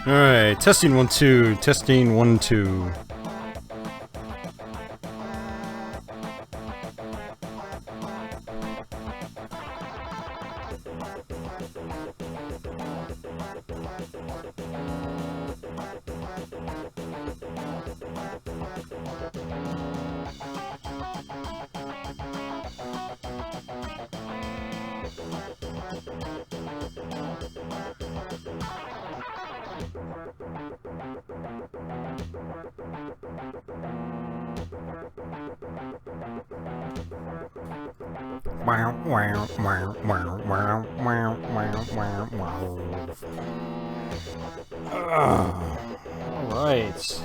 Alright, testing 1 2, testing 1 2. Alright.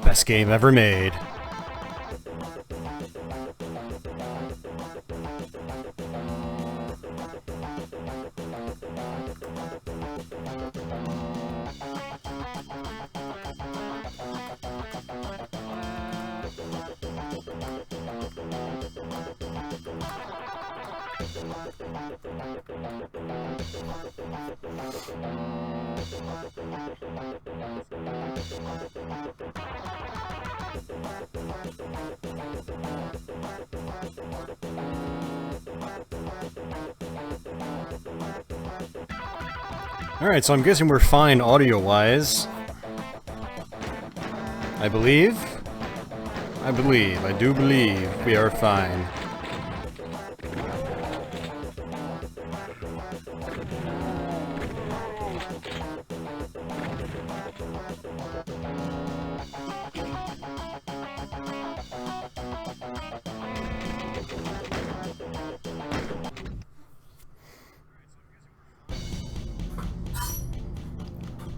Best game ever made. Alright, so I'm guessing we're fine audio-wise. I believe. I do believe we are fine.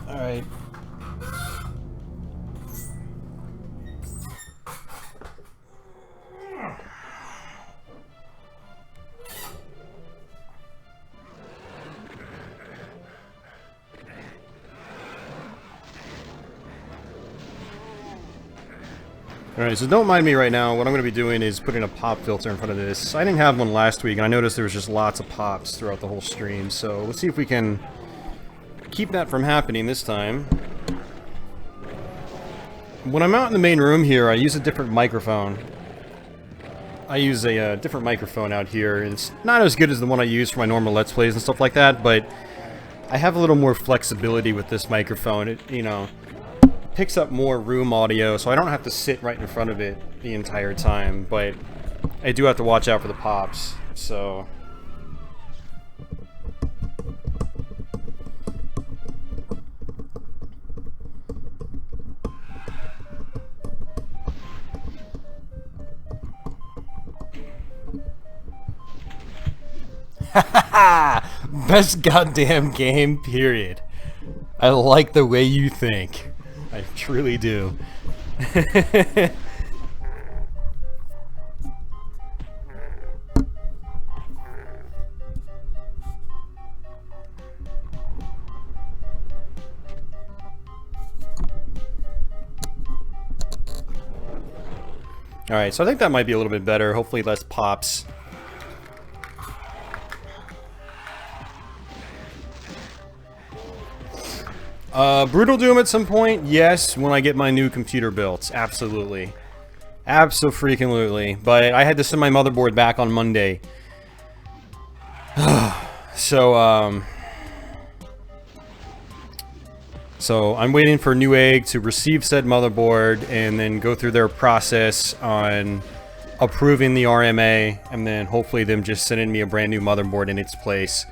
Alright. Alright, so don't mind me right now. What I'm going to be doing is putting a pop filter in front of this. I didn't have one last week, and I noticed there was just lots of pops throughout the whole stream, so let's see if we can keep that from happening this time. When I'm out in the main room here, I use a different microphone. I use a different microphone out here. It's not as good as the one I use for my normal Let's Plays and stuff like that, but I have a little more flexibility with this microphone. It, you know, picks up more room audio, so I don't have to sit right in front of it the entire time, but I do have to watch out for the pops, so... Best goddamn game, period. I like the way you think. I truly do. Alright, so I think that might be a little bit better. Hopefully less pops. Brutal Doom at some point? Yes, when I get my new computer built. Absolutely. Abso-freaking-lutely. But I had to send my motherboard back on Monday. So, So I'm waiting for Newegg to receive said motherboard and then go through their process on approving the RMA, and then hopefully them just sending me a brand new motherboard in its place.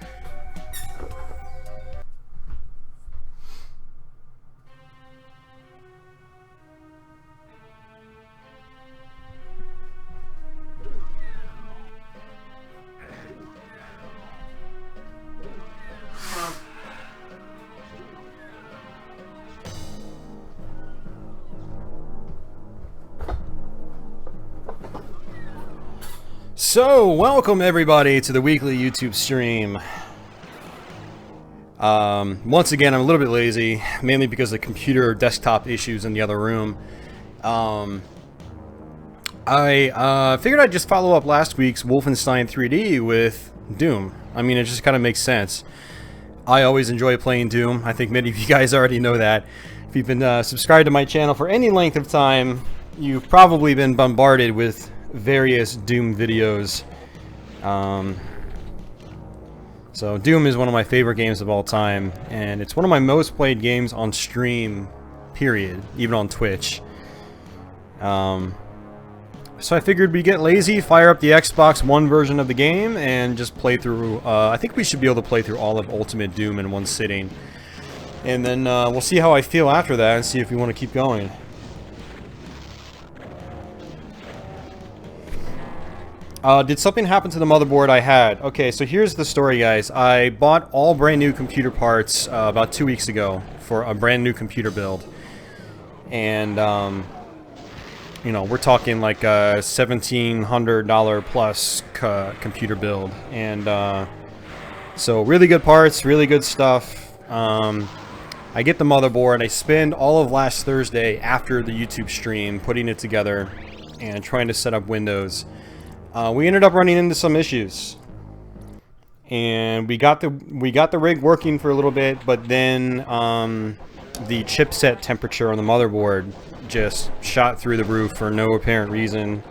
So, welcome everybody to the weekly YouTube stream. Once again, I'm a little bit lazy, mainly because of the computer desktop issues in the other room. I figured I'd just follow up last week's Wolfenstein 3D with Doom. I mean, it just kind of makes sense. I always enjoy playing Doom. I think many of you guys already know that. If you've been subscribed to my channel for any length of time, you've probably been bombarded with various Doom videos. So Doom is one of my favorite games of all time, and it's one of my most played games on stream, period, even on Twitch. So I figured we'd get lazy, fire up the Xbox One version of the game, and just play through, I think we should be able to play through all of Ultimate Doom in one sitting. And then we'll see how I feel after that and see if we want to keep going. Did something happen to the motherboard I had? Okay, so here's the story, guys. I bought all brand new computer parts about 2 weeks ago for a brand new computer build. And, you know, we're talking like a $1,700 plus computer build. And, so really good parts, really good stuff. I get the motherboard. I spend all of last Thursday after the YouTube stream putting it together and trying to set up Windows. We ended up running into some issues, and we got the rig working for a little bit, but then the chipset temperature on the motherboard just shot through the roof for no apparent reason,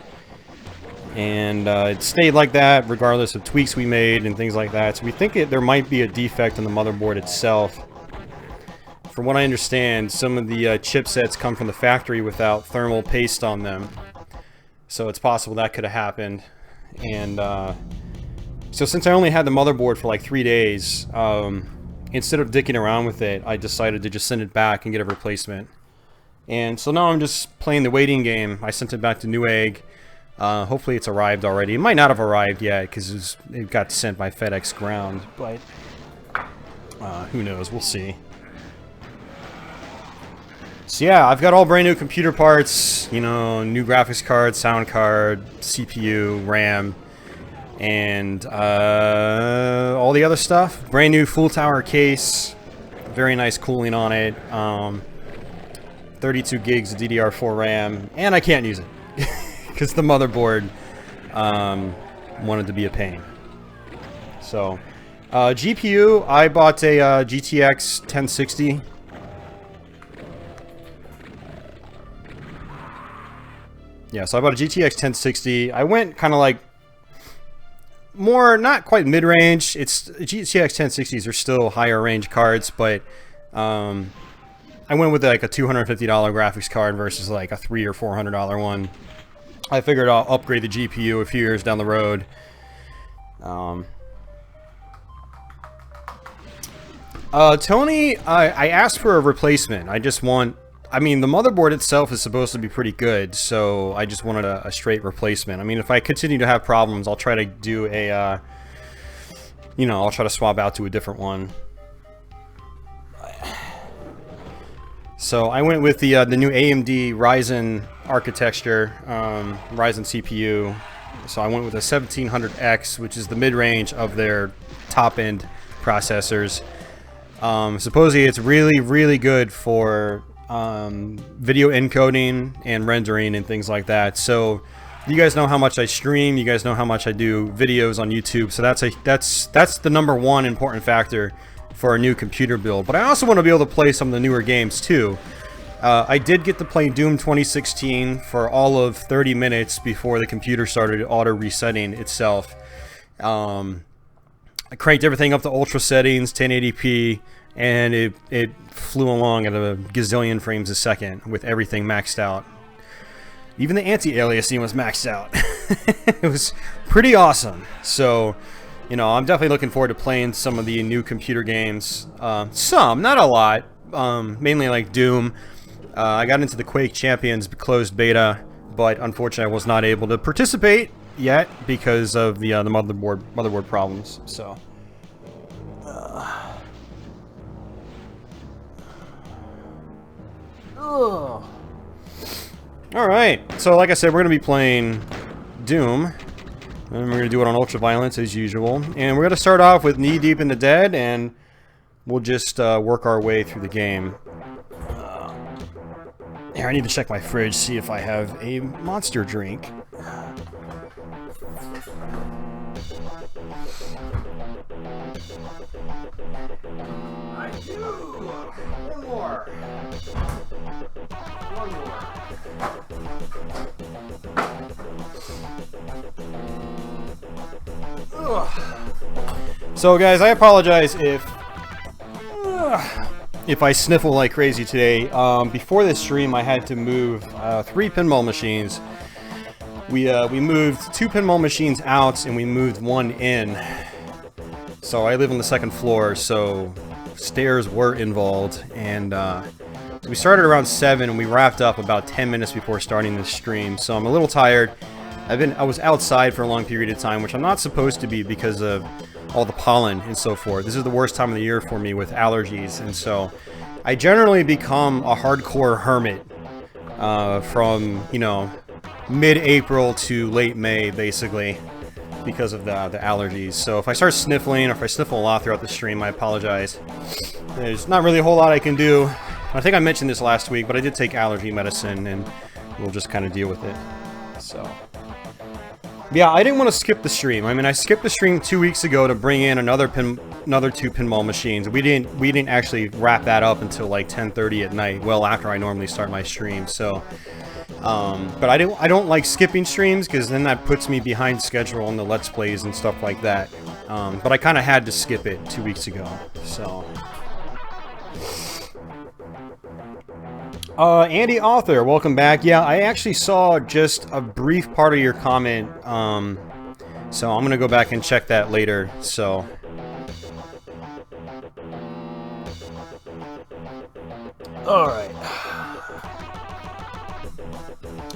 and it stayed like that regardless of tweaks we made and things like that. So we think there might be a defect in the motherboard itself. From what I understand, some of the chipsets come from the factory without thermal paste on them. So it's possible that could have happened. And so since I only had the motherboard for like 3 days, instead of dicking around with it, I decided to just send it back and get a replacement. And so now I'm just playing the waiting game. I sent it back to Newegg. Hopefully it's arrived already. It might not have arrived yet because it got sent by FedEx ground, but who knows, we'll see. So yeah, I've got all brand new computer parts, you know, new graphics card, sound card, CPU, RAM, and all the other stuff. Brand new full tower case, very nice cooling on it, 32 gigs of DDR4 RAM, and I can't use it because the motherboard wanted to be a pain. So, GPU, I bought a GTX 1060. Yeah, so I bought a GTX 1060. I went kind of like more, not quite mid-range. It's GTX 1060s are still higher range cards, but I went with like a $250 graphics card versus like a $300 or $400 one. I figured I'll upgrade the GPU a few years down the road. Tony, I asked for a replacement. I mean, the motherboard itself is supposed to be pretty good, so I just wanted a straight replacement. I mean, if I continue to have problems, I'll try to do a, you know, I'll try to swap out to a different one. So I went with the new AMD Ryzen architecture, Ryzen CPU. So I went with a 1700X, which is the mid-range of their top-end processors. Supposedly it's really, really good for video encoding and rendering and things like that. So you guys know how much I stream, you guys know how much I do videos on YouTube, so that's the number one important factor for a new computer build. But I also want to be able to play some of the newer games too. I did get to play Doom 2016 for all of 30 minutes before the computer started auto-resetting itself. I cranked everything up to ultra settings, 1080p, and it flew along at a gazillion frames a second with everything maxed out. Even the anti-aliasing was maxed out. It was pretty awesome. So, you know, I'm definitely looking forward to playing some of the new computer games. Some, not a lot. Mainly like Doom. I got into the Quake Champions closed beta, but unfortunately I was not able to participate yet because of the motherboard problems. So. Alright, so like I said, we're going to be playing Doom, and we're going to do it on ultra violence as usual, and we're going to start off with Knee Deep in the Dead, and we'll just work our way through the game. Here, I need to check my fridge, see if I have a monster drink. I do! One more! One more. So guys, I apologize if I sniffle like crazy today. Before this stream, I had to move 3 pinball machines. We moved 2 pinball machines out, and we moved 1 in. So I live on the 2nd floor, so stairs were involved, and we started around 7, and we wrapped up about 10 minutes before starting this stream. So I'm a little tired. I was outside for a long period of time, which I'm not supposed to be because of all the pollen and so forth. This is the worst time of the year for me with allergies, and so I generally become a hardcore hermit from, you know, mid-April to late May, basically, because of the allergies. So if I start sniffling, or if I sniffle a lot throughout the stream, I apologize. There's not really a whole lot I can do. I think I mentioned this last week, but I did take allergy medicine, and we'll just kind of deal with it. So yeah, I didn't want to skip the stream. I mean, I skipped the stream 2 weeks ago to bring in another 2 pinball machines. We didn't actually wrap that up until like 10:30 at night, well after I normally start my stream. So, but I don't like skipping streams because then that puts me behind schedule on the Let's Plays and stuff like that. But I kind of had to skip it 2 weeks ago. So. Andy Author, welcome back. Yeah, I actually saw just a brief part of your comment, so I'm gonna go back and check that later, so. Alright.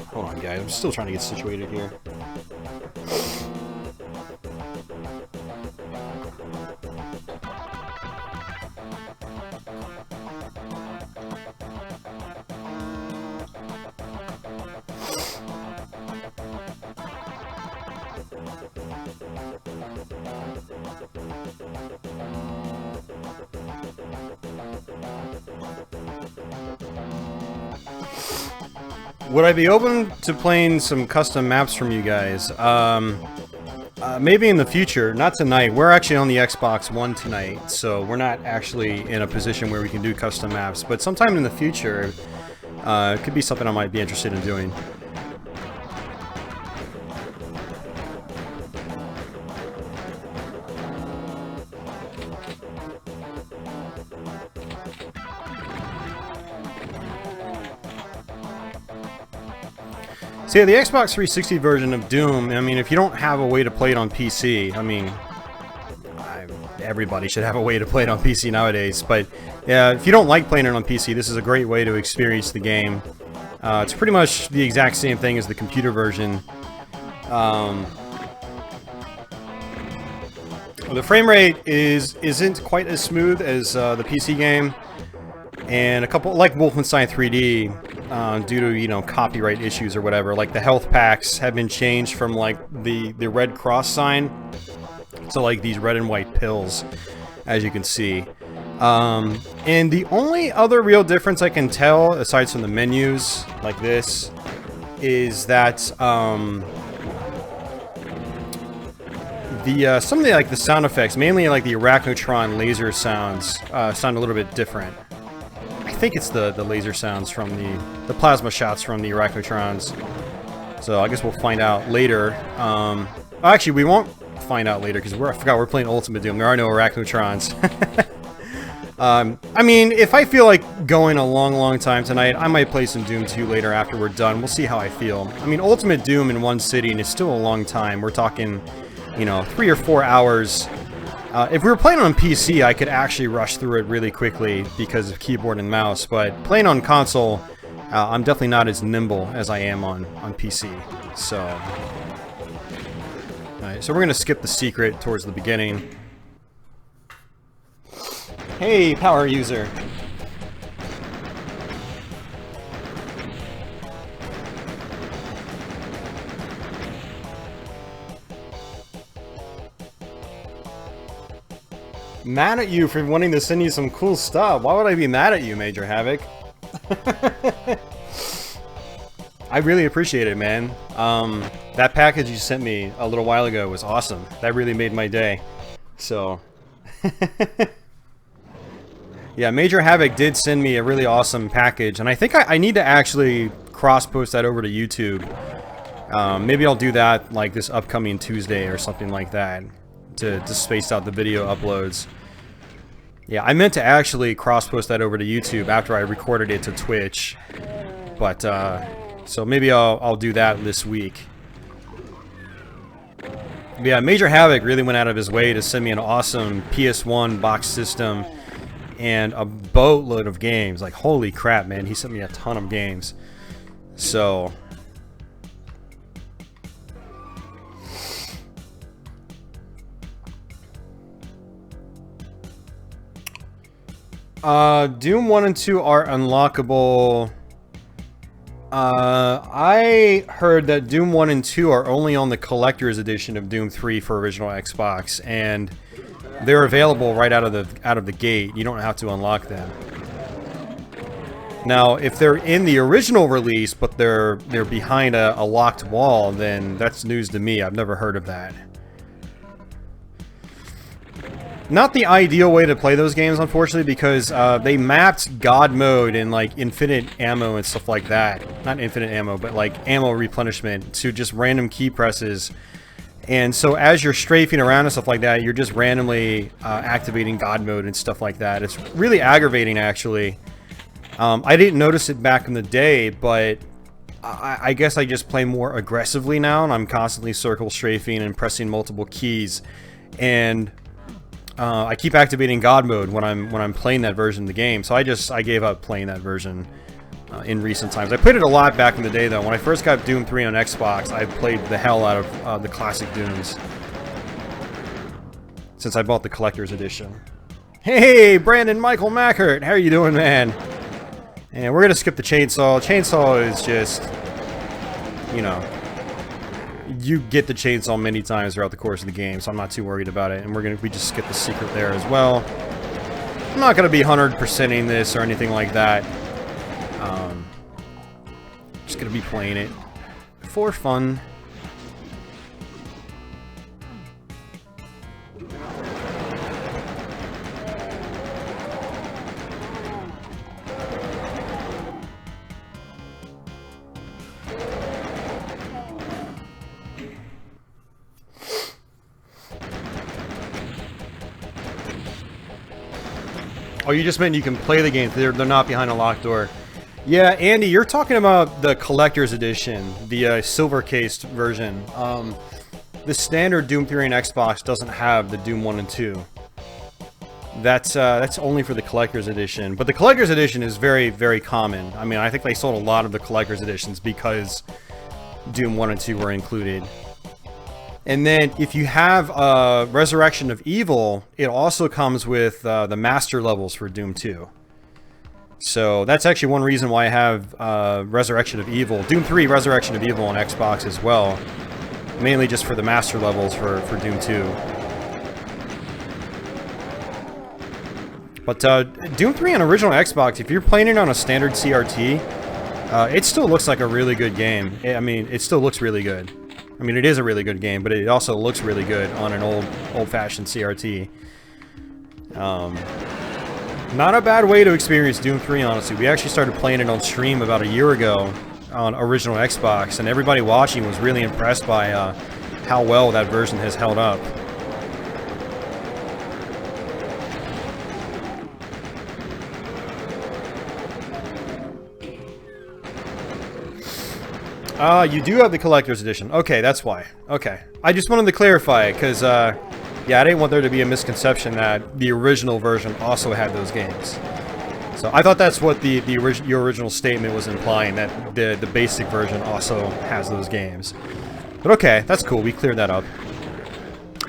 Hold on, guys, I'm still trying to get situated here. Would I be open to playing some custom maps from you guys? Maybe in the future, not tonight. We're actually on the Xbox One tonight, so we're not actually in a position where we can do custom maps, but sometime in the future, it could be something I might be interested in doing. So yeah, the Xbox 360 version of Doom, I mean, if you don't have a way to play it on PC, I mean, everybody should have a way to play it on PC nowadays, but yeah, if you don't like playing it on PC, this is a great way to experience the game. It's pretty much the exact same thing as the computer version. The frame rate isn't quite as smooth as the PC game, and a couple, like Wolfenstein 3D, due to, you know, copyright issues or whatever, like the health packs have been changed from like the red cross sign to like these red and white pills, as you can see. And the only other real difference I can tell, aside from the menus like this, is that some of the the sound effects, mainly like the Arachnotron laser sounds, sound a little bit different. I think it's the laser sounds from the plasma shots from the Arachnotrons. So I guess we'll find out later. Actually, we won't find out later because I forgot we're playing Ultimate Doom. There are no Arachnotrons. I mean, if I feel like going a long time tonight, I might play some Doom 2 later after we're done. We'll see how I feel. I mean, Ultimate Doom in one sitting is still a long time. We're talking, you know, 3 or 4 hours. If we were playing on PC, I could actually rush through it really quickly because of keyboard and mouse. But playing on console, I'm definitely not as nimble as I am on PC. So, alright, so we're gonna skip the secret towards the beginning. Hey, power user. Mad at you for wanting to send you some cool stuff. Why would I be mad at you, Major Havoc? I really appreciate it, man. That package you sent me a little while ago was awesome. That really made my day. So... yeah, Major Havoc did send me a really awesome package, and I think I need to actually cross-post that over to YouTube. Maybe I'll do that like this upcoming Tuesday or something like that, to space out the video uploads. Yeah, I meant to actually cross-post that over to YouTube after I recorded it to Twitch, but so maybe I'll do that this week. But yeah, Major Havoc really went out of his way to send me an awesome PS1 box system and a boatload of games. Like, holy crap, man, he sent me a ton of games. So Doom 1 and 2 are unlockable. I heard that Doom 1 and 2 are only on the collector's edition of Doom 3 for original Xbox, and they're available right out of the gate. You don't have to unlock them. Now, if they're in the original release, but they're behind a locked wall, then that's news to me. I've never heard of that. Not the ideal way to play those games, unfortunately, because they mapped God mode and like infinite ammo and stuff like that. Not infinite ammo, but like ammo replenishment to just random key presses. And so as you're strafing around and stuff like that, you're just randomly activating God mode and stuff like that. It's really aggravating, actually. I didn't notice it back in the day, but I guess I just play more aggressively now, and I'm constantly circle strafing and pressing multiple keys. And I keep activating God mode when I'm playing that version of the game. So I gave up playing that version in recent times. I played it a lot back in the day, though. When I first got Doom 3 on Xbox, I played the hell out of the classic Dooms, since I bought the collector's edition. Hey, Brandon Michael Mackert, how are you doing, man? And we're gonna skip the chainsaw. Chainsaw is just, you know, you get the chainsaw many times throughout the course of the game, so I'm not too worried about it. And we just skip the secret there as well. I'm not gonna be 100%ing this or anything like that. Just gonna be playing it for fun. Oh, you just meant you can play the game. They're not behind a locked door. Yeah, Andy, you're talking about the collector's edition, the silver-cased version. The standard Doom 3 on Xbox doesn't have the Doom 1 and 2. That's only for the collector's edition. But the collector's edition is very, very common. I mean, I think they sold a lot of the collector's editions because Doom 1 and 2 were included. And then, if you have Resurrection of Evil, it also comes with the master levels for Doom 2. So that's actually one reason why I have Resurrection of Evil, Doom 3 Resurrection of Evil on Xbox as well. Mainly just for the master levels for Doom 2. But Doom 3 on original Xbox, if you're playing it on a standard CRT, it still looks like a really good game. I mean, it still looks really good. I mean, it is a really good game, but it also looks really good on an old-fashioned CRT. Not a bad way to experience Doom 3, honestly. We actually started playing it on stream about a year ago on original Xbox, and everybody watching was really impressed by how well that version has held up. You do have the collector's edition. Okay, that's why. Okay. I just wanted to clarify, because, yeah, I didn't want there to be a misconception that the original version also had those games. So I thought that's what your original statement was implying, that the basic version also has those games. But okay, that's cool. We cleared that up.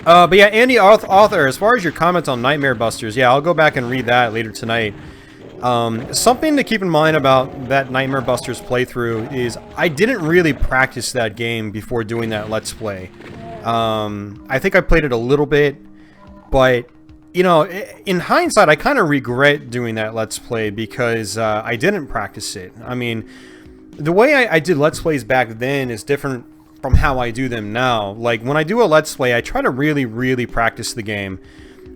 But yeah, Andy Author, as far as your comments on Nightmare Busters, yeah, I'll go back and read that later tonight. Something to keep in mind about that Nightmare Busters playthrough is I didn't really practice that game before doing that Let's Play. I think I played it a little bit, but, you know, in hindsight, I kind of regret doing that Let's Play because I didn't practice it. I mean, the way I did Let's Plays back then is different from how I do them now. Like, when I do a Let's Play, I try to really practice the game.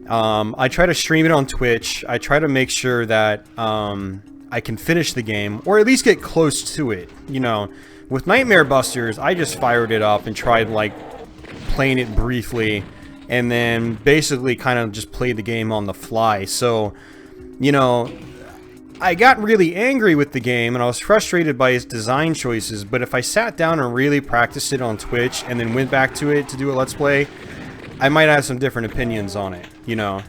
I try to stream it on Twitch. I try to make sure that I can finish the game, or at least get close to it. You know, with Nightmare Busters, I just fired it up and tried, like, playing it briefly, and then basically kind of just played the game on the fly. So, you know, I got really angry with the game, and I was frustrated by its design choices, but if I sat down and really practiced it on Twitch, and then went back to it to do a Let's Play, I might have some different opinions on it, you know.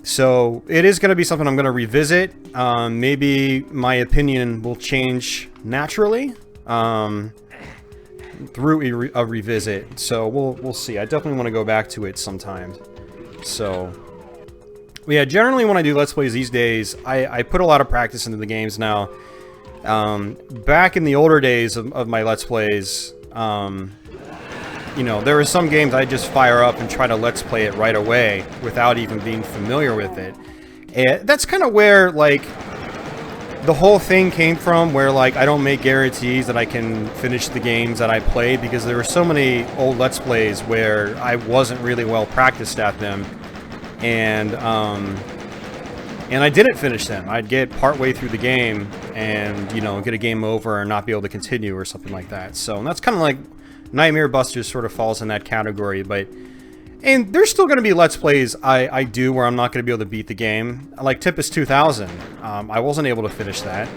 So, it is going to be something I'm going to revisit. Maybe my opinion will change naturally through a revisit. So, we'll see. I definitely want to go back to it sometime. So, yeah, generally when I do Let's Plays these days, I put a lot of practice into the games now. Back in the older days of my Let's Plays, you know, there are some games I just fire up and try to Let's Play it right away without even being familiar with it. And that's kind of where, like, the whole thing came from, where, like, I don't make guarantees that I can finish the games that I play, because there were so many old Let's Plays where I wasn't really well practiced at them, and I didn't finish them. I'd get partway through the game and, you know, get a game over and not be able to continue or something like that. So, and that's kind of like Nightmare Busters sort of falls in that category, but... And there's still going to be Let's Plays I do where I'm not going to be able to beat the game. Like Tempest 2000. I wasn't able to finish that.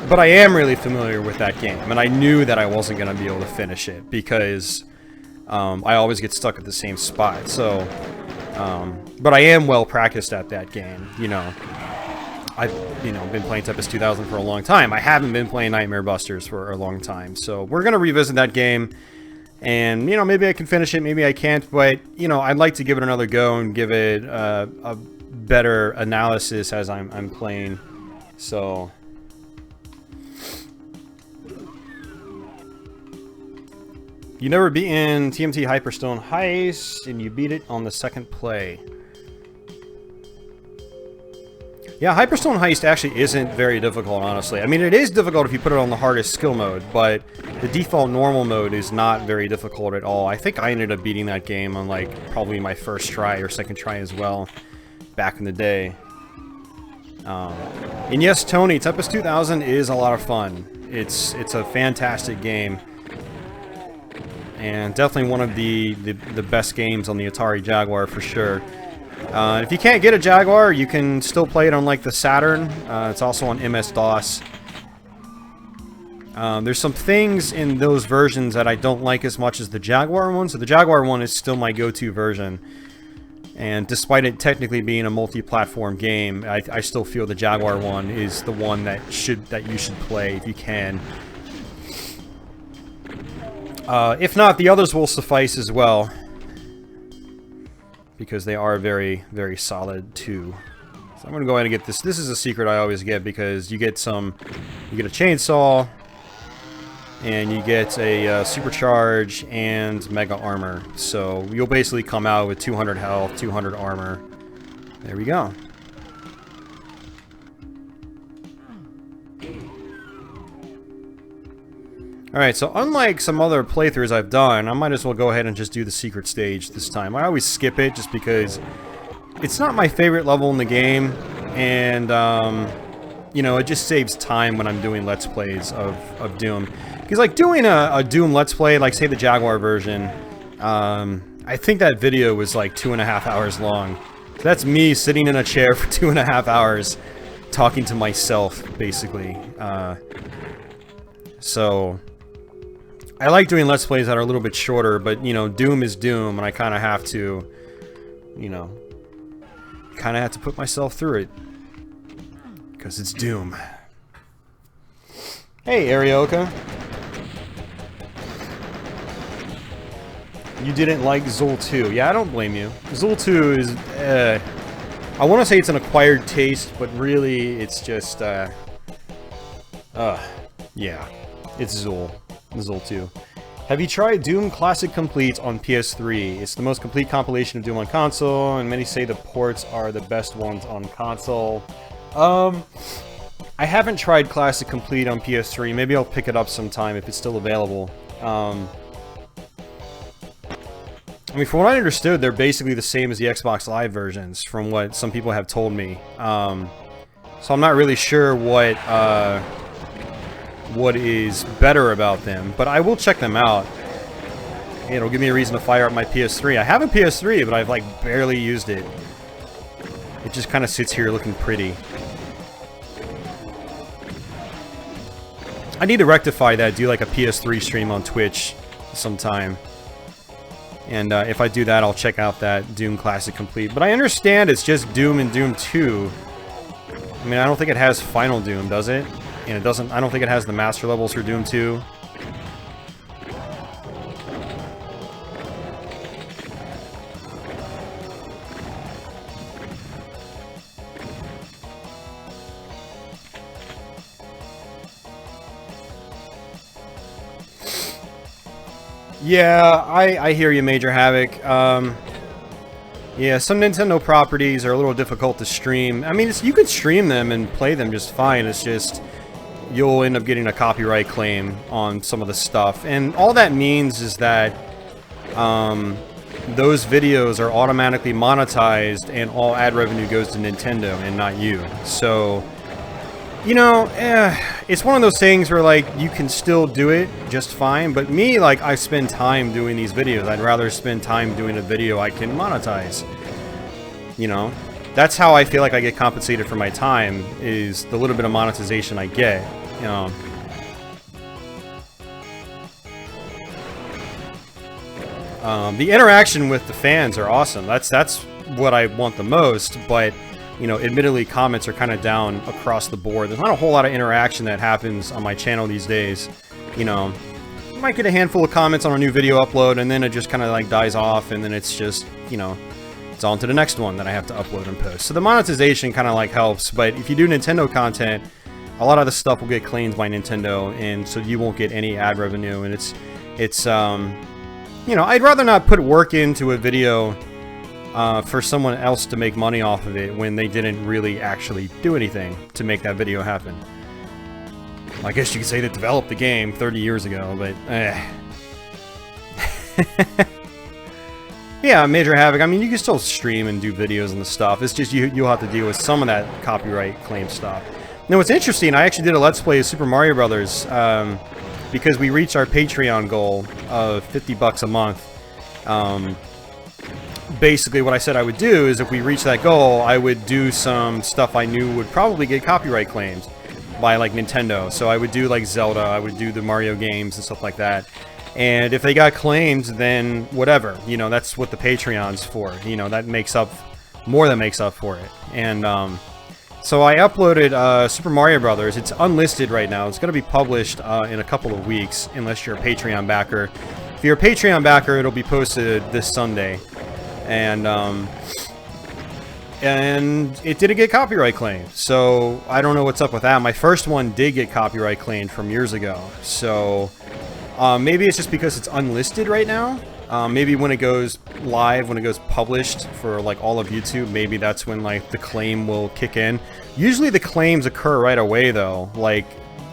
But I am really familiar with that game, and I knew that I wasn't going to be able to finish it, because I always get stuck at the same spot. So, but I am well practiced at that game, you know. I've, you know, been playing Tempest 2000 for a long time. I haven't been playing Nightmare Busters for a long time. So we're going to revisit that game. And, you know, maybe I can finish it, maybe I can't. But, you know, I'd like to give it another go and give it a better analysis as I'm playing. So... You never beaten TMT Hyperstone Heist, and you beat it on the second play. Yeah, Hyperstone Heist actually isn't very difficult, honestly. I mean, it is difficult if you put it on the hardest skill mode, but the default normal mode is not very difficult at all. I think I ended up beating that game on, like, probably my first try or second try as well, back in the day. And yes, Tony, Tempest 2000 is a lot of fun. It's a fantastic game. And definitely one of the best games on the Atari Jaguar for sure. If you can't get a Jaguar, you can still play it on, like, the Saturn. It's also on MS-DOS. There's some things in those versions that I don't like as much as the Jaguar one, so the Jaguar one is still my go-to version. And despite it technically being a multi-platform game, I still feel the Jaguar one is the one that you should play if you can. If not, the others will suffice as well, because they are very, very solid too. So I'm gonna go ahead and get this. This is a secret I always get, because you get a chainsaw, and you get a supercharge and mega armor. So you'll basically come out with 200 health, 200 armor, There we go. Alright, so unlike some other playthroughs I've done, I might as well go ahead and just do the secret stage this time. I always skip it just because it's not my favorite level in the game, and, you know, it just saves time when I'm doing Let's Plays of Doom. Because, like, doing a Doom Let's Play, like, say the Jaguar version, I think that video was, like, 2.5 hours long. So that's me sitting in a chair for 2.5 hours talking to myself, basically. So I like doing Let's Plays that are a little bit shorter, but, you know, Doom is Doom, and I kind of have to, you know, kind of have to put myself through it. Because it's Doom. Hey, Arioka. You didn't like Zool 2. Yeah, I don't blame you. Zool 2 is, I want to say it's an acquired taste, but really, it's just, yeah. It's Zool. Zool 2. Have you tried Doom Classic Complete on PS3? It's the most complete compilation of Doom on console, and many say the ports are the best ones on console. I haven't tried Classic Complete on PS3. Maybe I'll pick it up sometime if it's still available. I mean, from what I understood, they're basically the same as the Xbox Live versions, from what some people have told me. So I'm not really sure what is better about them, but I will check them out. It'll give me a reason to fire up my PS3. I have a PS3, but I've, like, barely used it. It just kind of sits here looking pretty. I need to rectify that, do, like, a PS3 stream on Twitch sometime. And if I do that, I'll check out that Doom Classic Complete. But I understand it's just Doom and Doom 2. I mean, I don't think it has Final Doom, does it? And it doesn't, I don't think it has the master levels for Doom 2. Yeah, I hear you, Major Havoc. Yeah, some Nintendo properties are a little difficult to stream. I mean, you can stream them and play them just fine. It's just you'll end up getting a copyright claim on some of the stuff. And all that means is that those videos are automatically monetized and all ad revenue goes to Nintendo and not you. So, you know, it's one of those things where, like, you can still do it just fine, but me, like, I spend time doing these videos. I'd rather spend time doing a video I can monetize. You know? That's how I feel like I get compensated for my time, is the little bit of monetization I get, you know. The interaction with the fans are awesome. That's what I want the most, but you know, admittedly, comments are kind of down across the board. There's not a whole lot of interaction that happens on my channel these days. You know, you might get a handful of comments on a new video upload, and then it just kind of like dies off, and then it's just, you know, it's on to the next one that I have to upload and post. So the monetization kind of like helps, but if you do Nintendo content, a lot of the stuff will get claimed by Nintendo, and so you won't get any ad revenue, and it's you know, I'd rather not put work into a video for someone else to make money off of it when they didn't really actually do anything to make that video happen. I guess you could say they developed the game 30 years ago, but yeah, Major Havoc, I mean, you can still stream and do videos and the stuff. It's just you'll have to deal with some of that copyright claim stuff. Now, what's interesting, I actually did a Let's Play of Super Mario Brothers because we reached our Patreon goal of $50 a month. Basically, what I said I would do is if we reach that goal, I would do some stuff I knew would probably get copyright claims by, like, Nintendo. So I would do, like, Zelda, I would do the Mario games and stuff like that. And if they got claimed, then whatever. You know, that's what the Patreon's for. You know, that makes up, more than makes up for it. And, so I uploaded Super Mario Brothers. It's unlisted right now. It's going to be published in a couple of weeks, unless you're a Patreon backer. If you're a Patreon backer, it'll be posted this Sunday. And it didn't get copyright claimed, so I don't know what's up with that. My first one did get copyright claimed from years ago, so maybe it's just because it's unlisted right now. Maybe when it goes live, when it goes published for like all of YouTube, maybe that's when like the claim will kick in. Usually the claims occur right away though, like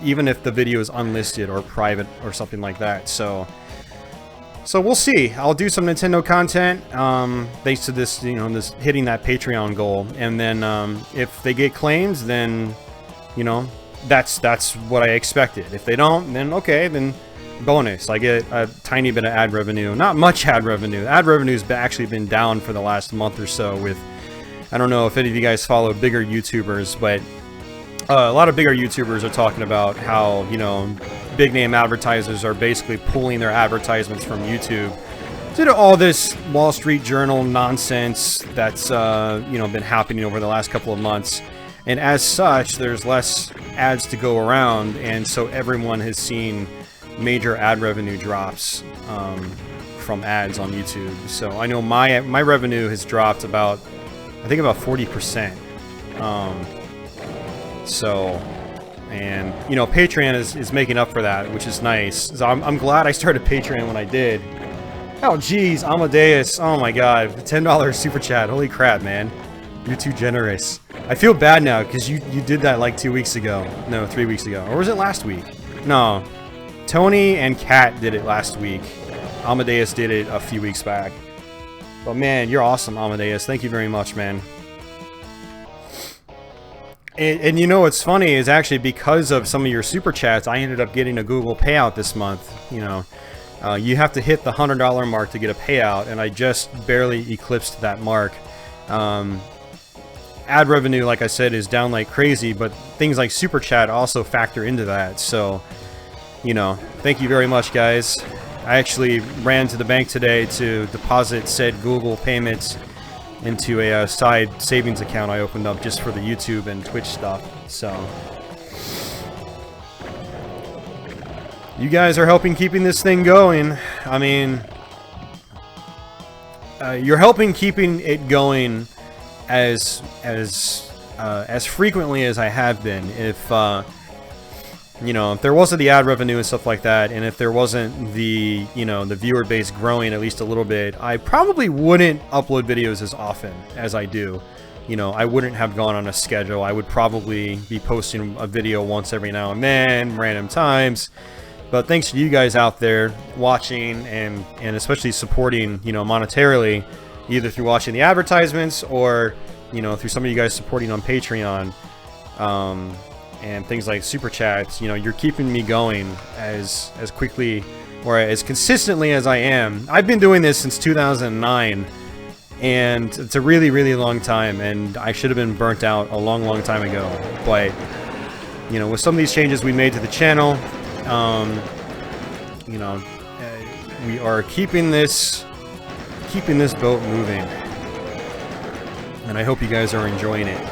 even if the video is unlisted or private or something like that. So we'll see. I'll do some Nintendo content thanks to this, you know, this hitting that Patreon goal, and then if they get claims, then you know that's what I expected. If they don't, then okay, then bonus. I get a tiny bit of ad revenue. Not much ad revenue. Ad revenue's actually been down for the last month or so with, I don't know if any of you guys follow bigger YouTubers, but a lot of bigger YouTubers are talking about how, you know, big name advertisers are basically pulling their advertisements from YouTube due to all this Wall Street Journal nonsense that's, you know, been happening over the last couple of months. And as such, there's less ads to go around, and so everyone has seen major ad revenue drops from ads on YouTube. So I know my revenue has dropped about, I think about 40%. And you know, Patreon is making up for that, which is nice. So I'm glad I started Patreon when I did. Oh geez, Amadeus, oh my god, $10 super chat, holy crap, man. You're too generous. I feel bad now, because you did that like 2 weeks ago. No, 3 weeks ago. Or was it last week? No. Tony and Kat did it last week. Amadeus did it a few weeks back. But man, you're awesome, Amadeus. Thank you very much, man. And you know what's funny is actually because of some of your super chats, I ended up getting a Google payout this month. You know, you have to hit the $100 mark to get a payout, and I just barely eclipsed that mark. Ad revenue, like I said, is down like crazy, but things like super chat also factor into that. So, you know, thank you very much, guys. I actually ran to the bank today to deposit said Google payments into a side savings account I opened up just for the YouTube and Twitch stuff. So you guys are helping keeping this thing going. I mean, you're helping keeping it going as frequently as I have been. If you know, if there wasn't the ad revenue and stuff like that, and if there wasn't the, you know, the viewer base growing at least a little bit, I probably wouldn't upload videos as often as I do. You know, I wouldn't have gone on a schedule. I would probably be posting a video once every now and then, random times. But thanks to you guys out there watching and especially supporting, you know, monetarily, either through watching the advertisements or, you know, through some of you guys supporting on Patreon, and things like super chats. You know, you're keeping me going as quickly or as consistently as I am. I've been doing this since 2009, and it's a really, really long time, and I should have been burnt out a long time ago. But, you know, with some of these changes we made to the channel, you know, we are keeping this boat moving, and I hope you guys are enjoying it.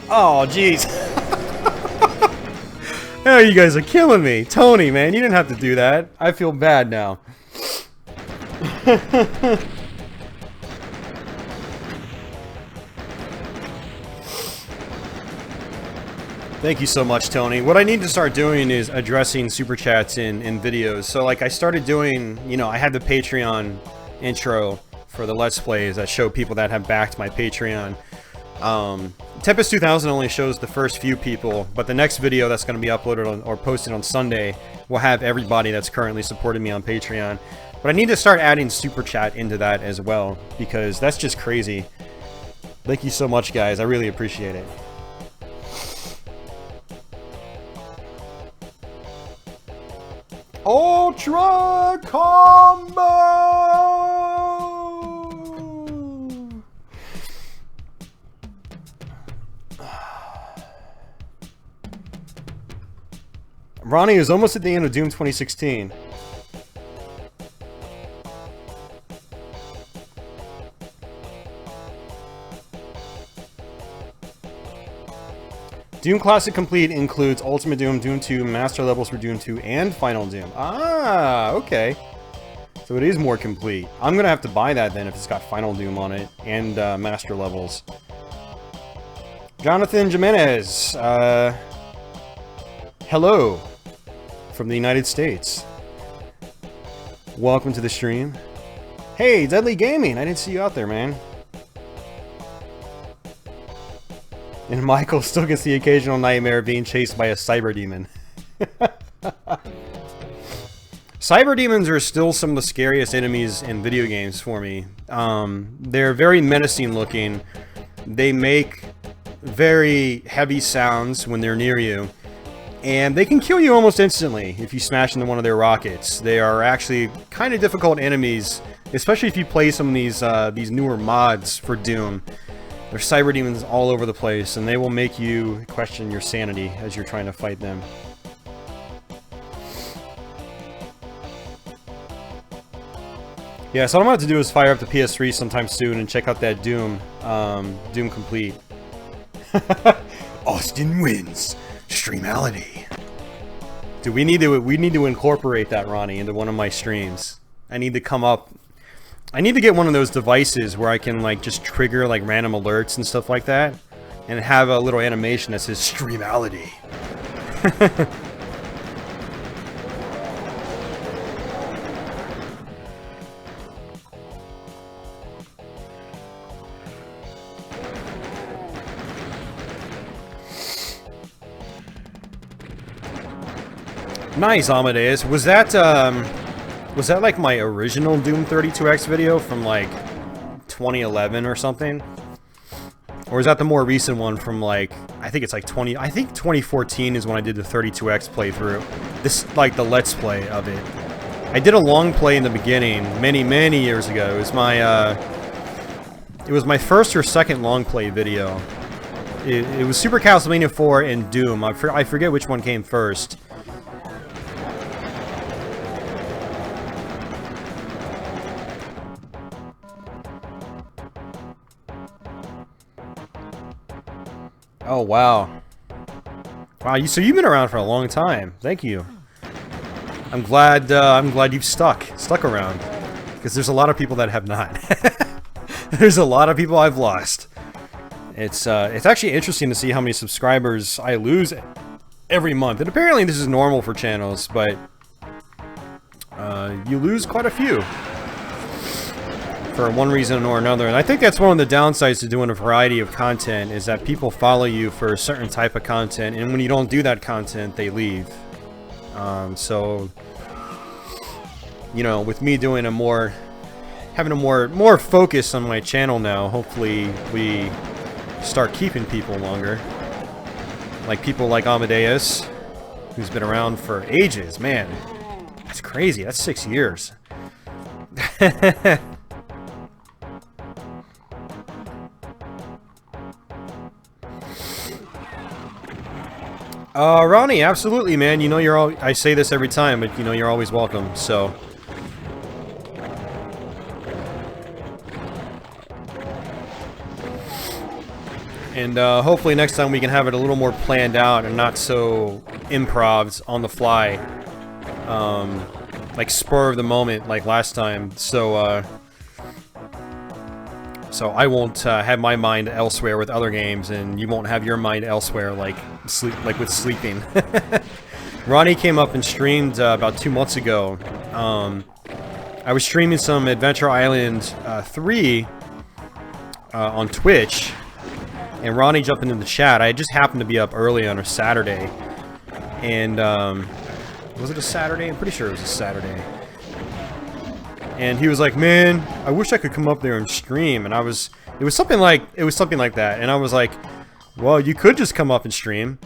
Oh, jeez. Oh, you guys are killing me. Tony, man, you didn't have to do that. I feel bad now. Thank you so much, Tony. What I need to start doing is addressing super chats in videos. So, like, I started doing, you know, I had the Patreon intro for the Let's Plays that show people that have backed my Patreon. Tempest 2000 only shows the first few people, but the next video that's going to be uploaded on, or posted on Sunday will have everybody that's currently supporting me on Patreon. But I need to start adding super chat into that as well, because that's just crazy. Thank you so much, guys. I really appreciate it. Ultra Combo! Ronnie is almost at the end of Doom 2016. Doom Classic Complete includes Ultimate Doom, Doom 2, Master Levels for Doom 2, and Final Doom. Ah, okay. So it is more complete. I'm gonna have to buy that then if it's got Final Doom on it, and Master Levels. Jonathan Jimenez, Hello from the United States. Welcome to the stream. Hey, Deadly Gaming! I didn't see you out there, man. And Michael still gets the occasional nightmare of being chased by a cyber demon. Cyber demons are still some of the scariest enemies in video games for me. They're very menacing looking. They make very heavy sounds when they're near you. And they can kill you almost instantly if you smash into one of their rockets. They are actually kind of difficult enemies, especially if you play some of these newer mods for Doom. There's cyber demons all over the place, and they will make you question your sanity as you're trying to fight them. Yeah, so what I'm about to do is fire up the PS3 sometime soon and check out that Doom, Doom Complete. Austin wins. Streamality. Dude, we need to incorporate that, Ronnie, into one of my streams. I need to get one of those devices where I can like just trigger like random alerts and stuff like that, and have a little animation that says Streamality. Nice, Amadeus. Was that like my original Doom 32X video from like 2011 or something? Or is that the more recent one from like, I think it's like 2014 is when I did the 32X playthrough. This, like the Let's Play of it. I did a long play in the beginning, many years ago. It was my first or second long play video. It was Super Castlevania 4 and Doom. I forget which one came first. Oh wow. Wow, so you've been around for a long time. Thank you. I'm glad you've stuck around. Because there's a lot of people that have not. There's a lot of people I've lost. It's actually interesting to see how many subscribers I lose every month. And apparently this is normal for channels, but you lose quite a few. For one reason or another. And I think that's one of the downsides to doing a variety of content, is that people follow you for a certain type of content, and when you don't do that content, they leave. So, you know, with me doing having a more focus on my channel now, hopefully we start keeping people longer. Like people like Amadeus, who's been around for ages. Man, that's crazy. That's 6 years. Ronnie, absolutely, man. You know, I say this every time, but you know, you're always welcome, so. And, hopefully next time we can have it a little more planned out and not so improv on the fly. Like spur of the moment, like last time, so I won't have my mind elsewhere with other games, and you won't have your mind elsewhere, like with sleeping. Ronnie came up and streamed about 2 months ago. I was streaming some Adventure Island 3 on Twitch, and Ronnie jumped into the chat. I just happened to be up early on a Saturday, and was it a Saturday? I'm pretty sure it was a Saturday. And he was like, "Man, I wish I could come up there and stream." And it was something like that. And I was like, "Well, you could just come up and stream."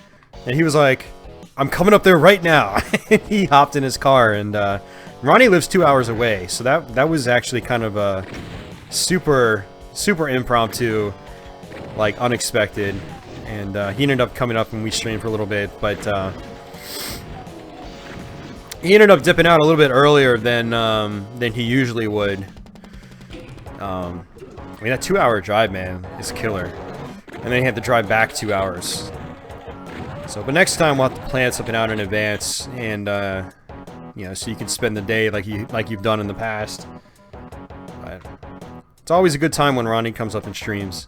And he was like, "I'm coming up there right now." He hopped in his car, and Ronnie lives 2 hours away, so that was actually kind of a super impromptu, like unexpected. And he ended up coming up and we streamed for a little bit, but he ended up dipping out a little bit earlier than he usually would. I mean, that 2 hour drive, man, is killer. And then he had to drive back 2 hours. So, but next time we'll have to plan something out in advance, and you know, so you can spend the day like you've done in the past. But it's always a good time when Ronnie comes up and streams.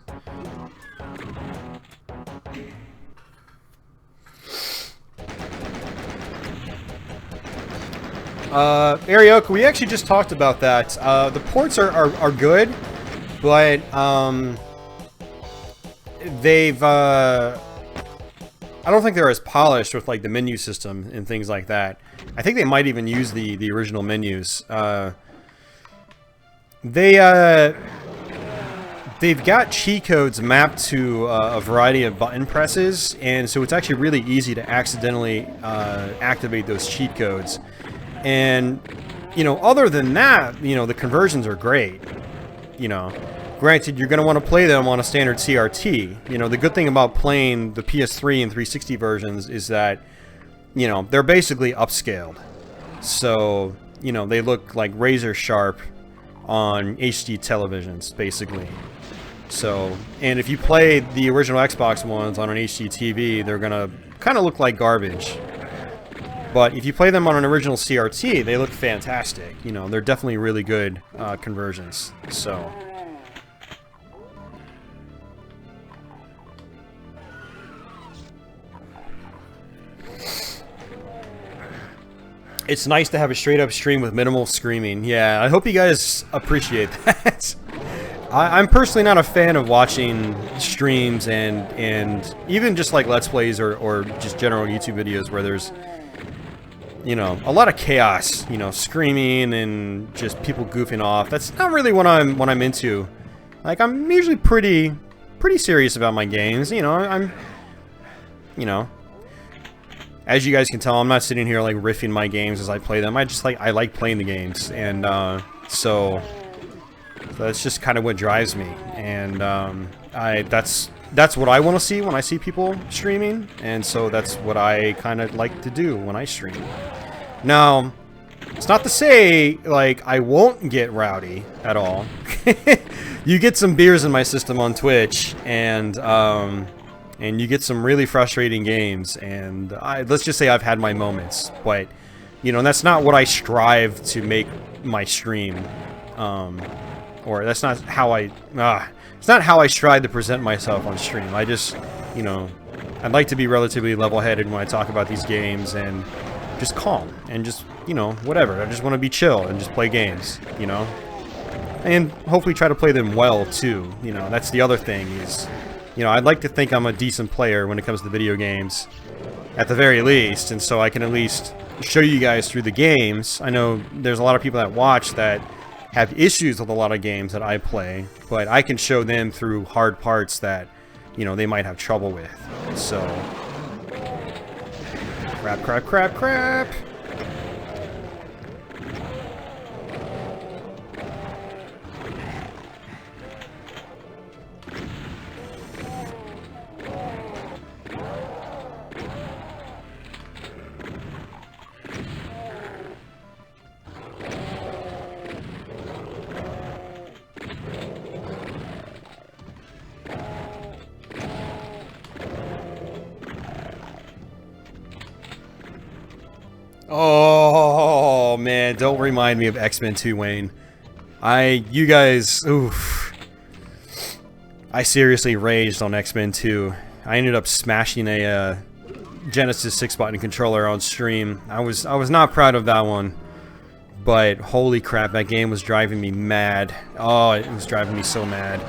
Arioka, we actually just talked about that. The ports are good, but they've I don't think they're as polished with like the menu system and things like that. I think they might even use the original menus. They've got cheat codes mapped to a variety of button presses, and so it's actually really easy to accidentally activate those cheat codes. And, you know, other than that, you know, the conversions are great. You know, granted, you're going to want to play them on a standard CRT. You know, the good thing about playing the PS3 and 360 versions is that, you know, they're basically upscaled. So, you know, they look like razor sharp on HD televisions, basically. So, and if you play the original Xbox ones on an HD TV, they're gonna kind of look like garbage. But if you play them on an original CRT, they look fantastic. You know, they're definitely really good conversions. So, it's nice to have a straight-up stream with minimal screaming. Yeah, I hope you guys appreciate that. I'm personally not a fan of watching streams and even just like Let's Plays or just general YouTube videos where there's, you know, a lot of chaos, you know, screaming and just people goofing off. That's not really what I'm into. Like, I'm usually pretty serious about my games. You know, you know, as you guys can tell, I'm not sitting here like riffing my games as I play them. I like playing the games, and so that's just kind of what drives me, and that's what I want to see when I see people streaming, and so that's what I kind of like to do when I stream. Now, it's not to say like I won't get rowdy at all. You get some beers in my system on Twitch, and you get some really frustrating games, and let's just say I've had my moments, but you know, that's not what I strive to make my stream. Or that's not how it's not how I strive to present myself on stream. I just, you know, I'd like to be relatively level-headed when I talk about these games and just calm and just, you know, whatever. I just want to be chill and just play games, you know? And hopefully try to play them well, too. You know, that's the other thing is, you know, I'd like to think I'm a decent player when it comes to video games, at the very least, and so I can at least show you guys through the games. I know there's a lot of people that watch that have issues with a lot of games that I play, but I can show them through hard parts that, you know, they might have trouble with. So, crap. Oh man, don't remind me of X-Men 2, Wayne. You guys, oof. I seriously raged on X-Men 2. I ended up smashing a Genesis 6-button controller on stream. I was not proud of that one, but holy crap, that game was driving me mad. Oh, it was driving me so mad.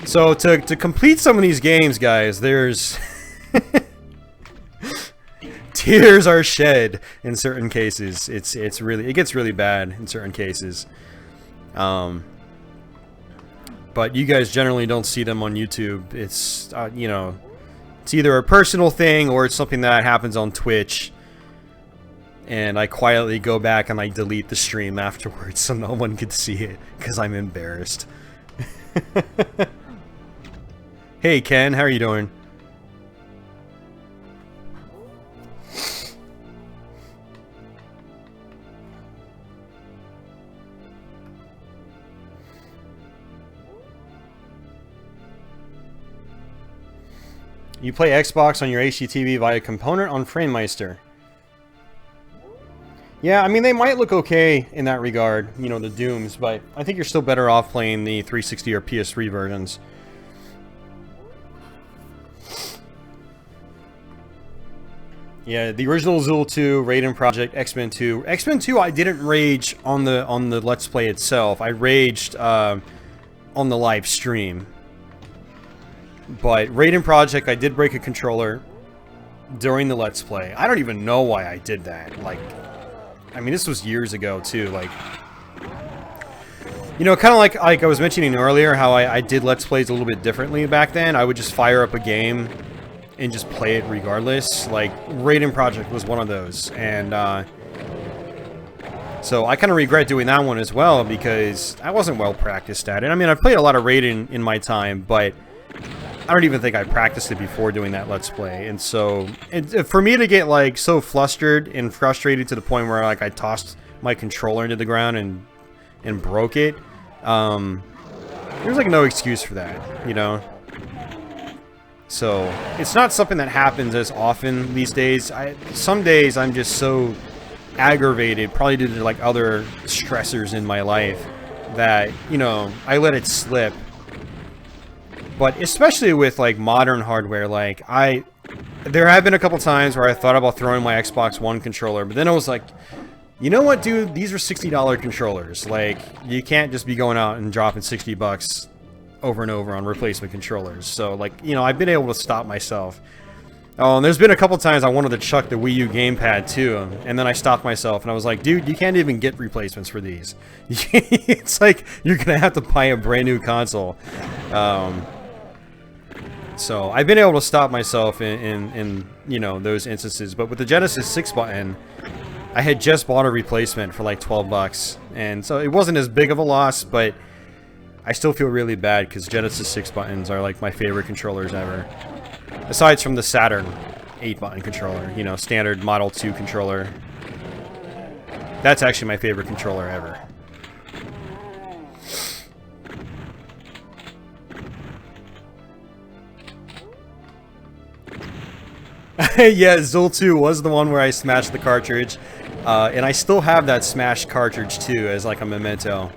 So to complete some of these games, guys, there's tears are shed in certain cases. It gets really bad in certain cases. But you guys generally don't see them on YouTube. It's you know, it's either a personal thing or it's something that happens on Twitch. And I quietly go back and I delete the stream afterwards so no one could see it because I'm embarrassed. Hey Ken, how are you doing? You play Xbox on your HDTV via component on FrameMeister. Yeah, I mean, they might look okay in that regard, you know, the Dooms, but I think you're still better off playing the 360 or PS3 versions. Yeah, the original Zool 2, Raiden Project, X-Men 2. X-Men 2, I didn't rage on the Let's Play itself. I raged on the live stream. But Raiden Project, I did break a controller during the Let's Play. I don't even know why I did that. Like, I mean, this was years ago, too. Like, you know, kind of like I was mentioning earlier, how I did Let's Plays a little bit differently back then. I would just fire up a game and just play it regardless. Like, Raiden Project was one of those. And, so I kind of regret doing that one as well, because I wasn't well practiced at it. I mean, I've played a lot of Raiden in my time, but I don't even think I practiced it before doing that Let's Play. And so, for me to get, like, so flustered and frustrated to the point where, like, I tossed my controller into the ground and broke it, there's, like, no excuse for that, you know? So, it's not something that happens as often these days. Some days I'm just so aggravated, probably due to, like, other stressors in my life, that, you know, I let it slip. But especially with, like, modern hardware, like, there have been a couple times where I thought about throwing my Xbox One controller, but then I was like, you know what, dude? These are $60 controllers. Like, you can't just be going out and dropping $60 over and over on replacement controllers. So, like, you know, I've been able to stop myself. Oh, and there's been a couple times I wanted to chuck the Wii U gamepad too, and then I stopped myself and I was like, dude, you can't even get replacements for these. It's like, you're gonna have to buy a brand new console. So, I've been able to stop myself in you know, those instances. But with the Genesis 6 button, I had just bought a replacement for like 12 bucks. And so, it wasn't as big of a loss, but I still feel really bad because Genesis 6 buttons are like my favorite controllers ever. Aside from the Saturn 8-button controller, you know, standard Model 2 controller. That's actually my favorite controller ever. Yeah, Zool 2 was the one where I smashed the cartridge. And I still have that smashed cartridge too as like a memento.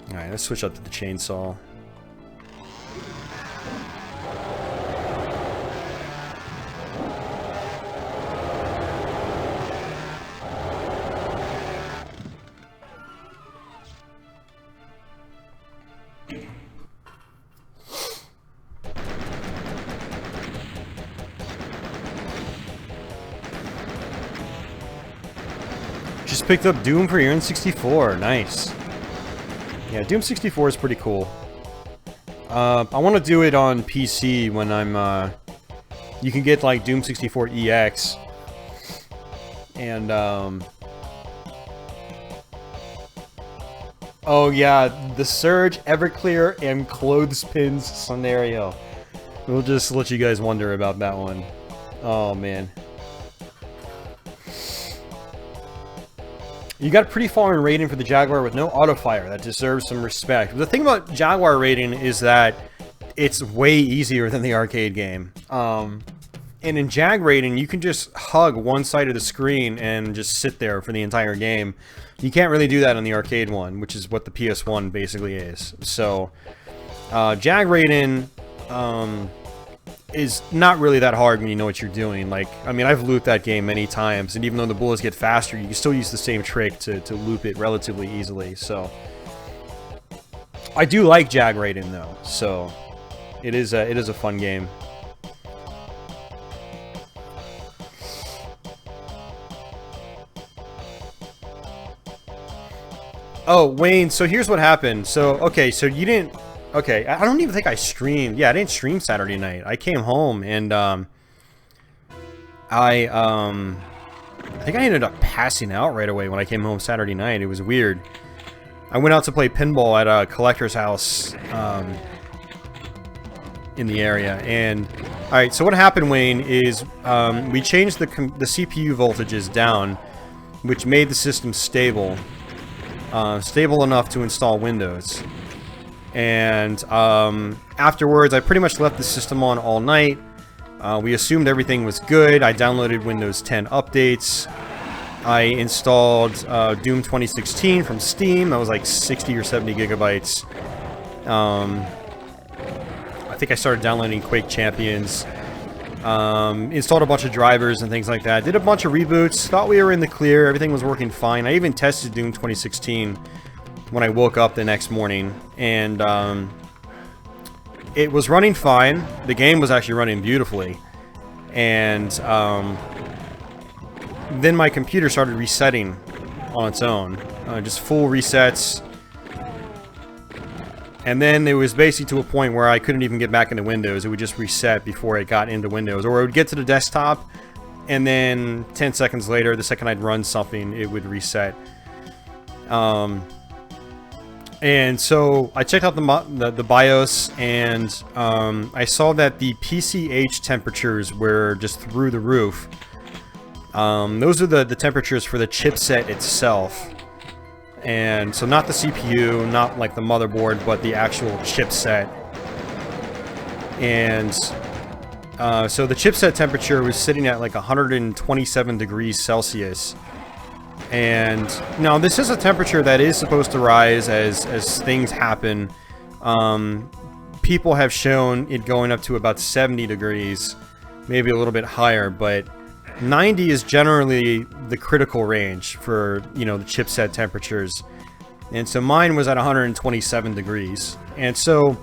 Alright, let's switch up to the chainsaw. Just picked up Doom for your N64. Nice. Yeah, Doom 64 is pretty cool. I want to do it on PC when I'm, you can get, like, Doom 64 EX. And, oh, yeah, the Surge, Everclear, and Clothespins scenario. We'll just let you guys wonder about that one. Oh, man. You got pretty far in rating for the Jaguar with no auto-fire. That deserves some respect. The thing about Jaguar rating is that it's way easier than the arcade game. And in Jag rating, you can just hug one side of the screen and just sit there for the entire game. You can't really do that on the arcade one, which is what the PS1 basically is. So, Jag rating is not really that hard when you know what you're doing. Like, I mean, I've looped that game many times, and even though the bullets get faster, you can still use the same trick to loop it relatively easily. So, I do like Jag rating though. So, it is a fun game. Oh, Wayne, so here's what happened. So, okay, so you didn't... Okay, I don't even think I streamed. Yeah, I didn't stream Saturday night. I came home and, I think I ended up passing out right away when I came home Saturday night. It was weird. I went out to play pinball at a collector's house, in the area. And, alright, so what happened, Wayne, is, we changed the CPU voltages down, which made the system stable. Stable enough to install Windows. And afterwards, I pretty much left the system on all night. We assumed everything was good. I downloaded Windows 10 updates. I installed Doom 2016 from Steam. That was like 60 or 70 gigabytes. I think I started downloading Quake Champions. Installed a bunch of drivers and things like that. Did a bunch of reboots. Thought we were in the clear. Everything was working fine. I even tested Doom 2016 when I woke up the next morning. And it was running fine. The game was actually running beautifully. And then my computer started resetting on its own. Just full resets. And then it was basically to a point where I couldn't even get back into Windows. It would just reset before it got into Windows. Or it would get to the desktop, and then 10 seconds later, the second I'd run something, it would reset. And so I checked out the BIOS, and I saw that the PCH temperatures were just through the roof. Those are the temperatures for the chipset itself. And so not the CPU, not like the motherboard, but the actual chipset. And so the chipset temperature was sitting at like 127 degrees Celsius. And now this is a temperature that is supposed to rise as things happen. People have shown it going up to about 70 degrees, maybe a little bit higher, but 90 is generally the critical range for, you know, the chipset temperatures. And so mine was at 127 degrees. And so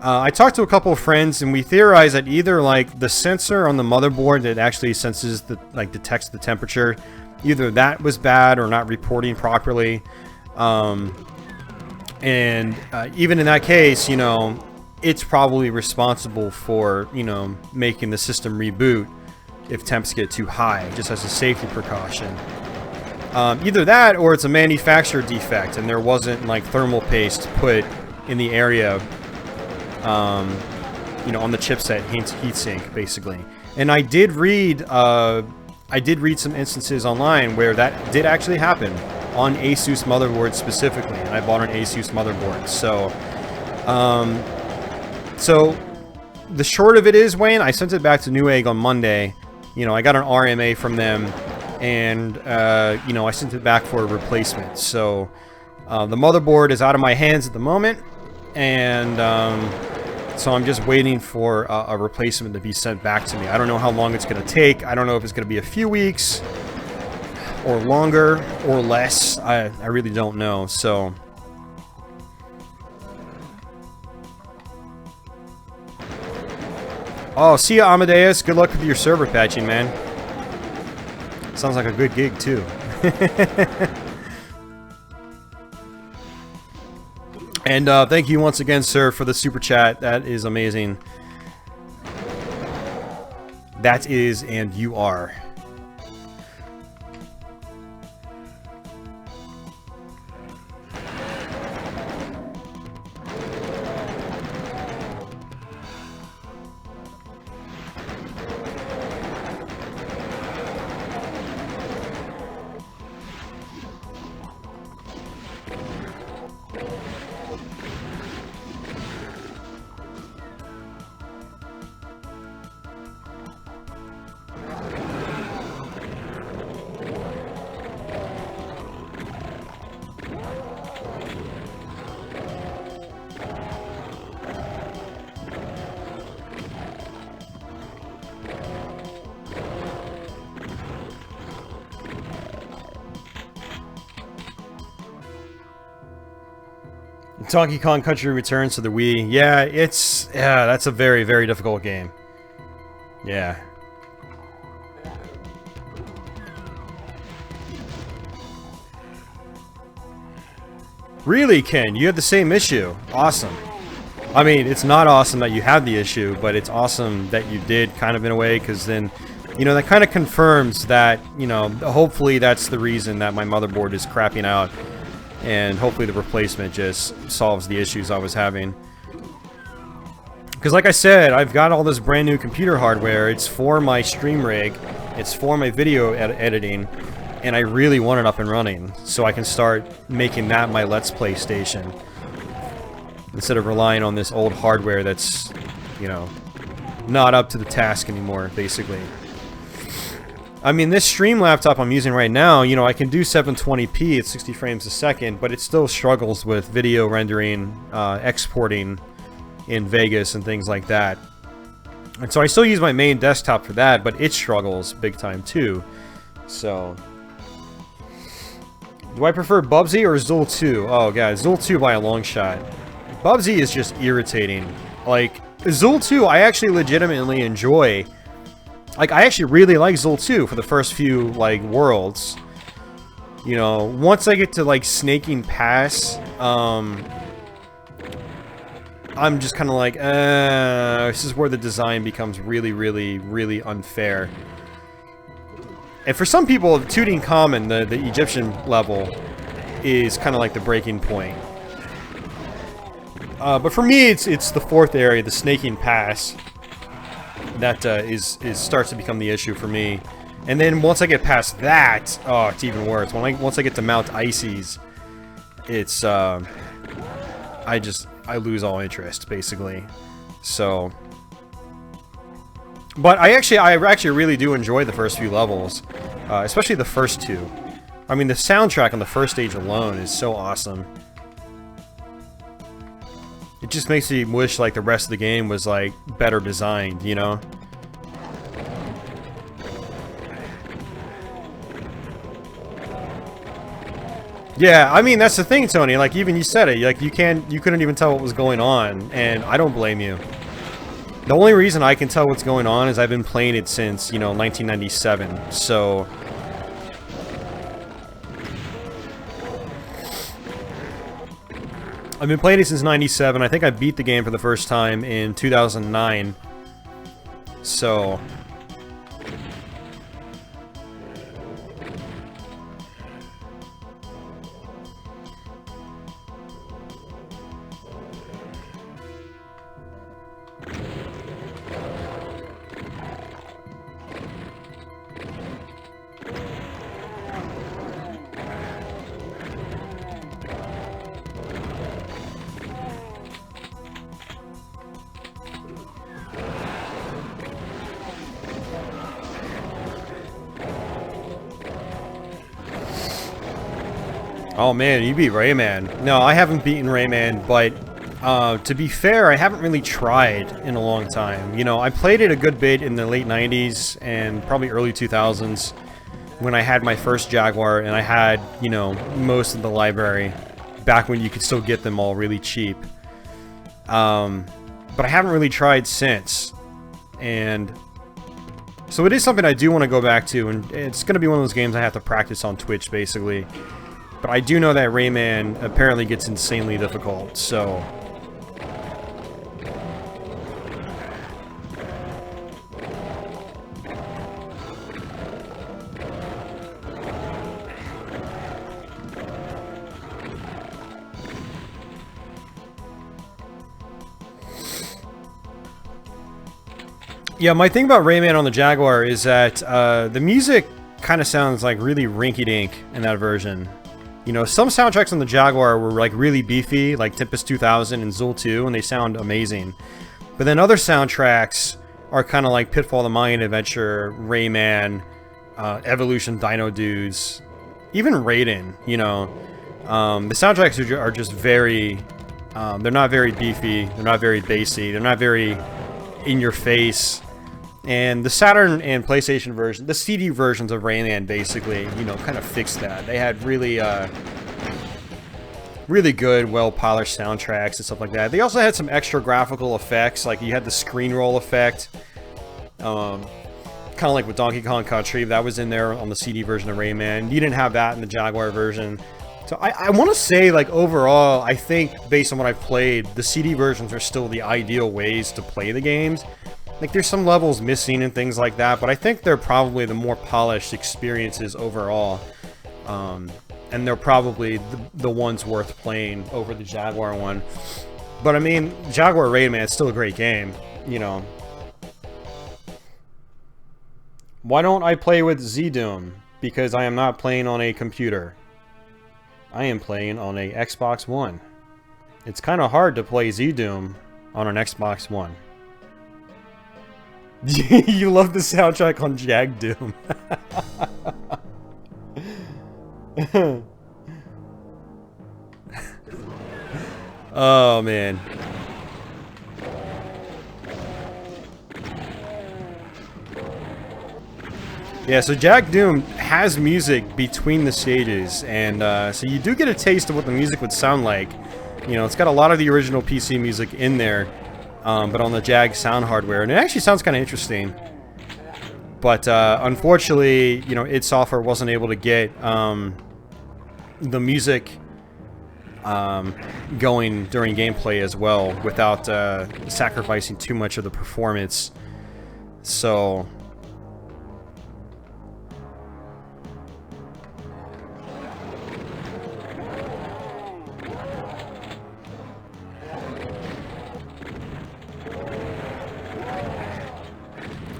I talked to a couple of friends, and we theorized that either like the sensor on the motherboard that actually senses detects the temperature, either that was bad or not reporting properly. And even in that case, you know, it's probably responsible for, you know, making the system reboot if temps get too high, just as a safety precaution. Either that, or it's a manufacturer defect, and there wasn't like thermal paste put in the area, you know, on the chipset heatsink, basically. And I did read some instances online where that did actually happen on Asus motherboards specifically, and I bought an Asus motherboard. So the short of it is, Wayne, I sent it back to Newegg on Monday. You know, I got an RMA from them, and, you know, I sent it back for a replacement. So, the motherboard is out of my hands at the moment, and, so I'm just waiting for a replacement to be sent back to me. I don't know how long it's going to take. I don't know if it's going to be a few weeks, or longer, or less. I really don't know, so... Oh, see ya, Amadeus. Good luck with your server patching, man. Sounds like a good gig, too. And thank you once again, sir, for the super chat. That is amazing. That is, and you are. Donkey Kong Country Returns to the Wii. Yeah, that's a very, very difficult game. Yeah. Really, Ken? You have the same issue. Awesome. I mean, it's not awesome that you have the issue, but it's awesome that you did, kind of, in a way, because then, you know, that kind of confirms that, you know, hopefully that's the reason that my motherboard is crapping out. And hopefully the replacement just solves the issues I was having. Because like I said, I've got all this brand new computer hardware. It's for my stream rig. It's for my video editing. And I really want it up and running. So I can start making that my Let's Play station. Instead of relying on this old hardware that's, you know, not up to the task anymore, basically. I mean, this stream laptop I'm using right now, you know, I can do 720p at 60 frames a second, but it still struggles with video rendering, exporting in Vegas and things like that. And so I still use my main desktop for that, but it struggles big time too. So, do I prefer Bubsy or Zool 2? Oh god, Zool 2 by a long shot. Bubsy is just irritating. Like, Zool 2 I actually legitimately enjoy. Like, I actually really like Zool 2 for the first few, like, worlds. You know, once I get to, like, Snaking Pass, I'm just kind of like, this is where the design becomes really, really, really unfair. And for some people, Tutankhamun, the Egyptian level, is kind of like the breaking point. But for me, it's the fourth area, the Snaking Pass, that starts to become the issue for me. And then once I get past that, oh, it's even worse. Once I get to Mount Isis, it's I lose all interest basically. So, but I actually really do enjoy the first few levels, especially the first two. I mean, the soundtrack on the first stage alone is so awesome. It just makes me wish, like, the rest of the game was, like, better designed, you know? Yeah, I mean, that's the thing, Tony. Like, even you said it. Like, you couldn't even tell what was going on, and I don't blame you. The only reason I can tell what's going on is I've been playing it since, you know, 1997, so... I've been playing it since 97. I think I beat the game for the first time in 2009. So... Oh man, you beat Rayman. No, I haven't beaten Rayman, but to be fair, I haven't really tried in a long time. You know, I played it a good bit in the late 90s and probably early 2000s when I had my first Jaguar and I had, you know, most of the library back when you could still get them all really cheap. But I haven't really tried since. And so it is something I do want to go back to, and it's going to be one of those games I have to practice on Twitch, basically. But I do know that Rayman apparently gets insanely difficult, so... Yeah, my thing about Rayman on the Jaguar is that the music kind of sounds like really rinky-dink in that version. You know, some soundtracks on the Jaguar were like really beefy, like Tempest 2000 and Zool 2, and they sound amazing. But then other soundtracks are kind of like Pitfall the Mayan Adventure, Rayman, Evolution Dino Dudes, even Raiden, you know. The soundtracks are just very... they're not very beefy, they're not very bassy, they're not very in your face. And the Saturn and PlayStation version, the CD versions of Rayman basically, you know, kind of fixed that. They had really, really good, well-polished soundtracks and stuff like that. They also had some extra graphical effects, like you had the screen roll effect, kind of like with Donkey Kong Country. That was in there on the CD version of Rayman. You didn't have that in the Jaguar version. So I want to say, like, overall, I think, based on what I've played, the CD versions are still the ideal ways to play the games. Like, there's some levels missing and things like that, but I think they're probably the more polished experiences overall. And they're probably the ones worth playing over the Jaguar one. But, I mean, Jaguar Rayman is still a great game, you know. Why don't I play with Z-Doom? Because I am not playing on a computer. I am playing on a Xbox One. It's kind of hard to play Z-Doom on an Xbox One. You love the soundtrack on Jag Doom. Oh man. Yeah, so Jag Doom has music between the stages, and so you do get a taste of what the music would sound like. You know, it's got a lot of the original PC music in there, but on the Jag sound hardware, and it actually sounds kind of interesting. But unfortunately, you know, id Software wasn't able to get the music going during gameplay as well without sacrificing too much of the performance. So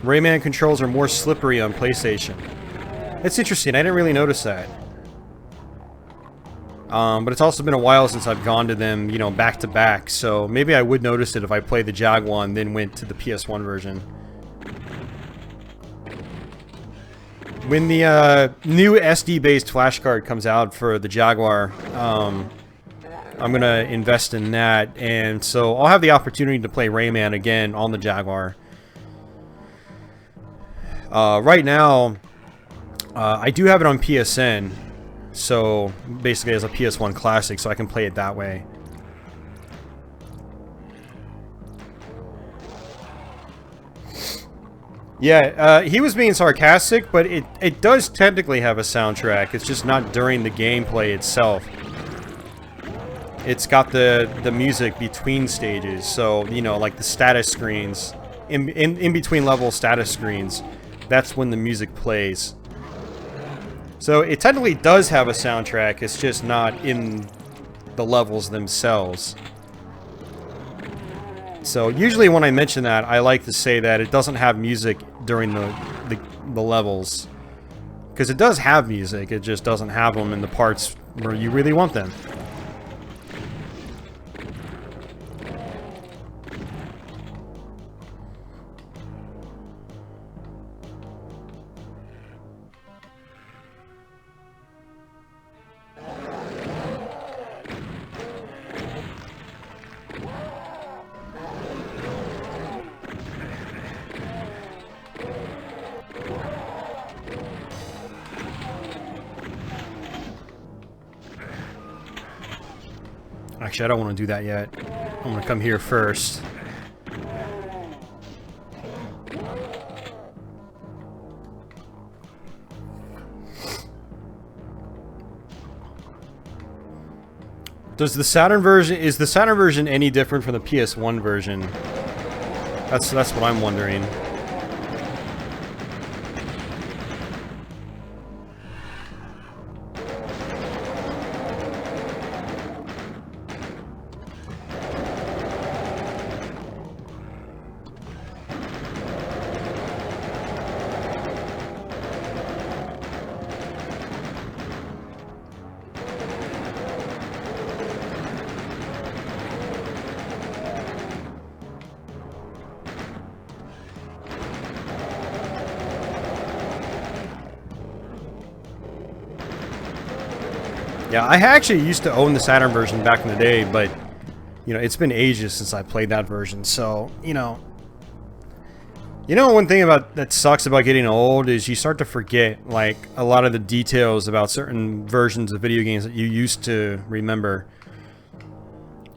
Rayman controls are more slippery on PlayStation. It's interesting, I didn't really notice that. But it's also been a while since I've gone to them, you know, back to back, so maybe I would notice it if I played the Jag one, then went to the PS1 version. When the new SD-based flash card comes out for the Jaguar, I'm gonna invest in that, and so I'll have the opportunity to play Rayman again on the Jaguar. Right now, I do have it on PSN, so basically as a PS1 classic, so I can play it that way. Yeah, he was being sarcastic, but it does technically have a soundtrack. It's just not during the gameplay itself. It's got the music between stages, so, you know, like the status screens, in between level status screens, that's when the music plays. So it technically does have a soundtrack, it's just not in the levels themselves. So usually when I mention that, I like to say that it doesn't have music during the levels. Because it does have music, it just doesn't have them in the parts where you really want them. Actually, I don't want to do that yet. I'm going to come here first. Does the Saturn version, is the Saturn version any different from the PS1 version? That's what I'm wondering. Yeah, I actually used to own the Saturn version back in the day, but, you know, it's been ages since I played that version, so, you know, one thing that sucks about getting old is you start to forget, like, a lot of the details about certain versions of video games that you used to remember.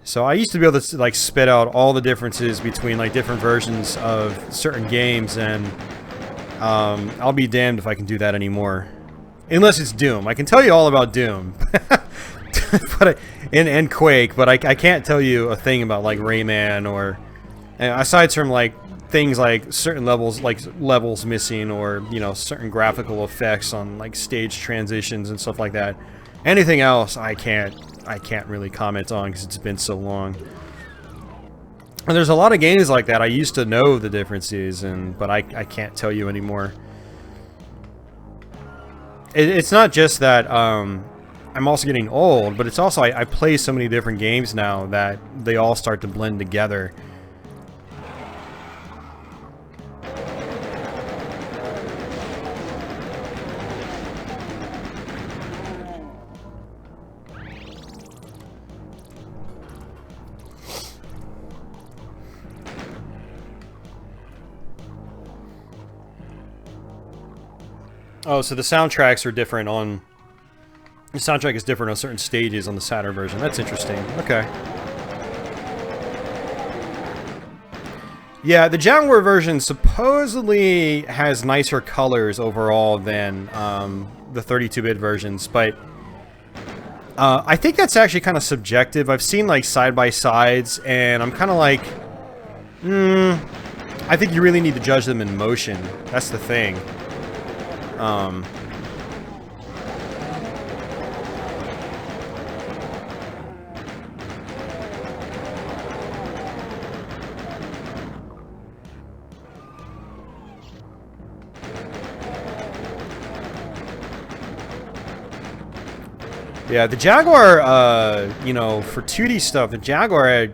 So I used to be able to, like, spit out all the differences between, like, different versions of certain games, and I'll be damned if I can do that anymore. Unless it's Doom. I can tell you all about Doom. but and Quake, but I can't tell you a thing about, like, Rayman or... aside from, like, things like certain levels, like levels missing, or, you know, certain graphical effects on, like, stage transitions and stuff like that. Anything else, I can't really comment on because it's been so long. And there's a lot of games like that I used to know the differences, but I can't tell you anymore. It's not just that I'm also getting old, but it's also I play so many different games now that they all start to blend together. Oh, so the soundtracks are different on... The soundtrack is different on certain stages on the Saturn version. That's interesting. Okay. Yeah, the Jaguar version supposedly has nicer colors overall than the 32-bit versions, but I think that's actually kind of subjective. I've seen like side-by-sides, and I'm kind of like, I think you really need to judge them in motion. That's the thing. Yeah, the Jaguar, you know, for 2D stuff, the Jaguar,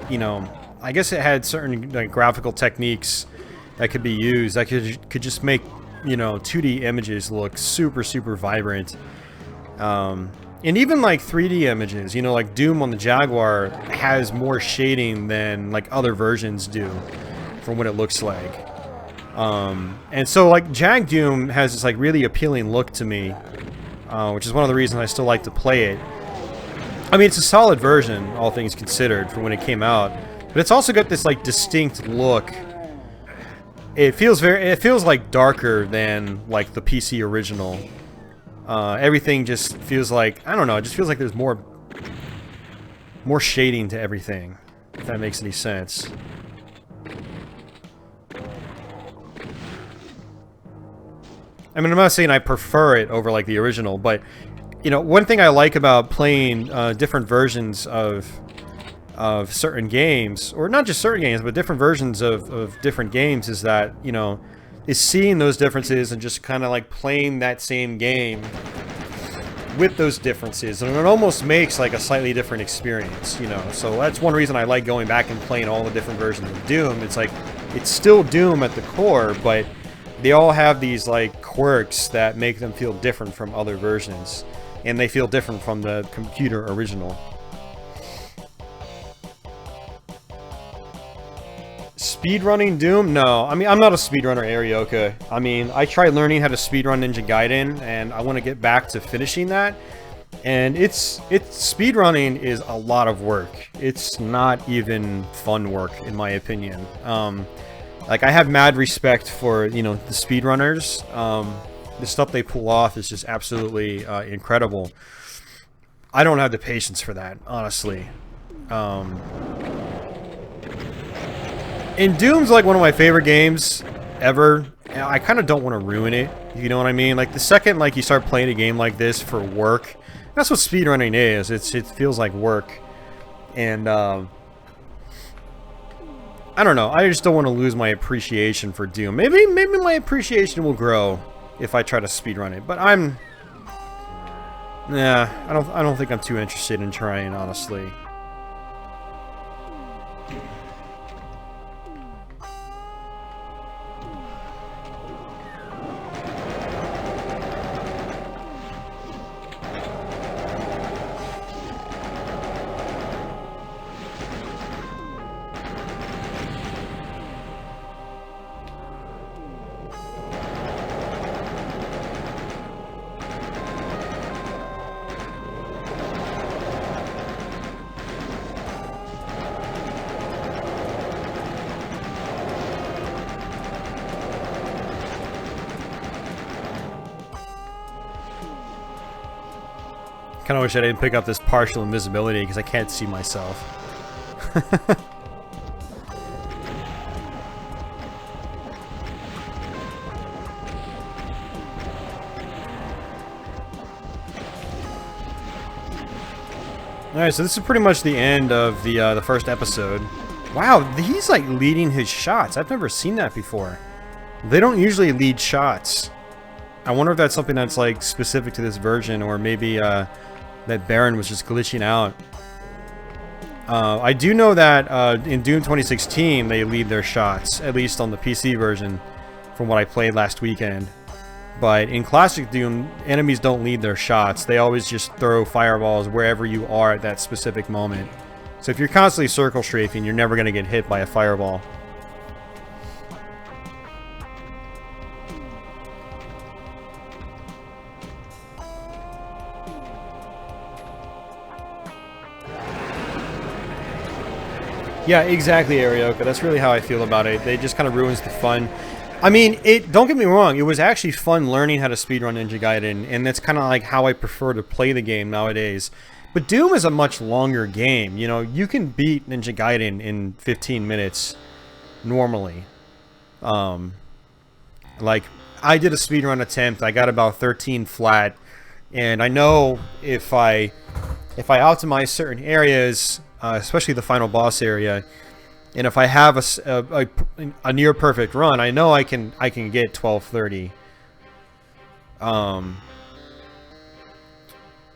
you know, I guess it had certain like, graphical techniques that could be used that could just make, you know, 2D images look super, super vibrant. And even like 3D images, you know, like Doom on the Jaguar has more shading than like other versions do from what it looks like. And so like Jag Doom has this like really appealing look to me. Which is one of the reasons I still like to play it. I mean, it's a solid version, all things considered, from when it came out. But it's also got this, like, distinct look. It feels like darker than, like, the PC original. Everything just feels like, I don't know, it just feels like there's more shading to everything, if that makes any sense. I mean, I'm not saying I prefer it over, like, the original, but, you know, one thing I like about playing different versions of certain games, or not just certain games, but different versions of different games is that, you know, is seeing those differences and just kind of, like, playing that same game with those differences. And it almost makes, like, a slightly different experience, you know. So that's one reason I like going back and playing all the different versions of Doom. It's like, it's still Doom at the core, but they all have these, like, quirks that make them feel different from other versions. And they feel different from the computer original. Speedrunning Doom? No. I mean, I'm not a speedrunner, Arioka. I mean, I tried learning how to speedrun Ninja Gaiden, and I want to get back to finishing that. And speedrunning is a lot of work. It's not even fun work, in my opinion. Like, I have mad respect for, you know, the speedrunners. The stuff they pull off is just absolutely incredible. I don't have the patience for that, honestly. And Doom's like one of my favorite games ever. I kind of don't want to ruin it, you know what I mean? Like, the second, like, you start playing a game like this for work, that's what speedrunning is. It feels like work. And, I don't know. I just don't want to lose my appreciation for Doom. Maybe my appreciation will grow if I try to speedrun it. But I don't think I'm too interested in trying, honestly. Kind of wish I didn't pick up this partial invisibility because I can't see myself. Alright, so this is pretty much the end of the first episode. Wow, he's like leading his shots. I've never seen that before. They don't usually lead shots. I wonder if that's something that's like specific to this version, or maybe that Baron was just glitching out. I do know that in Doom 2016 they lead their shots, at least on the PC version, from what I played last weekend. But in Classic Doom, enemies don't lead their shots. They always just throw fireballs wherever you are at that specific moment. So if you're constantly circle strafing, you're never going to get hit by a fireball. Yeah, exactly, Arioka. That's really how I feel about it. It just kind of ruins the fun. I mean, don't get me wrong, it was actually fun learning how to speedrun Ninja Gaiden, and that's kind of like how I prefer to play the game nowadays. But Doom is a much longer game. You know, you can beat Ninja Gaiden in 15 minutes normally. Like, I did a speedrun attempt, I got about 13 flat, and I know if I optimize certain areas, especially the final boss area, and if I have a near perfect run, I know I can get 12:30.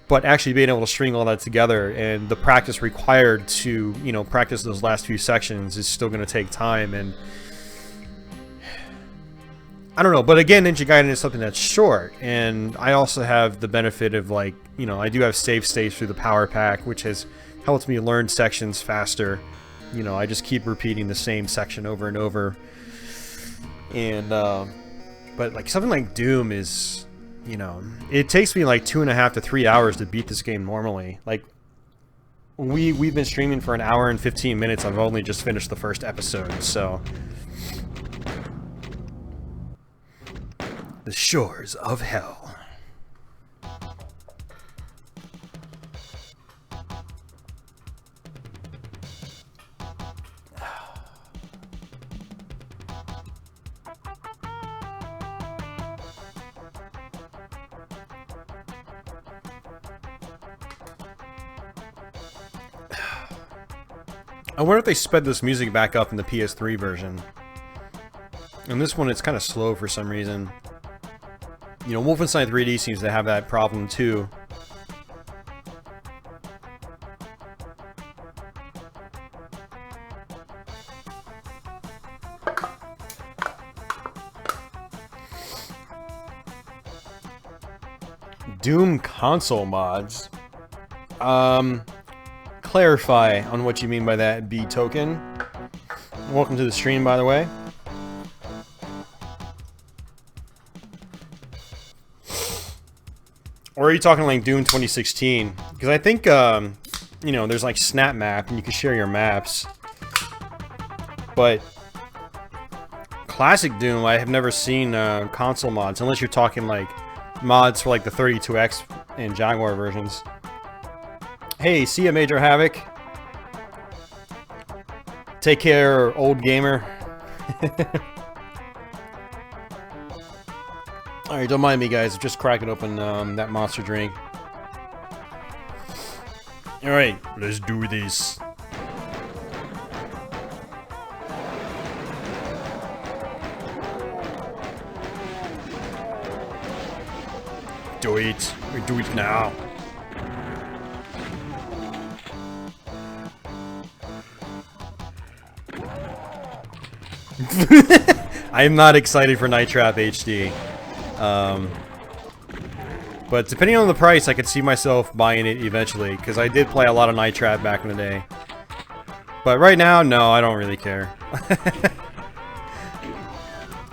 But actually being able to string all that together and the practice required to, you know, practice those last few sections is still going to take time, and I don't know. But again, Ninja Gaiden is something that's short, and I also have the benefit of, like, you know, I do have save states through the power pack, which has helped me learn sections faster. You know, I just keep repeating the same section over and over. And, but like something like Doom is, you know, it takes me like 2.5 to 3 hours to beat this game normally. Like, we've been streaming for 1 hour and 15 minutes. I've only just finished the first episode, so. The shores of hell. I wonder if they sped this music back up in the PS3 version. In this one, it's kind of slow for some reason. You know, Wolfenstein 3D seems to have that problem too. Doom console mods. Clarify on what you mean by that, B token. Welcome to the stream, by the way. Or are you talking like Doom 2016? Because I think, you know, there's like Snap Map, and you can share your maps. But classic Doom, I have never seen console mods, unless you're talking like mods for like the 32X and Jaguar versions. Hey, see ya, Major Havoc. Take care, old gamer. Alright, don't mind me, guys. I'm just cracking open that monster drink. Alright, let's do this. Do it. We do it now. I am not excited for Night Trap HD. But depending on the price, I could see myself buying it eventually, because I did play a lot of Night Trap back in the day. But right now, no, I don't really care.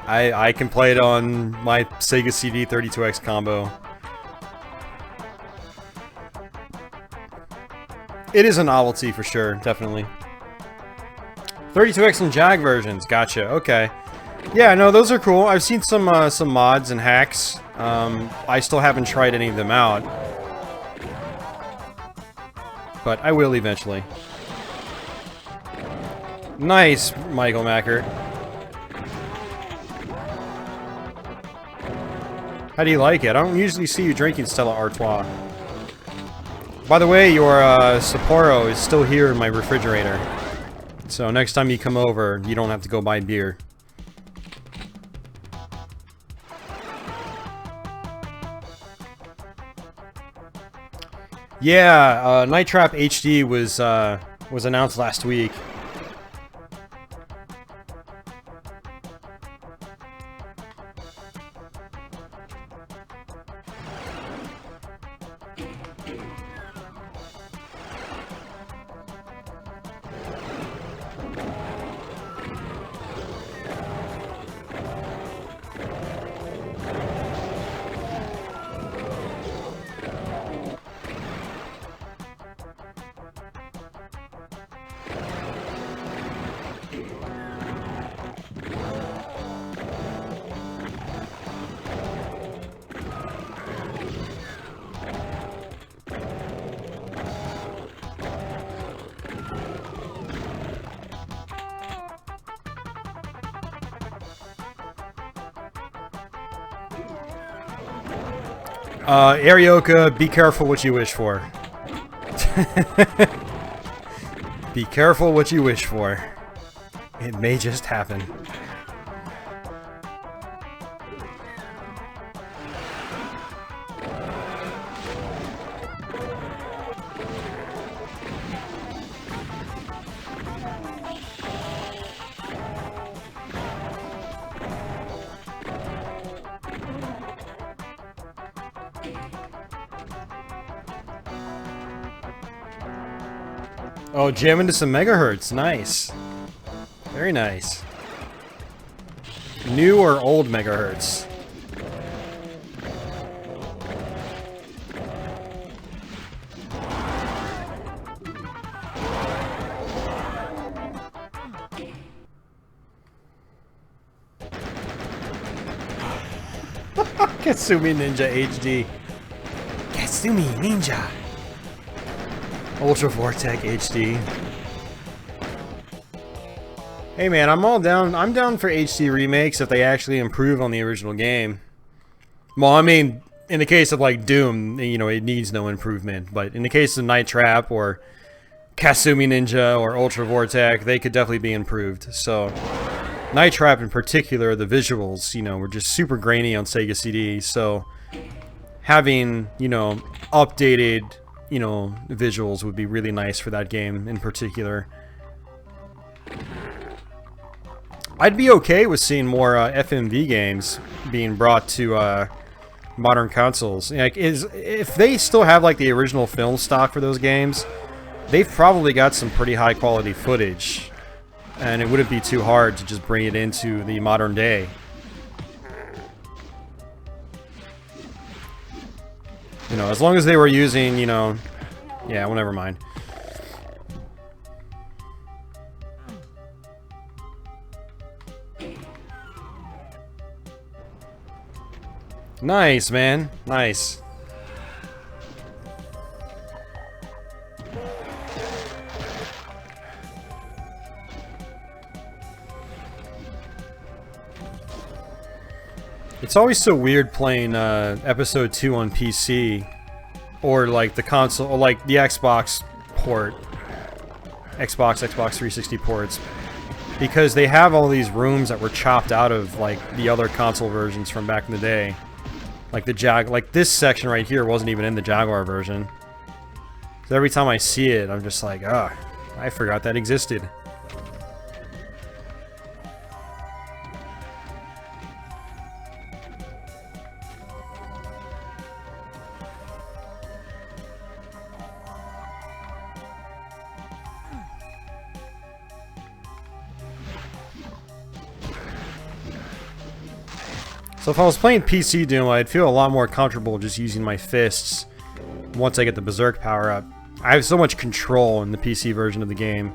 I can play it on my Sega CD 32X combo. It is a novelty for sure, definitely. 32X and Jag versions, gotcha, okay. Yeah, no, those are cool. I've seen some mods and hacks. I still haven't tried any of them out. But I will eventually. Nice, Michael Macker. How do you like it? I don't usually see you drinking Stella Artois. By the way, your Sapporo is still here in my refrigerator. So next time you come over, you don't have to go buy beer. Yeah, Night Trap HD was announced last week. Arioka, be careful what you wish for. Be careful what you wish for. It may just happen. Oh, jam into some megahertz. Nice. Very nice. New or old megahertz? Katsumi Ninja HD. Katsumi Ninja. Ultra Vortec HD. Hey man, I'm down for HD remakes if they actually improve on the original game. Well, I mean, in the case of like Doom, you know, it needs no improvement. But in the case of Night Trap or Kasumi Ninja or Ultra Vortec, they could definitely be improved. So, Night Trap in particular, the visuals, you know, were just super grainy on Sega CD. So, having, you know, updated, you know, visuals would be really nice for that game in particular. I'd be okay with seeing more FMV games being brought to modern consoles. Like, if they still have like the original film stock for those games, they've probably got some pretty high quality footage, and it wouldn't be too hard to just bring it into the modern day. You know, as long as they were using, you know, yeah, well, never mind. Nice, man. Nice. It's always so weird playing Episode 2 on PC, or like the console, or like the Xbox port, Xbox 360 ports, because they have all these rooms that were chopped out of like the other console versions from back in the day. Like like this section right here wasn't even in the Jaguar version. So every time I see it, I'm just like, ah, I forgot that existed. So if I was playing PC Doom, I'd feel a lot more comfortable just using my fists once I get the Berserk power up. I have so much control in the PC version of the game.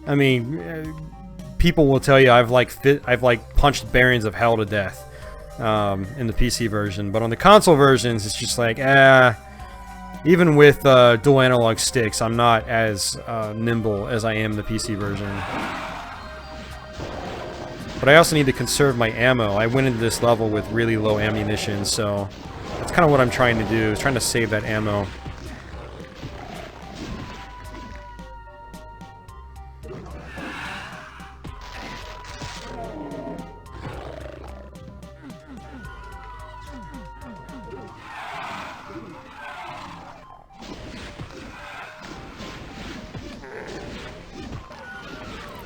I mean, people will tell you I've punched Barons of Hell to death in the PC version, but on the console versions, it's just like, even with dual analog sticks, I'm not as nimble as I am in the PC version. But I also need to conserve my ammo. I went into this level with really low ammunition, so that's kind of what I'm trying to do, is trying to save that ammo.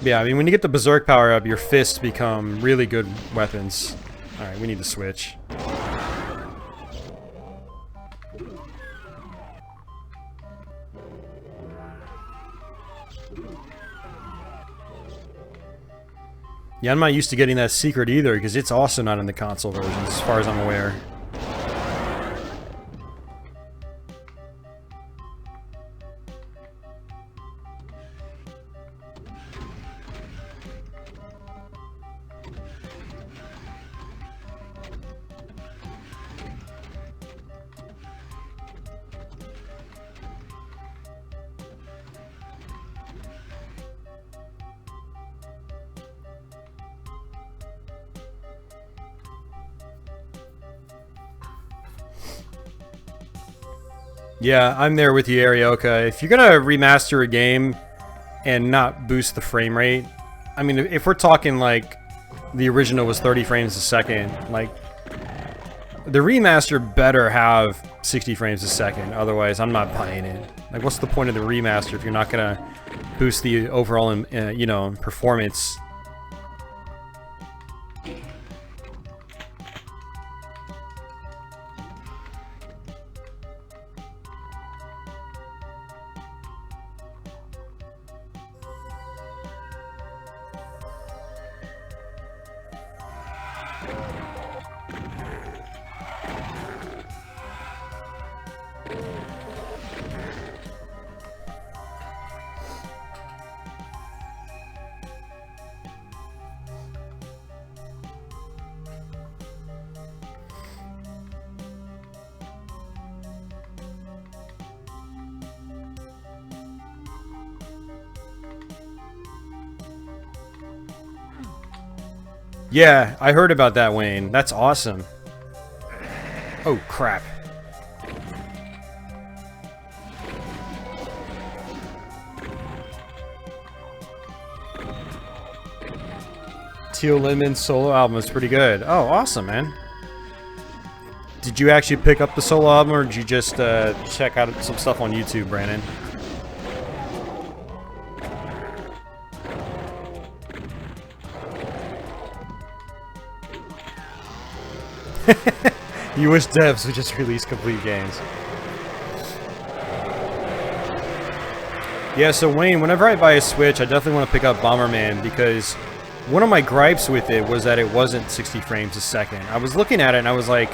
Yeah, I mean, when you get the Berserk power up, your fists become really good weapons. Alright, we need to switch. Yeah, I'm not used to getting that secret either, because it's also not in the console versions, as far as I'm aware. Yeah, I'm there with you, Arioka. If you're gonna remaster a game and not boost the frame rate, I mean, if we're talking like the original was 30 frames a second, like the remaster better have 60 frames a second. Otherwise, I'm not buying it. Like, what's the point of the remaster if you're not gonna boost the overall, you know, performance? Yeah, I heard about that, Wayne. That's awesome. Oh, crap. Teal Lindeman's solo album is pretty good. Oh, awesome, man. Did you actually pick up the solo album, or did you just check out some stuff on YouTube, Brandon? You wish devs would just release complete games. Yeah, so Wayne, whenever I buy a Switch, I definitely want to pick up Bomberman, because one of my gripes with it was that it wasn't 60 frames a second. I was looking at it and I was like,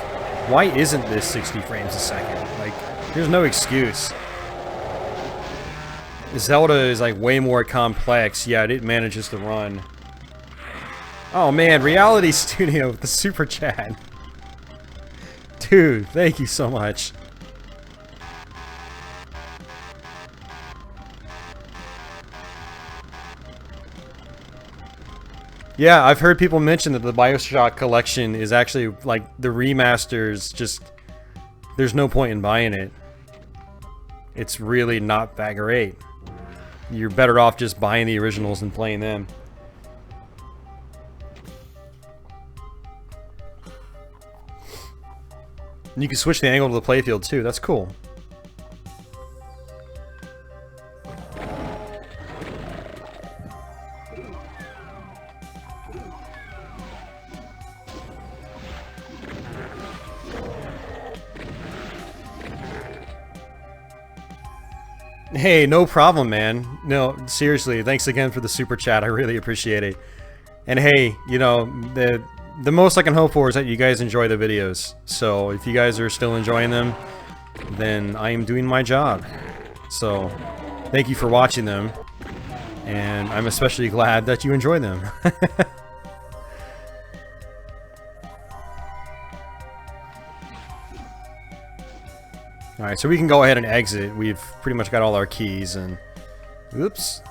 why isn't this 60 frames a second? Like, there's no excuse. Zelda is like way more complex, yet it manages to run. Oh man, Reality Studio with the super chat. Dude, thank you so much. Yeah, I've heard people mention that the BioShock collection is actually, like, the remasters, just... there's no point in buying it. It's really not that great. You're better off just buying the originals and playing them. And you can switch the angle to the playfield too, that's cool. Hey, no problem, man. No, seriously, thanks again for the super chat. I really appreciate it. And hey, you know, the most I can hope for is that you guys enjoy the videos. So if you guys are still enjoying them, then I am doing my job. So thank you for watching them. And I'm especially glad that you enjoy them. Alright, so we can go ahead and exit. We've pretty much got all our keys and... Oops.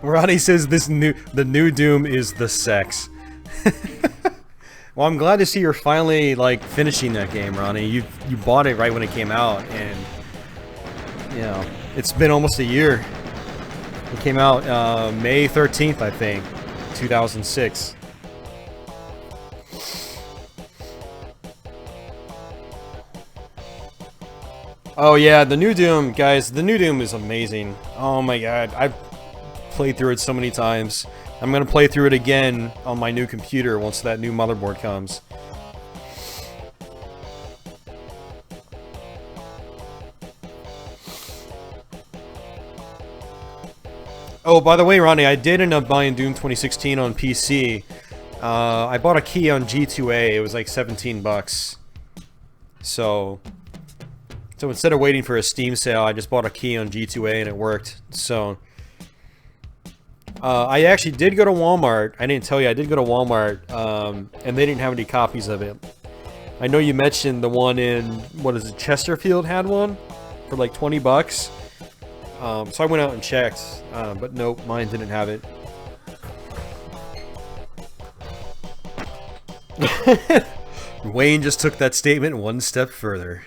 Ronnie says the new Doom is the sex. Well, I'm glad to see you're finally, like, finishing that game, Ronnie. You bought it right when it came out, and... you know, it's been almost a year. It came out May 13th, I think, 2006. Oh yeah, the new Doom, guys, the new Doom is amazing. Oh my god, I've played through it so many times. I'm gonna play through it again on my new computer once that new motherboard comes. Oh, by the way, Ronnie, I did end up buying Doom 2016 on PC. I bought a key on G2A. It was like 17 bucks. So instead of waiting for a Steam sale, I just bought a key on G2A and it worked. So I actually did go to Walmart. I didn't tell you, I did go to Walmart, and they didn't have any copies of it. I know you mentioned the one in, what is it, Chesterfield had one for like 20 bucks. So I went out and checked, but nope, mine didn't have it. Wayne just took that statement one step further.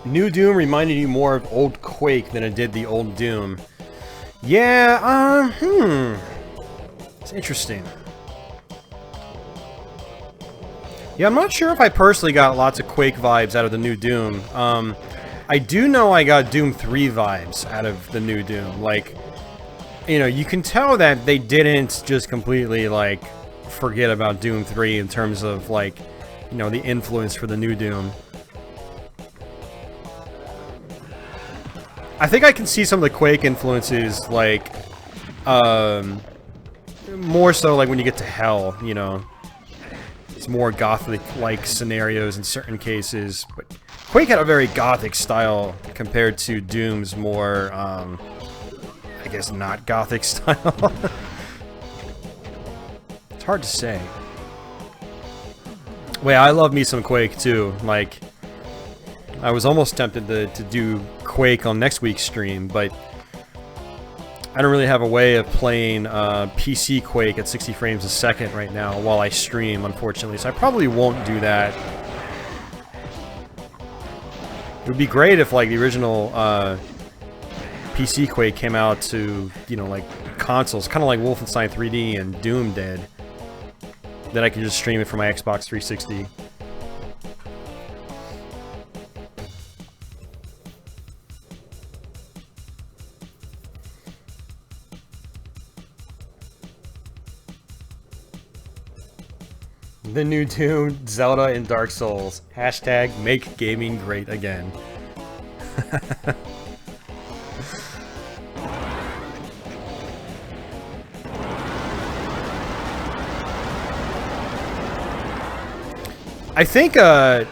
New Doom reminded you more of old Quake than it did the old Doom. Yeah, it's interesting. Yeah, I'm not sure if I personally got lots of Quake vibes out of the new Doom. I do know I got Doom 3 vibes out of the new Doom. Like, you know, you can tell that they didn't just completely, like, forget about Doom 3 in terms of, like, you know, the influence for the new Doom. I think I can see some of the Quake influences, like, more so like when you get to Hell, you know. It's more Gothic-like scenarios in certain cases, but Quake had a very Gothic style compared to Doom's more, I guess not Gothic style. It's hard to say. Wait, I love me some Quake too, like... I was almost tempted to do Quake on next week's stream, but I don't really have a way of playing PC Quake at 60 frames a second right now while I stream, unfortunately, so I probably won't do that. It would be great if, like, the original PC Quake came out to, you know, like, consoles, kind of like Wolfenstein 3D and Doom did. Then I could just stream it from my Xbox 360. The new Doom, Zelda, and Dark Souls. Hashtag make gaming great again. I think I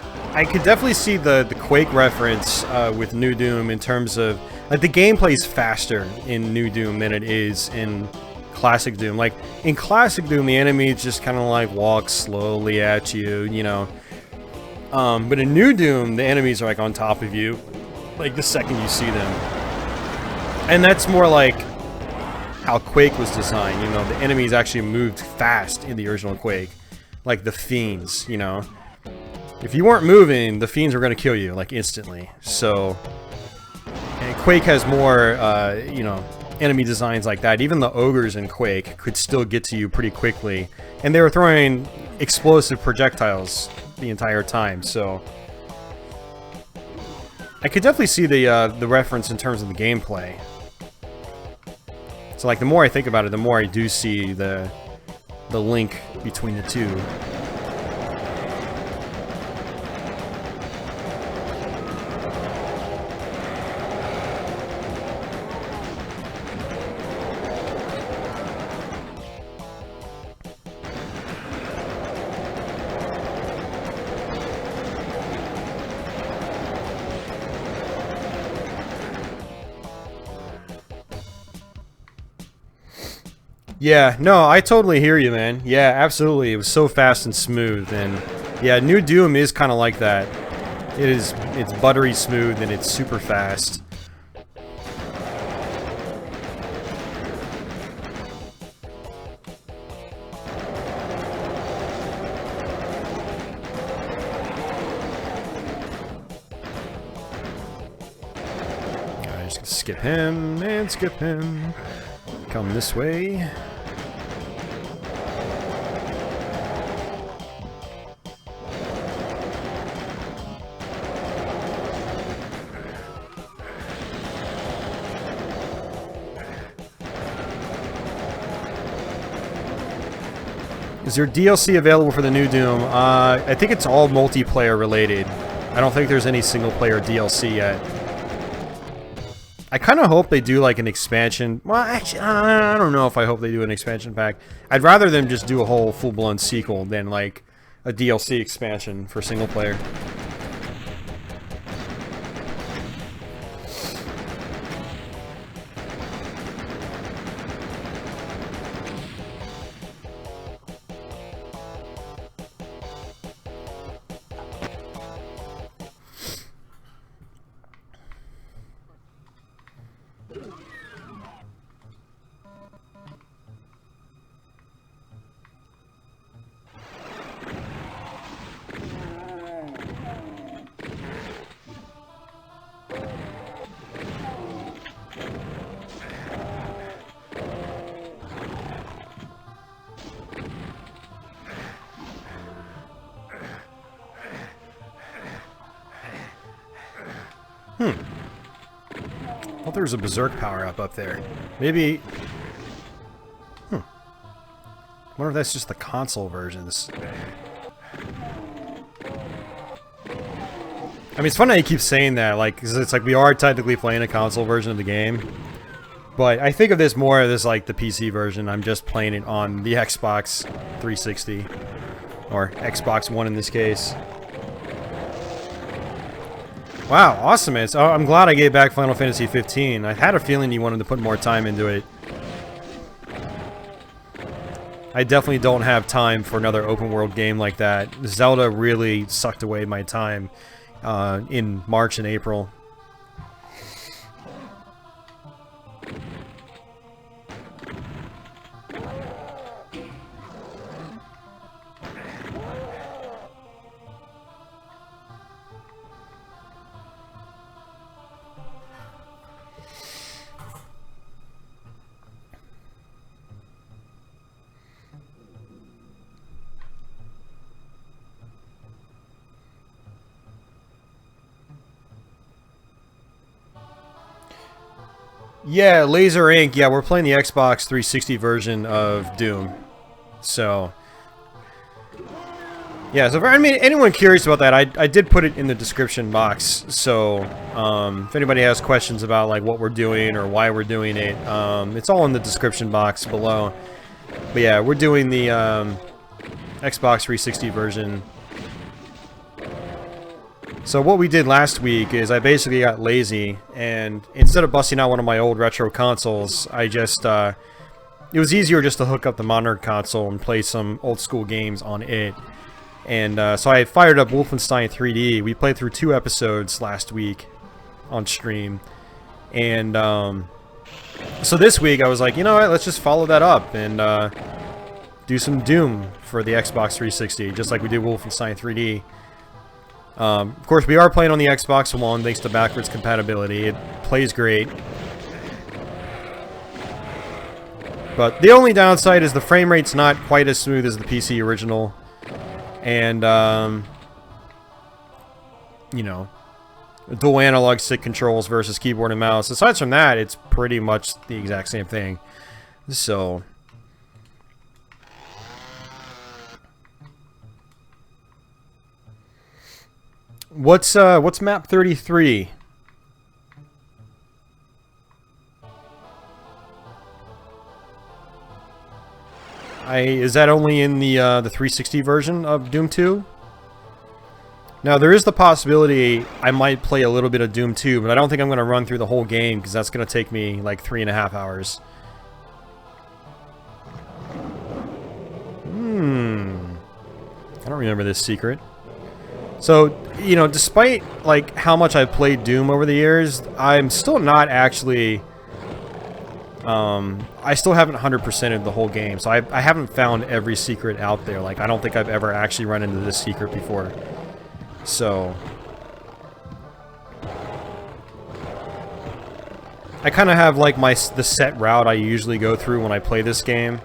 could definitely see the Quake reference with New Doom in terms of, like, the gameplay's faster in New Doom than it is in Classic Doom. Like, in Classic Doom, the enemies just kind of, like, walk slowly at you, you know. But in New Doom, the enemies are, like, on top of you, like, the second you see them. And that's more like how Quake was designed, you know. The enemies actually moved fast in the original Quake. Like the Fiends, you know. If you weren't moving, the Fiends were going to kill you, like, instantly. So, and Quake has more, you know, enemy designs like that. Even the ogres in Quake could still get to you pretty quickly, and they were throwing explosive projectiles the entire time. So I could definitely see the reference in terms of the gameplay. So, like, the more I think about it, the more I do see the link between the two. Yeah, no, I totally hear you, man. Yeah, absolutely. It was so fast and smooth, and yeah, New Doom is kind of like that. It's buttery smooth and it's super fast. just gonna skip him and skip him. Come this way. Is there DLC available for the new Doom? I think it's all multiplayer related. I don't think there's any single player DLC yet. I kind of hope they do like an expansion. Well, actually, I don't know if I hope they do an expansion pack. I'd rather them just do a whole full-blown sequel than like a DLC expansion for single player. I thought there was a berserk power-up up there. Maybe... I wonder if that's just the console version. I mean, it's funny I keep saying that, like, 'cause it's like we are technically playing a console version of the game. But I think of this more as like the PC version. I'm just playing it on the Xbox 360. Or Xbox One in this case. Wow, awesome, man. So I'm glad I gave back Final Fantasy 15. I had a feeling you wanted to put more time into it. I definitely don't have time for another open world game like that. Zelda really sucked away my time in March and April. Yeah, Laser Inc. Yeah, we're playing the Xbox 360 version of Doom. So, yeah, so I mean, anyone curious about that, I did put it in the description box. So, if anybody has questions about like what we're doing or why we're doing it, it's all in the description box below. But yeah, we're doing the Xbox 360 version. So what we did last week is I basically got lazy, and instead of busting out one of my old retro consoles, I just, it was easier just to hook up the modern console and play some old school games on it. And so I fired up Wolfenstein 3D. We played through 2 episodes last week on stream. And so this week I was like, you know what, let's just follow that up and do some Doom for the Xbox 360, just like we did Wolfenstein 3D. Of course, we are playing on the Xbox One thanks to backwards compatibility. It plays great. But the only downside is the frame rate's not quite as smooth as the PC original. And, you know, dual analog stick controls versus keyboard and mouse. Aside from that, it's pretty much the exact same thing. So... What's map 33? Is that only in the 360 version of Doom 2? Now there is the possibility I might play a little bit of Doom 2, but I don't think I'm going to run through the whole game because that's going to take me like 3.5 hours. I don't remember this secret. So, you know, despite, like, how much I've played Doom over the years, I'm still not actually, I still haven't 100%ed the whole game, so I haven't found every secret out there. Like, I don't think I've ever actually run into this secret before. So... I kind of have like the set route I usually go through when I play this game.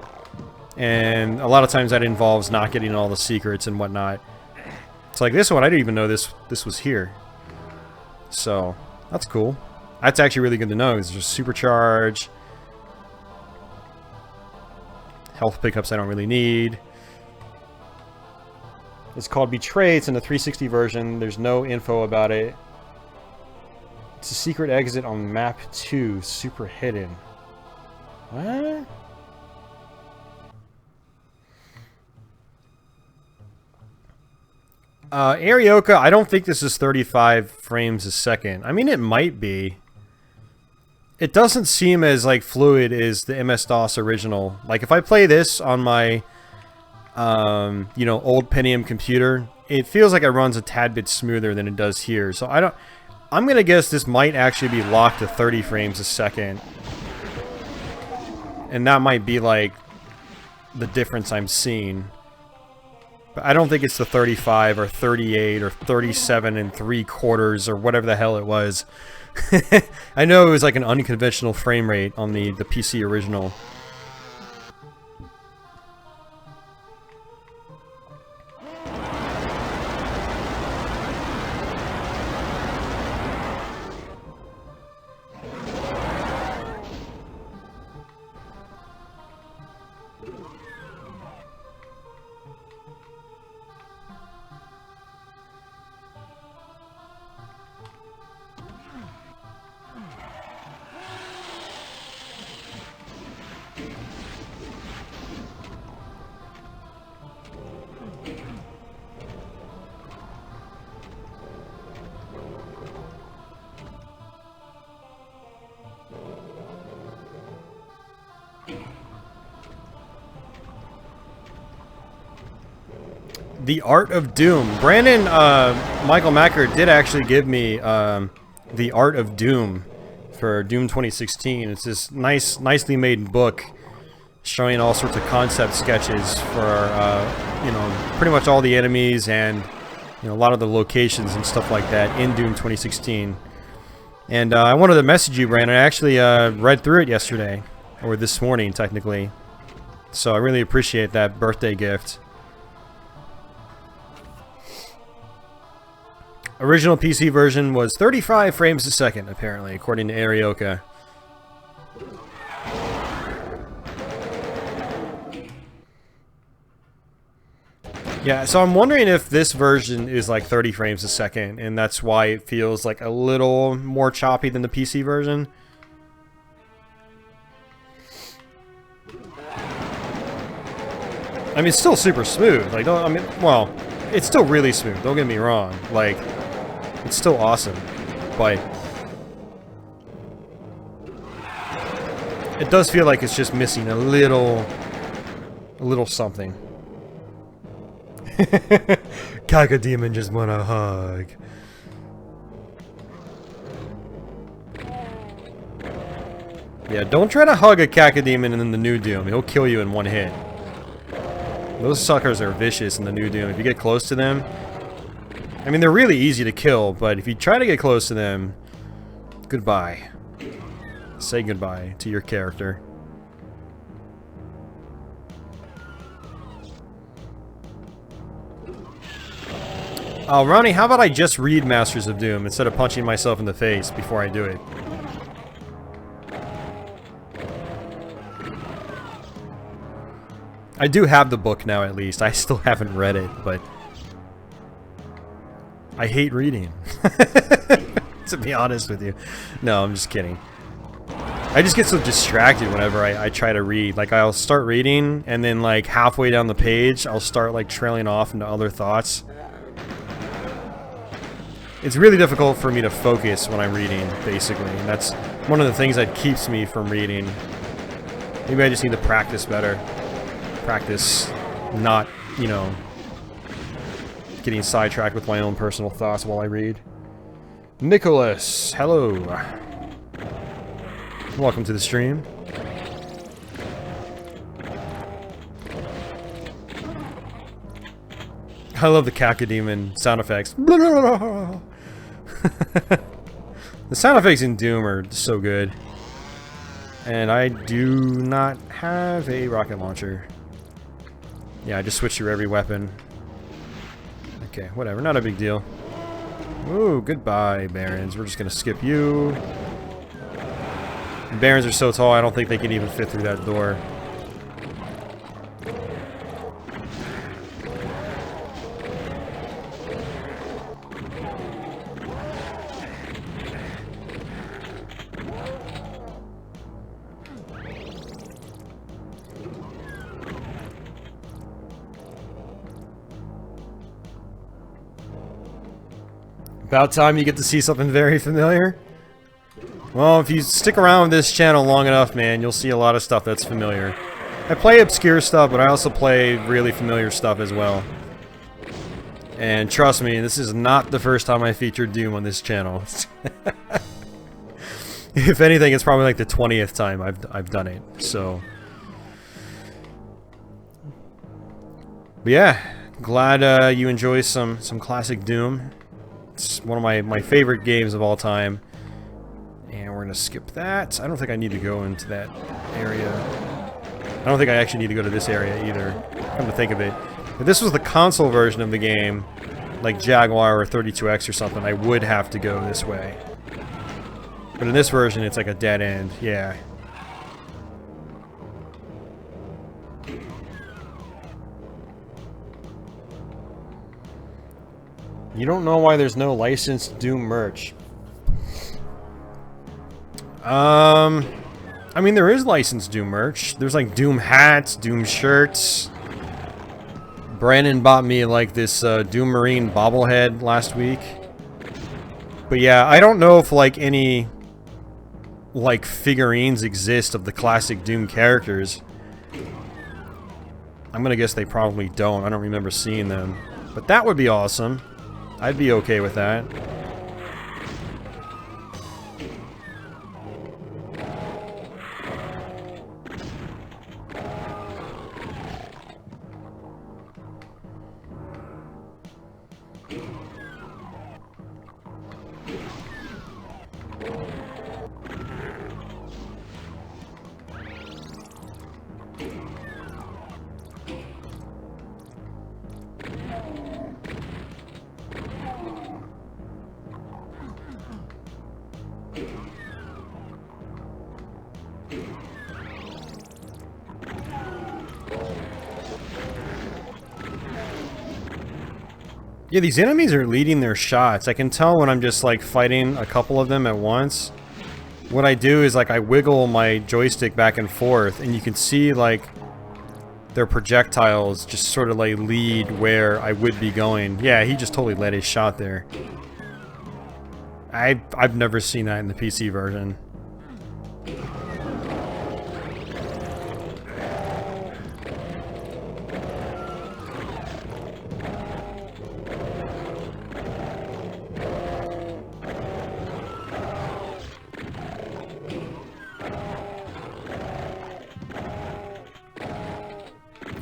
And a lot of times that involves not getting all the secrets and whatnot. It's like this one, I didn't even know this was here. So, that's cool. That's actually really good to know. There's just supercharge. Health pickups I don't really need. It's called Betray. It's in the 360 version. There's no info about it. It's a secret exit on map 2. Super hidden. What? Arioka, I don't think this is 35 frames a second. I mean, it might be. It doesn't seem as, like, fluid as the MS-DOS original. Like, if I play this on my, you know, old Pentium computer, it feels like it runs a tad bit smoother than it does here. So I'm gonna guess this might actually be locked to 30 frames a second. And that might be, like, the difference I'm seeing. But I don't think it's the 35 or 38 or 37 3/4 or whatever the hell it was. I know it was like an unconventional frame rate on the PC original. The Art of Doom. Brandon, Michael Macker did actually give me The Art of Doom for Doom 2016. It's this nicely made book showing all sorts of concept sketches for, you know, pretty much all the enemies and, you know, a lot of the locations and stuff like that in Doom 2016. And I wanted to message you, Brandon. I actually read through it yesterday, or this morning, technically. So I really appreciate that birthday gift. Original PC version was 35 frames a second, apparently, according to Arioka. Yeah, so I'm wondering if this version is like 30 frames a second, and that's why it feels like a little more choppy than the PC version. I mean, it's still super smooth. Like, I mean, well, it's still really smooth. Don't get me wrong. Like, it's still awesome, but it does feel like it's just missing a little something. Cacodemon just want a hug. Yeah, don't try to hug a Cacodemon in the new Doom. He'll kill you in one hit. Those suckers are vicious in the new Doom. If you get close to them, I mean, they're really easy to kill, but if you try to get close to them, goodbye. Say goodbye to your character. Oh, Ronnie, how about I just read Masters of Doom instead of punching myself in the face before I do it? I do have the book now, at least. I still haven't read it, but I hate reading. To be honest with you. No, I'm just kidding. I just get so distracted whenever I try to read. Like, I'll start reading, and then, like, halfway down the page, I'll start, like, trailing off into other thoughts. It's really difficult for me to focus when I'm reading, basically. And that's one of the things that keeps me from reading. Maybe I just need to practice better. Practice not, you know, getting sidetracked with my own personal thoughts while I read. Nicholas, hello. Welcome to the stream. I love the Cacodemon sound effects. The sound effects in Doom are so good. And I do not have a rocket launcher. Yeah, I just switched through every weapon. Okay, whatever, not a big deal. Ooh, goodbye, Barons. We're just gonna skip you. Barons are so tall, I don't think they can even fit through that door. About time you get to see something very familiar. Well, if you stick around with this channel long enough, man, you'll see a lot of stuff that's familiar. I play obscure stuff, but I also play really familiar stuff as well. And trust me, this is not the first time I featured Doom on this channel. If anything, it's probably like the 20th time I've done it. So, but yeah, glad you enjoy some classic Doom. It's one of my favorite games of all time. And we're gonna skip that. I don't think I need to go into that area. I don't think I actually need to go to this area either, come to think of it. If this was the console version of the game, like Jaguar or 32X or something, I would have to go this way. But in this version, it's like a dead end. Yeah. You don't know why there's no licensed Doom merch. I mean, there is licensed Doom merch. There's like Doom hats, Doom shirts. Brandon bought me like this Doom Marine bobblehead last week. But yeah, I don't know if like any like figurines exist of the classic Doom characters. I'm gonna guess they probably don't. I don't remember seeing them. But that would be awesome. I'd be okay with that. Yeah, these enemies are leading their shots. I can tell when I'm just like fighting a couple of them at once. What I do is like I wiggle my joystick back and forth and you can see like their projectiles just sort of like lead where I would be going. Yeah, he just totally led his shot there. I've never seen that in the PC version.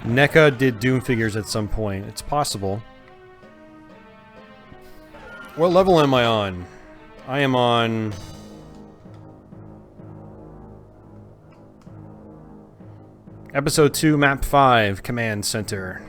NECA did Doom figures at some point. It's possible. What level am I on? I am on... Episode 2, Map 5, Command Center.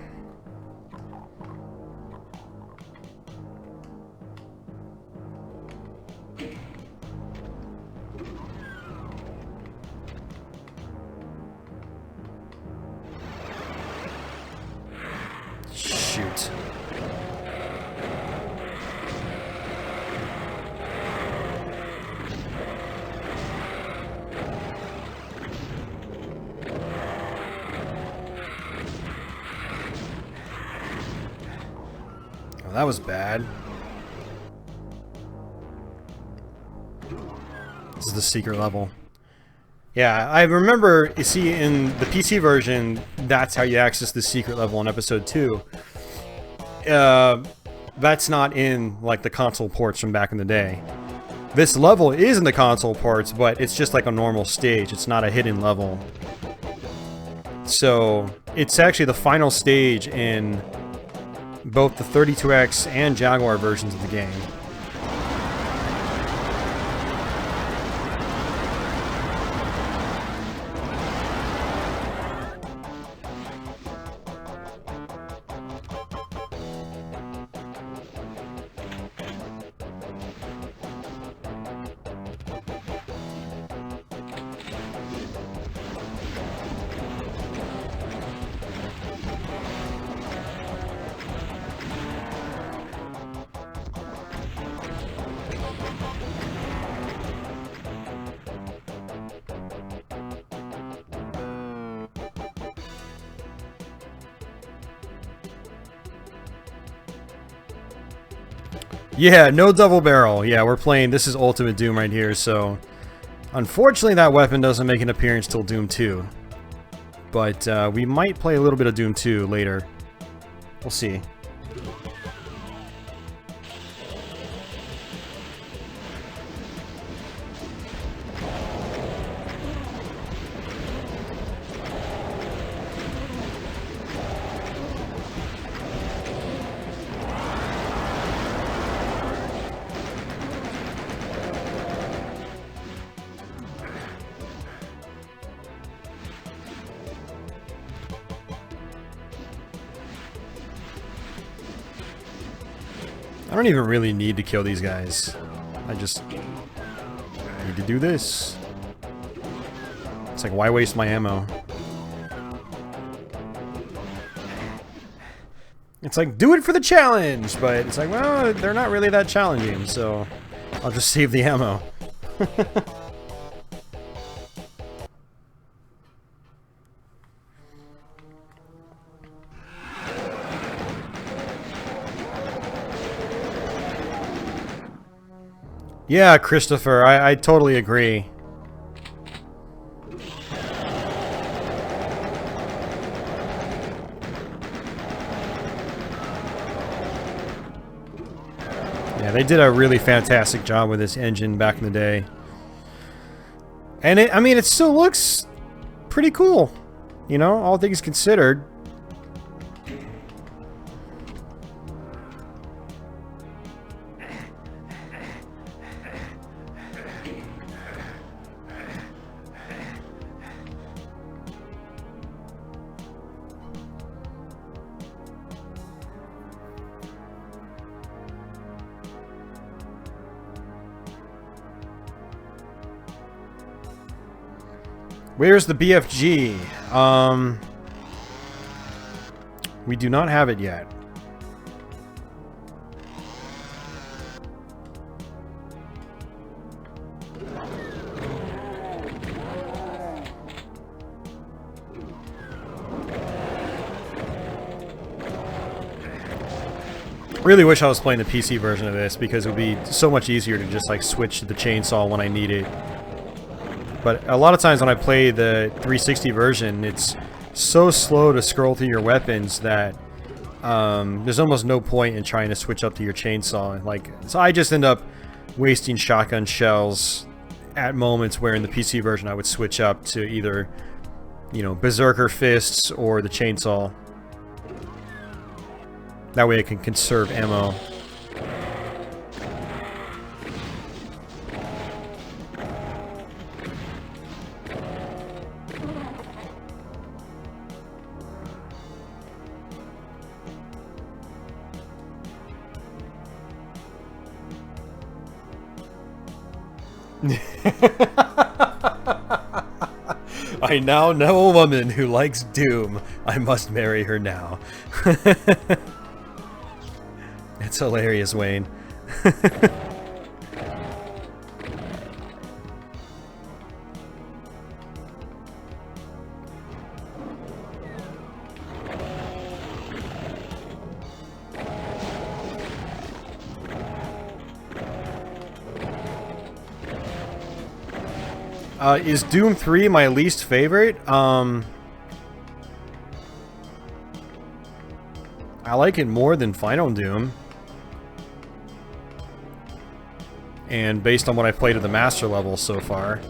Shoot. Oh, that was bad. This is the secret level. Yeah, I remember, you see, in the PC version, that's how you access the secret level in episode 2. That's not in, like, the console ports from back in the day. This level is in the console ports, but it's just like a normal stage. It's not a hidden level. So, it's actually the final stage in both the 32X and Jaguar versions of the game. Yeah, no double barrel. Yeah, we're playing, this is Ultimate Doom right here, so... Unfortunately, that weapon doesn't make an appearance till Doom 2. But we might play a little bit of Doom 2 later. We'll see. I don't even really need to kill these guys. I just need to do this. It's like, why waste my ammo? It's like, do it for the challenge! But it's like, well, they're not really that challenging, so I'll just save the ammo. Yeah, Christopher, I totally agree. Yeah, they did a really fantastic job with this engine back in the day. And I mean, it still looks pretty cool, you know, all things considered. Where's the BFG? We do not have it yet. Really wish I was playing the PC version of this because it would be so much easier to just like switch to the chainsaw when I need it. But a lot of times when I play the 360 version, it's so slow to scroll through your weapons that there's almost no point in trying to switch up to your chainsaw. Like, so I just end up wasting shotgun shells at moments where in the PC version I would switch up to either, you know, berserker fists or the chainsaw. That way I can conserve ammo. I now know a woman who likes Doom. I must marry her now. It's hilarious, Wayne. Is Doom 3 my least favorite? I like it more than Final Doom. And based on what I've played at the Master level so far.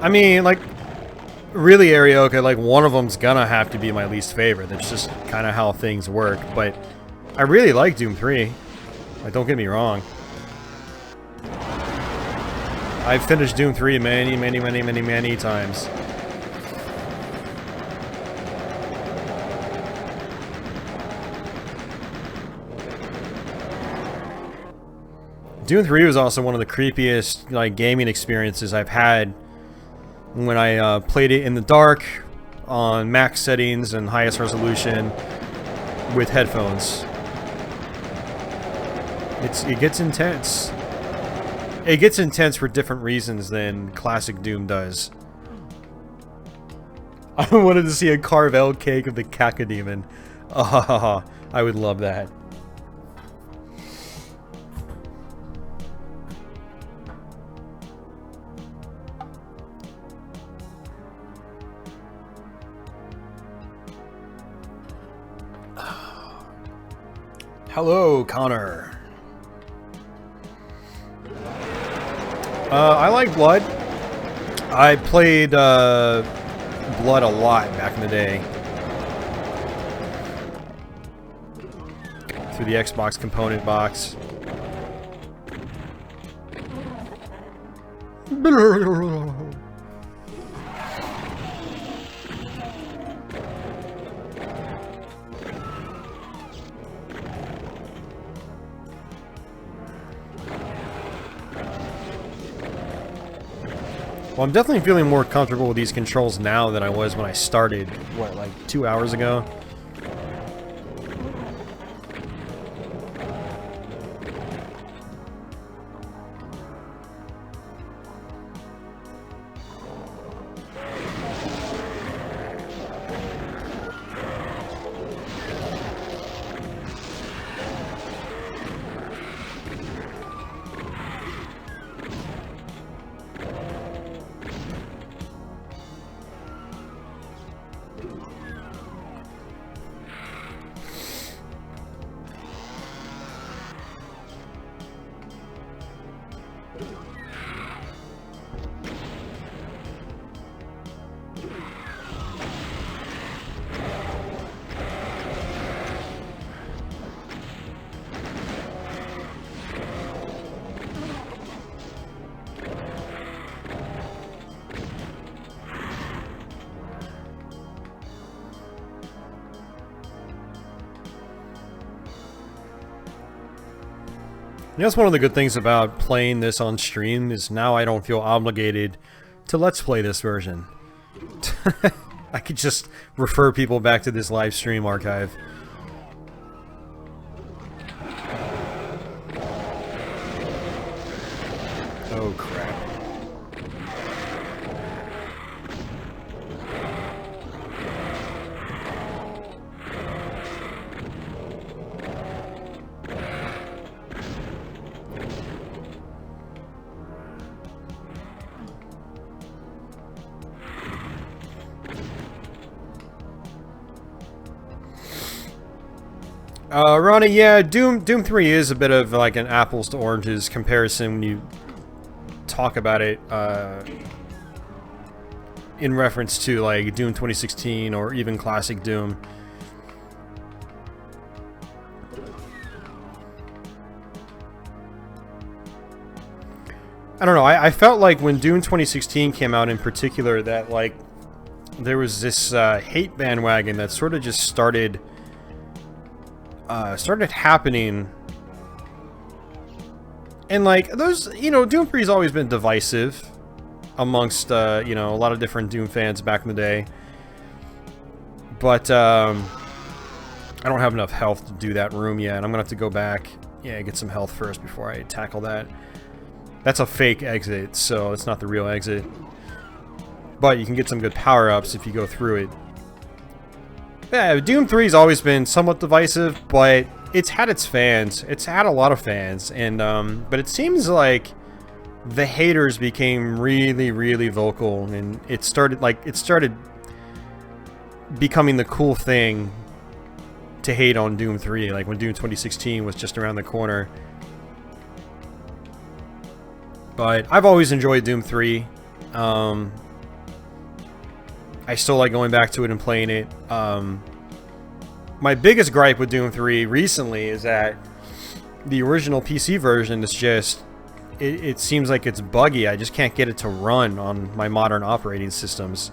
I mean, like, really, Arioka, like, one of them's gonna have to be my least favorite. That's just kind of how things work. But I really like Doom 3. Like, don't get me wrong. I've finished Doom 3 many times. Doom 3 was also one of the creepiest, like, gaming experiences I've had when I played it in the dark, on max settings and highest resolution, with headphones. It gets intense. It gets intense for different reasons than classic Doom does. I wanted to see a Carvel cake of the Cacodemon. Ah, I would love that. Hello, Connor. I like Blood. I played Blood a lot back in the day. Through the Xbox component box. Well, I'm definitely feeling more comfortable with these controls now than I was when I started, what, like 2 hours ago? That's one of the good things about playing this on stream is now I don't feel obligated to let's play this version. I could just refer people back to this live stream archive. Oh crap. Ronnie, yeah, Doom 3 is a bit of like an apples to oranges comparison when you talk about it in reference to like Doom 2016 or even classic Doom. I don't know, I felt like when Doom 2016 came out in particular that like there was this hate bandwagon that sort of just started happening, and like those, you know, Doom 3's always been divisive amongst you know, a lot of different Doom fans back in the day, but I don't have enough health to do that room yet. I'm gonna have to go back, yeah, get some health first before I tackle that. That's a fake exit, so it's not the real exit, but you can get some good power-ups if you go through it. Yeah, Doom 3's always been somewhat divisive, but it's had its fans. It's had a lot of fans, and but it seems like the haters became really, really vocal, and it started becoming the cool thing to hate on Doom 3, like when Doom 2016 was just around the corner. But I've always enjoyed Doom 3. I still like going back to it and playing it. My biggest gripe with Doom 3 recently is that the original PC version is just... It seems like it's buggy. I just can't get it to run on my modern operating systems.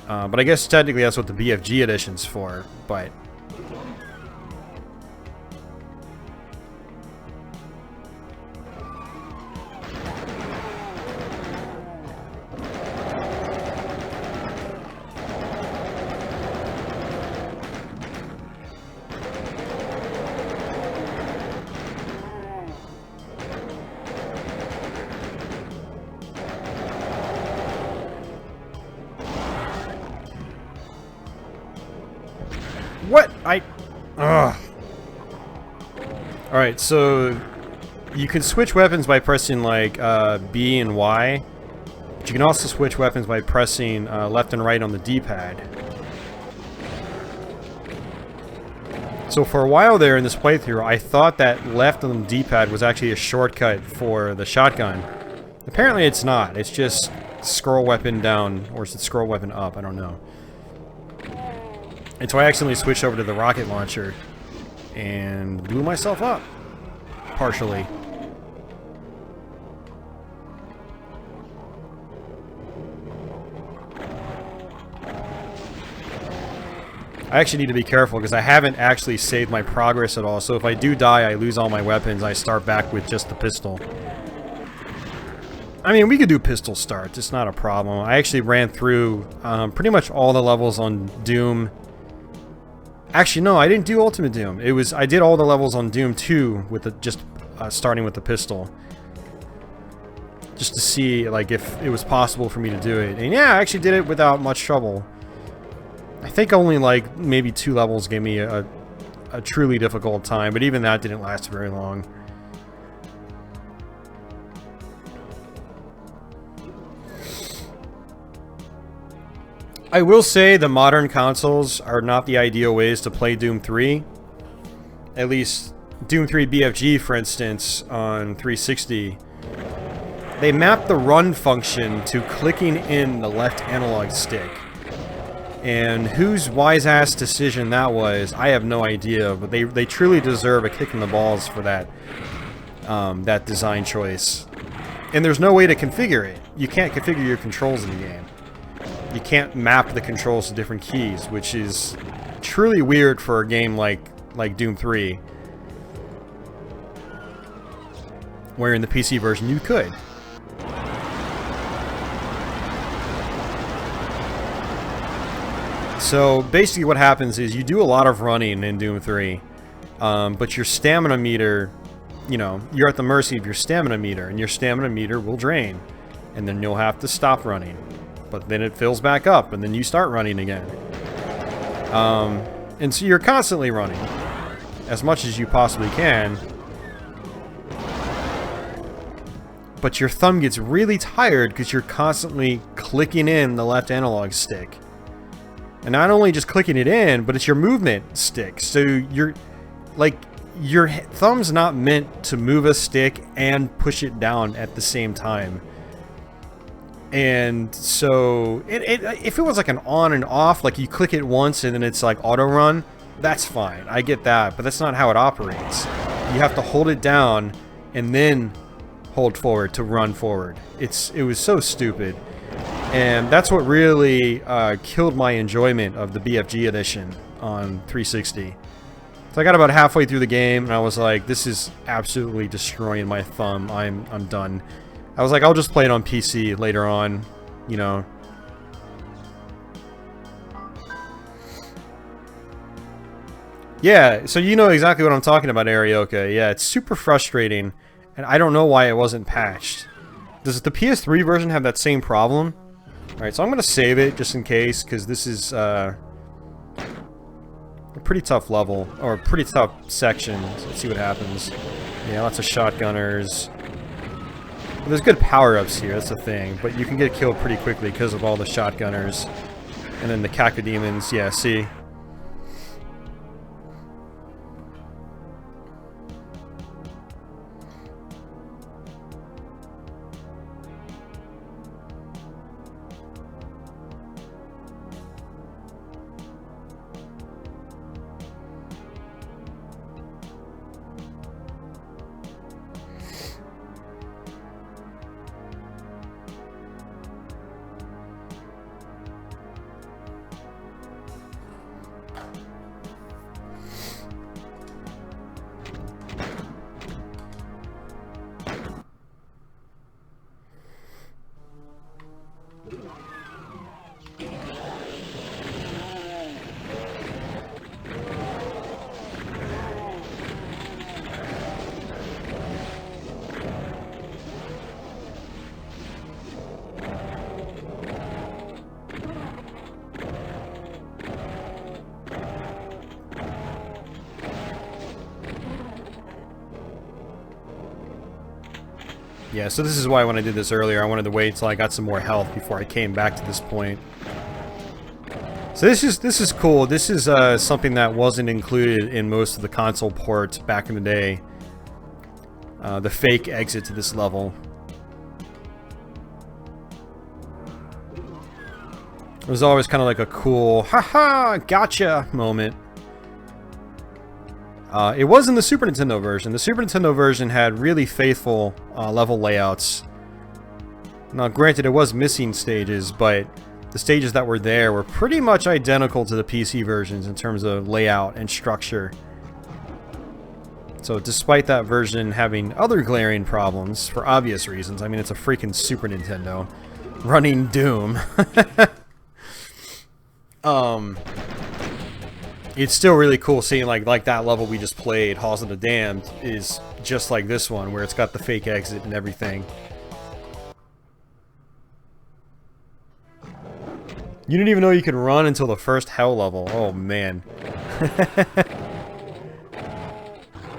But I guess technically that's what the BFG edition's for, but... What? Ugh. Alright, so you can switch weapons by pressing like B and Y, but you can also switch weapons by pressing left and right on the D-pad. So for a while there in this playthrough, I thought that left on the D-pad was actually a shortcut for the shotgun. Apparently it's not. It's just scroll weapon down, or is it scroll weapon up? I don't know. And so I accidentally switched over to the rocket launcher and blew myself up. Partially. I actually need to be careful because I haven't actually saved my progress at all. So if I do die, I lose all my weapons. I start back with just the pistol. I mean, we could do pistol starts. It's not a problem. I actually ran through pretty much all the levels on Doom. Actually, no, I didn't do Ultimate Doom. I did all the levels on Doom 2 with just starting with the pistol. Just to see, like, if it was possible for me to do it. And yeah, I actually did it without much trouble. I think only, like, maybe 2 levels gave me a truly difficult time, but even that didn't last very long. I will say the modern consoles are not the ideal ways to play Doom 3. At least Doom 3 BFG, for instance, on 360. They mapped the run function to clicking in the left analog stick. And whose wise-ass decision that was, I have no idea. But they truly deserve a kick in the balls for that, that design choice. And there's no way to configure it. You can't configure your controls in the game. You can't map the controls to different keys, which is truly weird for a game like Doom 3. Where in the PC version you could. So basically what happens is you do a lot of running in Doom 3, but your stamina meter, you know, you're at the mercy of your stamina meter, and your stamina meter will drain, and then you'll have to stop running. But then it fills back up, and then you start running again. And so you're constantly running, as much as you possibly can. But your thumb gets really tired because you're constantly clicking in the left analog stick. And not only just clicking it in, but it's your movement stick. So you're, like, your thumb's not meant to move a stick and push it down at the same time. And so, if it was like an on and off, like you click it once and then it's like auto run, that's fine. I get that, but that's not how it operates. You have to hold it down and then hold forward to run forward. It was so stupid. And that's what really killed my enjoyment of the BFG edition on 360. So I got about halfway through the game and I was like, this is absolutely destroying my thumb. I'm done. I was like, I'll just play it on PC later on, you know. Yeah, so you know exactly what I'm talking about, Arioka. Yeah, it's super frustrating, and I don't know why it wasn't patched. Does the PS3 version have that same problem? Alright, so I'm going to save it just in case, because this is a pretty tough level, or a pretty tough section. So let's see what happens. Yeah, lots of shotgunners. Well, there's good power-ups here, that's the thing, but you can get killed pretty quickly because of all the shotgunners. And then the cacodemons, yeah, see? Yeah, so this is why when I did this earlier, I wanted to wait until I got some more health before I came back to this point. So this is cool. This is something that wasn't included in most of the console ports back in the day. The fake exit to this level. It was always kind of like a cool, haha, gotcha moment. It was in the Super Nintendo version. The Super Nintendo version had really faithful level layouts. Now, granted, it was missing stages, but the stages that were there were pretty much identical to the PC versions in terms of layout and structure. So despite that version having other glaring problems, for obvious reasons, I mean, it's a freaking Super Nintendo running Doom. It's still really cool seeing like that level we just played, Halls of the Damned, is just like this one, where it's got the fake exit and everything. You didn't even know you could run until the first hell level. Oh, man.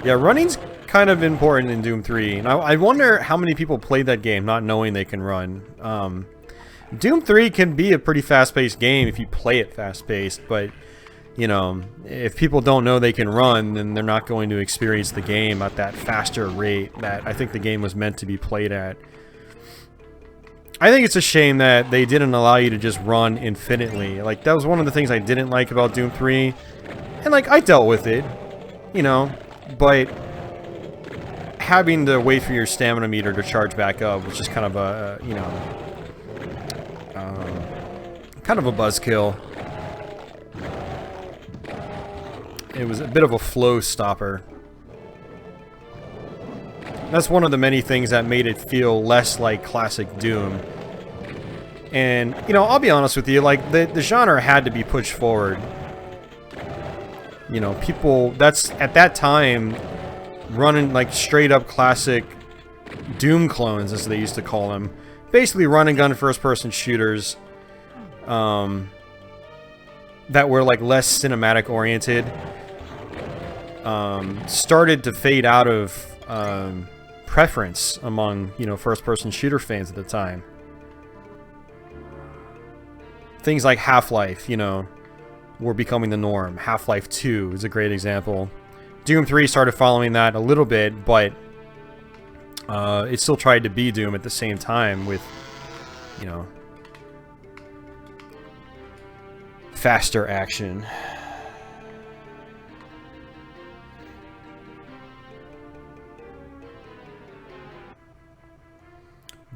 Yeah, running's kind of important in Doom 3. And I wonder how many people played that game not knowing they can run. Doom 3 can be a pretty fast-paced game if you play it fast-paced, but, you know, if people don't know they can run, then they're not going to experience the game at that faster rate that I think the game was meant to be played at. I think it's a shame that they didn't allow you to just run infinitely. Like, that was one of the things I didn't like about Doom 3. And, like, I dealt with it, you know, but having to wait for your stamina meter to charge back up was just kind of a, you know, kind of a buzzkill. It was a bit of a flow stopper. That's one of the many things that made it feel less like classic Doom. And, you know, I'll be honest with you, like, the genre had to be pushed forward. You know, people, that's, at that time, running, like, straight-up classic Doom clones, as they used to call them. Basically run-and-gun first-person shooters that were, like, less cinematic-oriented. Started to fade out of preference among, you know, first-person shooter fans at the time. Things like Half-Life, you know, were becoming the norm. Half-Life 2 is a great example. Doom 3 started following that a little bit, but it still tried to be Doom at the same time with, you know, faster action.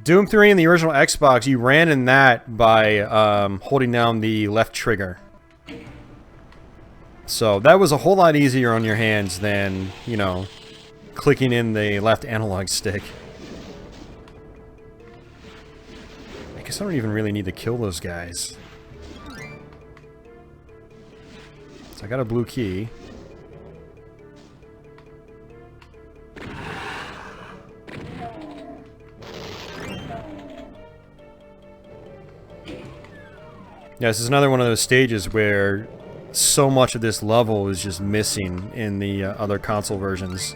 Doom 3 in the original Xbox, you ran in that by holding down the left trigger. So that was a whole lot easier on your hands than, you know, clicking in the left analog stick. I guess I don't even really need to kill those guys. So I got a blue key. Yeah, this is another one of those stages where so much of this level is just missing in the other console versions.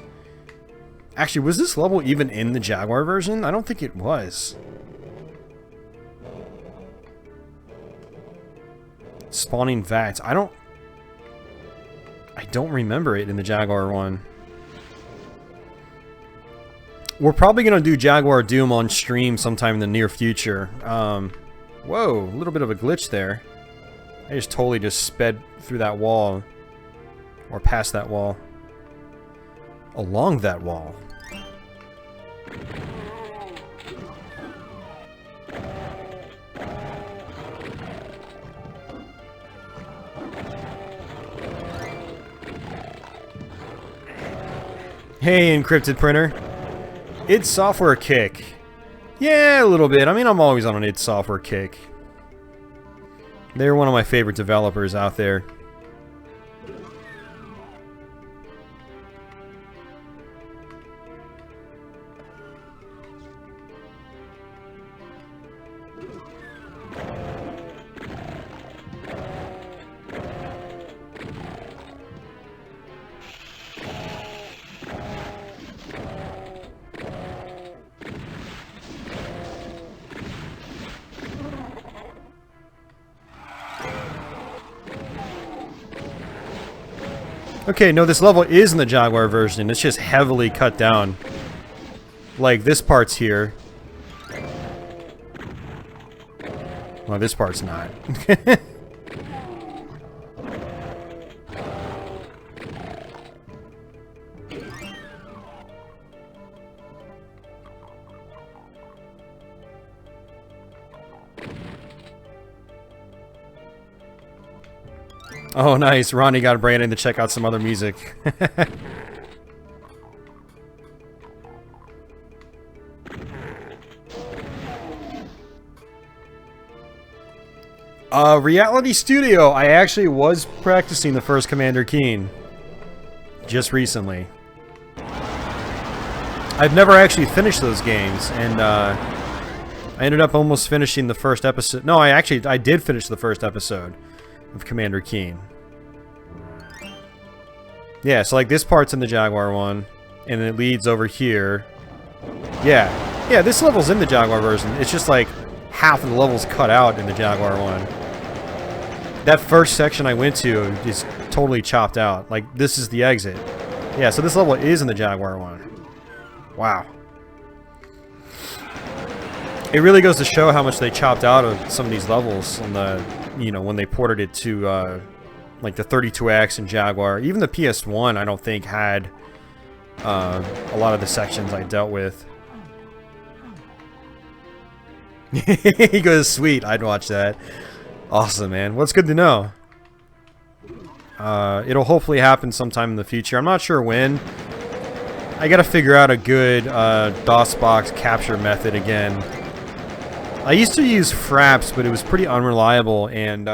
Actually, was this level even in the Jaguar version? I don't think it was. Spawning vats. I don't remember it in the Jaguar one. We're probably going to do Jaguar Doom on stream sometime in the near future. Whoa, a little bit of a glitch there. I just totally just sped through that wall. Or past that wall. Along that wall. Hey, encrypted printer. id Software kick. Yeah, a little bit. I mean, I'm always on an id Software kick. They're one of my favorite developers out there. Okay, no, this level is in the Jaguar version. It's just heavily cut down. Like, this part's here. Well, this part's not. Oh, nice. Ronnie got Brandon to check out some other music. Reality Studio. I actually was practicing the first Commander Keen just recently. I've never actually finished those games, and I ended up almost finishing the first episode. No, I did finish the first episode of Commander Keen. Yeah, so like this part's in the Jaguar one, and then it leads over here. Yeah, this level's in the Jaguar version. It's just like half of the level's cut out in the Jaguar one. That first section I went to is totally chopped out. Like, this is the exit. Yeah, so this level is in the Jaguar one. Wow. It really goes to show how much they chopped out of some of these levels on the, you know, when they ported it to, like the 32X and Jaguar. Even the PS1, I don't think, had a lot of the sections I dealt with. He goes, sweet, I'd watch that. Awesome, man. Well, it's good to know. It'll hopefully happen sometime in the future. I'm not sure when. I gotta figure out a good DOSBox capture method again. I used to use Fraps, but it was pretty unreliable, and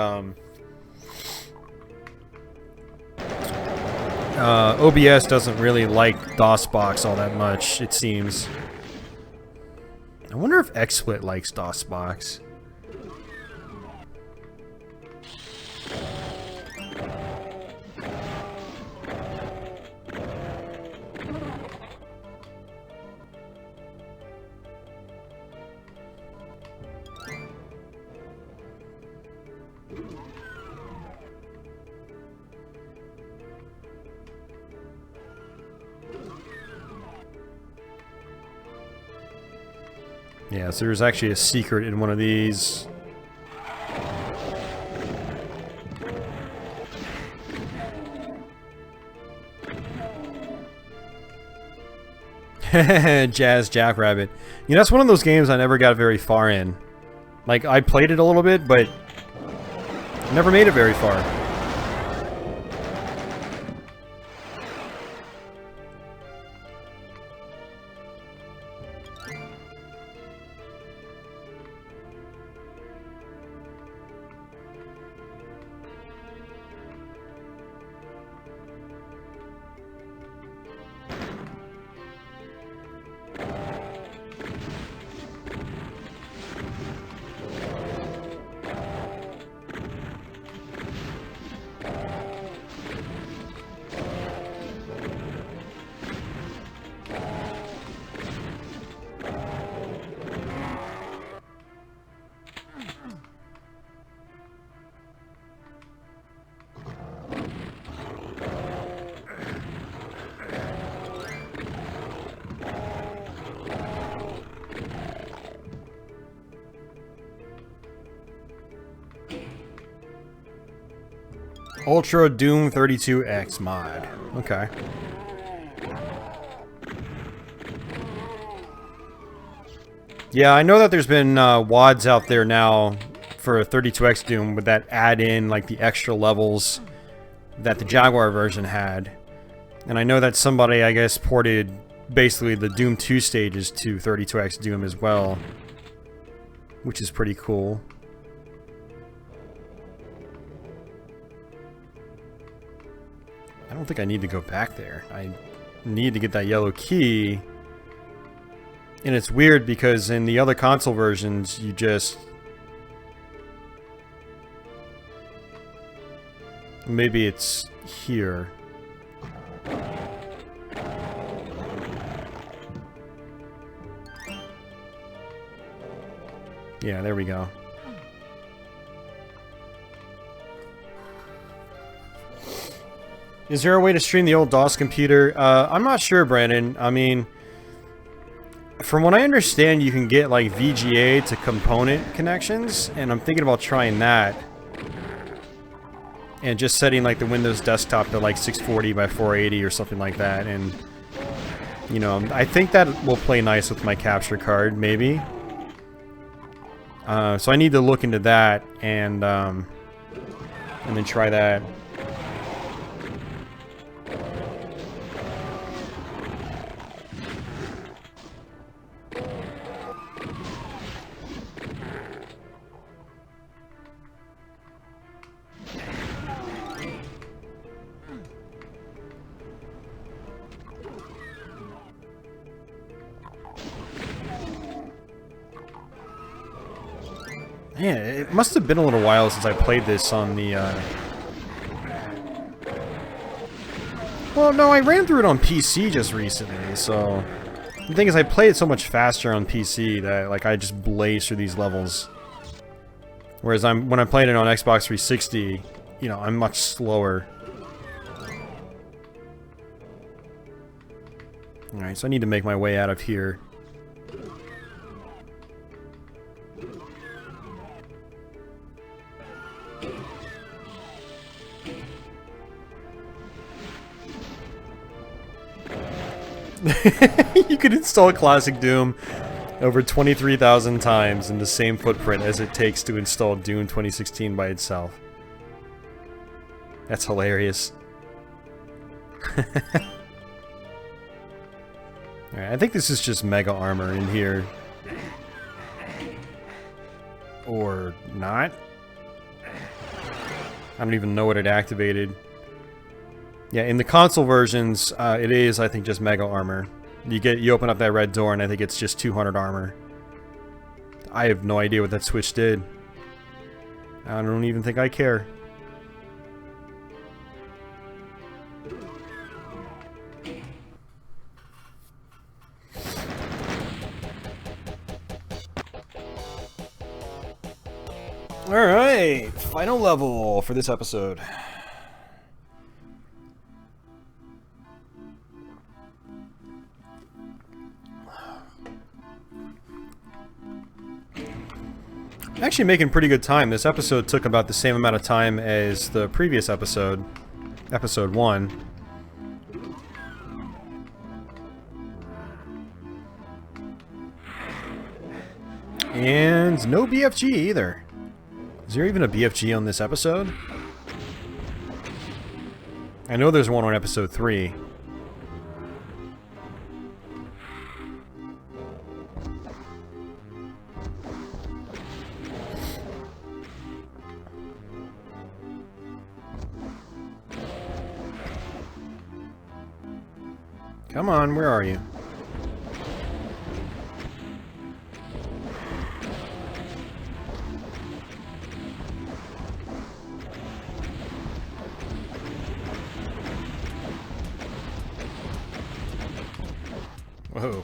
OBS doesn't really like DOSBox all that much, it seems. I wonder if XSplit likes DOSBox. Yeah, so there's actually a secret in one of these. Jazz Jackrabbit. You know, that's one of those games I never got very far in. Like, I played it a little bit, but never made it very far. Ultra Doom 32X mod. Okay. Yeah, I know that there's been WODs out there now for 32X Doom with that add in like the extra levels that the Jaguar version had. And I know that somebody, I guess, ported basically the Doom 2 stages to 32X Doom as well, which is pretty cool. I don't think I need to go back there. I need to get that yellow key. And it's weird because in the other console versions, you just... Maybe it's here. Yeah, there we go. Is there a way to stream the old DOS computer? I'm not sure, Brandon. I mean, from what I understand, you can get like VGA to component connections, and I'm thinking about trying that. And just setting like the Windows desktop to like 640 by 480 or something like that, and you know, I think that will play nice with my capture card, maybe. So I need to look into that and then try that. Yeah, it must have been a little while since I played this on the, Well, no, I ran through it on PC just recently, so... The thing is, I play it so much faster on PC that, like, I just blaze through these levels. Whereas when I'm playing it on Xbox 360, you know, I'm much slower. Alright, so I need to make my way out of here. You could install Classic Doom over 23,000 times in the same footprint as it takes to install Doom 2016 by itself. That's hilarious. Alright, I think this is just Mega Armor in here. Or not? I don't even know what it activated. Yeah, in the console versions, it is, I think, just Mega Armor. You open up that red door, and I think it's just 200 armor. I have no idea what that switch did. I don't even think I care. Alright, final level for this episode. I'm actually making pretty good time. This episode took about the same amount of time as the previous episode, episode 1. And no BFG either. Is there even a BFG on this episode? I know there's one on episode 3. Come on, where are you? Whoa.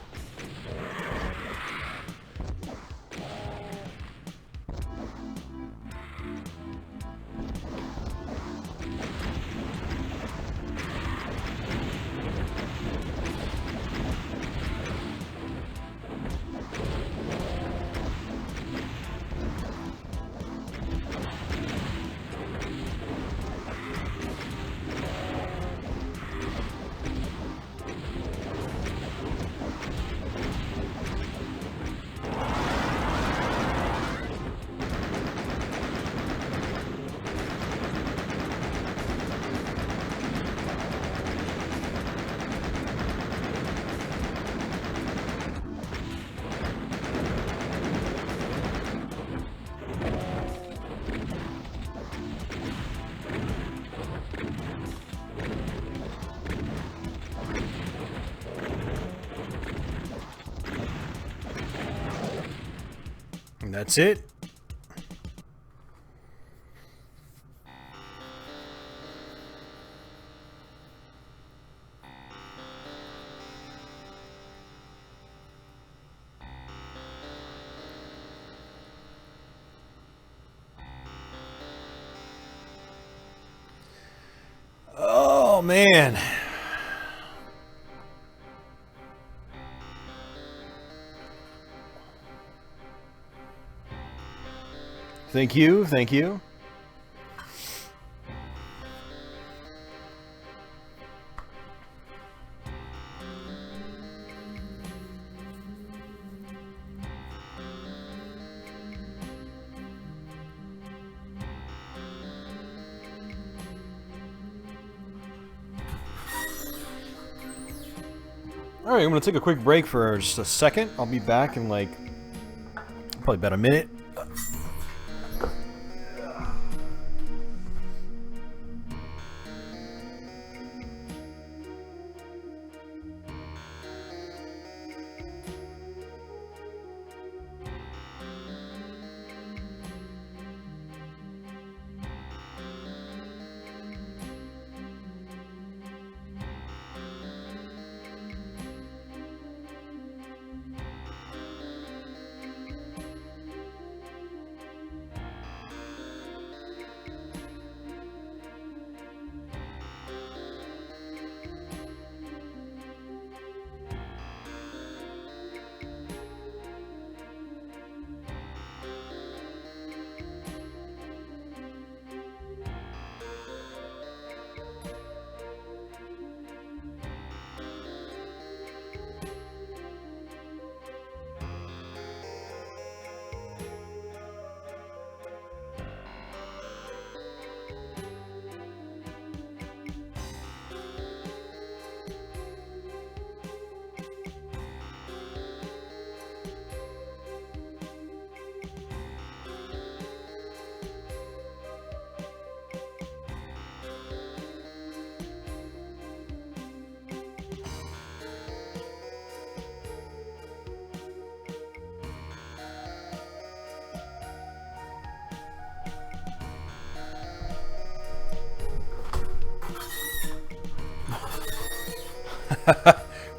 And that's it. Oh man. Thank you, thank you. Alright, I'm going to take a quick break for just a second. I'll be back in like probably about a minute.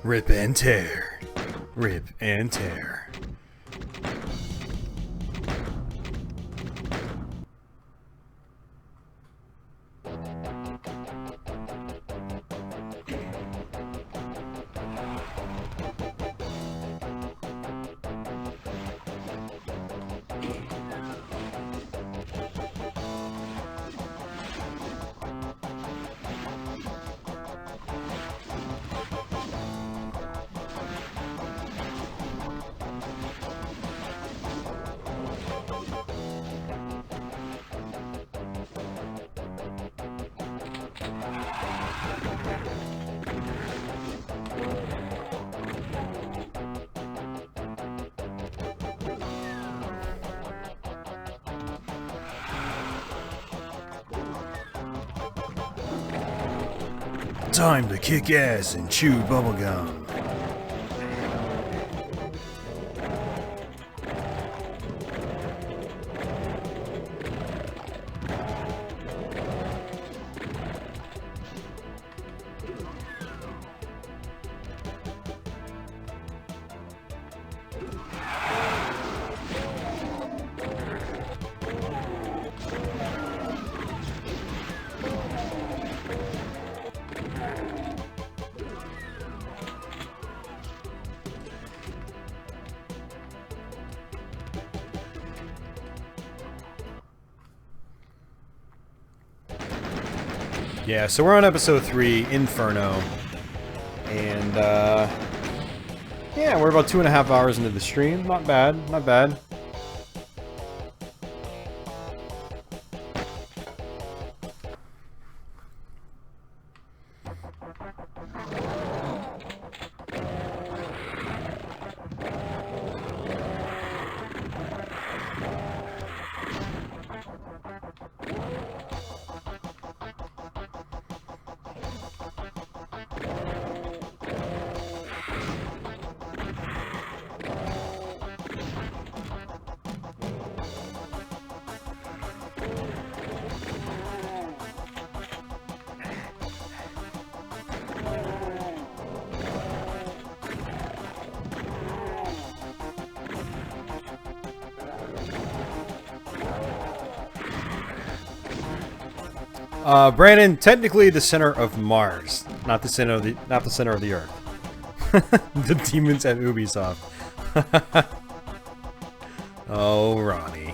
Rip and tear. Rip and tear. Time to kick ass and chew bubblegum. Yeah, so we're on episode 3, Inferno, and yeah, we're about 2.5 hours into the stream. Not bad, not bad. Brandon, technically the center of Mars, not the center of the Earth. The demons at Ubisoft. Oh, Ronnie.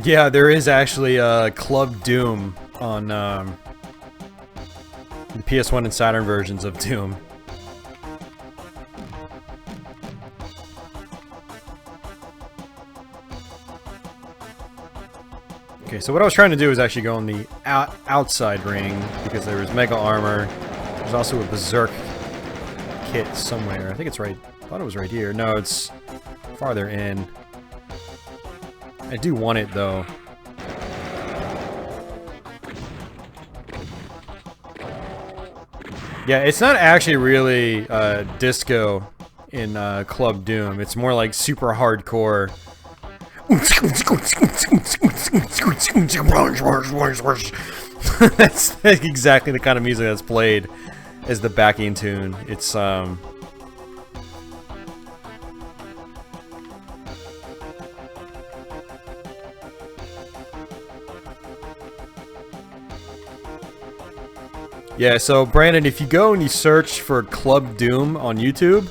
Yeah, there is actually Club Doom on the PS1 and Saturn versions of Doom. Okay, so what I was trying to do is actually go on the outside ring, because there was Mega Armor. There's also a Berserk kit somewhere. I think it's right... I thought it was right here. No, it's farther in. I do want it, though. Yeah, it's not actually really disco in Club Doom. It's more like super hardcore. That's exactly the kind of music that's played as the backing tune. It's yeah, so Brandon, if you go and you search for Club Doom on YouTube,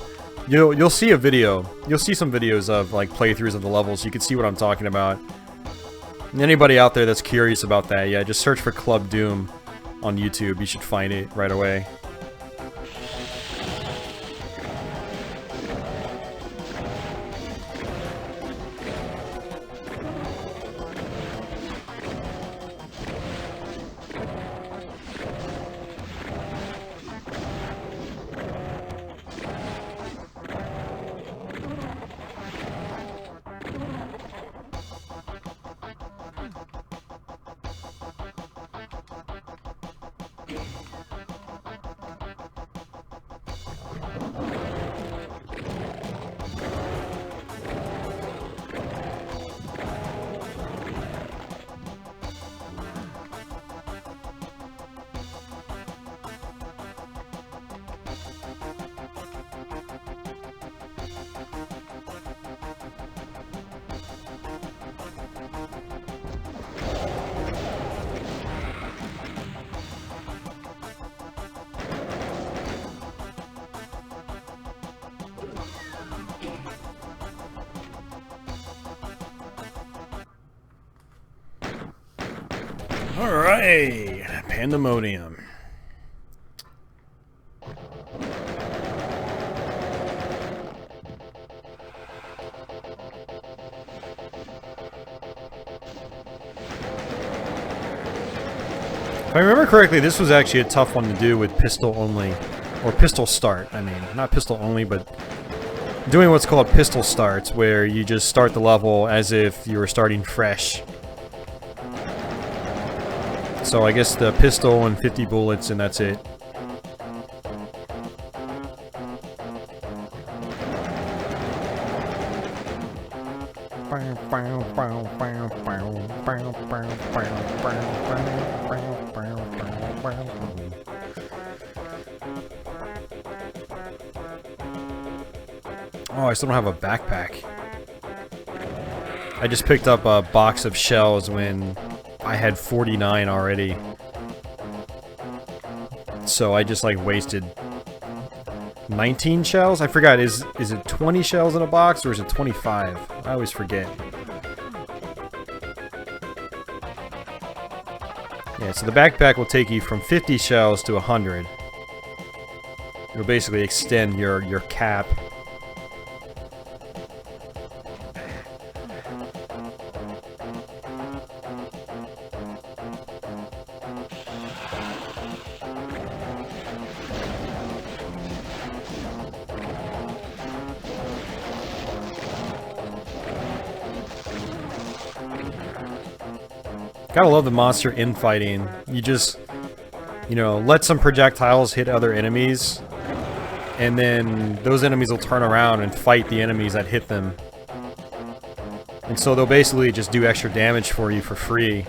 you'll see a video. You'll see some videos of like playthroughs of the levels. You can see what I'm talking about. And anybody out there that's curious about that, yeah, just search for Club Doom on YouTube. You should find it right away. Alright, Pandemonium. If I remember correctly, this was actually a tough one to do with pistol only. Or pistol start, I mean. Not pistol only, but doing what's called pistol starts, where you just start the level as if you were starting fresh. So I guess the pistol and 50 bullets and that's it. Oh, I still don't have a backpack. I just picked up a box of shells when I had 49 already. So I just like wasted 19 shells? I forgot, is it 20 shells in a box or is it 25? I always forget. Yeah, so the backpack will take you from 50 shells to 100. It'll basically extend your cap. Gotta love the monster infighting. You just, you know, let some projectiles hit other enemies, and then those enemies will turn around and fight the enemies that hit them. And so they'll basically just do extra damage for you for free.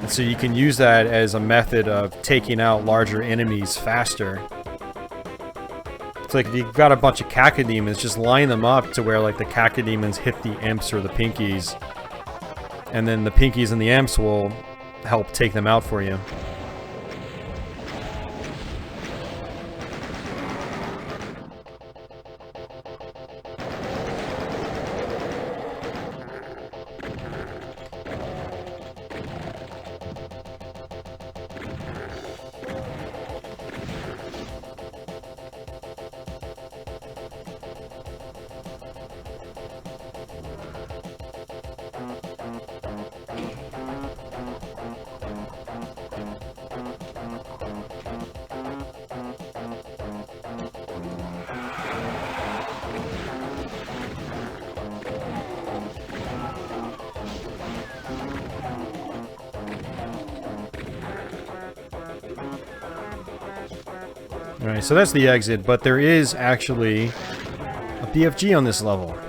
And so you can use that as a method of taking out larger enemies faster. It's like if you've got a bunch of cacodemons, just line them up to where like the cacodemons hit the imps or the pinkies. And then the pinkies and the imps will help take them out for you. Alright, so that's the exit, but there is actually a BFG on this level.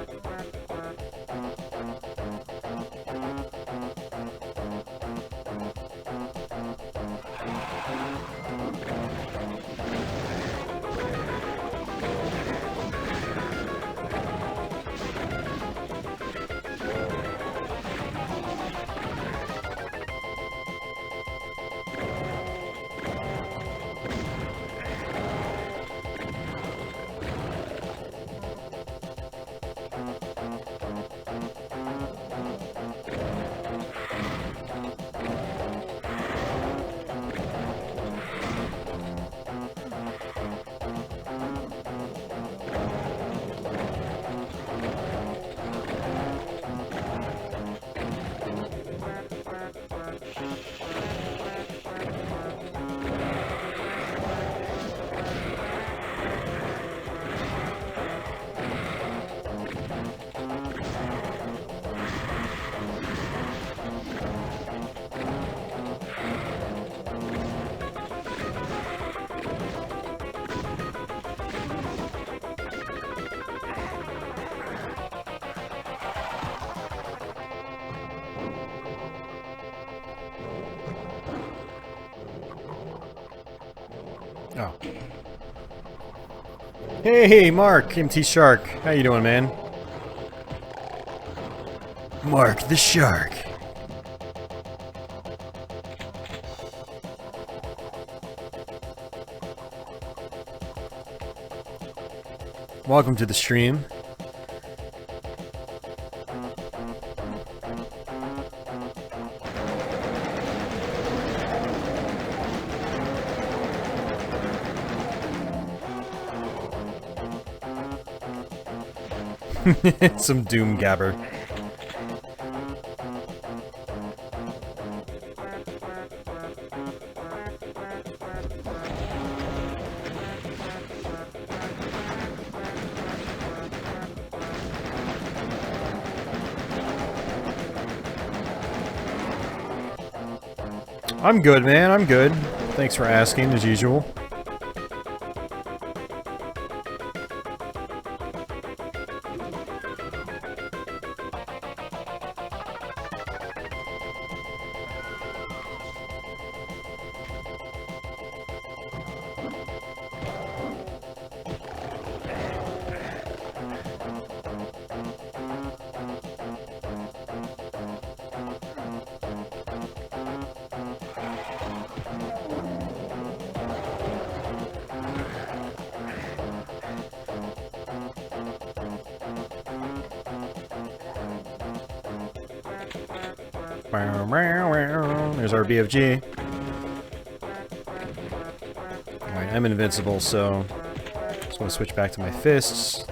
Oh. Hey, Mark, MT Shark. How you doing, man? Mark the Shark. Welcome to the stream. Some Doom Gabber. I'm good, man. I'm good. Thanks for asking, as usual. There's our BFG. Alright, I'm invincible, so just want to switch back to my fists.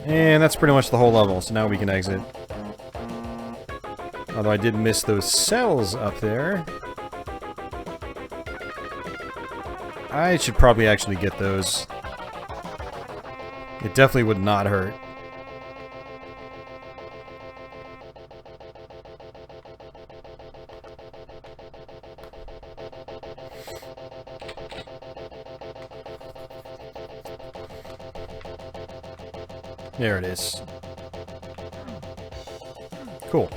And that's pretty much the whole level, so now we can exit. Although I did miss those cells up there. I should probably actually get those. It definitely would not hurt. There it is. Cool.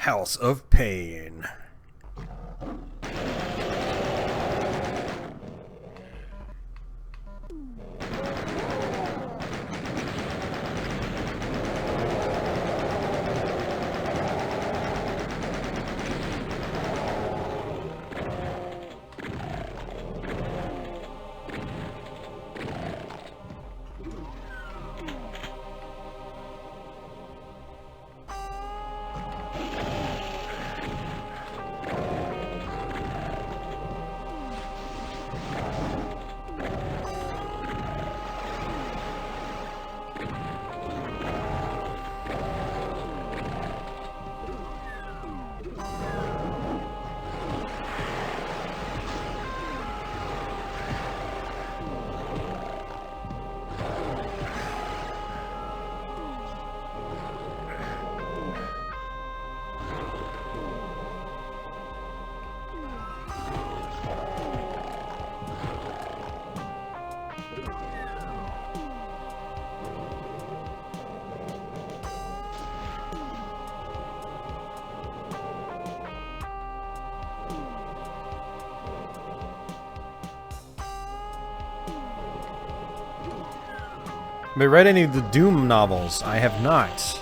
House of Pain. Have I read any of the Doom novels? I have not.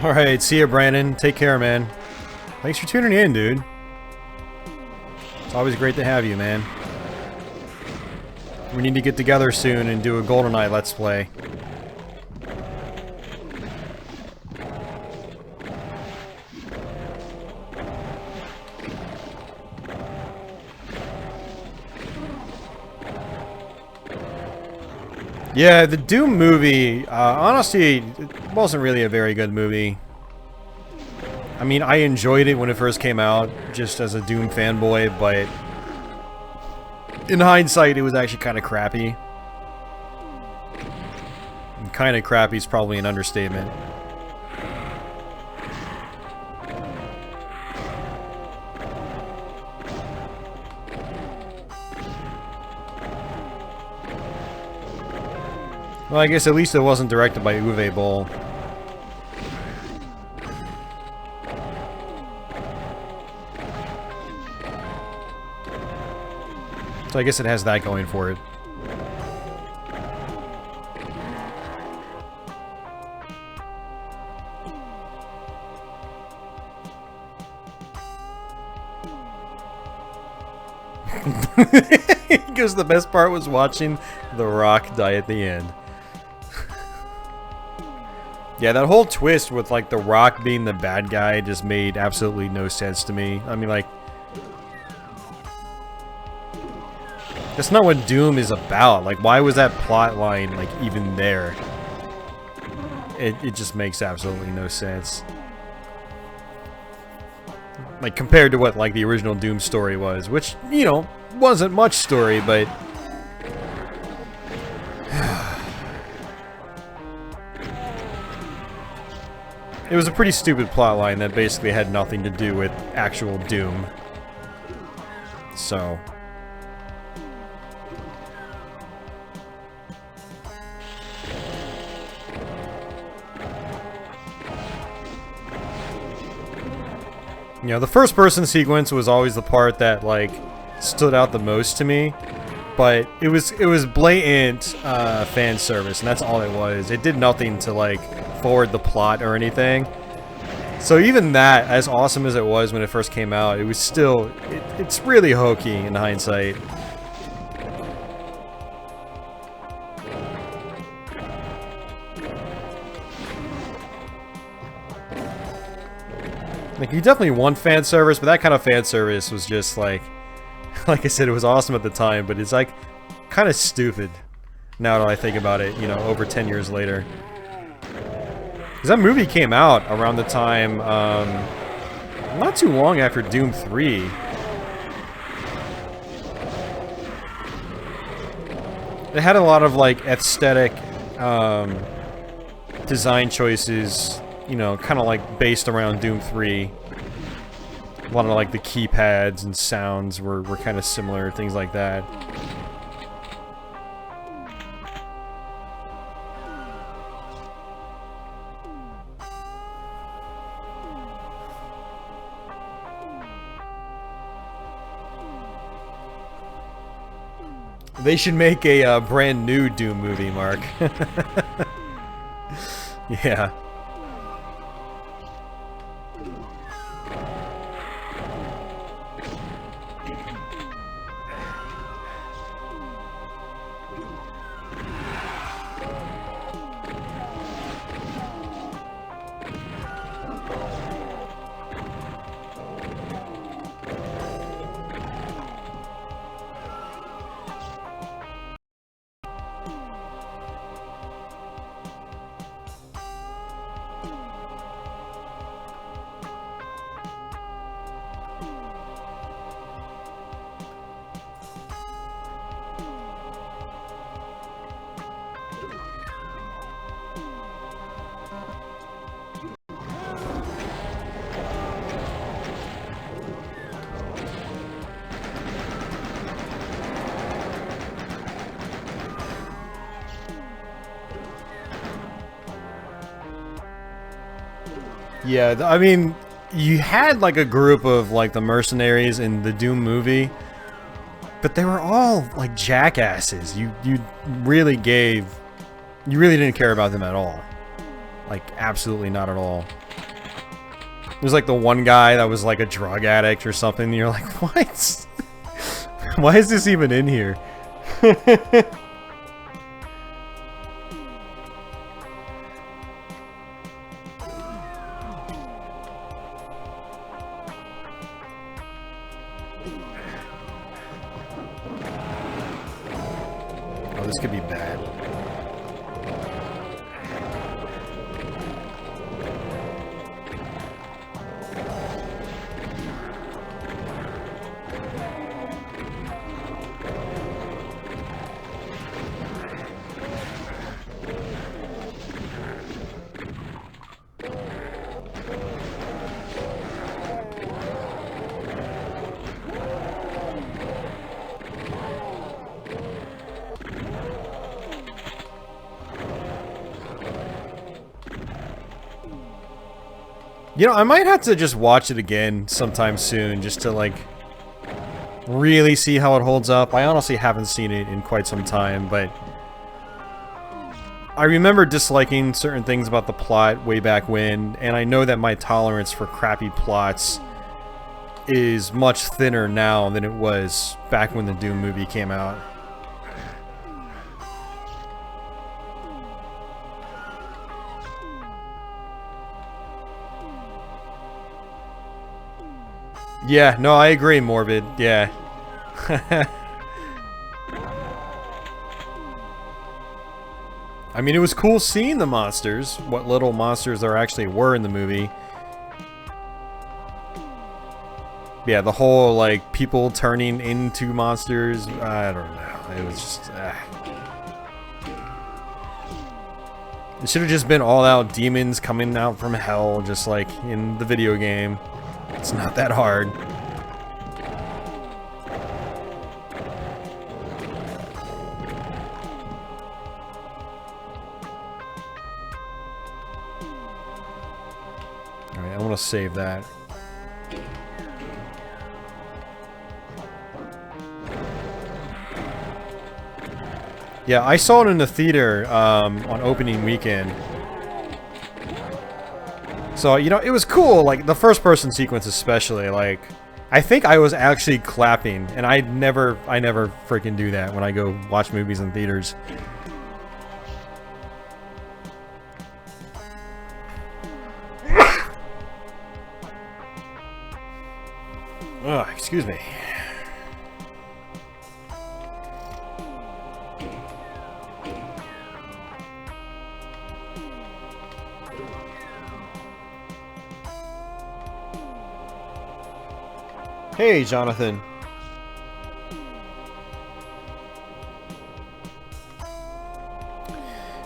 Alright, see ya, Brandon. Take care, man. Thanks for tuning in, dude. It's always great to have you, man. We need to get together soon and do a GoldenEye Let's Play. Yeah, the Doom movie, honestly, it wasn't really a very good movie. I mean, I enjoyed it when it first came out, just as a Doom fanboy, but in hindsight, it was actually kind of crappy. And kind of crappy is probably an understatement. Well, I guess at least it wasn't directed by Uwe Boll. So I guess it has that going for it. Because the best part was watching The Rock die at the end. Yeah, that whole twist with, like, The Rock being the bad guy just made absolutely no sense to me. I mean, like, that's not what Doom is about. Like, why was that plot line, like, even there? It just makes absolutely no sense. Like, compared to what, like, the original Doom story was, which, you know, wasn't much story, but... it was a pretty stupid plotline that basically had nothing to do with actual Doom. So... you know, the first-person sequence was always the part that, like, stood out the most to me. But it was blatant fan service, and that's all it was. It did nothing to, like, forward the plot or anything. So even that, as awesome as it was when it first came out, it was still... it's really hokey in hindsight. Like, you definitely want fan service, but that kind of fan service was just, like I said, it was awesome at the time, but it's, like, kind of stupid now that I think about it, you know, over 10 years later. Because that movie came out around the time, not too long after Doom 3. It had a lot of, like, aesthetic, design choices, you know, kind of like based around Doom 3. A lot of like the keypads and sounds were kind of similar, things like that. They should make a brand new Doom movie, Mark. Yeah. Yeah, I mean, you had like a group of like the mercenaries in the Doom movie, but they were all like jackasses. You really didn't care about them at all. Like, absolutely not at all. There's like the one guy that was like a drug addict or something, and you're like, what? Why is this even in here? Oh, this could be bad. You know, I might have to just watch it again sometime soon, just to, like, really see how it holds up. I honestly haven't seen it in quite some time, but I remember disliking certain things about the plot way back when, and I know that my tolerance for crappy plots is much thinner now than it was back when the Doom movie came out. Yeah, no, I agree, Morbid. Yeah. I mean, it was cool seeing the monsters, what little monsters there actually were in the movie. Yeah, the whole, like, people turning into monsters, I don't know. It was just, It should have just been all-out demons coming out from hell, just like in the video game. It's not that hard. Alright, I want to save that. Yeah, I saw it in the theater on opening weekend. So, you know, it was cool, like, the first-person sequence especially, like, I think I was actually clapping, and I never freaking do that when I go watch movies in theaters. Ugh, excuse me. Hey, Jonathan.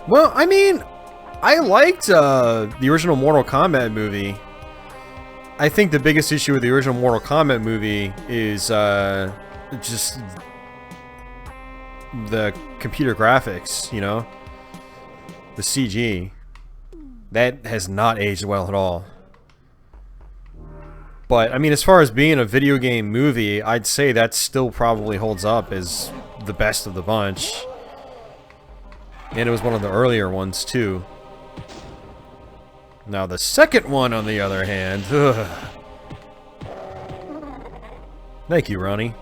Well, I mean, I liked the original Mortal Kombat movie. I think the biggest issue with the original Mortal Kombat movie is just the computer graphics, you know? The CG. That has not aged well at all. But, I mean, as far as being a video game movie, I'd say that still probably holds up as the best of the bunch. And it was one of the earlier ones, too. Now, the second one, on the other hand... Ugh. Thank you, Ronnie.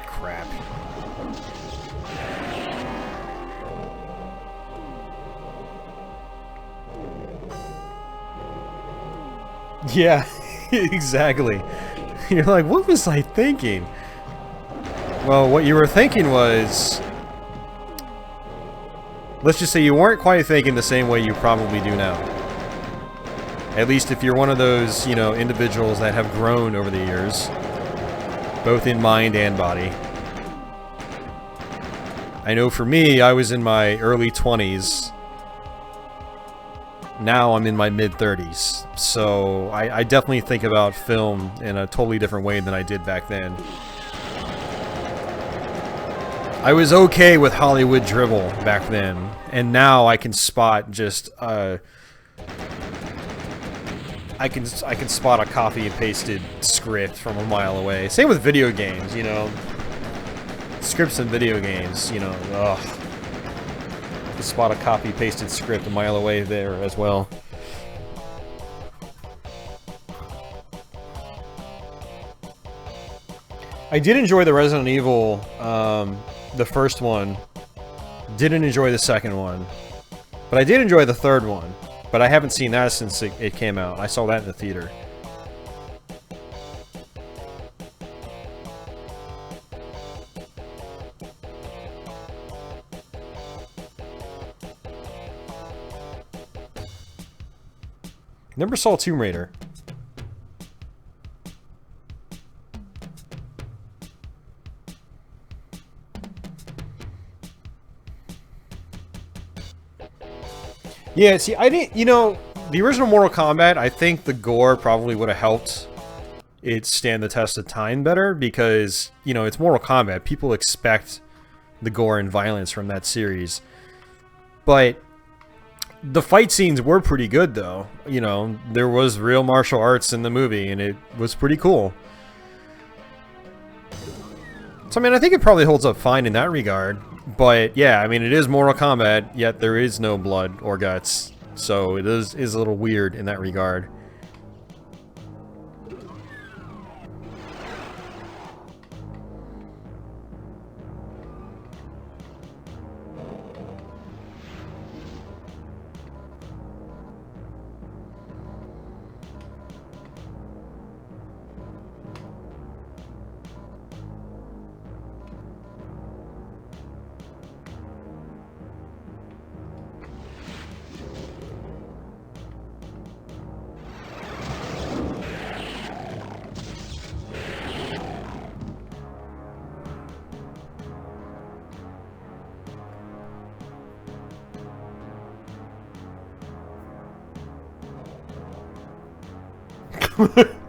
Crap. Yeah, exactly. You're like, what was I thinking? Well, what you were thinking was... Let's just say you weren't quite thinking the same way you probably do now. At least if you're one of those, you know, individuals that have grown over the years. Both in mind and body. I know for me, I was in my early 20s. Now I'm in my mid-30s. So I definitely think about film in a totally different way than I did back then. I was okay with Hollywood dribble back then. And now I can spot just... I can spot a copy and pasted script from a mile away. Same with video games, you know. Scripts in video games, you know. Ugh. I can spot a copy pasted script a mile away there as well. I did enjoy the Resident Evil, the first one. Didn't enjoy the second one. But I did enjoy the third one. But I haven't seen that since it came out. I saw that in the theater. Never saw Tomb Raider. Yeah, see, I didn't, you know, the original Mortal Kombat, I think the gore probably would have helped it stand the test of time better because, you know, it's Mortal Kombat. People expect the gore and violence from that series. But the fight scenes were pretty good, though. You know, there was real martial arts in the movie, and it was pretty cool. So, I mean, I think it probably holds up fine in that regard. But, yeah, I mean, it is Mortal Kombat, yet there is no blood or guts. So, it is a little weird in that regard.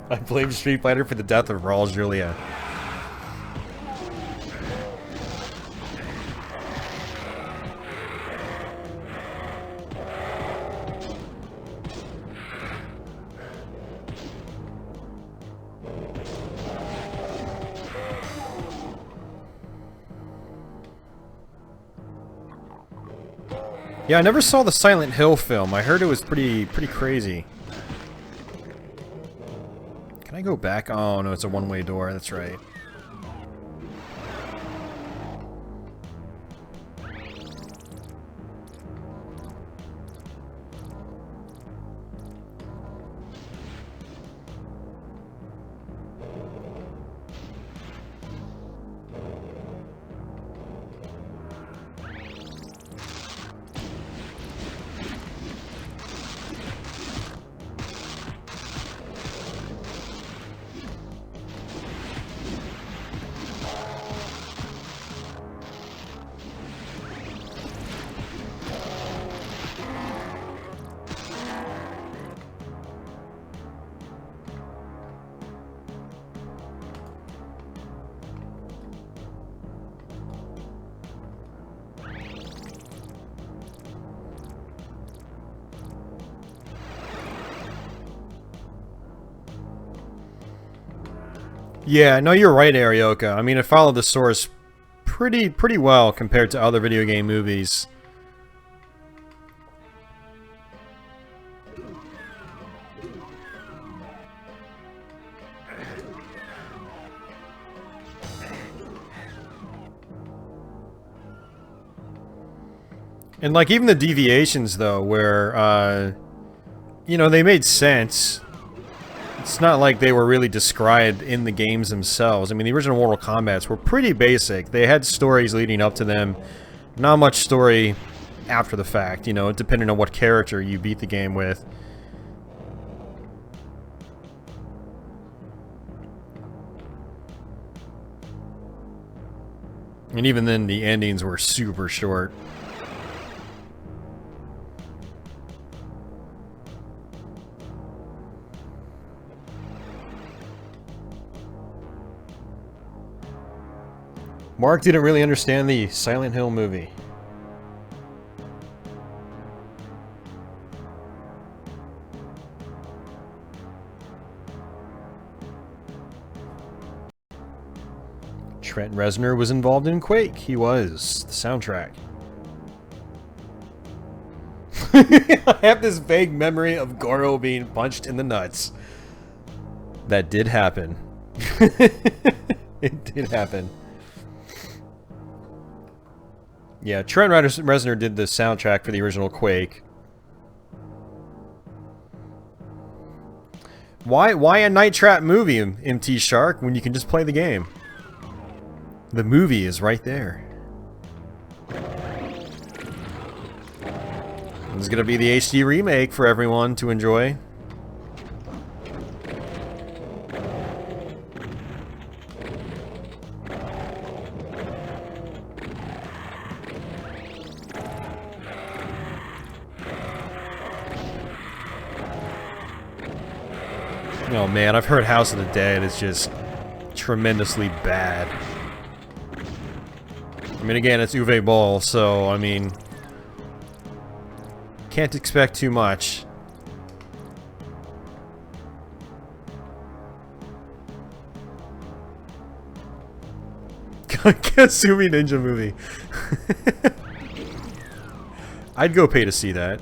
I blame Street Fighter for the death of Raul Julia. Yeah, I never saw the Silent Hill film. I heard it was pretty crazy. Can I go back? Oh, no, it's a one-way door. That's right. Yeah, no, you're right, Arioka. I mean, it followed the source pretty well compared to other video game movies. And, like, even the deviations, though, where, you know, they made sense. It's not like they were really described in the games themselves. I mean, the original Mortal Kombats were pretty basic. They had stories leading up to them. Not much story after the fact, you know, depending on what character you beat the game with. And even then, the endings were super short. Mark didn't really understand the Silent Hill movie. Trent Reznor was involved in Quake. He was. The soundtrack. I have this vague memory of Goro being punched in the nuts. That did happen. It did happen. Yeah, Trent Reznor did the soundtrack for the original Quake. Why a Night Trap movie, MT Shark, when you can just play the game? The movie is right there. This is gonna be the HD remake for everyone to enjoy. Oh man, I've heard House of the Dead is just tremendously bad. I mean, again, it's Uwe Boll, so, I mean, can't expect too much. Kasumi Ninja movie. I'd go pay to see that.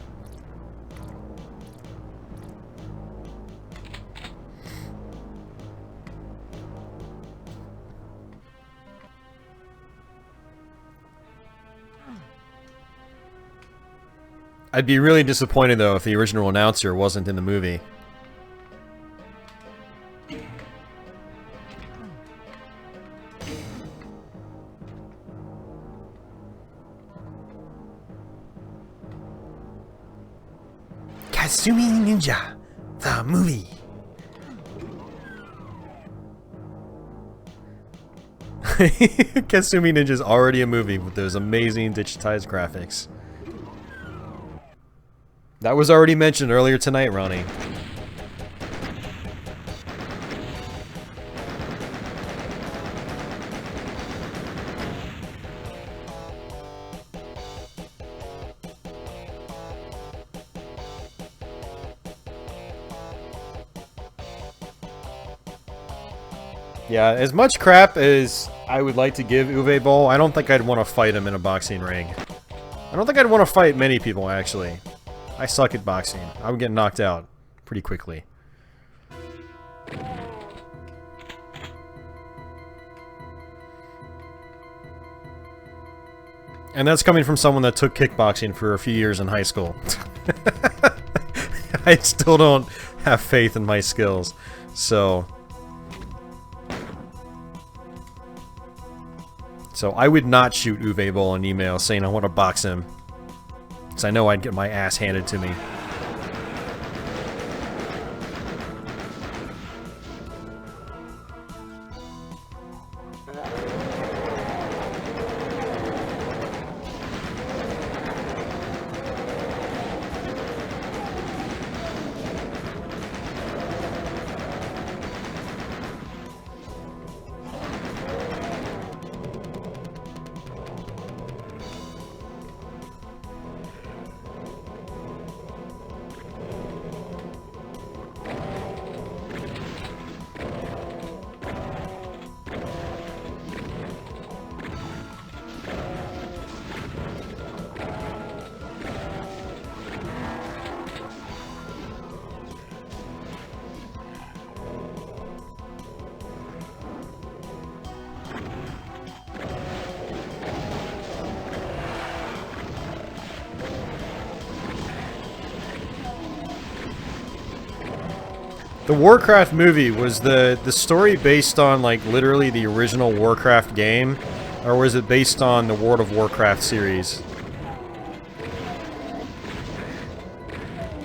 I'd be really disappointed though if the original announcer wasn't in the movie. Kasumi Ninja, the movie. Kasumi Ninja's already a movie with those amazing digitized graphics. That was already mentioned earlier tonight, Ronnie. Yeah, as much crap as I would like to give Uwe Boll, I don't think I'd want to fight him in a boxing ring. I don't think I'd want to fight many people, actually. I suck at boxing. I would get knocked out pretty quickly. And that's coming from someone that took kickboxing for a few years in high school. I still don't have faith in my skills, so I would not shoot Uwe Boll an email saying I want to box him. Because I know I'd get my ass handed to me. The Warcraft movie, was the story based on, like, literally the original Warcraft game? Or was it based on the World of Warcraft series?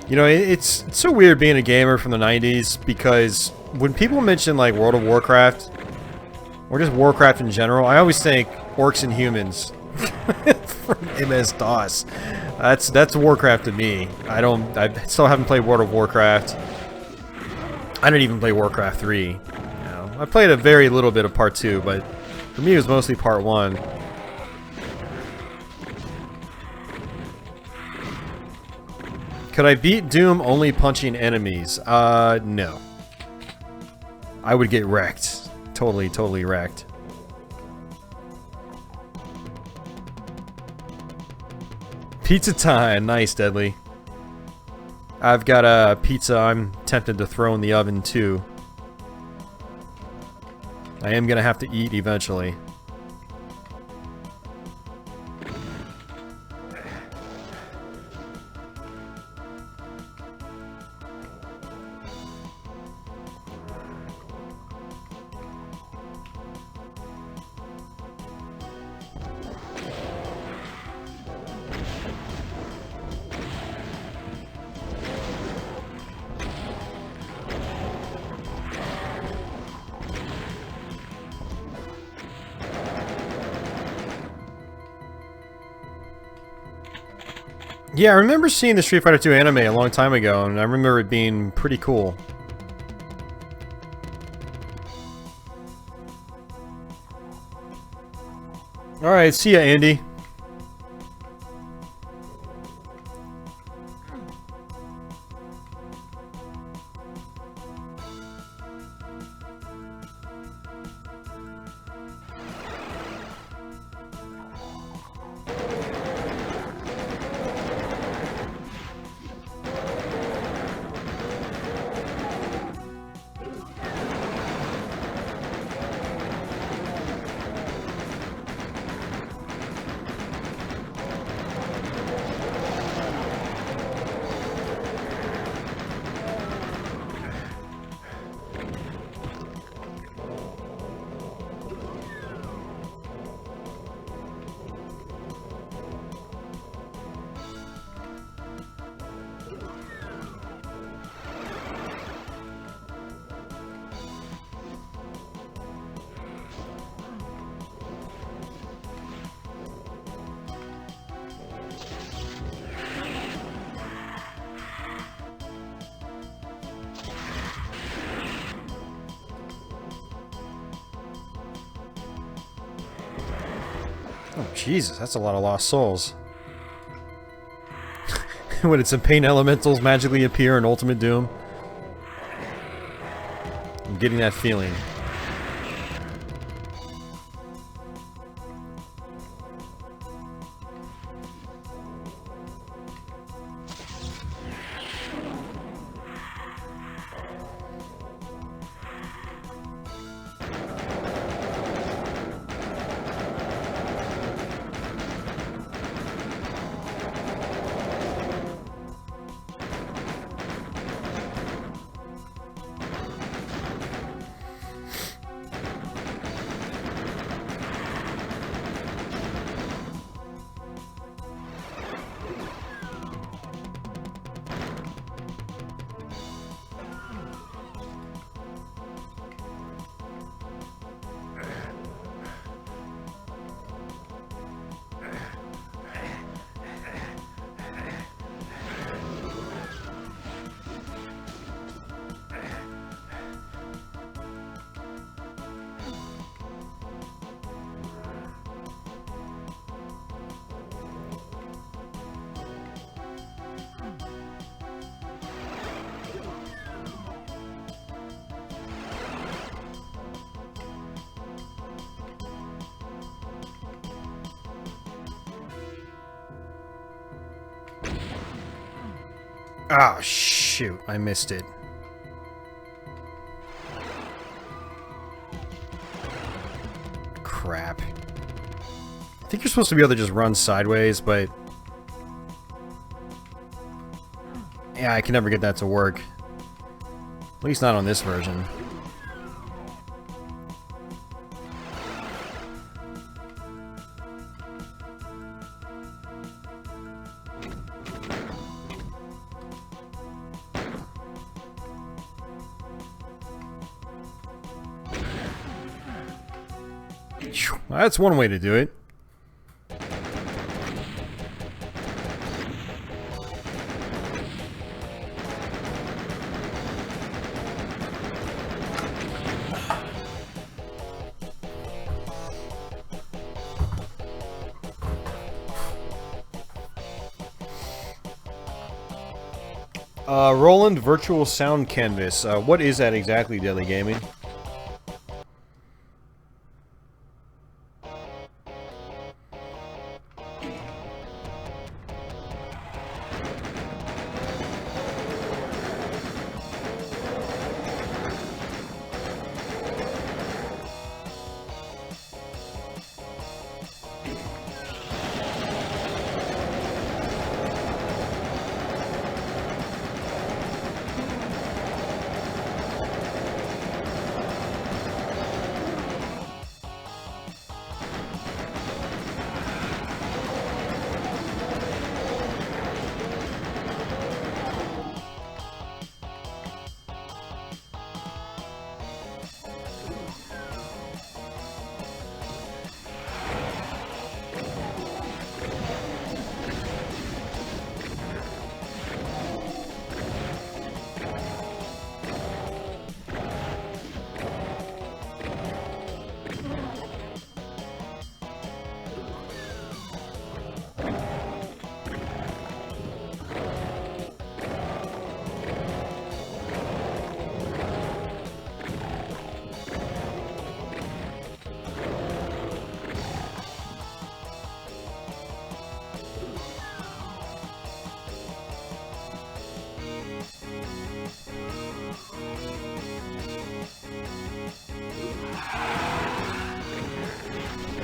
You know, it's so weird being a gamer from the 90s, because when people mention, like, World of Warcraft, or just Warcraft in general, I always think orcs and humans from MS-DOS. That's Warcraft to me. I still haven't played World of Warcraft. I didn't even play Warcraft 3. You know, I played a very little bit of Part 2, but for me it was mostly Part 1. Could I beat Doom only punching enemies? No. I would get wrecked. Totally wrecked. Pizza time! Nice, Deadly. I've got a pizza I'm tempted to throw in the oven too. I am gonna have to eat eventually. Yeah, I remember seeing the Street Fighter 2 anime a long time ago, and I remember it being pretty cool. Alright, see ya, Andy. Oh, Jesus, that's a lot of lost souls. When it's some pain elementals magically appear in Ultimate Doom. I'm getting that feeling. Oh, shoot. I missed it. Crap. I think you're supposed to be able to just run sideways, but... yeah, I can never get that to work. At least not on this version. That's one way to do it. Roland Virtual Sound Canvas. What is that exactly, Deadly Gaming?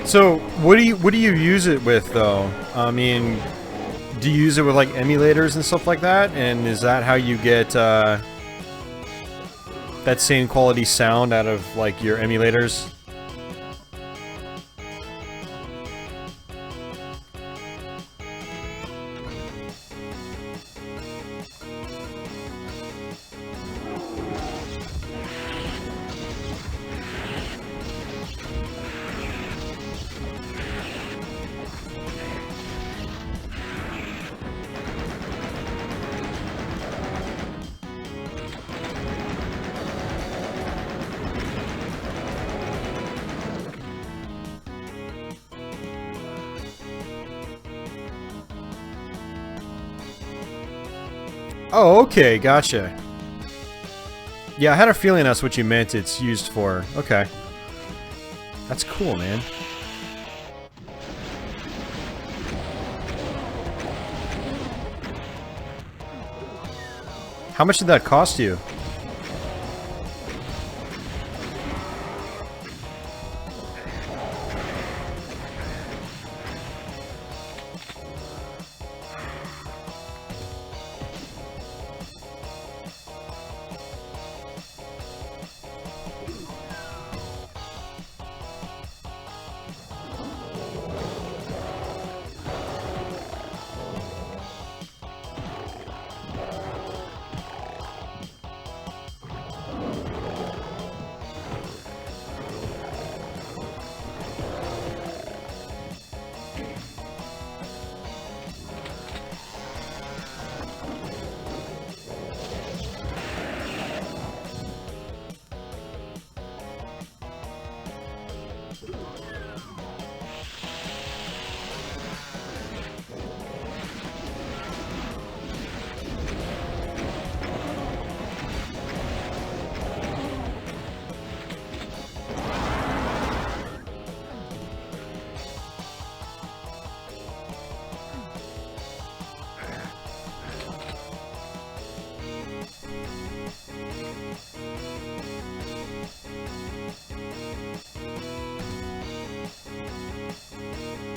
So, what do you use it with, though? I mean, do you use it with, like, emulators and stuff like that? And is that how you get, that same quality sound out of, like, your emulators? Oh, okay, gotcha. Yeah, I had a feeling that's what you meant it's used for. Okay. That's cool, man. How much did that cost you?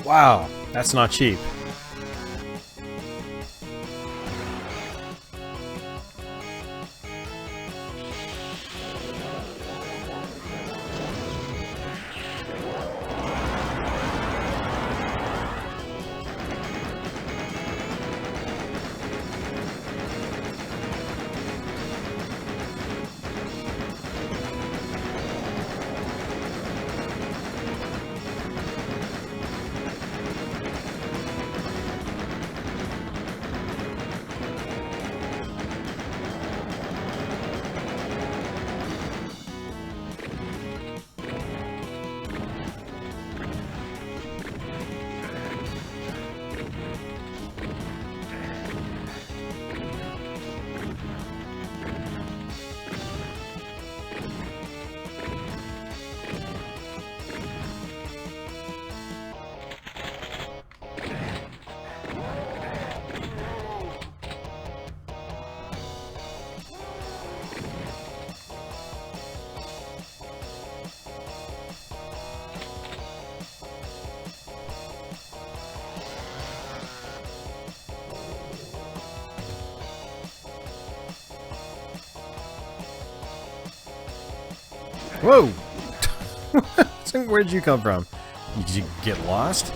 Wow, that's not cheap. Whoa! Where'd you come from? Did you get lost?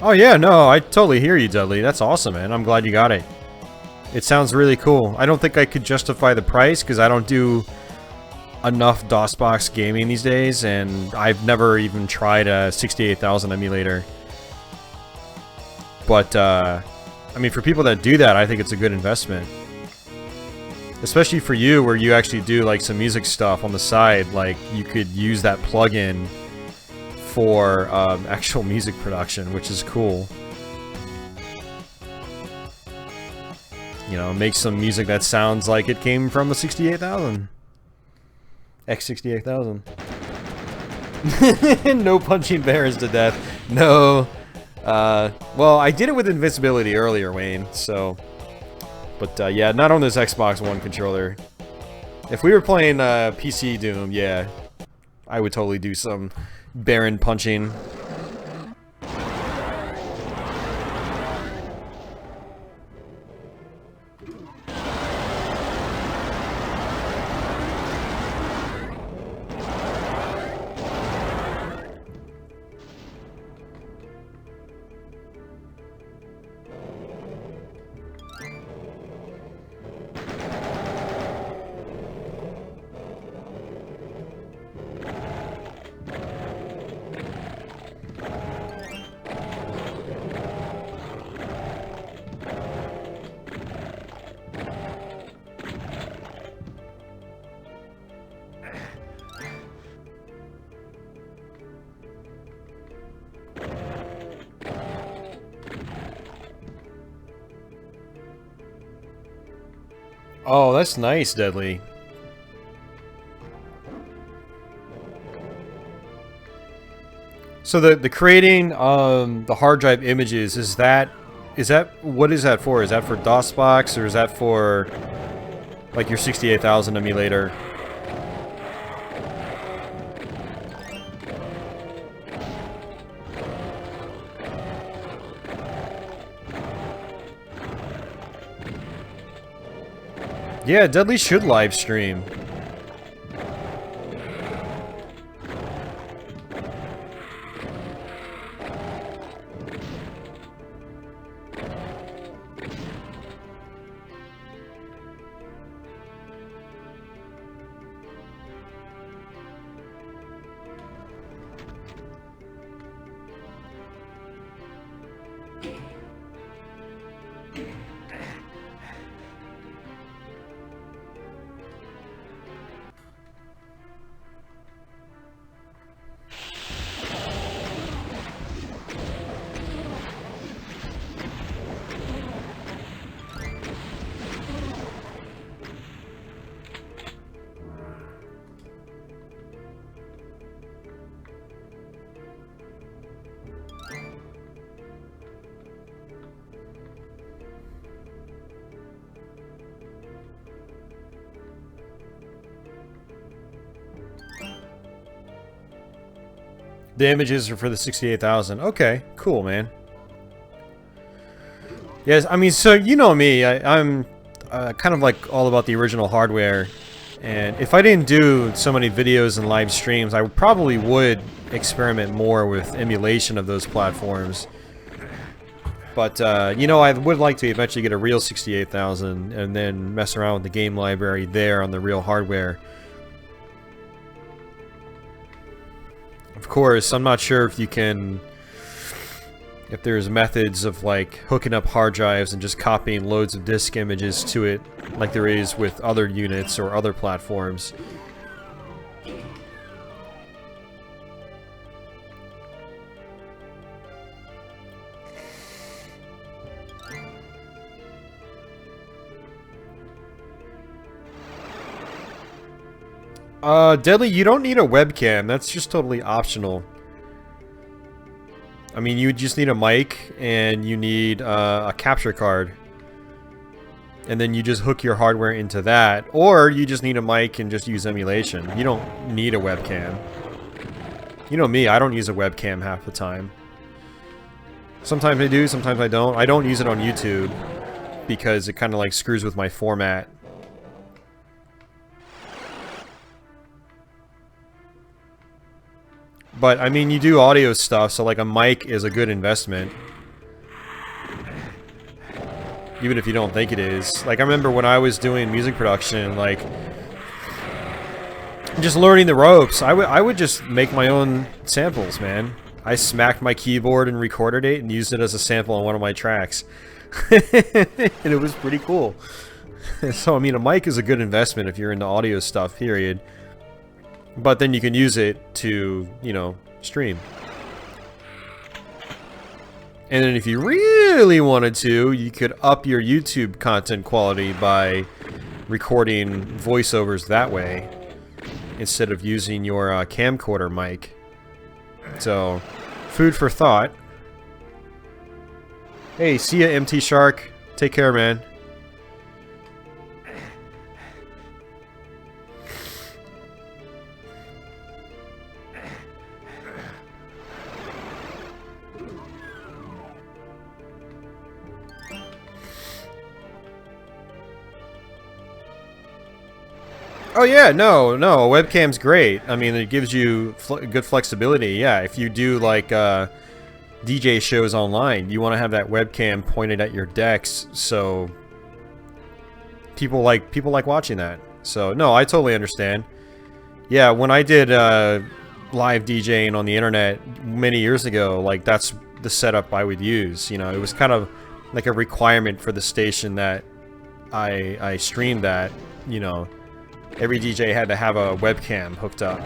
Oh yeah, no, I totally hear you, Dudley. That's awesome, man. I'm glad you got it. It sounds really cool. I don't think I could justify the price because I don't do enough DOSBox gaming these days, and I've never even tried a 68,000 emulator. But, I mean, for people that do that, I think it's a good investment. especially for you where you actually do like some music stuff on the side, like you could use that plugin for actual music production, which is cool. You know, make some music that sounds like it came from a 68,000. X68,000. No punching bears to death. No. Well, I did it with invincibility earlier, Wayne, so... But, yeah, not on this Xbox One controller. If we were playing PC Doom, yeah, I would totally do some Baron punching. Oh, that's nice, Deadly. So the creating the hard drive images, is that what is that for? Is that for DOSBox, or is that for like your 68,000 emulator? Yeah, Deadly should live stream. The images are for the 68,000. Okay, cool, man. Yes, I mean, so you know me. I'm kind of like all about the original hardware. And if I didn't do so many videos and live streams, I probably would experiment more with emulation of those platforms. But, you know, I would like to eventually get a real 68,000 and then mess around with the game library there on the real hardware. Of course, I'm not sure if you can... if there's methods of, like, hooking up hard drives and just copying loads of disk images to it, like there is with other units or other platforms. Deadly, you don't need a webcam. That's just totally optional. I mean, you just need a mic, and you need a capture card. And then you just hook your hardware into that. Or you just need a mic and just use emulation. You don't need a webcam. You know me, I don't use a webcam half the time. Sometimes I do, sometimes I don't. I don't use it on YouTube because it kind of like screws with my format. But, I mean, you do audio stuff, so, like, a mic is a good investment. Even if you don't think it is. Like, I remember when I was doing music production, like, just learning the ropes, I would just make my own samples, man. I smacked my keyboard and recorded it and used it as a sample on one of my tracks. And it was pretty cool. So I mean, a mic is a good investment if you're into audio stuff, period. But then you can use it to, you know, stream. And then if you really wanted to, you could up your YouTube content quality by recording voiceovers that way instead of using your camcorder mic. So, food for thought. Hey, see ya, MT Shark. Take care, man. Oh yeah, no, a webcam's great. I mean, it gives you good flexibility. Yeah, if you do like DJ shows online, you want to have that webcam pointed at your decks, so people like watching that. So no, I totally understand. Yeah, when I did live DJing on the internet many years ago, like that's the setup I would use. You know, it was kind of like a requirement for the station that I streamed at. You know. Every DJ had to have a webcam hooked up.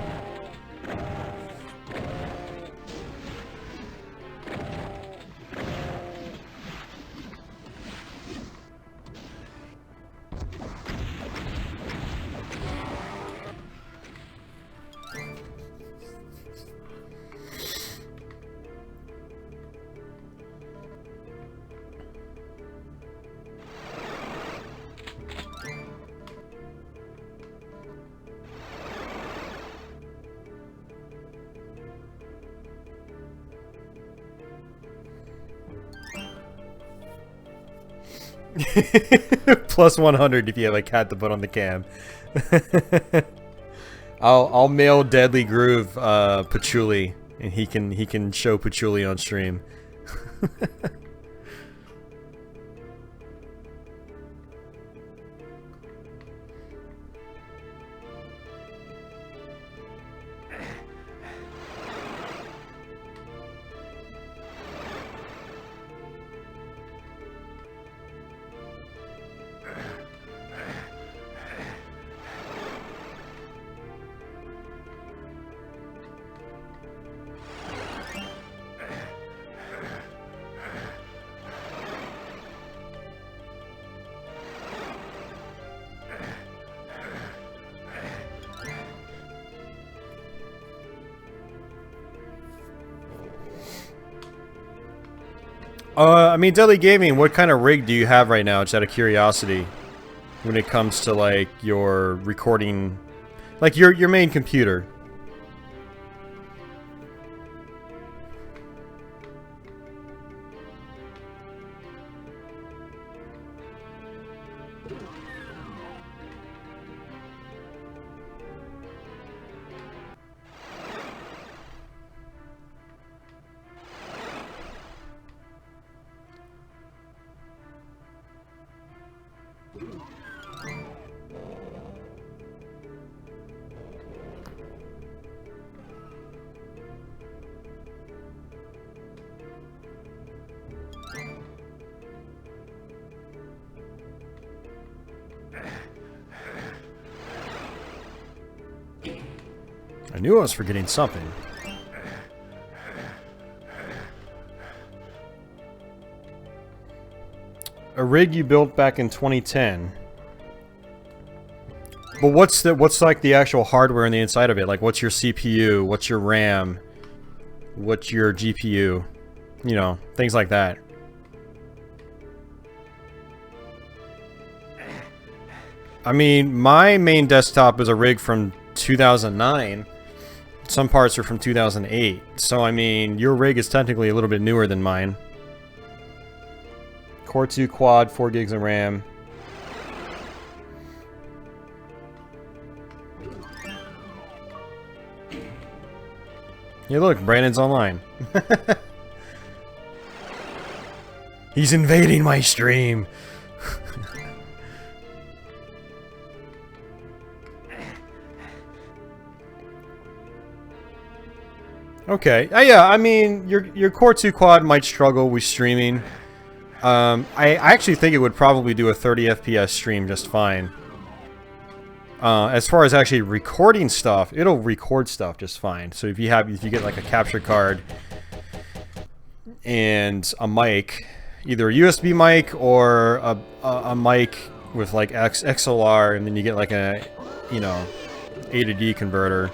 Plus 100 if you have a cat to put on the cam. I'll mail Deadly Groove Patchouli, and he can show Patchouli on stream. I mean, Deadly Gaming, what kind of rig do you have right now, just out of curiosity, when it comes to, like, your recording, like, your main computer? I knew I was forgetting something. A rig you built back in 2010. But what's like the actual hardware on the inside of it? Like, what's your CPU? What's your RAM? What's your GPU? You know, things like that. I mean, my main desktop is a rig from 2009. Some parts are from 2008. So, I mean, your rig is technically a little bit newer than mine. Core 2 quad, 4 gigs of RAM. Yeah, look, Brandon's online. He's invading my stream. Okay. Yeah, I mean, your Core 2 quad might struggle with streaming. I actually think it would probably do a 30 FPS stream just fine. As far as actually recording stuff, it'll record stuff just fine. So if you get like a capture card and a mic, either a USB mic or a mic with like XLR, and then you get like a, you know, A to D converter.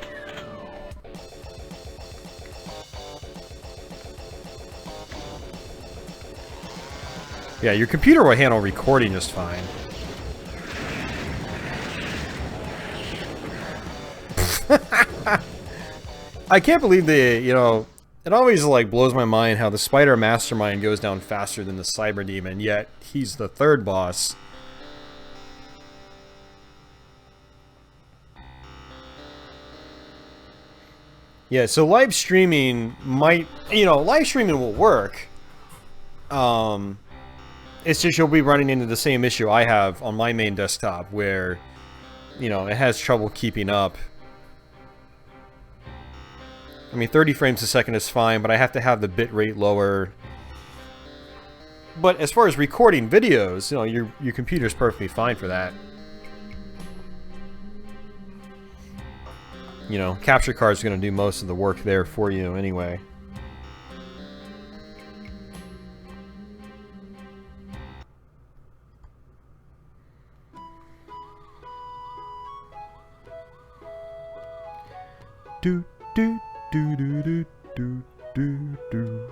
Yeah, your computer will handle recording just fine. I can't believe you know, it always like blows my mind how the Spider Mastermind goes down faster than the Cyber Demon, yet he's the third boss. Yeah, so live streaming might, you know, live streaming will work. It's just you'll be running into the same issue I have on my main desktop where, you know, it has trouble keeping up. I mean, 30 frames a second is fine, but I have to have the bit rate lower. But as far as recording videos, you know, your computer's perfectly fine for that. You know, capture card's going to do most of the work there for you anyway. Do do do do do do do do.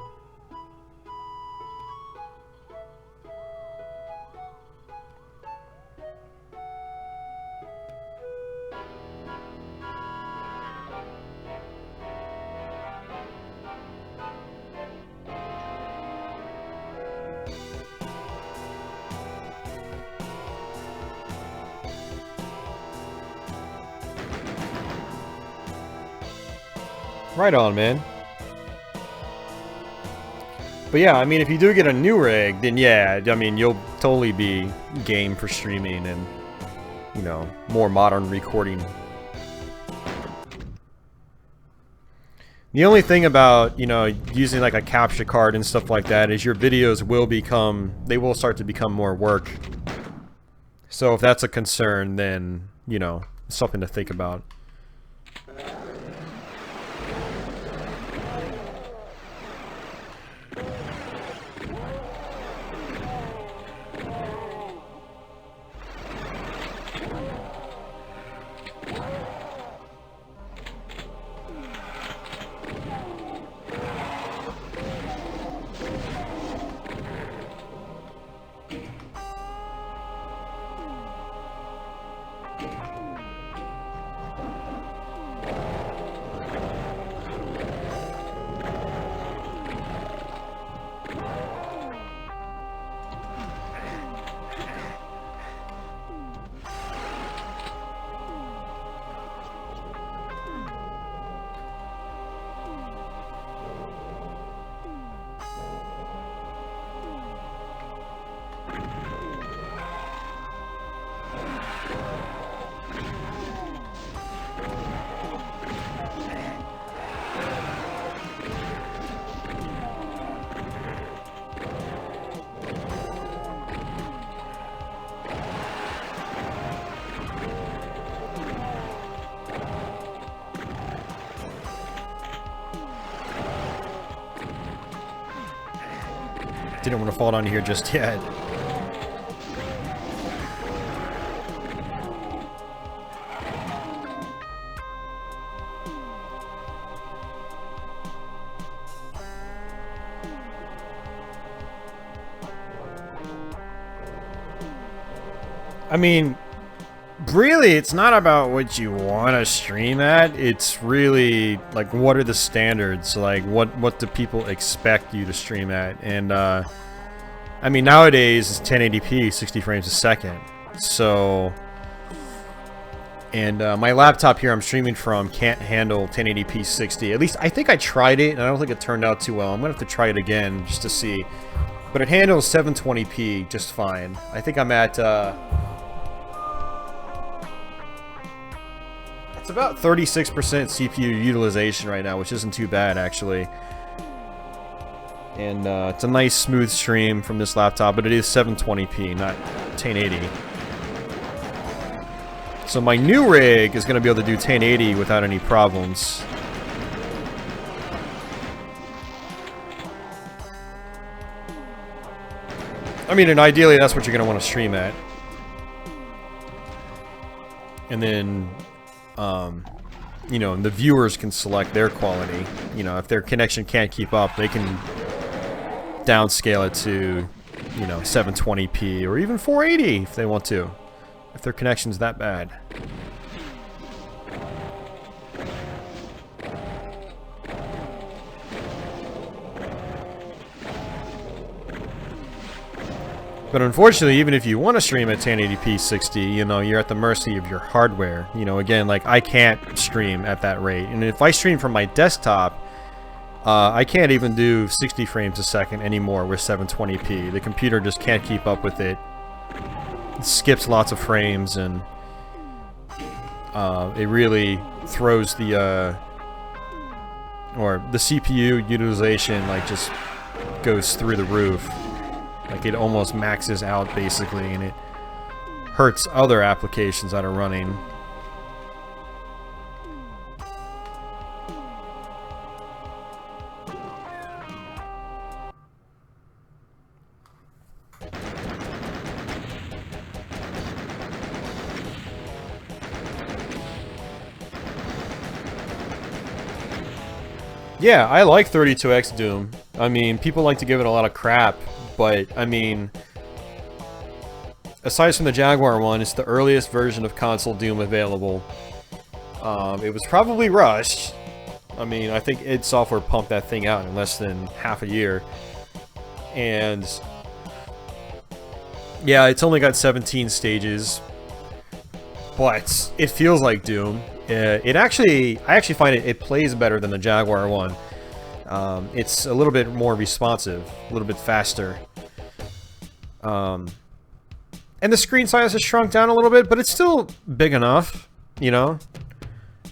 Right on, man. But yeah, I mean, if you do get a new rig, then yeah, I mean, you'll totally be game for streaming and, you know, more modern recording. The only thing about, you know, using like a capture card and stuff like that is your videos will start to become more work. So if that's a concern, then, you know, something to think about. Didn't want to fall down here just yet. I mean, really, it's not about what you want to stream at. It's really like, what are the standards? Like, what do people expect you to stream at? And I mean, nowadays it's 1080p, 60 frames a second. So, and my laptop here I'm streaming from can't handle 1080p 60. At least I think I tried it, and I don't think it turned out too well. I'm gonna have to try it again just to see. But it handles 720p just fine. I think I'm at it's about 36% CPU utilization right now, which isn't too bad actually. And it's a nice smooth stream from this laptop, but it is 720p, not 1080. So my new rig is going to be able to do 1080 without any problems. I mean, and ideally that's what you're going to want to stream at. And then, you know, the viewers can select their quality. You know, if their connection can't keep up, they can downscale it to, you know, 720p or even 480 if they want to, if their connection's that bad. But unfortunately, even if you want to stream at 1080p 60, you know, you're at the mercy of your hardware. You know, again, like, I can't stream at that rate. And if I stream from my desktop, I can't even do 60 frames a second anymore with 720p. The computer just can't keep up with it. It skips lots of frames, and it really throws the, or the CPU utilization, like, just goes through the roof. Like, it almost maxes out, basically, and it hurts other applications that are running. Yeah, I like 32X Doom. I mean, people like to give it a lot of crap, but, I mean, aside from the Jaguar one, it's the earliest version of console Doom available. It was probably rushed. I mean, I think id Software pumped that thing out in less than half a year. And, yeah, it's only got 17 stages, but it feels like Doom. I actually find it plays better than the Jaguar one. It's a little bit more responsive, a little bit faster. And the screen size has shrunk down a little bit, but it's still big enough, you know?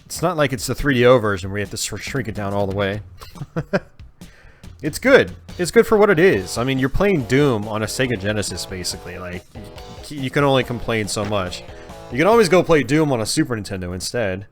It's not like it's the 3DO version where you have to shrink it down all the way. It's good. It's good for what it is. I mean, you're playing Doom on a Sega Genesis, basically. Like, you can only complain so much. You can always go play Doom on a Super Nintendo instead.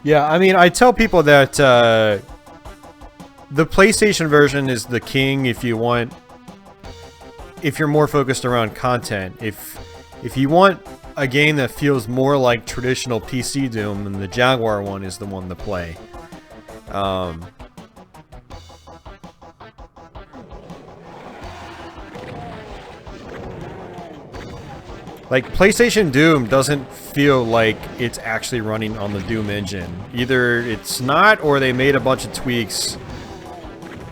Yeah, I mean, I tell people that the PlayStation version is the king if you want, if you're more focused around content. If you want a game that feels more like traditional PC Doom, then the Jaguar one is the one to play. Like, PlayStation Doom doesn't feel like it's actually running on the Doom engine. Either it's not, or they made a bunch of tweaks,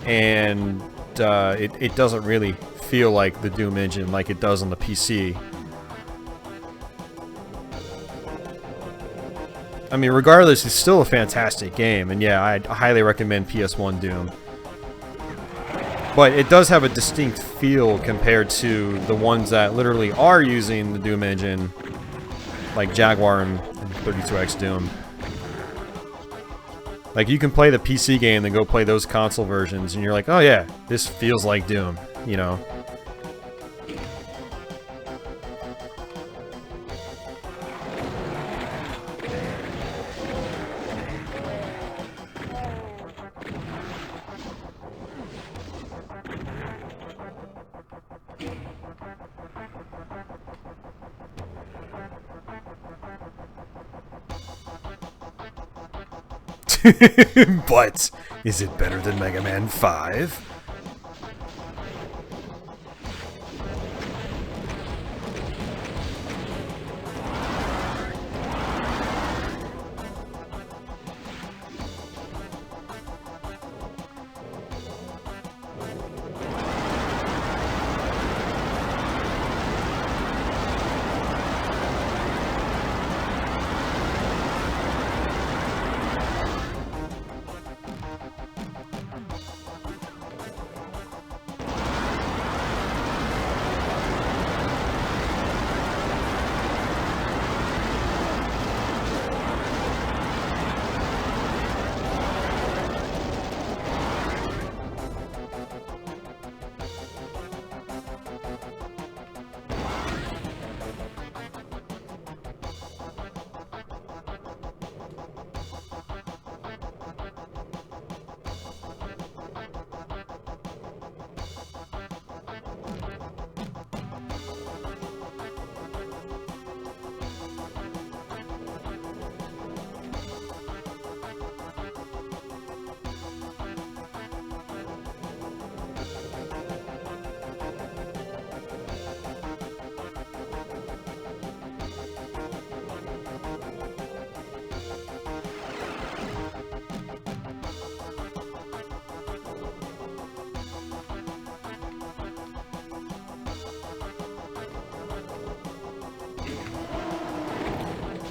and it doesn't really feel like the Doom engine like it does on the PC. I mean, regardless, it's still a fantastic game, and yeah, I'd highly recommend PS1 Doom. But it does have a distinct feel compared to the ones that literally are using the Doom engine, like Jaguar and 32X Doom. Like, you can play the PC game, then go play those console versions, and you're like, oh yeah, this feels like Doom, you know? But is it better than Mega Man 5?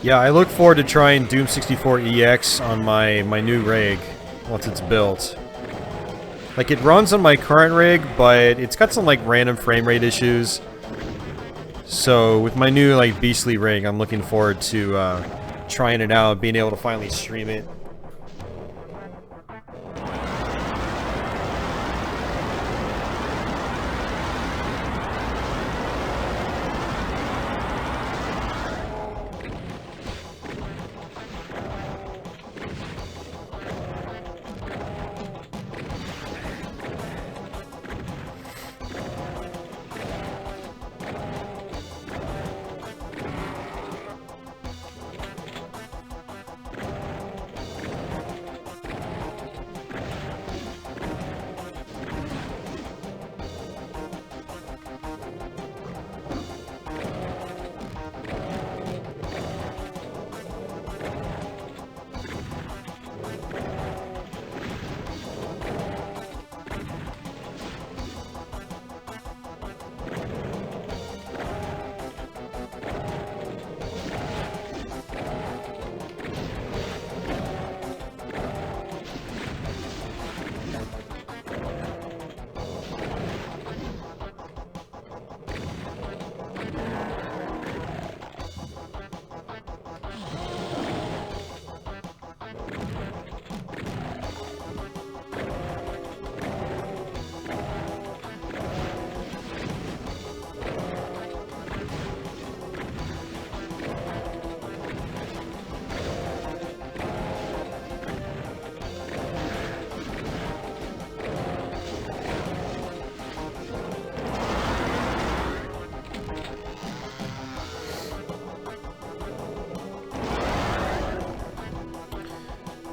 Yeah, I look forward to trying Doom 64 EX on my new rig once it's built. Like, it runs on my current rig, but it's got some, like, random frame rate issues. So, with my new, like, beastly rig, I'm looking forward to trying it out, being able to finally stream it.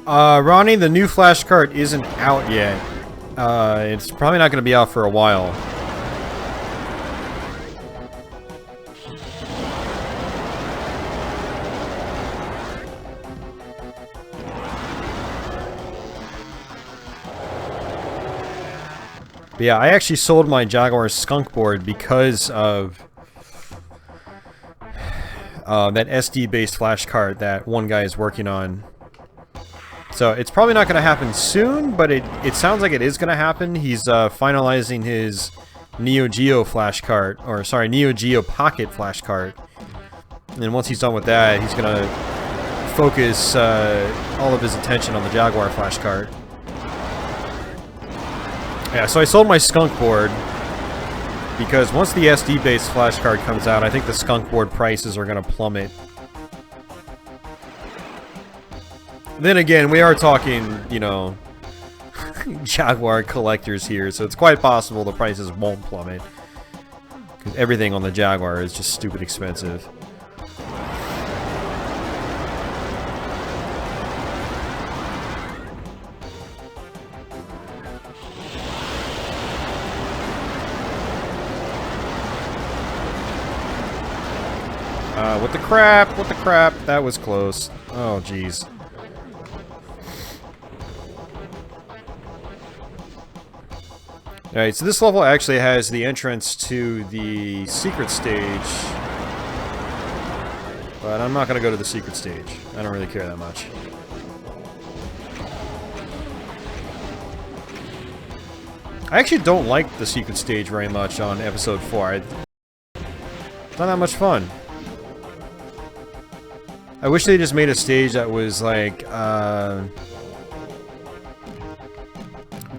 Ronnie, the new flash cart isn't out yet. It's probably not going to be out for a while. But yeah, I actually sold my Jaguar skunk board because of that SD-based flash cart that one guy is working on. So it's probably not going to happen soon, but it sounds like it is going to happen. He's finalizing his Neo Geo flash cart, or sorry, Neo Geo Pocket flash cart. And then once he's done with that, he's going to focus all of his attention on the Jaguar flash cart. Yeah, so I sold my skunk board because once the SD-based flash card comes out, I think the skunk board prices are going to plummet. Then again, we are talking, you know, Jaguar collectors here, so it's quite possible the prices won't plummet. Because everything on the Jaguar is just stupid expensive. What the crap? What the crap? That was close. Oh, jeez. Alright, so this level actually has the entrance to the secret stage. But I'm not going to go to the secret stage. I don't really care that much. I actually don't like the secret stage very much on episode 4. It's not that much fun. I wish they just made a stage that was like,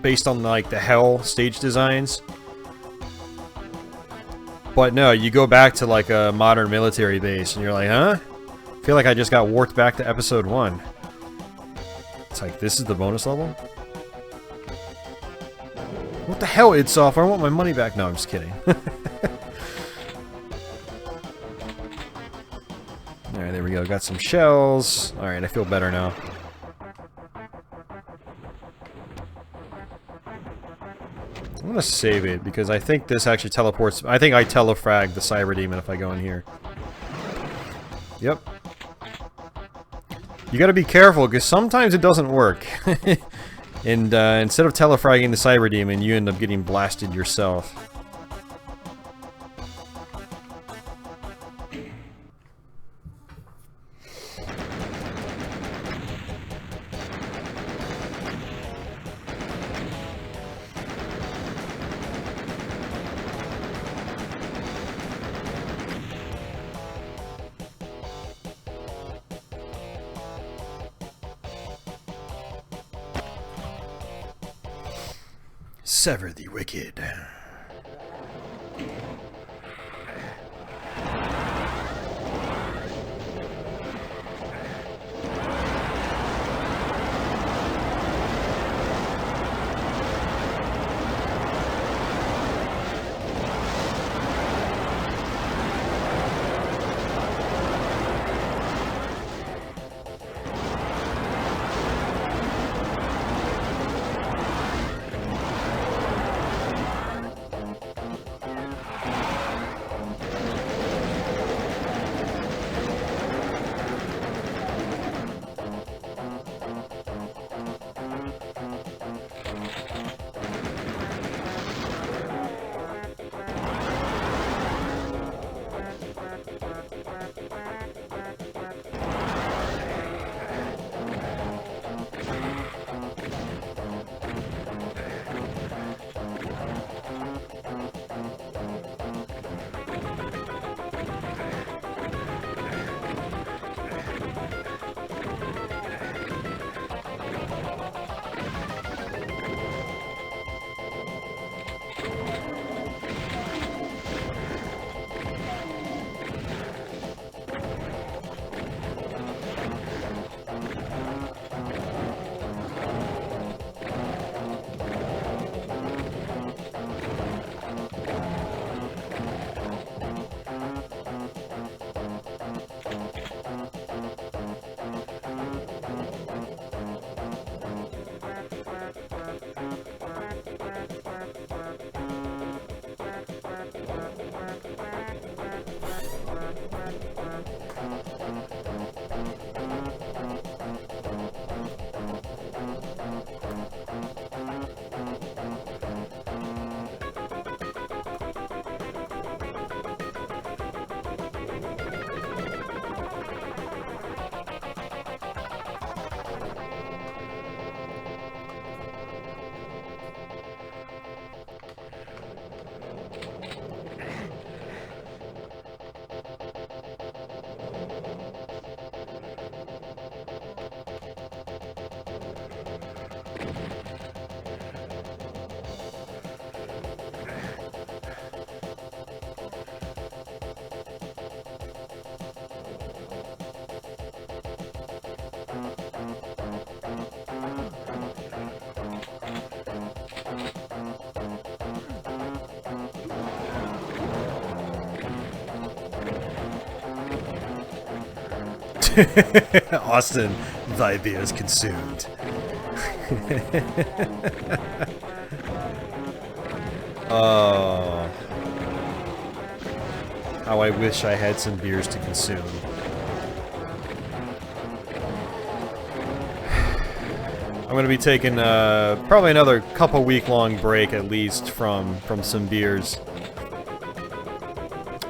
based on like the Hell stage designs. But no, you go back to like a modern military base and you're like, huh? I feel like I just got warped back to episode 1. It's like, this is the bonus level? What the hell, id Software? I want my money back. No, I'm just kidding. Alright, there we go. Got some shells. Alright, I feel better now. I'm gonna save it, because I think this actually teleports... I think I telefrag the Cyber Demon if I go in here. Yep. You gotta be careful, because sometimes it doesn't work. And instead of telefragging the Cyber Demon, you end up getting blasted yourself. Sever the wicked. Austin, thy beer is consumed. Oh. How I wish I had some beers to consume. I'm going to be taking probably another couple week-long break at least from some beers.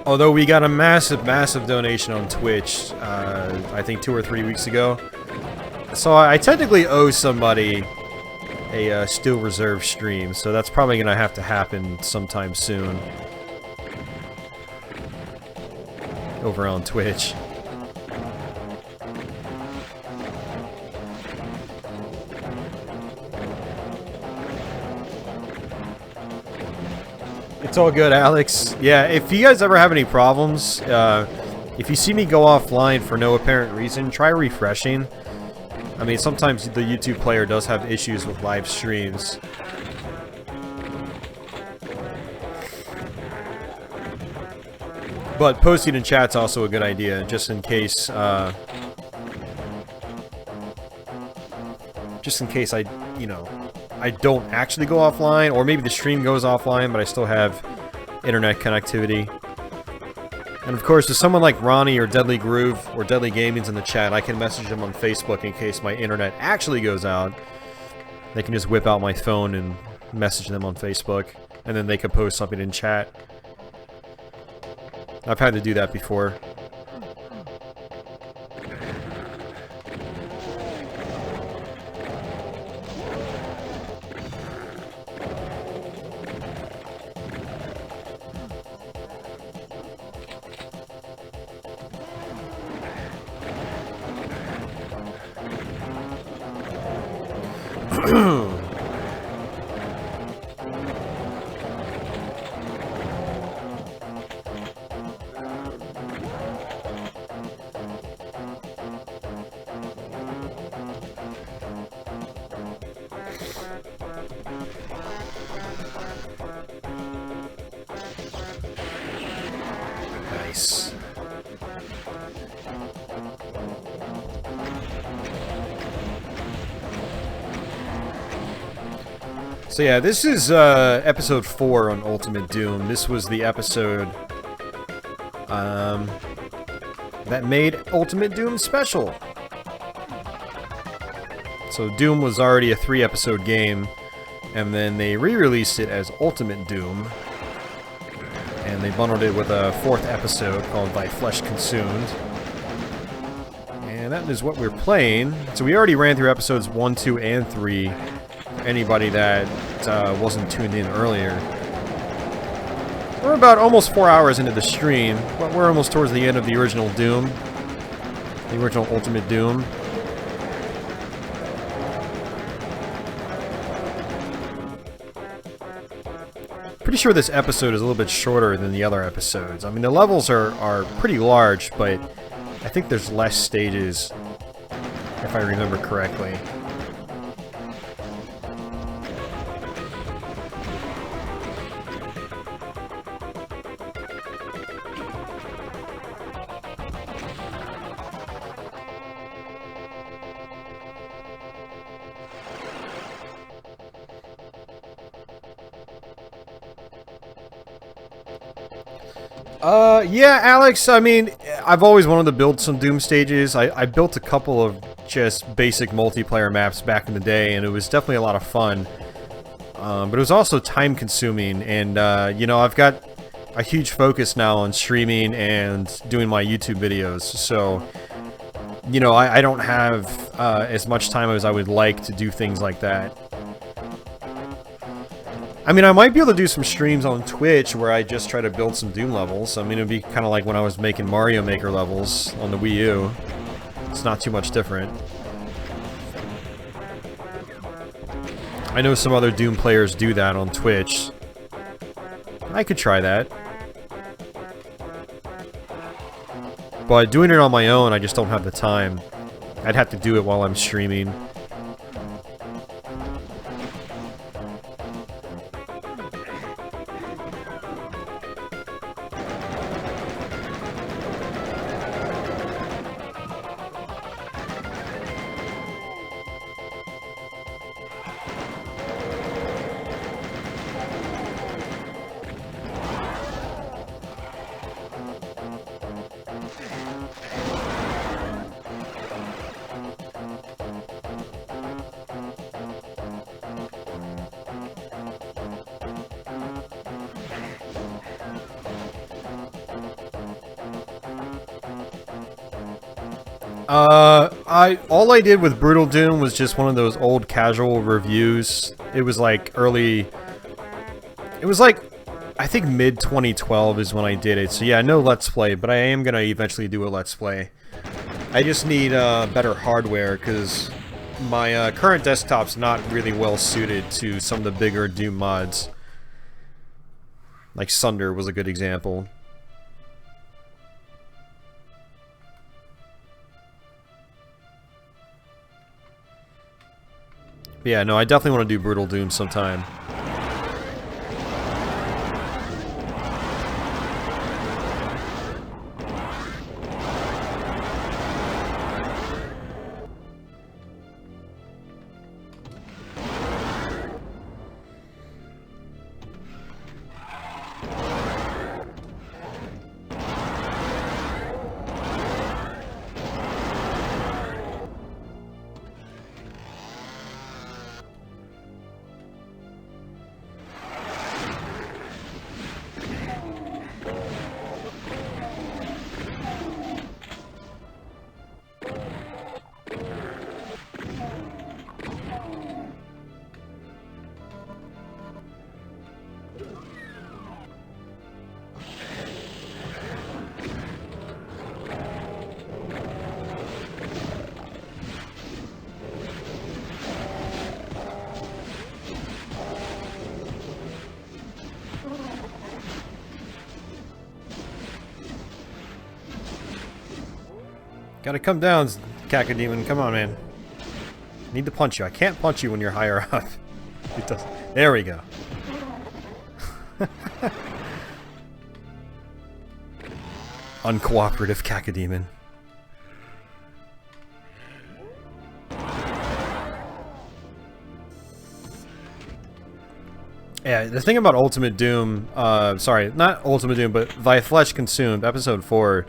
Although we got a massive donation on Twitch, I think 2 or 3 weeks ago. So I technically owe somebody a Steel Reserve stream, so that's probably going to have to happen sometime soon. Over on Twitch. It's all good, Alex. Yeah, if you guys ever have any problems, if you see me go offline for no apparent reason, try refreshing. I mean, sometimes the YouTube player does have issues with live streams. But posting in chat's also a good idea, just in case I, you know, I don't actually go offline, or maybe the stream goes offline, but I still have internet connectivity. And of course, if someone like Ronnie or Deadly Groove or Deadly Gaming's in the chat, I can message them on Facebook in case my internet actually goes out. They can just whip out my phone and message them on Facebook, and then they can post something in chat. I've had to do that before. Nice. So yeah, this is episode 4 on Ultimate Doom. This was the episode that made Ultimate Doom special. So Doom was already a 3-episode game, and then they re-released it as Ultimate Doom, and they bundled it with a 4th episode called Thy Flesh Consumed. And that is what we're playing. So we already ran through episodes 1, 2, and 3. Anybody that wasn't tuned in earlier. We're about almost 4 hours into the stream, but we're almost towards the end of the original Doom. The original Ultimate Doom. Pretty sure this episode is a little bit shorter than the other episodes. I mean, the levels are pretty large, but I think there's less stages, if I remember correctly. Yeah, Alex, I mean, I've always wanted to build some Doom stages. I built a couple of just basic multiplayer maps back in the day, and it was definitely a lot of fun. But it was also time-consuming, and, you know, I've got a huge focus now on streaming and doing my YouTube videos, so, you know, I don't have as much time as I would like to do things like that. I mean, I might be able to do some streams on Twitch where I just try to build some Doom levels. I mean, it'd be kind of like when I was making Mario Maker levels on the Wii U. It's not too much different. I know some other Doom players do that on Twitch. I could try that. But doing it on my own, I just don't have the time. I'd have to do it while I'm streaming. All I did with Brutal Doom was just one of those old casual reviews. It was like early... It was like, I think mid-2012 is when I did it. So yeah, no Let's Play, but I am gonna eventually do a Let's Play. I just need, better hardware, because my, current desktop's not really well suited to some of the bigger Doom mods. Like Sunder was a good example. But yeah, no, I definitely want to do Brutal Doom sometime. Gotta come down, Cacodemon. Come on, man. Need to punch you. I can't punch you when you're higher up. It does. There we go. Uncooperative Cacodemon. Yeah, the thing about Ultimate Doom, sorry, not Ultimate Doom, but Thy Flesh Consumed, Episode 4,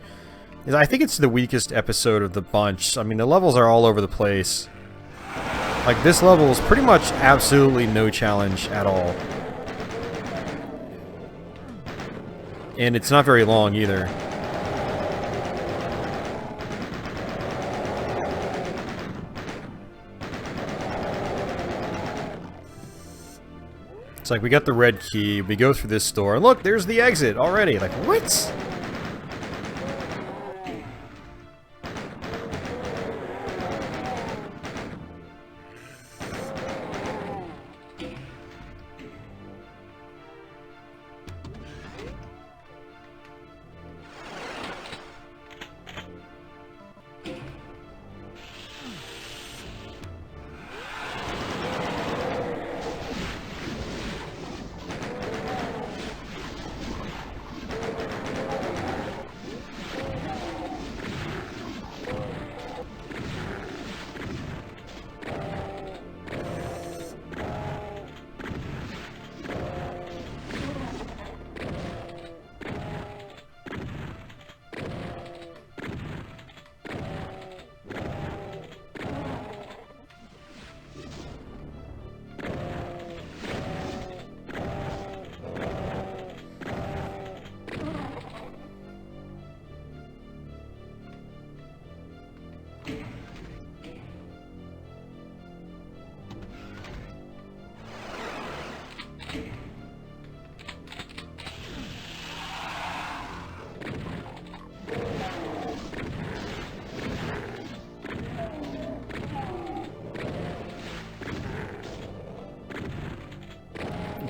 is I think it's the weakest episode of the bunch. I mean, the levels are all over the place. Like, this level is pretty much absolutely no challenge at all. And it's not very long, either. It's like, we got the red key, we go through this door, and look, there's the exit already. Like, what?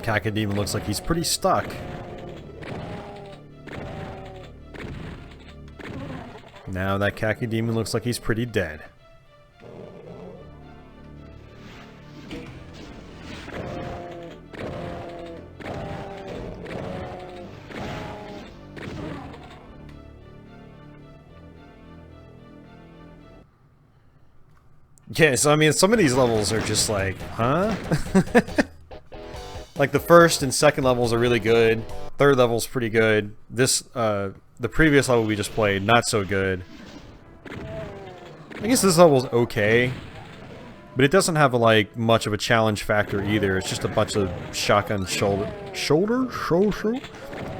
Cacodemon looks like he's pretty stuck. Now that Cacodemon looks like he's pretty dead. Yeah, so I mean, some of these levels are just like, huh? Like, the first and second levels are really good. Third level's pretty good. This, the previous level we just played, not so good. I guess this level's okay. But it doesn't have, like, much of a challenge factor either. It's just a bunch of shotgun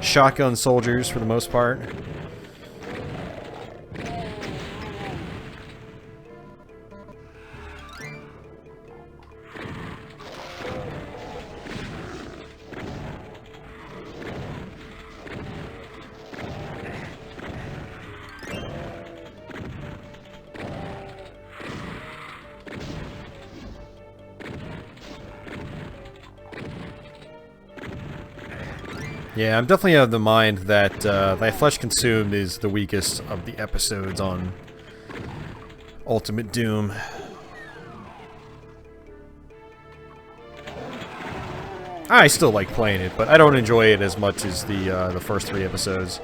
shotgun soldiers for the most part. Yeah, I'm definitely of the mind that Thy Flesh Consumed is the weakest of the episodes on Ultimate Doom. I still like playing it, but I don't enjoy it as much as the first 3 episodes.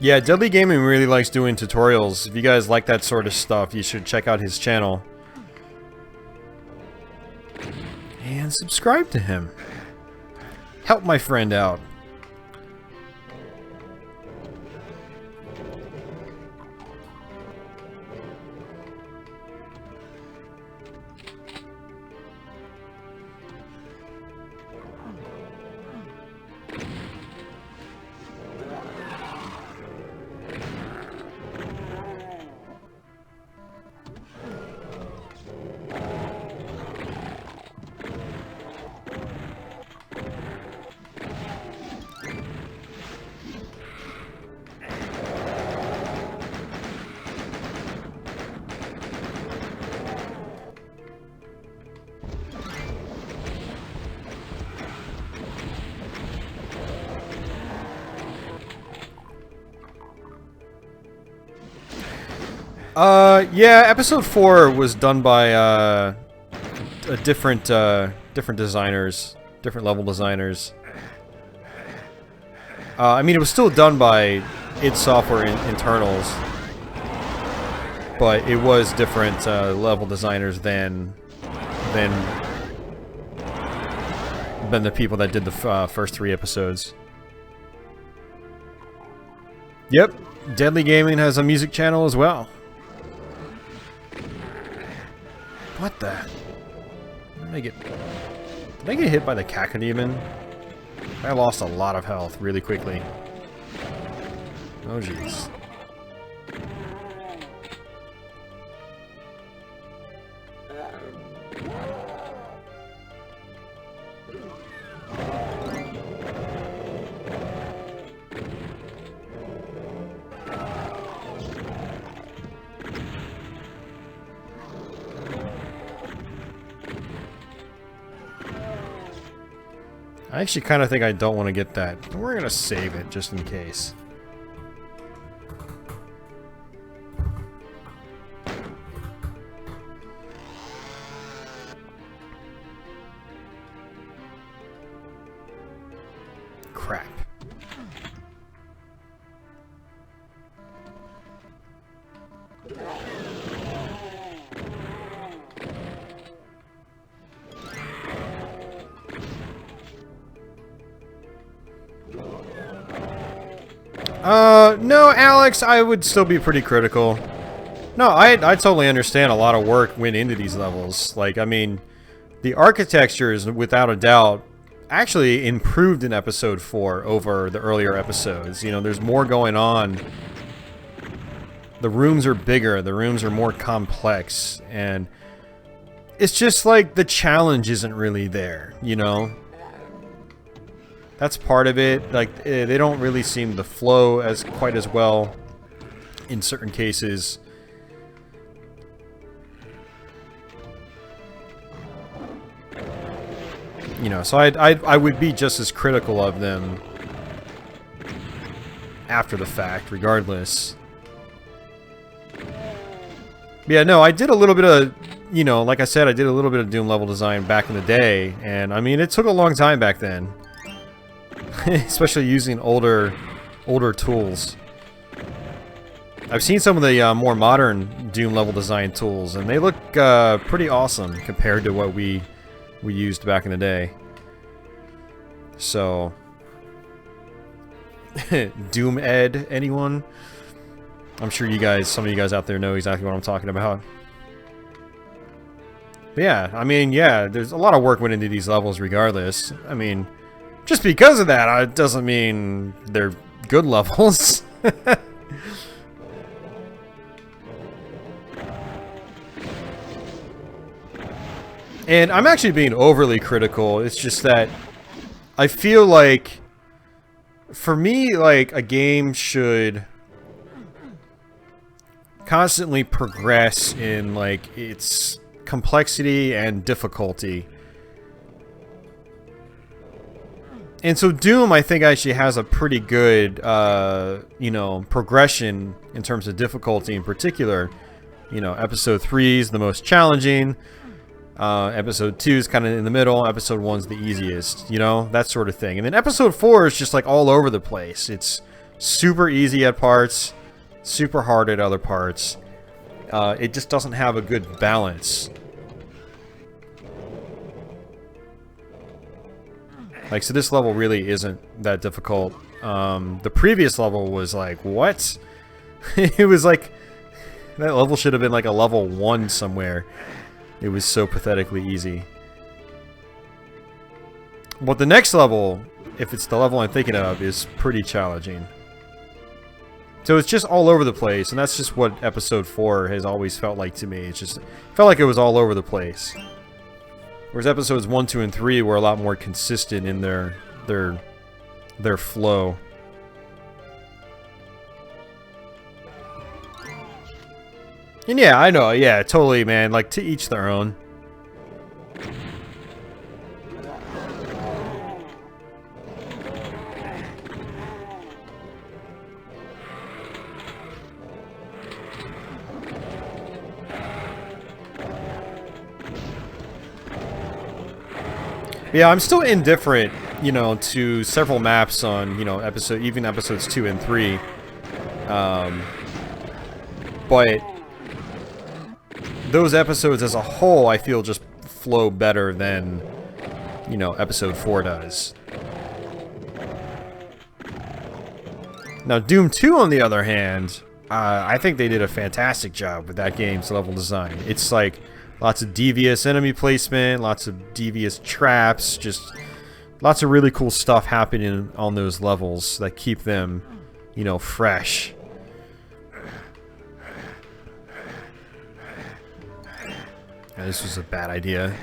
Yeah, Deadly Gaming really likes doing tutorials. If you guys like that sort of stuff, you should check out his channel. And subscribe to him. Help my friend out. Yeah, episode 4 was done by a different designers, different level designers. I mean, it was still done by id Software internals, but it was different level designers than the people that did the first 3 episodes. Yep, Deadly Gaming has a music channel as well. What the? Did I get hit by the cacodemon? I lost a lot of health really quickly. Oh jeez. I actually kind of think I don't want to get that. But we're going to save it just in case. Crap. No, Alex, I would still be pretty critical. No, I totally understand a lot of work went into these levels. Like, I mean, the architectures, without a doubt, actually improved in episode 4 over the earlier episodes. You know, there's more going on. The rooms are bigger, the rooms are more complex, and it's just like the challenge isn't really there, you know? That's part of it. Like, they don't really seem to flow as quite as well in certain cases. You know, so I would be just as critical of them after the fact, regardless. But yeah, no, I did a little bit of, you know, like I said, I did a little bit of Doom level design back in the day, and I mean, it took a long time back then. Especially using older tools. I've seen some of the more modern Doom level design tools, and they look pretty awesome compared to what we used back in the day. So, Doom Ed, anyone? I'm sure you guys, some of you guys out there know exactly what I'm talking about. But yeah, I mean, yeah, there's a lot of work went into these levels regardless. I mean, just because of that, it doesn't mean they're good levels. And I'm actually being overly critical. It's just that I feel like, for me, like, a game should constantly progress in, like, its complexity and difficulty. And so Doom, I think, actually has a pretty good, you know, progression in terms of difficulty in particular. You know, Episode 3 is the most challenging. Episode 2 is kind of in the middle. Episode 1 is the easiest, you know, that sort of thing. And then Episode 4 is just like all over the place. It's super easy at parts, super hard at other parts. It just doesn't have a good balance. Like, so this level really isn't that difficult. The previous level was like, what? It was like, that level should have been like a level 1 somewhere. It was so pathetically easy. But the next level, if it's the level I'm thinking of, is pretty challenging. So it's just all over the place, and that's just what Episode 4 has always felt like to me. It's just, it felt like it was all over the place. Whereas Episodes 1, 2, and 3 were a lot more consistent in their flow. And yeah, I know, yeah, totally, man. Like, to each their own. Yeah, I'm still indifferent, you know, to several maps on, you know, even Episodes 2 and 3. But those episodes as a whole, I feel, just flow better than, you know, Episode 4 does. Now, Doom 2, on the other hand, I think they did a fantastic job with that game's level design. It's like lots of devious enemy placement, lots of devious traps, just lots of really cool stuff happening on those levels that keep them, you know, fresh. Yeah, this was a bad idea.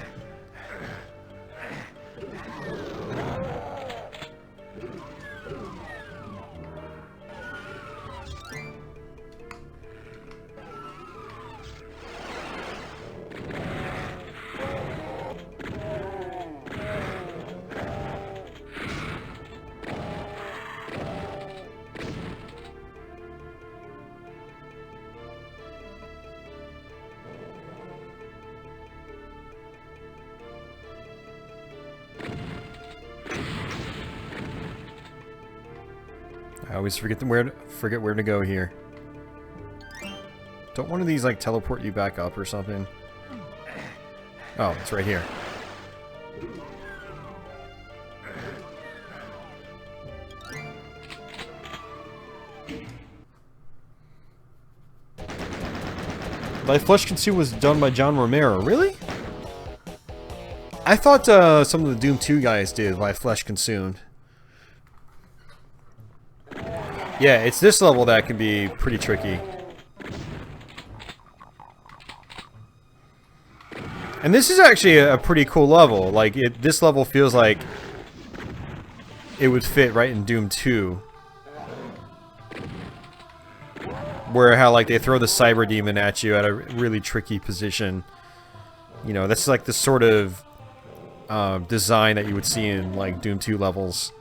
I always forget where to go here. Don't one of these like teleport you back up or something? Oh, it's right here. Thy Flesh Consumed was done by John Romero. Really? I thought some of the Doom 2 guys did Thy Flesh Consumed. Yeah, it's this level that can be pretty tricky. And this is actually a pretty cool level. Like, this level feels like it would fit right in Doom 2. Where how, like, they throw the Cyber Demon at you at a really tricky position. You know, that's like the sort of design that you would see in, like, Doom 2 levels.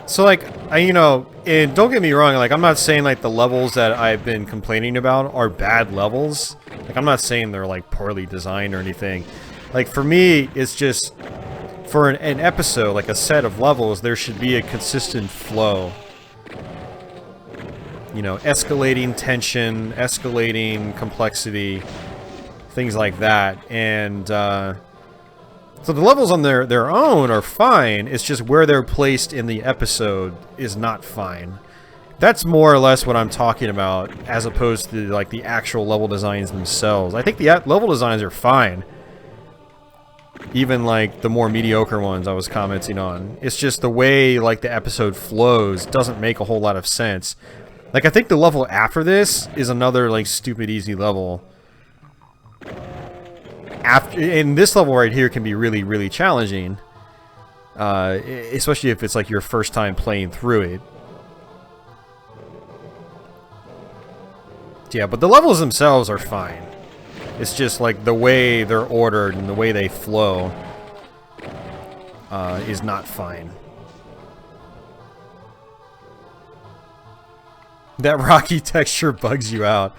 So, like, you know, and don't get me wrong, like, I'm not saying, like, the levels that I've been complaining about are bad levels. Like, I'm not saying they're, like, poorly designed or anything. Like, for me, it's just, for an episode, like a set of levels, there should be a consistent flow. You know, escalating tension, escalating complexity, things like that. And, so the levels on their own are fine, it's just where they're placed in the episode is not fine. That's more or less what I'm talking about, as opposed to like the actual level designs themselves. I think the level designs are fine. Even like the more mediocre ones I was commenting on. It's just the way like the episode flows doesn't make a whole lot of sense. Like I think the level after this is another like stupid easy level. And this level right here can be really, really challenging. Especially if it's like your first time playing through it. Yeah, but the levels themselves are fine. It's just like the way they're ordered and the way they flow is not fine. That rocky texture bugs you out.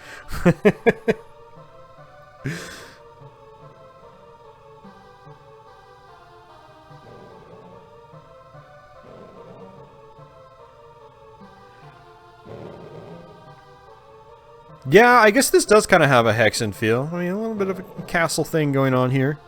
Yeah, I guess this does kind of have a Hexen feel. I mean, a little bit of a castle thing going on here.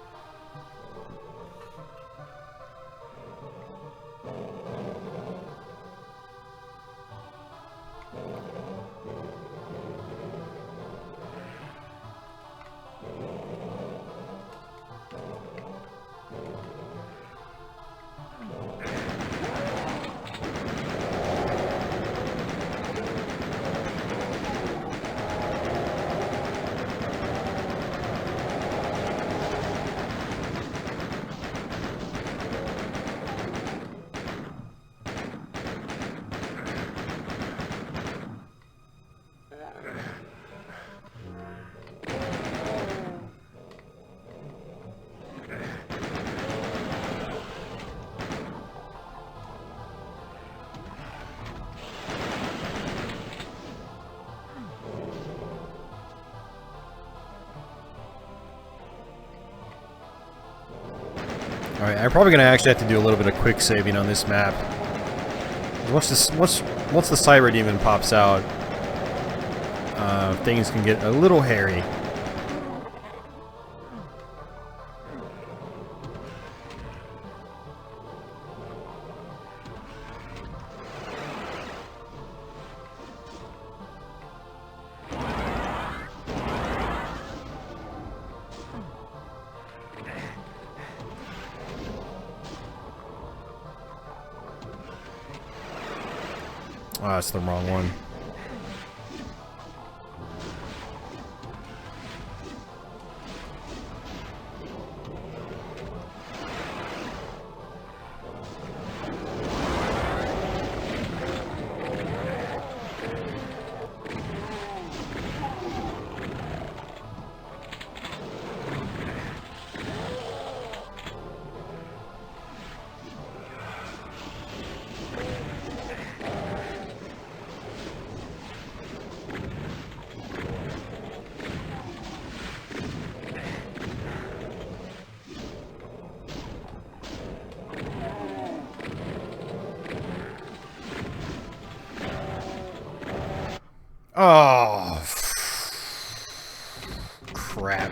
Alright, I'm probably going to actually have to do a little bit of quick saving on this map. Once the Cyber Demon pops out, things can get a little hairy. Oh, that's the wrong one. Oh, crap.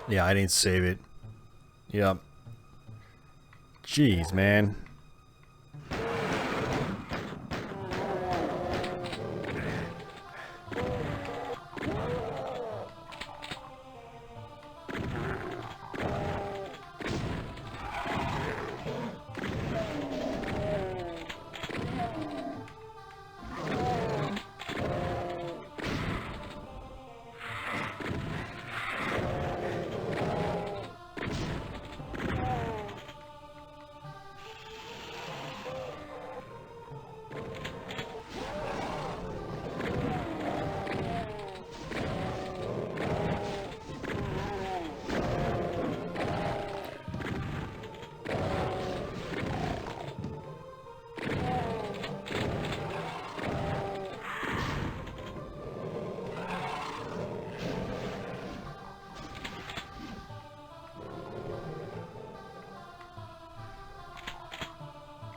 Yeah, I didn't save it. Yep. Jeez, man.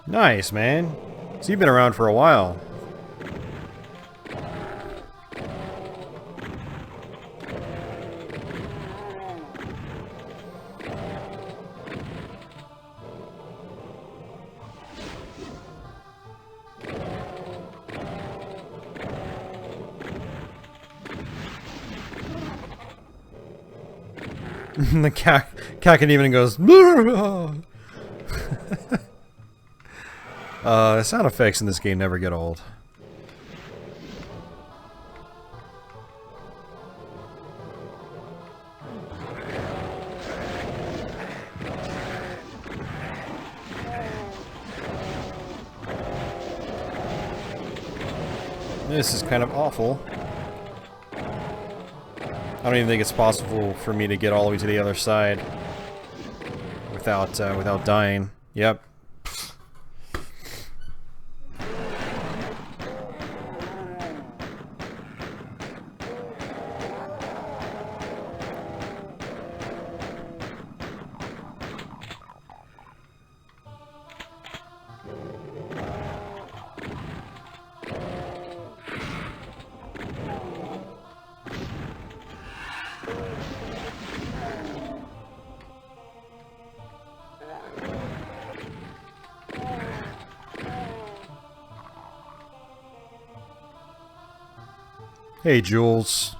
Nice, man. So you've been around for a while. The cat can even goes. The sound effects in this game never get old. This is kind of awful. I don't even think it's possible for me to get all the way to the other side without without dying. Yep. Hey, Jules.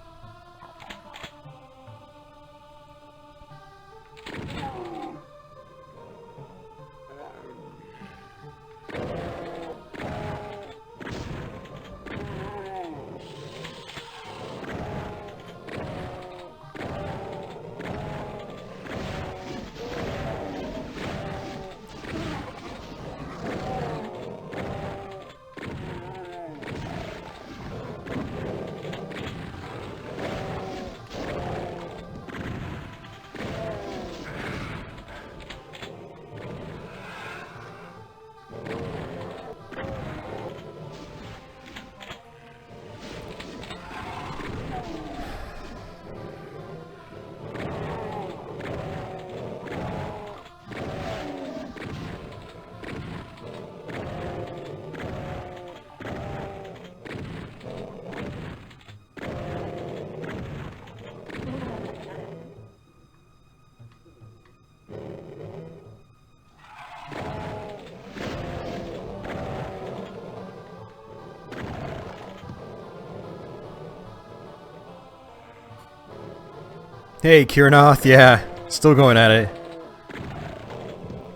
Hey, Kirnoth, yeah, still going at it.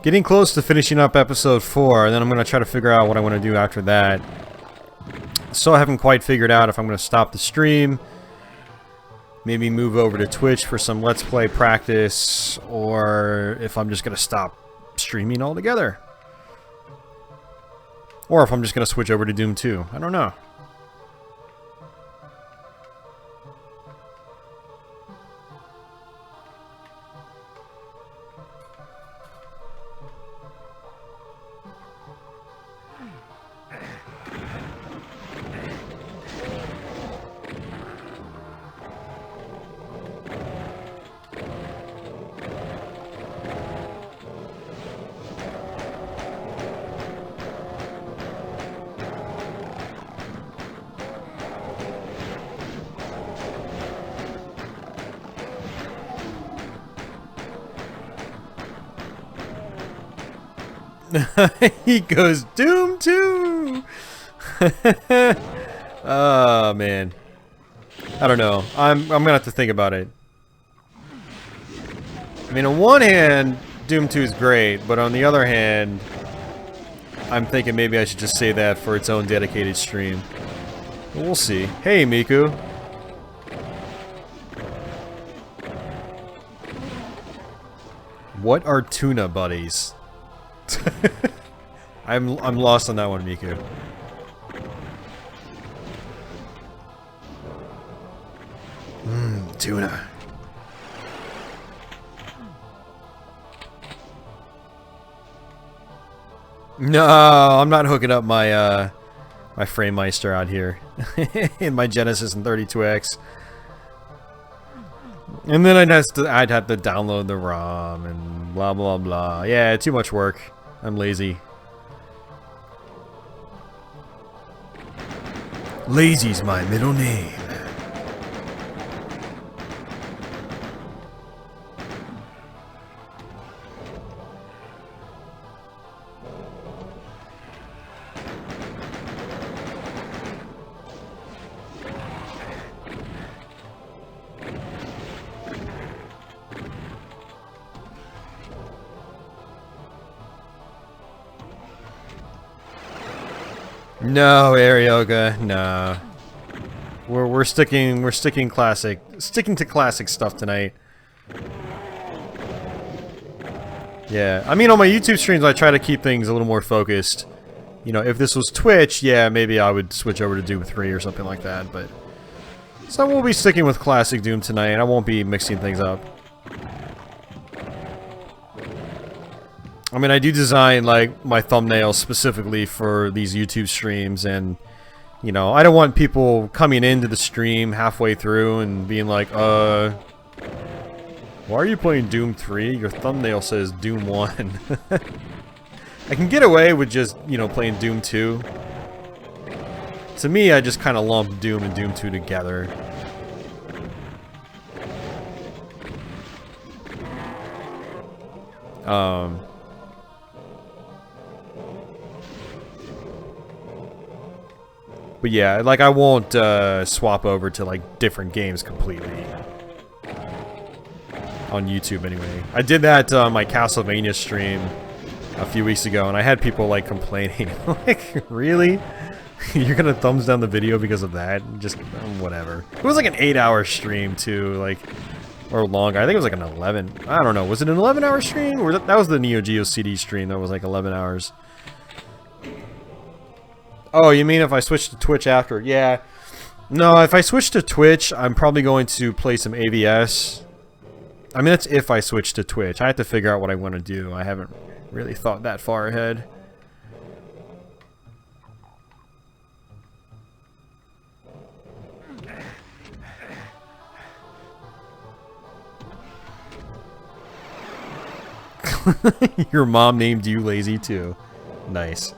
Getting close to finishing up episode 4, and then I'm going to try to figure out what I want to do after that. So I haven't quite figured out if I'm going to stop the stream, maybe move over to Twitch for some Let's Play practice, or if I'm just going to stop streaming altogether. Or if I'm just going to switch over to Doom 2. I don't know. He goes, Doom 2! Oh, man. I don't know. I'm gonna have to think about it. I mean, on one hand, Doom 2 is great, but on the other hand, I'm thinking maybe I should just say that for its own dedicated stream. We'll see. Hey, Miku. What are tuna buddies? I'm lost on that one, Miku. Tuna. No, I'm not hooking up my my FrameMeister out here in my Genesis and 32X. And then I'd have to download the ROM and blah blah blah. Yeah, too much work. I'm lazy. Lazy's my middle name. No, Arioga, no. We're sticking to classic stuff tonight. Yeah, I mean on my YouTube streams I try to keep things a little more focused. You know, if this was Twitch, yeah, maybe I would switch over to Doom 3 or something like that, but... So we'll be sticking with classic Doom tonight, I won't be mixing things up. I mean, I do design, like, my thumbnails specifically for these YouTube streams, and... You know, I don't want people coming into the stream halfway through and being like, why are you playing Doom 3? Your thumbnail says Doom 1. I can get away with just, you know, playing Doom 2. To me, I just kind of lump Doom and Doom 2 together. But yeah, like I won't swap over to like different games completely. On YouTube anyway. I did that on my Castlevania stream a few weeks ago and I had people like complaining. Like, really? You're gonna thumbs down the video because of that? Just, whatever. It was like an 8-hour stream too, like, or longer. I think it was like an 11. I don't know. Was it an 11-hour stream? Or that was the Neo Geo CD stream that was like 11 hours. Oh, you mean if I switch to Twitch after? Yeah. No, if I switch to Twitch, I'm probably going to play some AVS. I mean, that's if I switch to Twitch. I have to figure out what I want to do. I haven't really thought that far ahead. Your mom named you lazy too. Nice.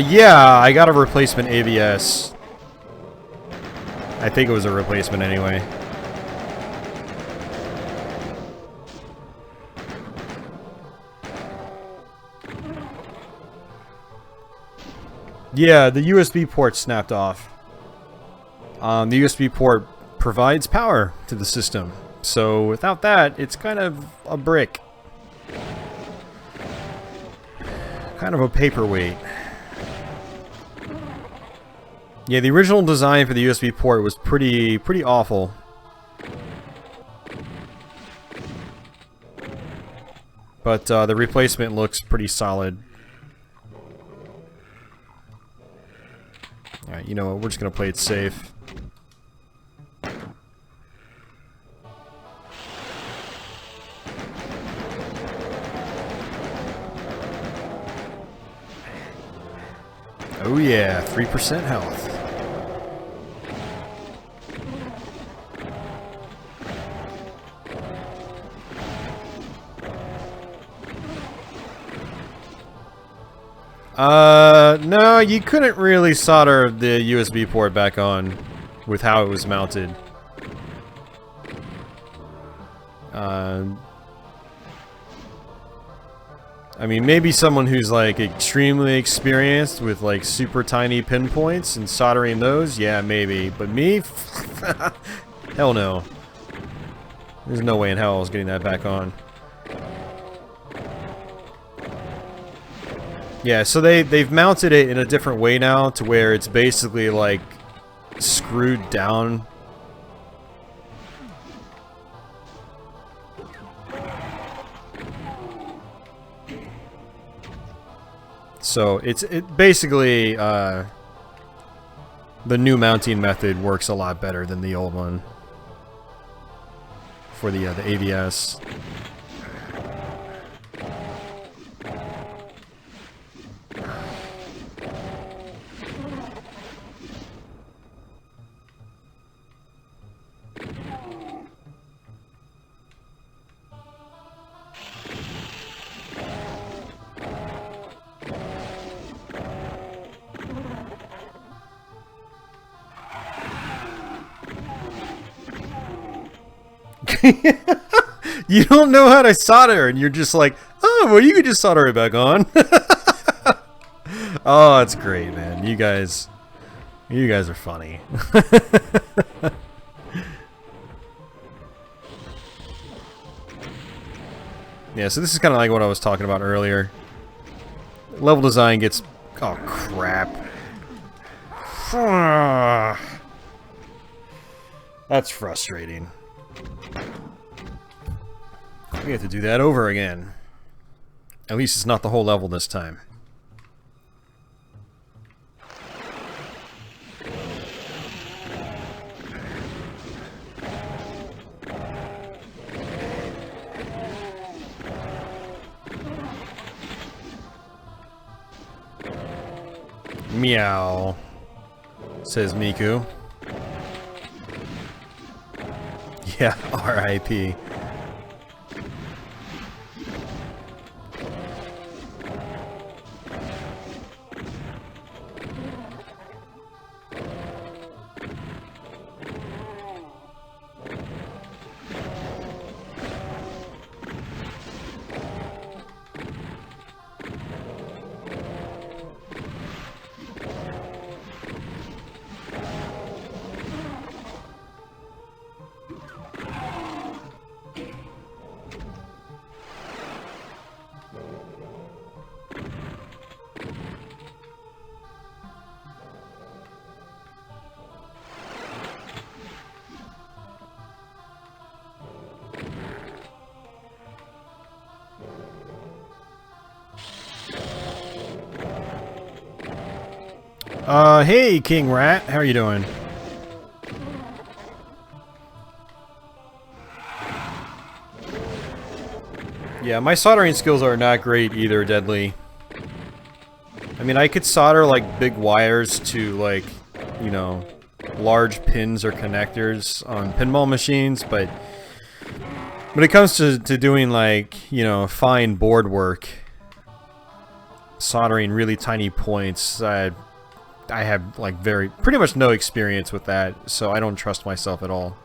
Yeah, I got a replacement AVS. I think it was a replacement anyway. Yeah, the USB port snapped off. The USB port provides power to the system. So without that, it's kind of a brick. Kind of a paperweight. Yeah, the original design for the USB port was pretty awful. But the replacement looks pretty solid. Alright, you know what, we're just gonna play it safe. Oh yeah, 3% health. No, you couldn't really solder the USB port back on with how it was mounted. I mean, maybe someone who's like extremely experienced with like super tiny pinpoints and soldering those, yeah, maybe. But me? Hell no. There's no way in hell I was getting that back on. Yeah, so they've mounted it in a different way now to where it's basically like screwed down. So it basically the new mounting method works a lot better than the old one for the AVS. You don't know how to solder, and you're just like, oh, well, you could just solder it back on. Oh, that's great, man. You guys are funny. Yeah, so this is kind of like what I was talking about earlier. Level design gets... Oh, crap. That's frustrating. We have to do that over again. At least it's not the whole level this time. Meow, says Miku. Yeah, R.I.P. Hey, King Rat, how are you doing? Yeah, my soldering skills are not great either, Deadly. I mean, I could solder, like, big wires to, like, you know, large pins or connectors on pinball machines, but when it comes to doing, like, you know, fine board work, soldering really tiny points, I have, like, pretty much no experience with that, so I don't trust myself at all.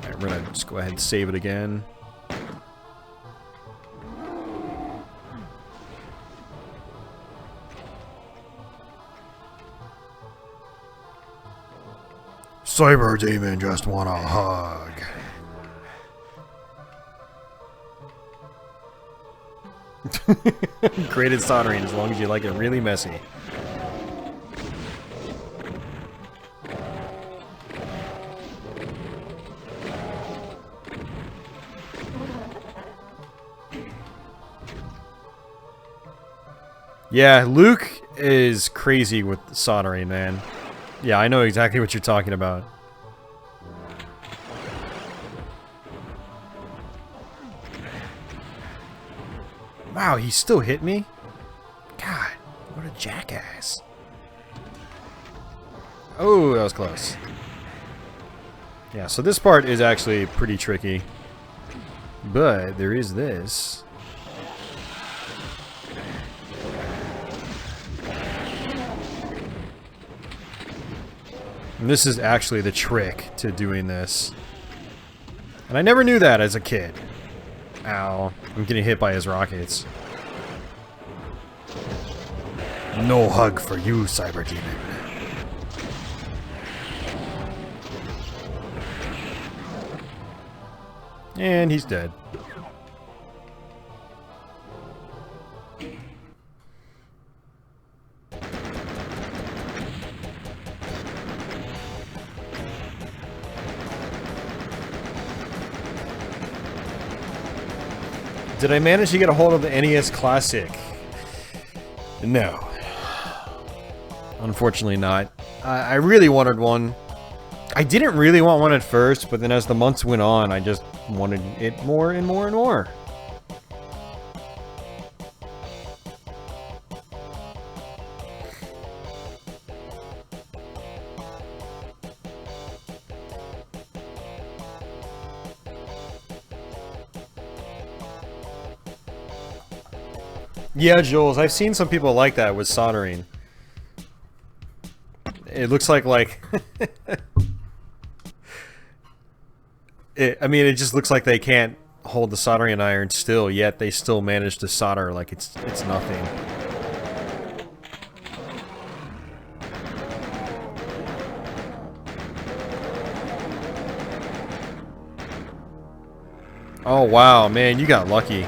Alright, we're gonna just go ahead and save it again. Cyber Demon just want a hug. Great at soldering as long as you like it really messy. Yeah, Luke is crazy with soldering, man. Yeah, I know exactly what you're talking about. Wow, he still hit me? God, what a jackass. Oh, that was close. Yeah, so this part is actually pretty tricky. But there is this. And this is actually the trick to doing this. And I never knew that as a kid. Ow. I'm getting hit by his rockets. No hug for you, Cyber Demon. And he's dead. Did I manage to get a hold of the NES Classic? No. Unfortunately not. I really wanted one. I didn't really want one at first, but then as the months went on, I just wanted it more and more and more. Yeah, Jules, I've seen some people like that with soldering. It looks like I mean, it just looks like they can't hold the soldering iron still, yet they still manage to solder like it's nothing. Oh wow, man, you got lucky.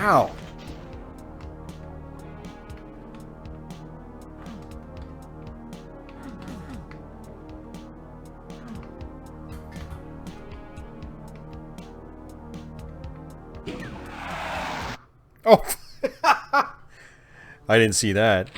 Ow. Oh. I didn't see that.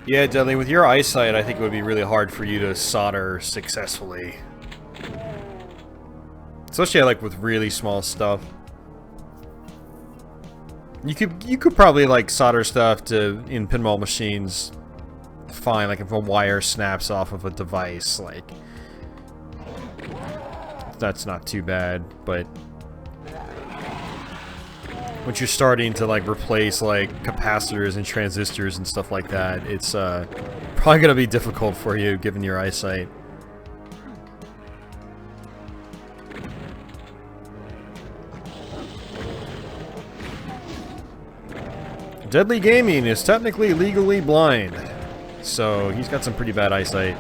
Yeah, Deadly, with your eyesight, I think it would be really hard for you to solder successfully. Especially, like, with really small stuff. You could probably, like, solder stuff in pinball machines fine, like if a wire snaps off of a device, like... That's not too bad, but... Once you're starting to, like, replace, like, capacitors and transistors and stuff like that, it's, probably gonna be difficult for you, given your eyesight. Deadly Gaming is technically legally blind, so he's got some pretty bad eyesight.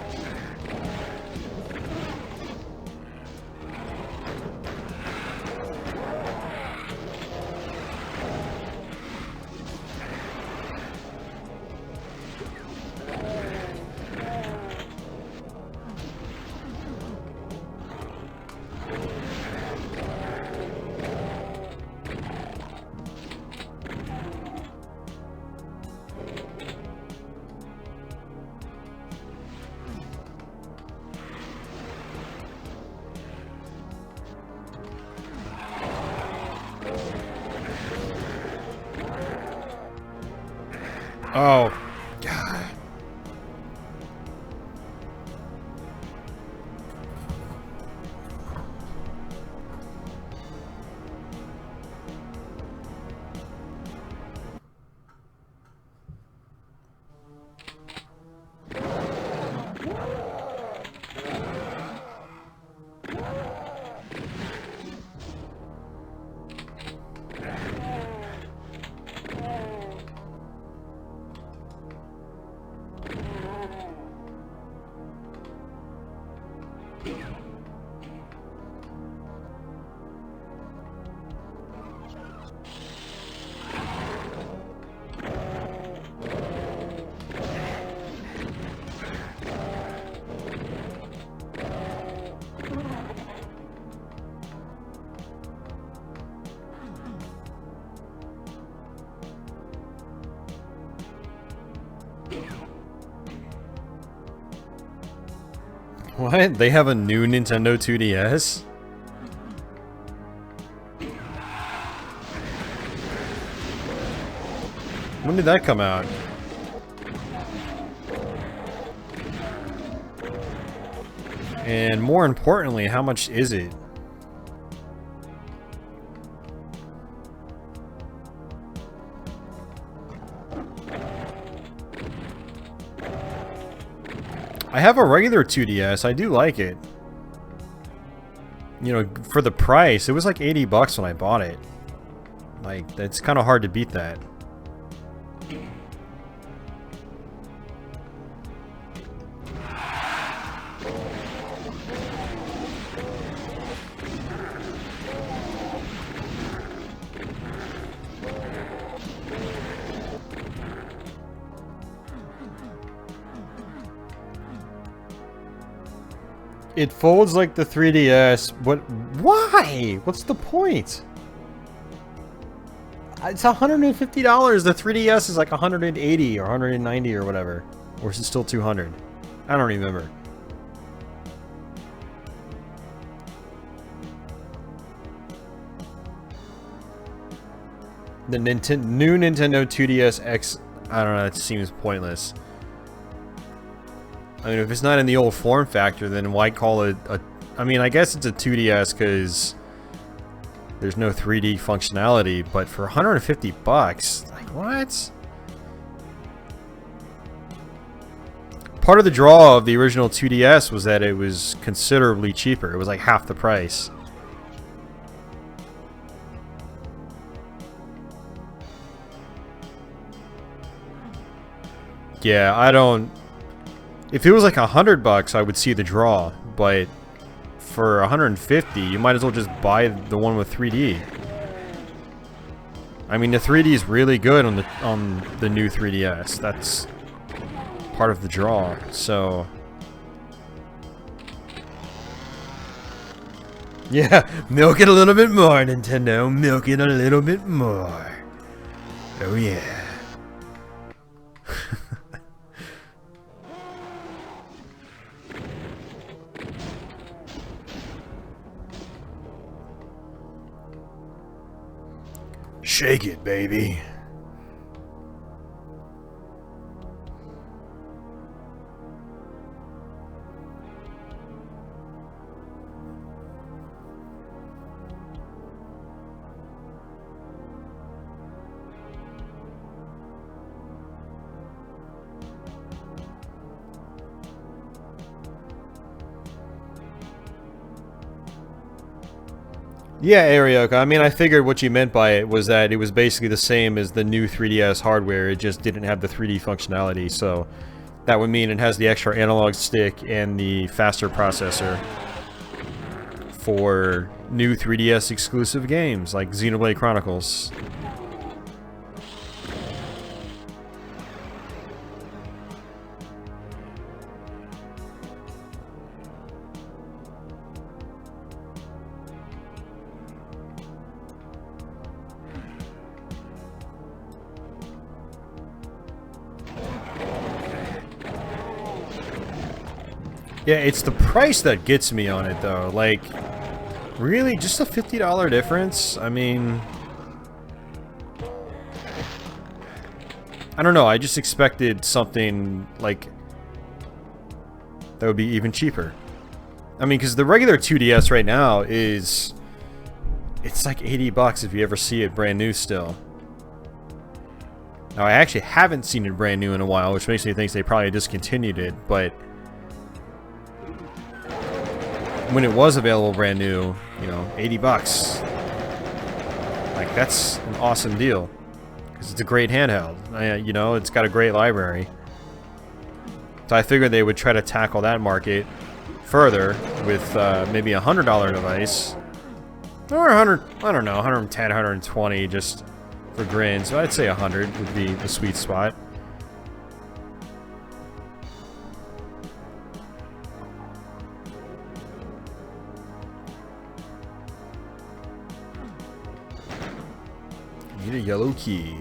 Oh, God. What? They have a new Nintendo 2DS? When did that come out? And more importantly, how much is it? I have a regular 2DS. I do like it. You know, for the price, it was like 80 bucks when I bought it. Like, it's kind of hard to beat that. It folds like the 3DS. What? Why? What's the point? It's $150. The 3DS is like 180 or 190 or whatever. Or is it still 200? I don't remember. The new Nintendo 2DS X, I don't know, it seems pointless. I mean, if it's not in the old form factor, then why call it a... I mean, I guess it's a 2DS because there's no 3D functionality, but for 150 bucks, like, what? Part of the draw of the original 2DS was that it was considerably cheaper. It was like half the price. Yeah, I don't... If it was like 100 bucks, I would see the draw, but for 150, you might as well just buy the one with 3D. I mean, the 3D is really good on the new 3DS. That's part of the draw. So, yeah, milk it a little bit more, Nintendo. Milk it a little bit more. Oh yeah. Shake it, baby. Yeah, Arioka. I mean, I figured what you meant by it was that it was basically the same as the new 3DS hardware. It just didn't have the 3D functionality, so that would mean it has the extra analog stick and the faster processor for new 3DS exclusive games like Xenoblade Chronicles. Yeah, it's the price that gets me on it, though. Like, really? Just a $50 difference? I mean... I don't know, I just expected something, like, that would be even cheaper. I mean, because the regular 2DS right now is... It's like 80 bucks if you ever see it brand new still. Now, I actually haven't seen it brand new in a while, which makes me think they probably discontinued it, but... when it was available brand new, you know, 80 bucks. Like, that's an awesome deal. Because it's a great handheld. You know, it's got a great library. So I figured they would try to tackle that market further with maybe a $100 device. Or 100, I don't know, 110, 120 just for grins. So I'd say 100 would be the sweet spot. Need a yellow key.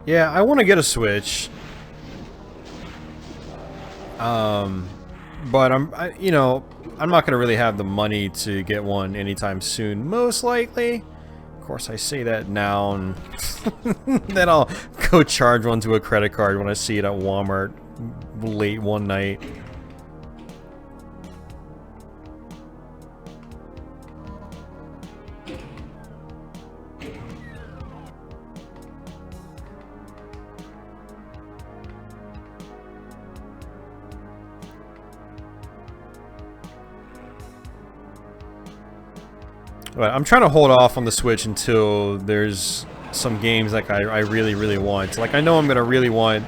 Yeah, I want to get a Switch. But you know, I'm not gonna really have the money to get one anytime soon, most likely. Of course, I say that now, and then I'll go charge one to a credit card when I see it at Walmart late one night. But I'm trying to hold off on the Switch until there's some games like I really, really want. Like, I know I'm going to really want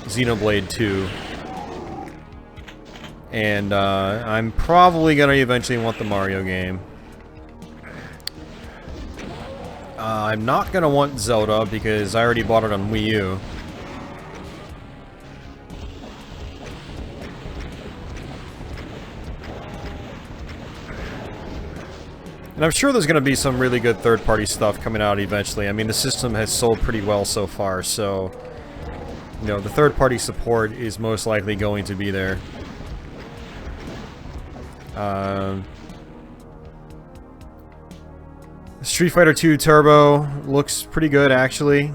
Xenoblade 2. And I'm probably going to eventually want the Mario game. I'm not going to want Zelda because I already bought it on Wii U. And I'm sure there's going to be some really good third-party stuff coming out eventually. I mean, the system has sold pretty well so far, so... You know, the third-party support is most likely going to be there. Street Fighter 2 Turbo looks pretty good, actually.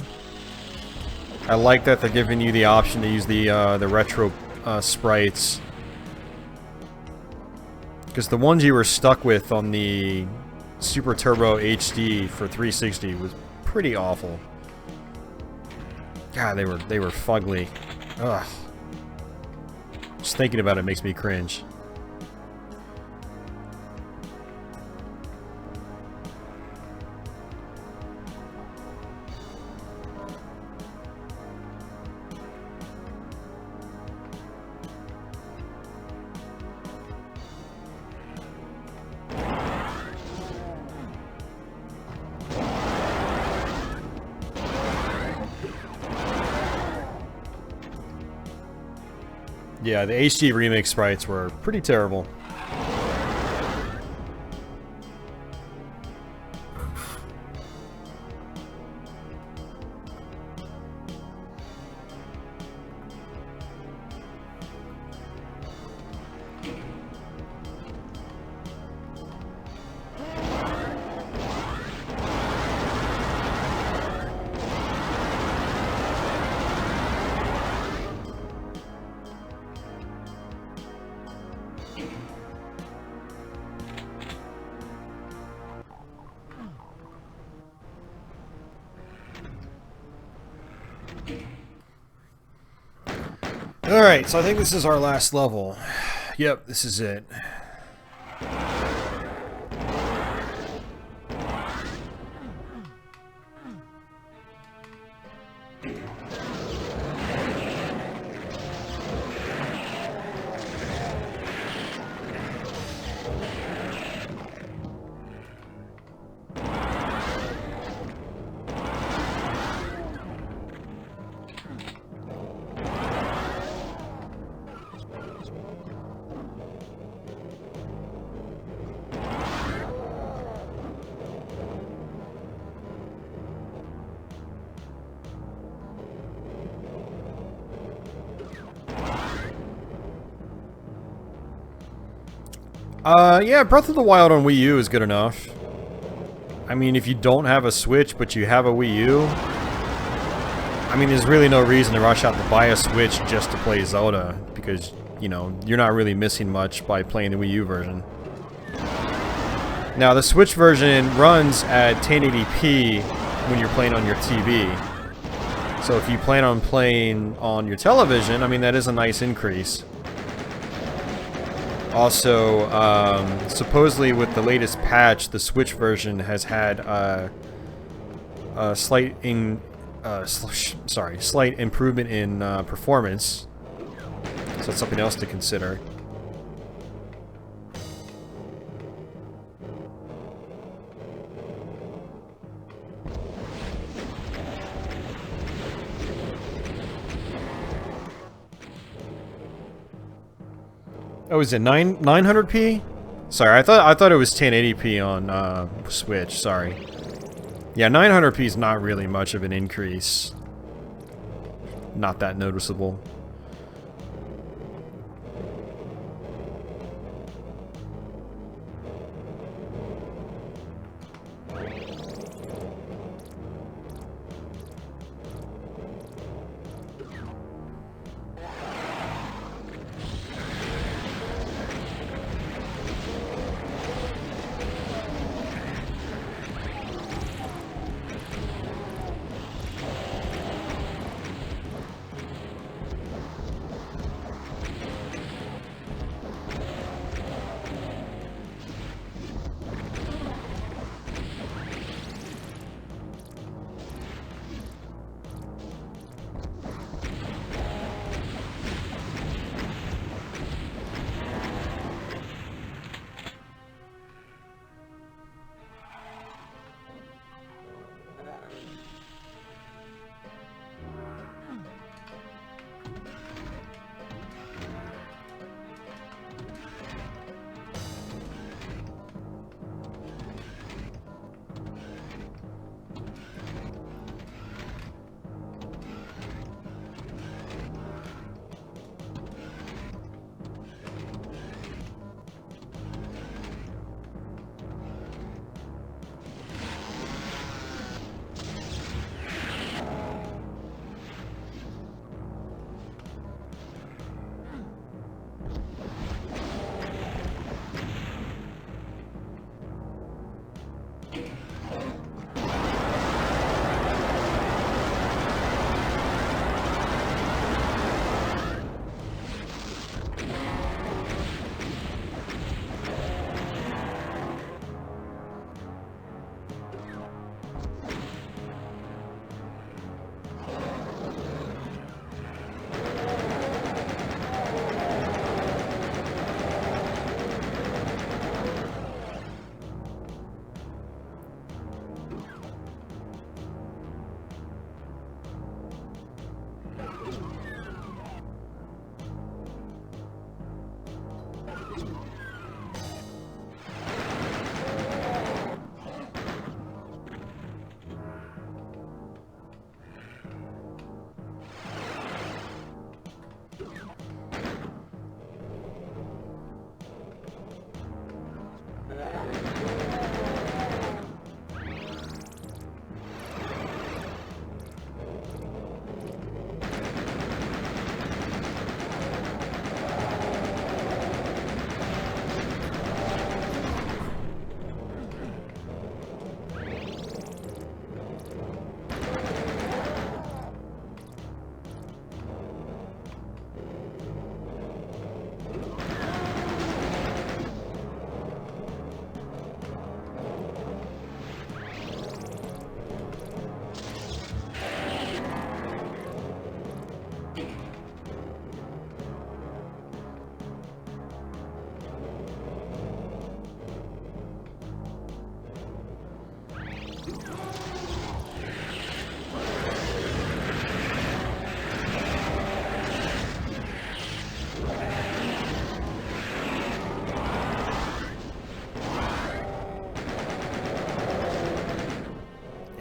I like that they're giving you the option to use the retro sprites. Because the ones you were stuck with on the Super Turbo HD for 360 was pretty awful. God, they were fugly. Ugh. Just thinking about it makes me cringe. Yeah, the HD remake sprites were pretty terrible. Alright, so I think this is our last level. Yep, this is it. Yeah, Breath of the Wild on Wii U is good enough. I mean, if you don't have a Switch, but you have a Wii U, I mean, there's really no reason to rush out to buy a Switch just to play Zelda, because, you know, you're not really missing much by playing the Wii U version. Now, the Switch version runs at 1080p when you're playing on your TV. So if you plan on playing on your television, I mean, that is a nice increase. Also, supposedly with the latest patch, the Switch version has had a slight improvement in performance. So that's something else to consider. Oh, is it 900p? Sorry, I thought it was 1080p on Switch. Sorry. Yeah, 900p is not really much of an increase. not that noticeable.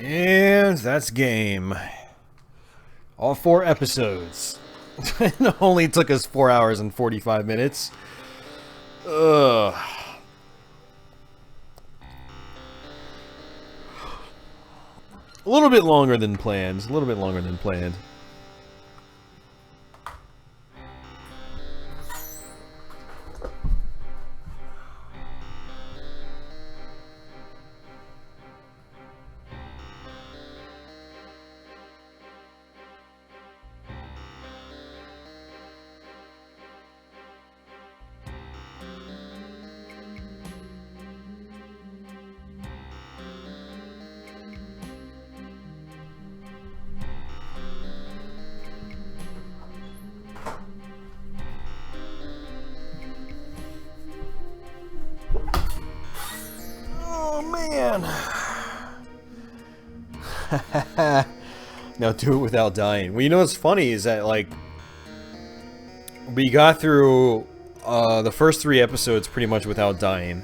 And that's game. All 4 episodes. It only took us 4 hours and 45 minutes. Ugh. A little bit longer than planned. A little bit longer than planned. Now do it without dying. Well, you know what's funny is that, like, we got through the first 3 episodes pretty much without dying.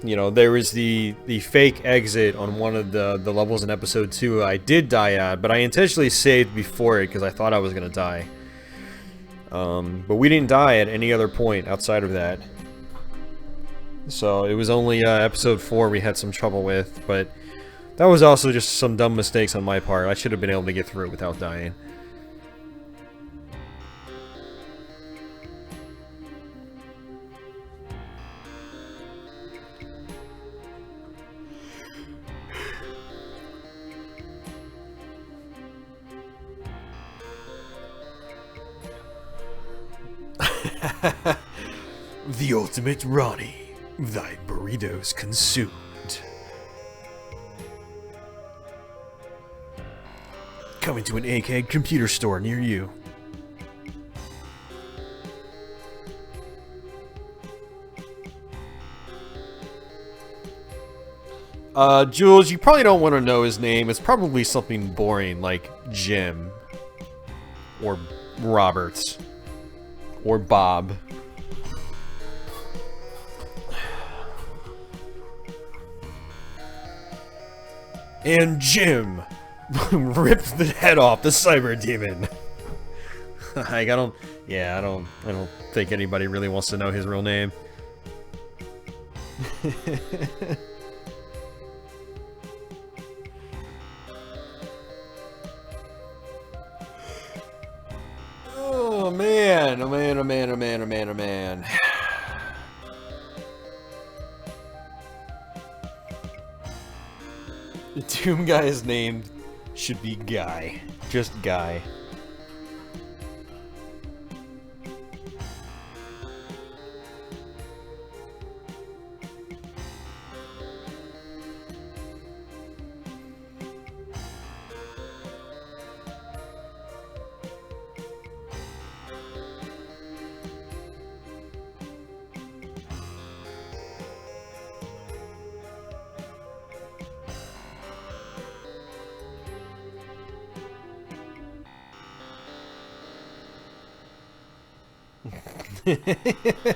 You know, there was the fake exit on one of the levels in episode 2 I did die at, but I intentionally saved before it because I thought I was gonna die. But we didn't die at any other point outside of that. So it was only episode 4 we had some trouble with, but that was also just some dumb mistakes on my part. I should have been able to get through it without dying. The ultimate Ronnie, thy burritos consumed. Coming to an egghead computer store near you. Jules, you probably don't want to know his name. It's probably something boring like Jim. Or Roberts. Or Bob. And Jim ripped the head off the cyber demon. I don't think anybody really wants to know his real name. Oh man, oh man, oh man, oh man, oh man, oh man. The Doom guy's name should be Guy. Just Guy.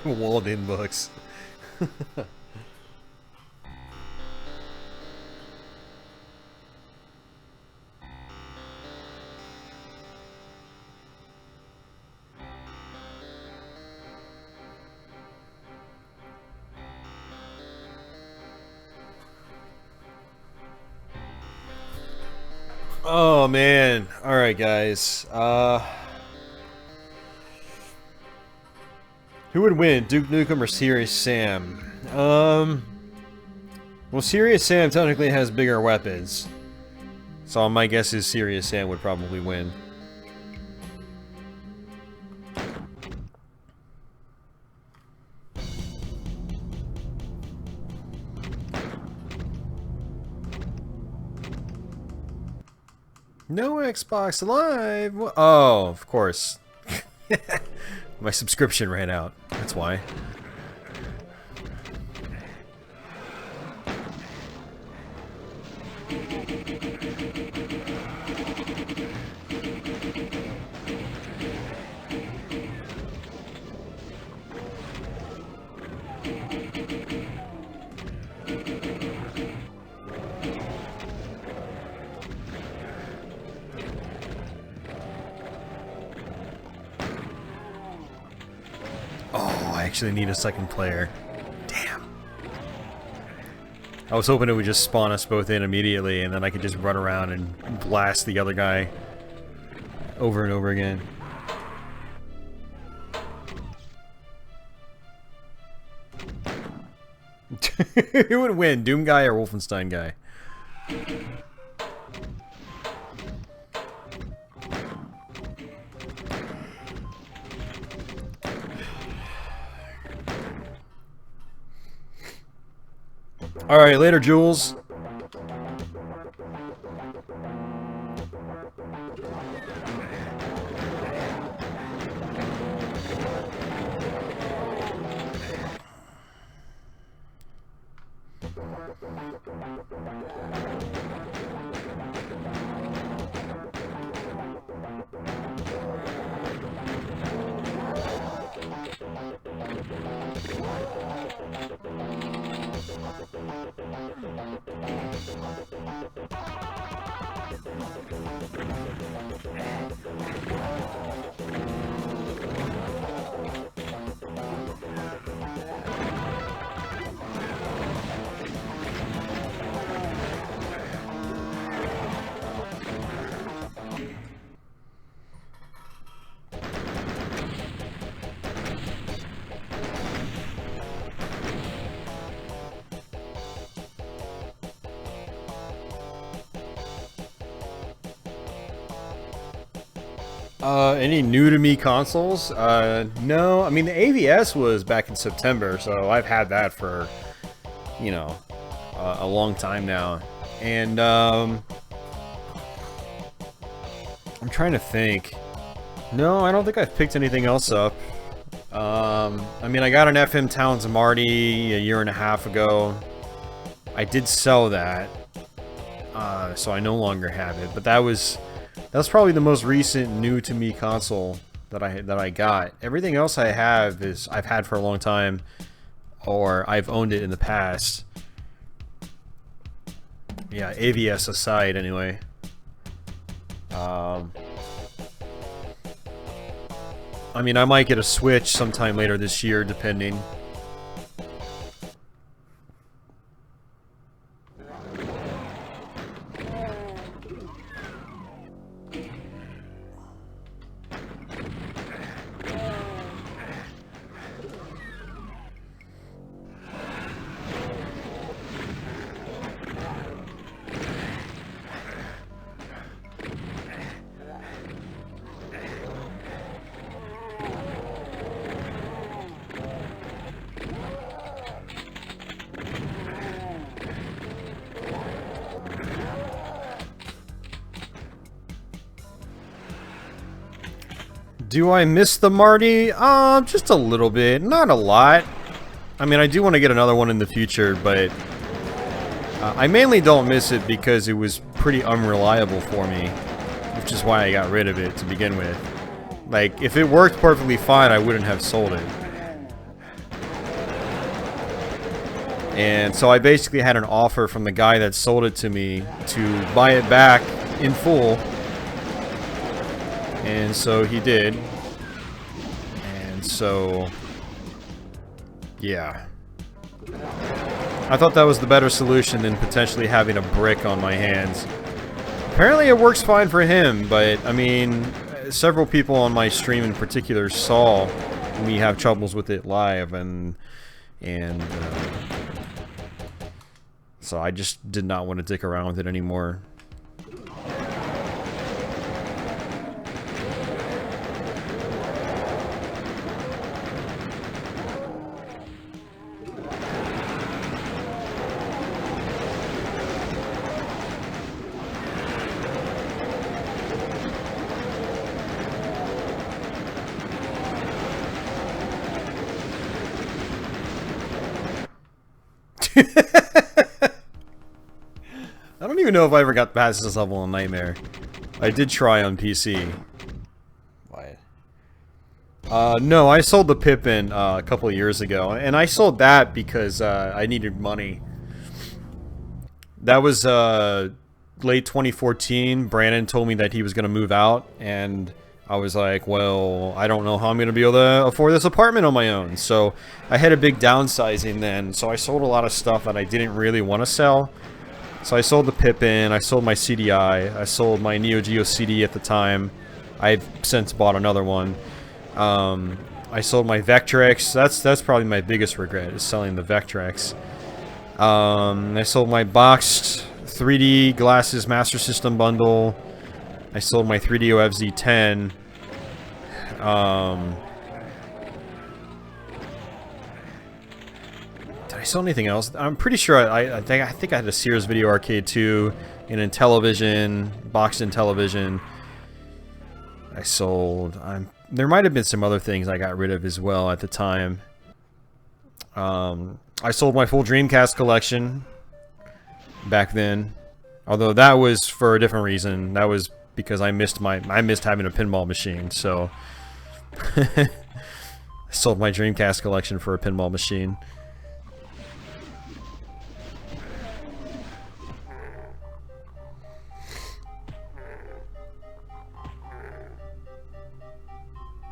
Walled-in books. Oh man. Alright guys. Who would win, Duke Nukem or Serious Sam? Well, Serious Sam technically has bigger weapons. So my guess is Serious Sam would probably win. No Xbox Live? Oh, of course. My subscription ran out. That's why. I actually need a second player. Damn. I was hoping it would just spawn us both in immediately and then I could just run around and blast the other guy over and over again. Who would win, Doom guy or Wolfenstein guy? Alright, later, Jules. Any new to me consoles? No. I mean, the AVS was back in September, so I've had that for, you know, a long time now. And, I'm trying to think. No, I don't think I've picked anything else up. I mean, I got an FM Towns Marty a year and a half ago. I did sell that, so I no longer have it, but that's probably the most recent new to me console that I got. Everything else I have is I've had for a long time, or I've owned it in the past. Yeah, AVS aside, anyway. I mean, I might get a Switch sometime later this year, depending. Do I miss the Marty? Just a little bit. Not a lot. I mean, I do want to get another one in the future, but I mainly don't miss it because it was pretty unreliable for me, which is why I got rid of it to begin with. Like, if it worked perfectly fine, I wouldn't have sold it. And so I basically had an offer from the guy that sold it to me to buy it back in full. And so he did. And so, yeah. I thought that was the better solution than potentially having a brick on my hands. Apparently it works fine for him, but I mean, several people on my stream in particular saw me have troubles with it live, and so I just did not want to dick around with it anymore. I don't even know if I ever got past this level in Nightmare. I did try on PC. Why? No, I sold the Pippin a couple of years ago, and I sold that because I needed money. That was late 2014. Brandon told me that he was going to move out, and I was like, well, I don't know how I'm going to be able to afford this apartment on my own. So I had a big downsizing then, so I sold a lot of stuff that I didn't really want to sell. So I sold the Pippin, I sold my CDI, I sold my Neo Geo CD at the time. I've since bought another one. I sold my Vectrex. That's probably my biggest regret, is selling the Vectrex. I sold my boxed 3D Glasses Master System bundle. I sold my 3DO FZ10. Did I sell anything else? I'm pretty sure I think I had a Sears Video Arcade 2 and a television, boxed in television. I sold. There might have been some other things I got rid of as well at the time. I sold my full Dreamcast collection back then, although that was for a different reason. That was because I missed having a pinball machine, so I sold my Dreamcast collection for a pinball machine.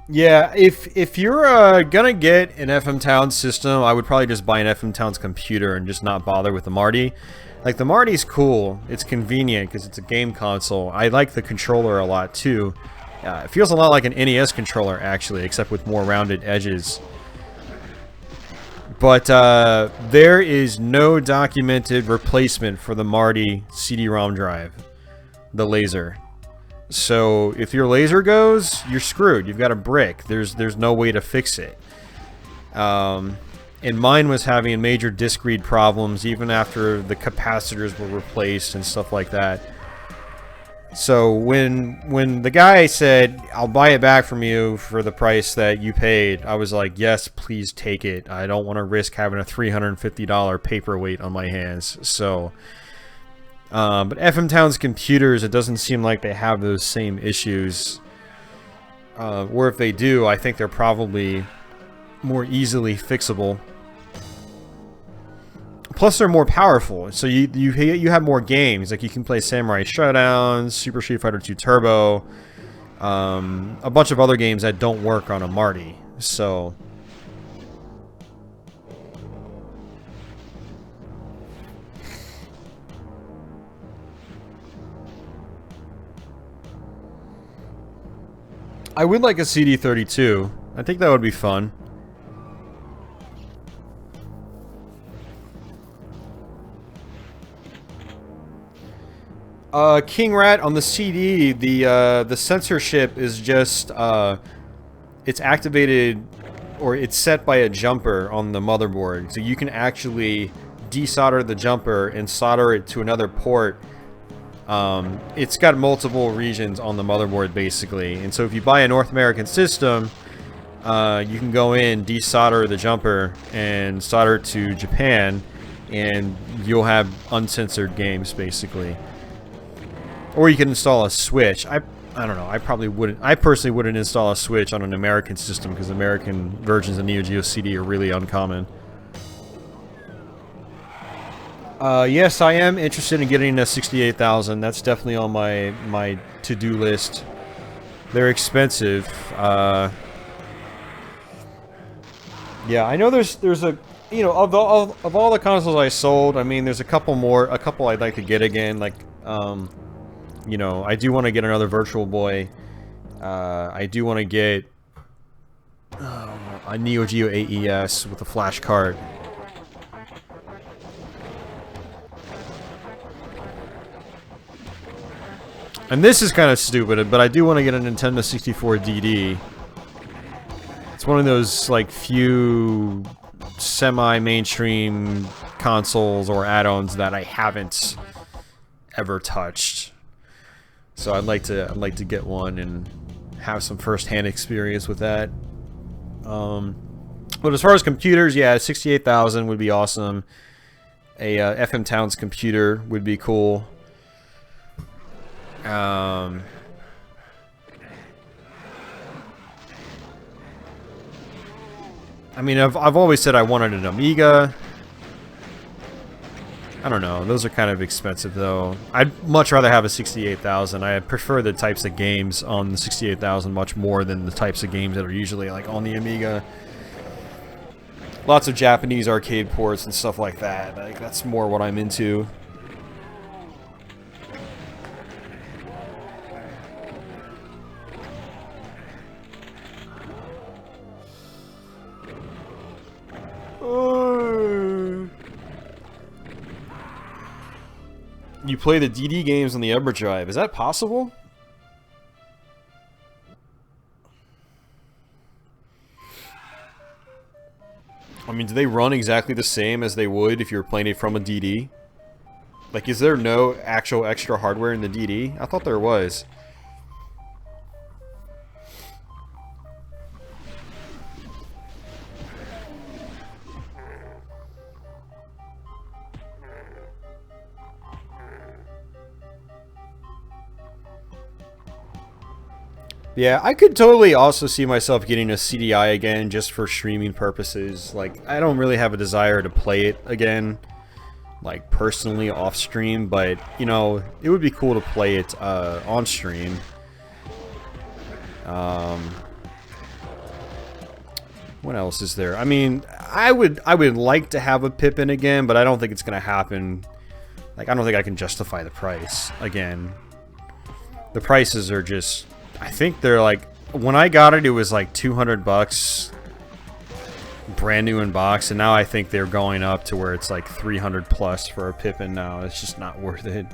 Yeah, if you're gonna get an FM Towns system, I would probably just buy an FM Towns computer and just not bother with the Marty. Like, the Marty's cool. It's convenient because it's a game console. I like the controller a lot, too. It feels a lot like an NES controller, actually, except with more rounded edges. But there is no documented replacement for the Marty CD-ROM drive, the laser. So if your laser goes, you're screwed. You've got a brick. There's no way to fix it. And mine was having major disk read problems even after the capacitors were replaced and stuff like that. So when the guy said, "I'll buy it back from you for the price that you paid," I was like, "Yes, please take it. I don't want to risk having a $350 paperweight on my hands." So, but FM Towns computers, it doesn't seem like they have those same issues. Or if they do, I think they're probably more easily fixable. Plus, they're more powerful, so you have more games. Like, you can play Samurai Showdown, Super Street Fighter 2 Turbo, a bunch of other games that don't work on a Marty. So, I would like a CD32. I think that would be fun. King Rat, on the CD, the censorship is just it's activated, or it's set by a jumper on the motherboard, so you can actually desolder the jumper and solder it to another port. It's got multiple regions on the motherboard, basically, and so if you buy a North American system, you can go in, desolder the jumper, and solder it to Japan, and you'll have uncensored games, basically. Or you can install a Switch. I don't know. I probably wouldn't. I personally wouldn't install a Switch on an American system because American versions of Neo Geo CD are really uncommon. Yes, I am interested in getting a 68,000. That's definitely on my to-do list. They're expensive. Yeah, I know there's a, you know, of all the consoles I sold, I mean, there's a couple I'd like to get again, like you know, I do want to get another Virtual Boy. I do want to get a Neo Geo AES with a flash card. And this is kind of stupid, but I do want to get a Nintendo 64 DD. It's one of those, like, few semi-mainstream consoles or add-ons that I haven't ever touched. So I'd like to get one and have some first-hand experience with that. But as far as computers, yeah, 68,000 would be awesome. A FM Towns computer would be cool. I mean, I've always said I wanted an Amiga. I don't know. Those are kind of expensive, though. I'd much rather have a 68,000. I prefer the types of games on the 68,000 much more than the types of games that are usually, like, on the Amiga. Lots of Japanese arcade ports and stuff like that. Like, that's more what I'm into. You play the DD games on the EverDrive. Is that possible? I mean, do they run exactly the same as they would if you were playing it from a DD? Like, is there no actual extra hardware in the DD? I thought there was. Yeah, I could totally also see myself getting a CDI again just for streaming purposes. Like, I don't really have a desire to play it again, like, personally off stream, but, you know, it would be cool to play it on stream. What else is there? I mean, I would like to have a Pippin again, but I don't think it's gonna happen. Like, I don't think I can justify the price again. The prices are just, I think they're like, when I got it, it was like 200 bucks, brand new in box, and now I think they're going up to where it's like 300 plus for a Pippin now. It's just not worth it.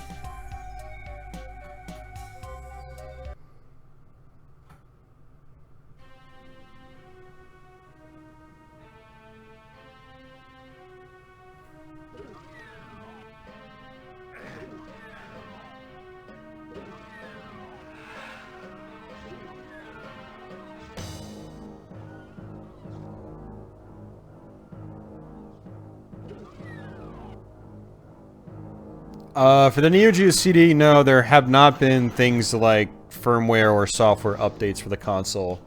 For the Neo Geo CD, no, there have not been things like firmware or software updates for the console.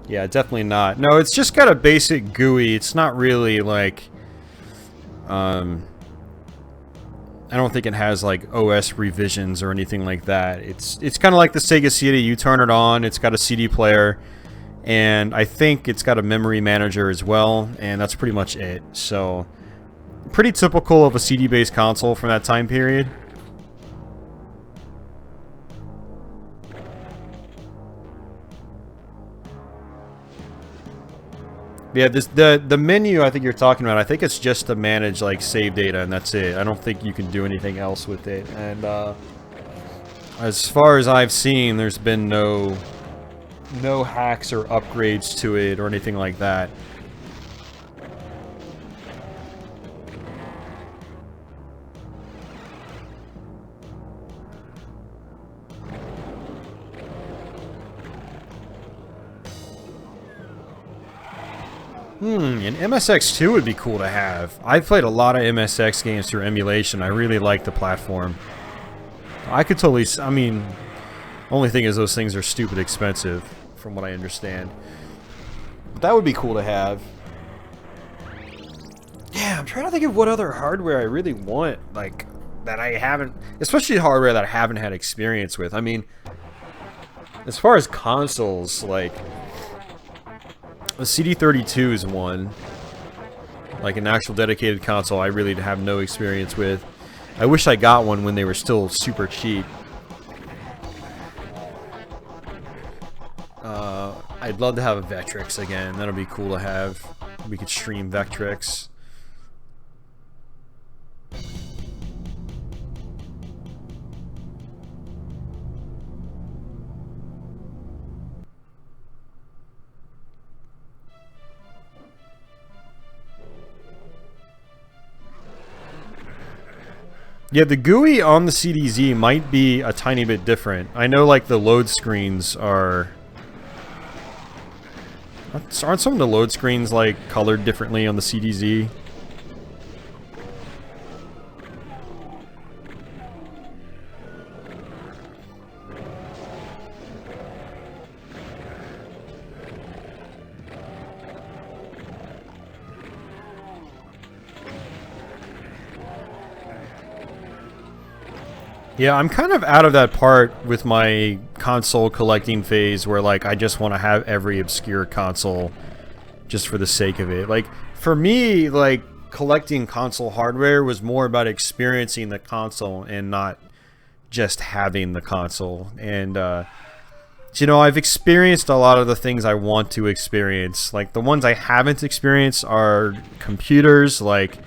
Yeah, definitely not. No, it's just got a basic GUI. It's not really like... I don't think it has like OS revisions or anything like that. It's kind of like the Sega CD. You turn it on, it's got a CD player, and I think it's got a memory manager as well, and that's pretty much it. So... pretty typical of a CD-based console from that time period. Yeah, the menu I think you're talking about, I think it's just to manage like save data and that's it. I don't think you can do anything else with it. And as far as I've seen, there's been no hacks or upgrades to it or anything like that. An MSX2 would be cool to have. I've played a lot of MSX games through emulation. I really like the platform. I could totally... I mean, only thing is those things are stupid expensive, from what I understand. But that would be cool to have. Yeah, I'm trying to think of what other hardware I really want, like, that I haven't... especially hardware that I haven't had experience with. I mean, as far as consoles, like... the CD32 is one. Like an actual dedicated console I really have no experience with. I wish I got one when they were still super cheap. I'd love to have a Vectrex again. That'll be cool to have. We could stream Vectrex. Yeah, the GUI on the CDZ might be a tiny bit different. I know, like, the load screens are... aren't some of the load screens, like, colored differently on the CDZ? Yeah, I'm kind of out of that part with my console collecting phase where, like, I just want to have every obscure console just for the sake of it. Like, for me, like, collecting console hardware was more about experiencing the console and not just having the console. And, you know, I've experienced a lot of the things I want to experience. Like, the ones I haven't experienced are computers, like,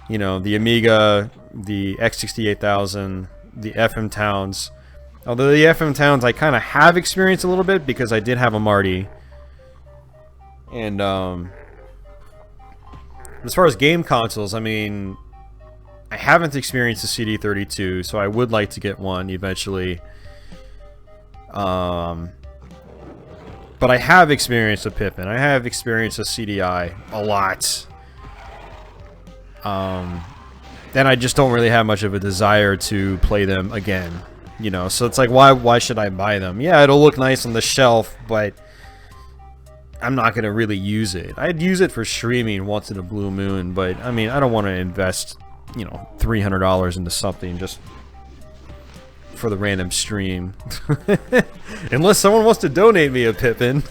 you know, the Amiga, the X68000... the FM Towns. Although the FM Towns I kind of have experienced a little bit because I did have a Marty. And as far as game consoles, I mean, I haven't experienced the CD32, so I would like to get one eventually. But I have experienced a Pippin. I have experienced a CDI a lot. Then I just don't really have much of a desire to play them again, you know. So it's like, why should I buy them? Yeah, it'll look nice on the shelf, but I'm not gonna really use it. I'd use it for streaming once in a blue moon, but I mean, I don't want to invest, you know, $300 into something just for the random stream. Unless someone wants to donate me a Pippin.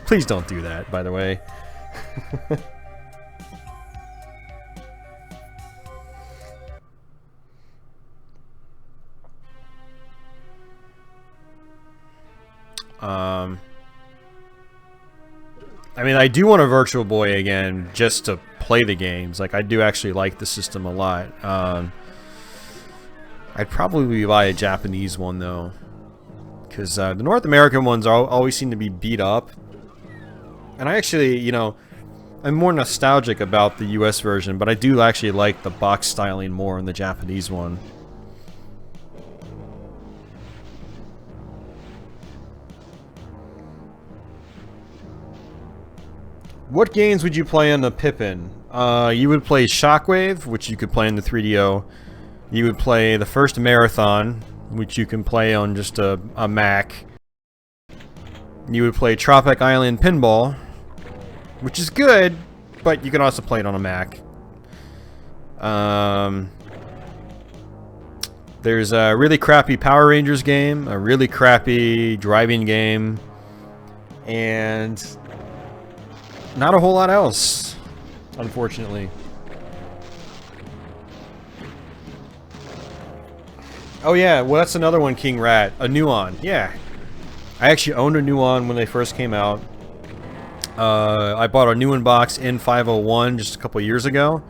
Please don't do that, by the way. I mean, I do want a Virtual Boy again, just to play the games. Like, I do actually like the system a lot. I'd probably buy a Japanese one, though. Because the North American ones always seem to be beat up. And I actually, you know, I'm more nostalgic about the US version, but I do actually like the box styling more in the Japanese one. What games would you play on the Pippin? You would play Shockwave, which you could play in the 3DO. You would play the first Marathon, which you can play on just a Mac. You would play Tropic Island Pinball, which is good, but you can also play it on a Mac. There's a really crappy Power Rangers game, a really crappy driving game, and not a whole lot else, unfortunately. Oh yeah, well that's another one, King Rat. A Nuon, yeah. I actually owned a Nuon when they first came out. I bought a Nuon box in 501 just a couple years ago,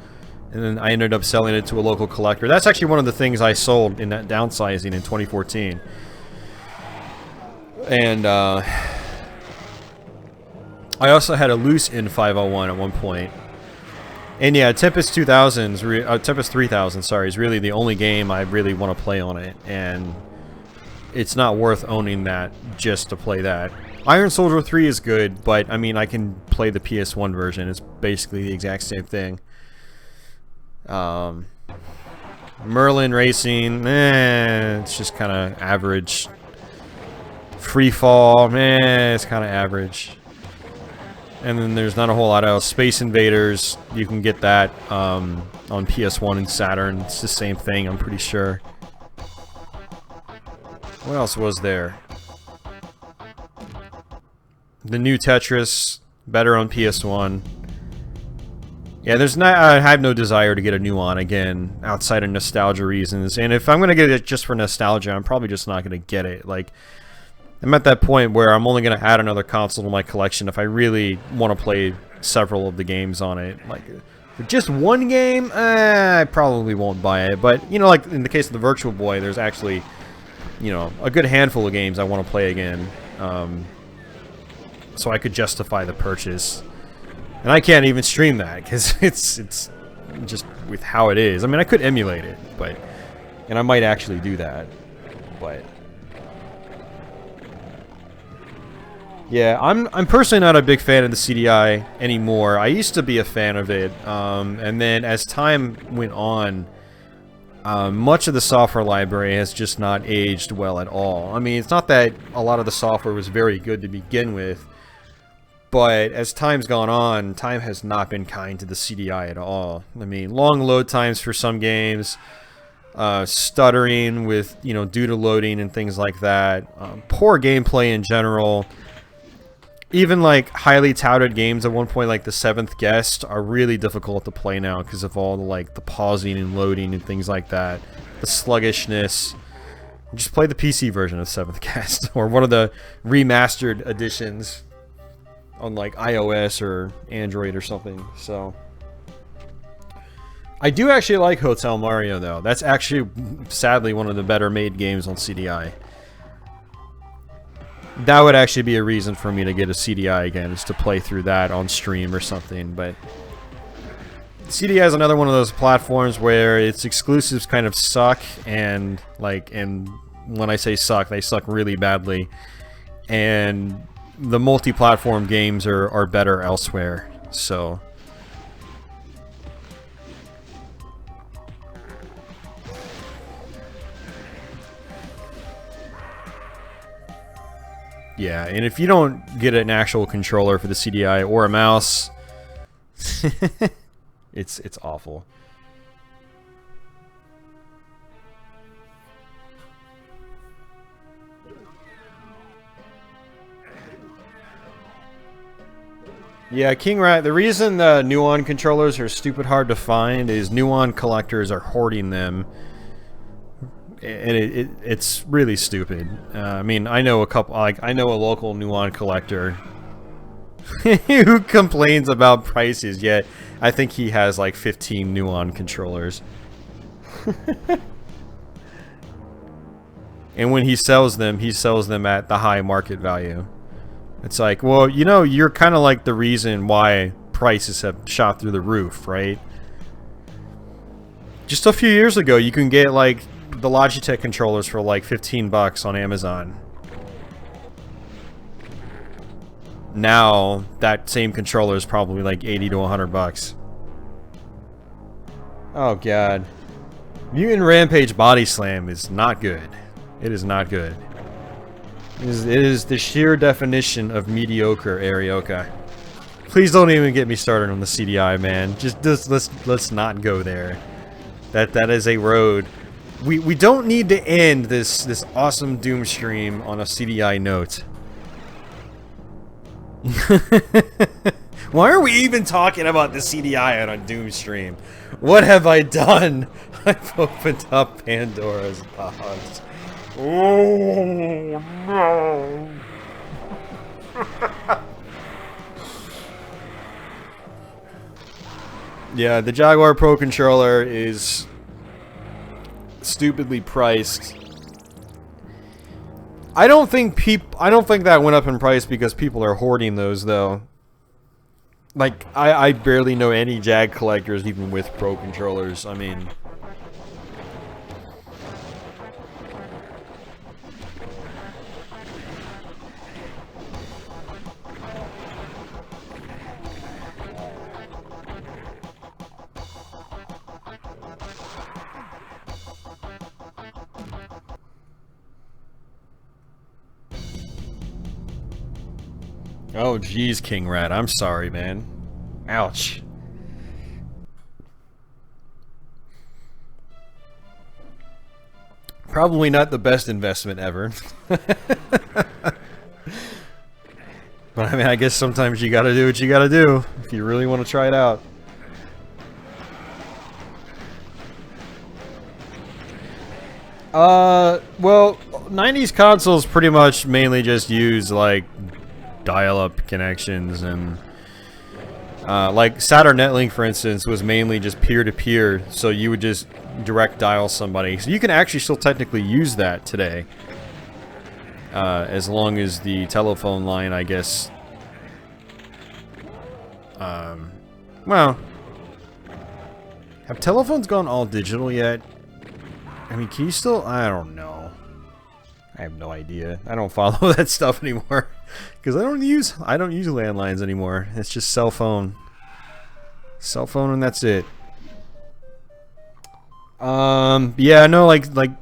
and then I ended up selling it to a local collector. That's actually one of the things I sold in that downsizing in 2014. And I also had a loose in 501 at one point. And yeah, Tempest 3000, sorry, is really the only game I really want to play on it, and it's not worth owning that just to play that. Iron Soldier 3 is good, but I mean, I can play the PS1 version. It's basically the exact same thing. Merlin Racing, it's just kind of average. Freefall, it's kind of average. And then there's not a whole lot else. Space Invaders, you can get that on PS1 and Saturn. It's the same thing, I'm pretty sure. What else was there? The new Tetris, better on PS1. Yeah, I have no desire to get a Nuon again, outside of nostalgia reasons. And if I'm going to get it just for nostalgia, I'm probably just not going to get it. Like, I'm at that point where I'm only going to add another console to my collection if I really want to play several of the games on it. Like, for just one game, I probably won't buy it. But, you know, like in the case of the Virtual Boy, there's actually, you know, a good handful of games I want to play again. So I could justify the purchase. And I can't even stream that, because it's just with how it is. I mean, I could emulate it, but... And I might actually do that, but... Yeah, I'm personally not a big fan of the CDI anymore. I used to be a fan of it, and then as time went on, much of the software library has just not aged well at all. I mean, it's not that a lot of the software was very good to begin with, but as time's gone on, time has not been kind to the CDI at all. I mean, long load times for some games, stuttering with, you know, due to loading and things like that, poor gameplay in general. Even like highly touted games at one point, like The Seventh Guest, are really difficult to play now because of all the like the pausing and loading and things like that, the sluggishness. Just play the PC version of Seventh Guest or one of the remastered editions on like iOS or Android or something. So I do actually like Hotel Mario though. That's actually sadly one of the better made games on CDI. That would actually be a reason for me to get a CDI again, is to play through that on stream or something, but CDI is another one of those platforms where its exclusives kind of suck, and when I say suck, they suck really badly, and the multi-platform games are better elsewhere, so... Yeah, and if you don't get an actual controller for the CDI or a mouse, it's awful. Yeah, King Rat, the reason the Nuon controllers are stupid hard to find is Nuon collectors are hoarding them. And it's really stupid. I mean, I know a couple, like, I know a local Nuon collector who complains about prices, yet I think he has like 15 Nuon controllers. And when he sells them at the high market value. It's like, well, you know, you're kind of like the reason why prices have shot through the roof, right? Just a few years ago, you can get like the Logitech controllers for like 15 bucks on Amazon. Now, that same controller is probably like 80 to 100 bucks. Oh god. Mutant Rampage Body Slam is not good. It is not good. It is the sheer definition of mediocre Arioka. Please don't even get me started on the CDI, man. Just let's not go there. That is a road. We don't need to end this awesome Doom stream on a CDI note. Why are we even talking about the CDI on a Doom stream? What have I done? I've opened up Pandora's box. Oh no! Yeah, the Jaguar Pro controller is stupidly priced. I don't think that went up in price because people are hoarding those though. Like I barely know any Jag collectors even with Pro controllers. I mean, oh geez, King Rat, I'm sorry, man. Ouch. Probably not the best investment ever. But I mean, I guess sometimes you gotta do what you gotta do if you really want to try it out. Well, 90s consoles pretty much mainly just use like dial-up connections, and like Saturn Netlink, for instance, was mainly just peer-to-peer, so you would just direct dial somebody. So you can actually still technically use that today, as long as the telephone line, I guess. Well, have telephones gone all digital yet? I mean, can you still? I don't know. I have no idea. I don't follow that stuff anymore because I don't use landlines anymore. It's just cell phone, and that's it. Yeah, no, like the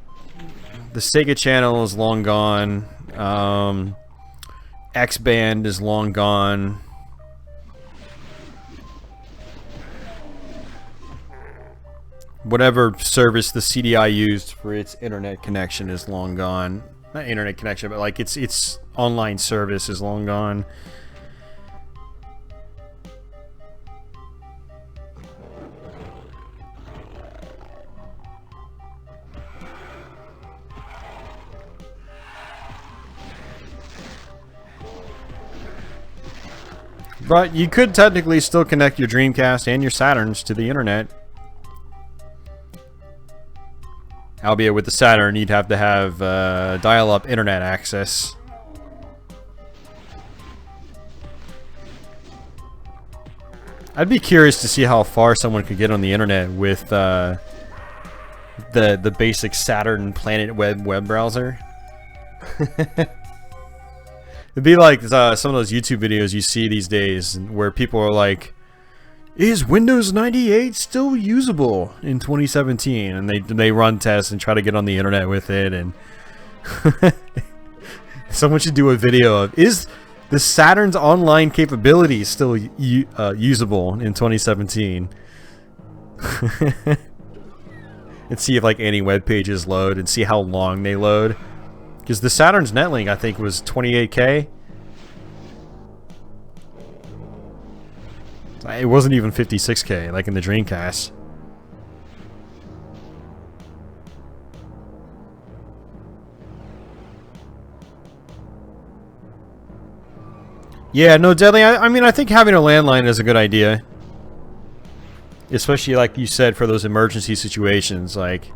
Sega channel is long gone. X-Band is long gone. Whatever service the CDI used for its internet connection is long gone. Not internet connection, but like its online service is long gone. But you could technically still connect your Dreamcast and your Saturns to the internet. Albeit with the Saturn, you'd have to have dial-up internet access. I'd be curious to see how far someone could get on the internet with the basic Saturn Planet web browser. It'd be like some of those YouTube videos you see these days where people are like, is Windows 98 still usable in 2017? And they run tests and try to get on the internet with it, and someone should do a video of, is the Saturn's online capability still usable in 2017? And see if like any web pages load and see how long they load. Because the Saturn's Netlink, I think, was 28K. It wasn't even 56K like in the Dreamcast. Yeah, no, Deadly, I mean, I think having a landline is a good idea. Especially, like you said, for those emergency situations, like...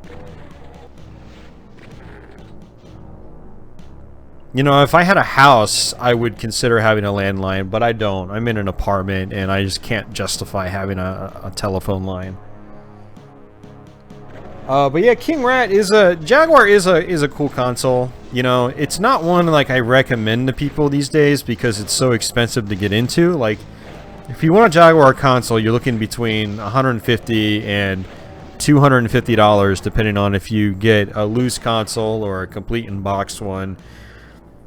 You know, if I had a house, I would consider having a landline, but I don't. I'm in an apartment, and I just can't justify having a telephone line. But yeah, King Rat is a... Jaguar is a cool console. You know, it's not one, like, I recommend to people these days because it's so expensive to get into. Like, if you want a Jaguar console, you're looking between $150 and $250, depending on if you get a loose console or a complete in-box one.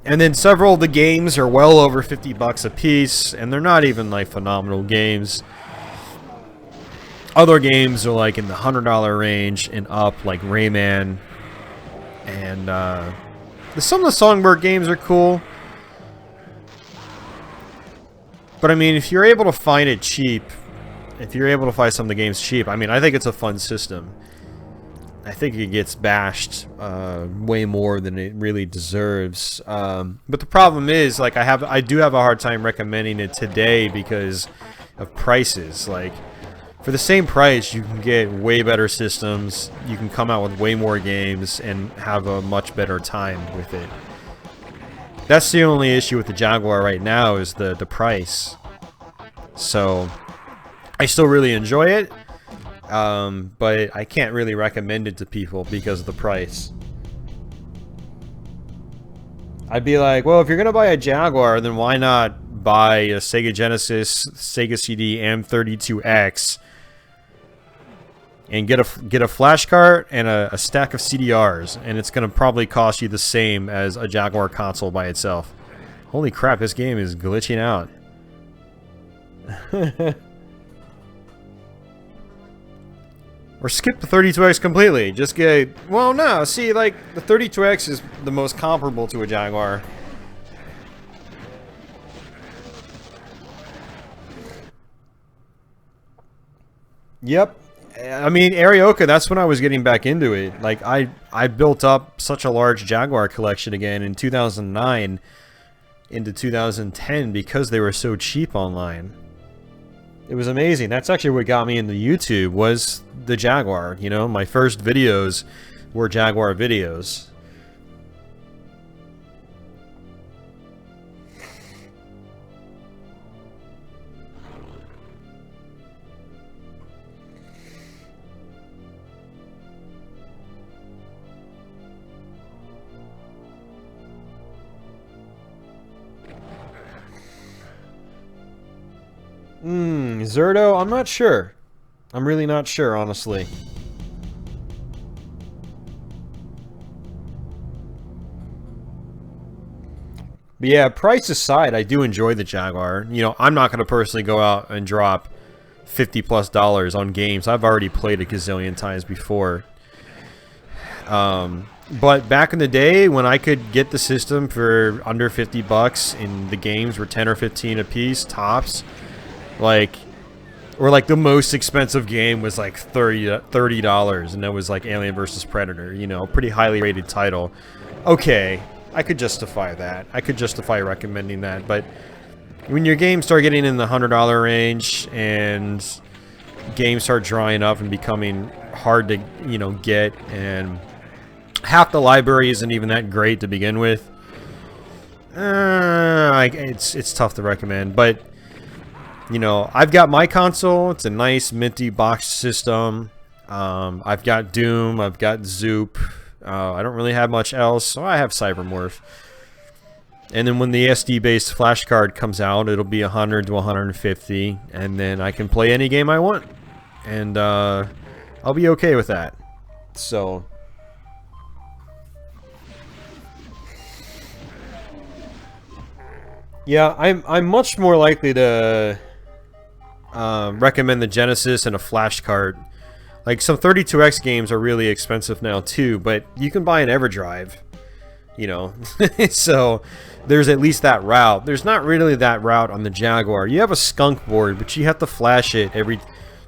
And then several of the games are well over 50 bucks a piece, and they're not even, like, phenomenal games. Other games are, like, in the $100 range and up, like Rayman. And, some of the Songbird games are cool. But, I mean, if you're able to find it cheap, if you're able to find some of the games cheap, I mean, I think it's a fun system. I think it gets bashed way more than it really deserves. But the problem is, like, I do have a hard time recommending it today because of prices. Like, for the same price, you can get way better systems. You can come out with way more games and have a much better time with it. That's the only issue with the Jaguar right now is the price. So, I still really enjoy it. But I can't really recommend it to people because of the price. I'd be like, well, if you're gonna buy a Jaguar, then why not buy a Sega Genesis, Sega CD M32X, and get a flash cart and a stack of CDRs, and it's gonna probably cost you the same as a Jaguar console by itself. Holy crap, this game is glitching out. Or skip the 32X completely. Just get... Well, no. See, like, the 32X is the most comparable to a Jaguar. Yep. I mean, Arioka, that's when I was getting back into it. Like, I built up such a large Jaguar collection again in 2009 into 2010 because they were so cheap online. It was amazing. That's actually what got me into YouTube, was the Jaguar. You know, my first videos were Jaguar videos. Zerto? I'm not sure. I'm really not sure, honestly. But yeah, price aside, I do enjoy the Jaguar. You know, I'm not going to personally go out and drop $50+ on games I've already played a gazillion times before. But back in the day, when I could get the system for under 50 bucks and the games were 10 or 15 a piece, tops, like... Or like the most expensive game was like $30, and that was like Alien vs. Predator, you know, pretty highly rated title. Okay, I could justify that. I could justify recommending that, but when your games start getting in the $100 range and games start drying up and becoming hard to, you know, get, and half the library isn't even that great to begin with, it's tough to recommend, but you know, I've got my console. It's a nice minty boxed system. I've got Doom. I've got Zoop. I don't really have much else, so I have Cybermorph. And then when the SD-based flash card comes out, it'll be 100 to 150, and then I can play any game I want. And I'll be okay with that. So... yeah, I'm much more likely to... recommend the Genesis and a flash card. Like, some 32X games are really expensive now too, but you can buy an EverDrive. you know. So there's at least that route. There's not really that route on the Jaguar. You have a skunk board, but you have to flash it every,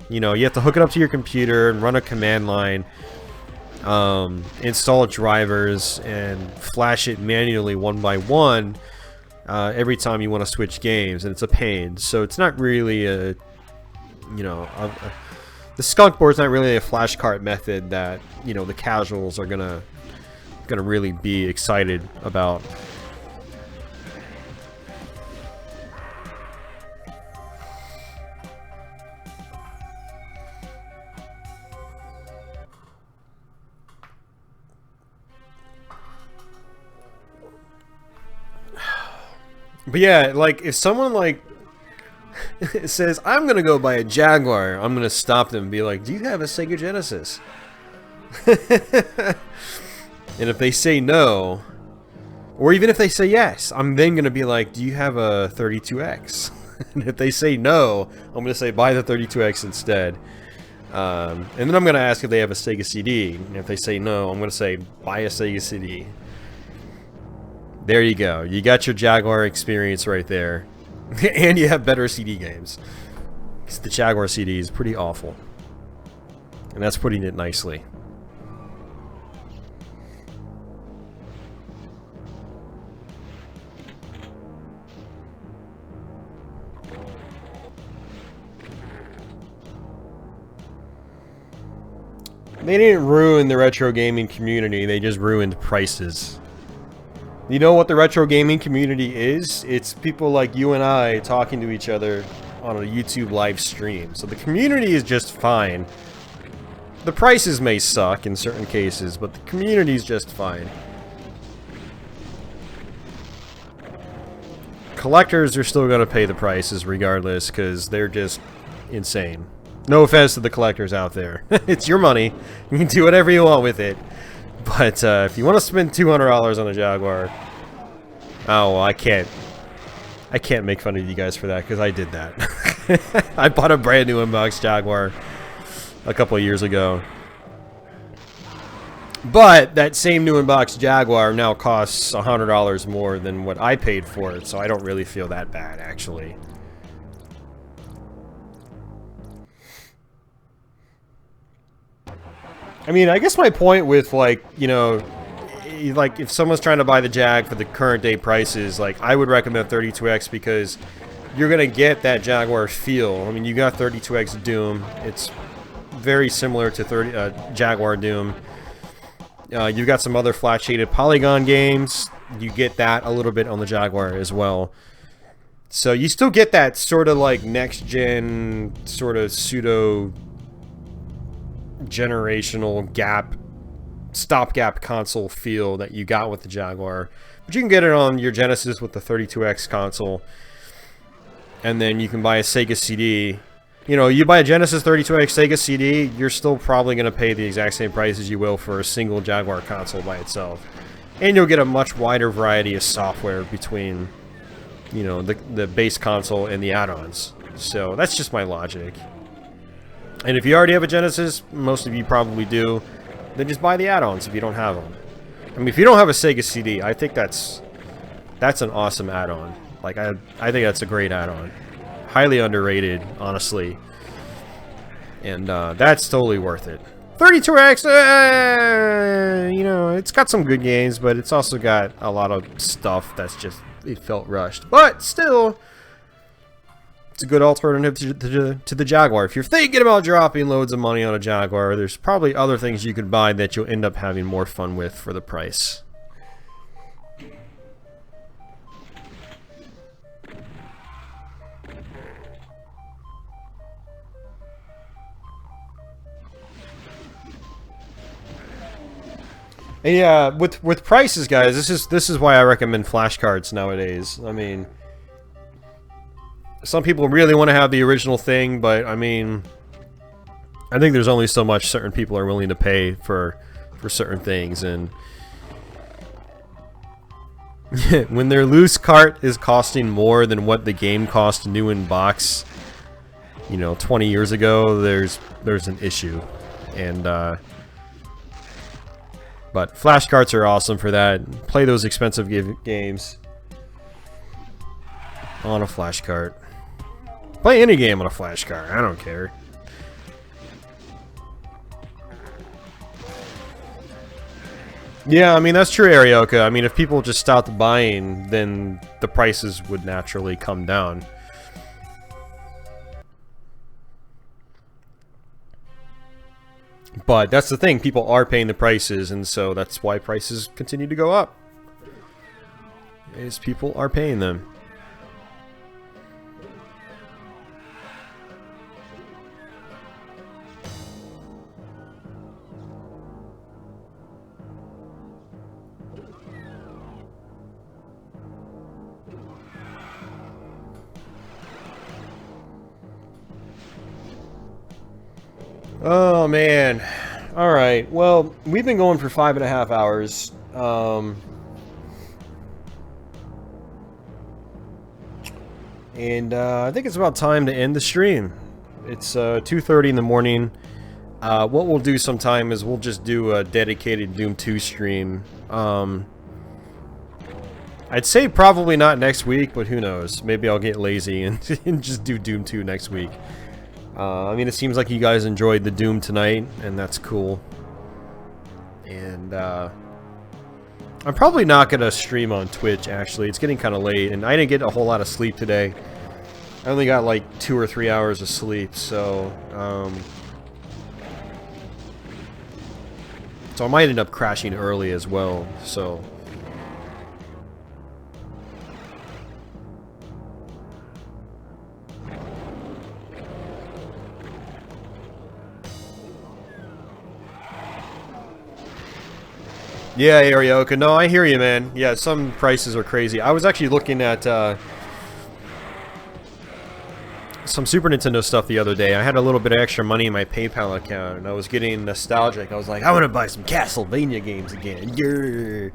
you know, you have to hook it up to your computer and run a command line, install drivers, and flash it manually one by one every time you want to switch games, and it's a pain. So it's not really a, you know, the skunk board's not really a flashcard method that, you know, the casuals are gonna really be excited about. But yeah, like, if someone, like, says, I'm gonna go buy a Jaguar, I'm gonna stop them and be like, do you have a Sega Genesis? And if they say no, or even if they say yes, I'm then gonna be like, do you have a 32X? And if they say no, I'm gonna say, buy the 32X instead. And then I'm gonna ask if they have a Sega CD. And if they say no, I'm gonna say, buy a Sega CD. There you go. You got your Jaguar experience right there. And you have better CD games. Because the Jaguar CD is pretty awful. And that's putting it nicely. They didn't ruin the retro gaming community, they just ruined prices. You know what the retro gaming community is? It's people like you and I talking to each other on a YouTube live stream. So the community is just fine. The prices may suck in certain cases, but the community is just fine. Collectors are still going to pay the prices regardless, because they're just insane. No offense to the collectors out there. It's your money. You can do whatever you want with it. But if you want to spend $200 on a Jaguar, oh, well, I can't make fun of you guys for that, because I did that. I bought a brand new unboxed Jaguar a couple of years ago. But that same new unboxed Jaguar now costs $100 more than what I paid for it, so I don't really feel that bad, actually. I mean, I guess my point with, like, you know, like, if someone's trying to buy the Jag for the current day prices, like, I would recommend 32X, because you're gonna get that Jaguar feel. I mean, you got 32X Doom. It's very similar to Jaguar Doom. You've got some other flat shaded polygon games. You get that a little bit on the Jaguar as well. So you still get that sort of like next gen, sort of pseudo generational gap, stopgap console feel that you got with the Jaguar. But you can get it on your Genesis with the 32X console. And then you can buy a Sega CD. You know, you buy a Genesis 32X Sega CD, you're still probably going to pay the exact same price as you will for a single Jaguar console by itself. And you'll get a much wider variety of software between, you know, the base console and the add-ons. So that's just my logic. And if you already have a Genesis, most of you probably do, then just buy the add-ons if you don't have them. I mean, if you don't have a Sega CD, I think that's an awesome add-on. Like, I think that's a great add-on. Highly underrated, honestly. And that's totally worth it. 32X, you know, it's got some good games, but it's also got a lot of stuff that's just, it felt rushed. But still, it's a good alternative to the Jaguar. If you're thinking about dropping loads of money on a Jaguar, there's probably other things you could buy that you'll end up having more fun with for the price. And yeah, with prices, guys, this is why I recommend flashcards nowadays. I mean, some people really want to have the original thing, but I mean, I think there's only so much certain people are willing to pay for certain things, and when their loose cart is costing more than what the game cost new in box, you know, 20 years ago, there's an issue, and But flash carts are awesome for that. Play those expensive games on a flash cart. Play any game on a flash cart. I don't care. Yeah, I mean, that's true, Arioka. I mean, if people just stopped buying, then the prices would naturally come down. But that's the thing, people are paying the prices, and so that's why prices continue to go up. Is people are paying them. Oh man. Alright, well, we've been going for 5.5 hours. I think it's about time to end the stream. It's 2:30 in the morning. What we'll do sometime is we'll just do a dedicated Doom 2 stream. I'd say probably not next week, but who knows? Maybe I'll get lazy and, and just do Doom 2 next week. I mean, it seems like you guys enjoyed the Doom tonight, and that's cool. And, I'm probably not going to stream on Twitch, actually. It's getting kind of late, and I didn't get a whole lot of sleep today. I only got, like, 2 or 3 hours of sleep, so, so I might end up crashing early as well, so... Yeah, Arioka. No, I hear you, man. Yeah, some prices are crazy. I was actually looking at some Super Nintendo stuff the other day. I had a little bit of extra money in my PayPal account, and I was getting nostalgic. I was like, I want to buy some Castlevania games again. Yeah.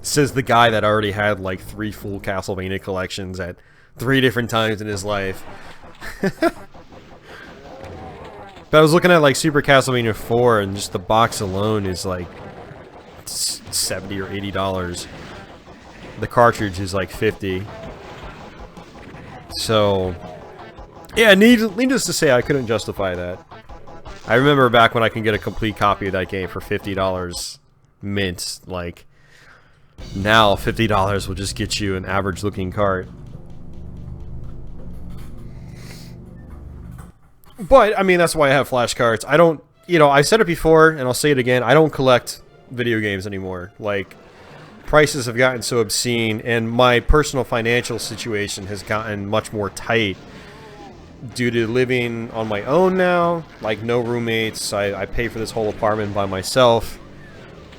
Says the guy that already had like 3 full Castlevania collections at 3 different times in his life. But I was looking at like Super Castlevania 4, and just the box alone is like $70 or $80. The cartridge is like $50. So, yeah, needless to say, I couldn't justify that. I remember back when I can get a complete copy of that game for $50 mint. Like, now $50 will just get you an average-looking cart. But, I mean, that's why I have flashcards. I don't, you know, I said it before, and I'll say it again, I don't collect video games anymore. Like, prices have gotten so obscene, and my personal financial situation has gotten much more tight due to living on my own now. Like, no roommates. I pay for this whole apartment by myself.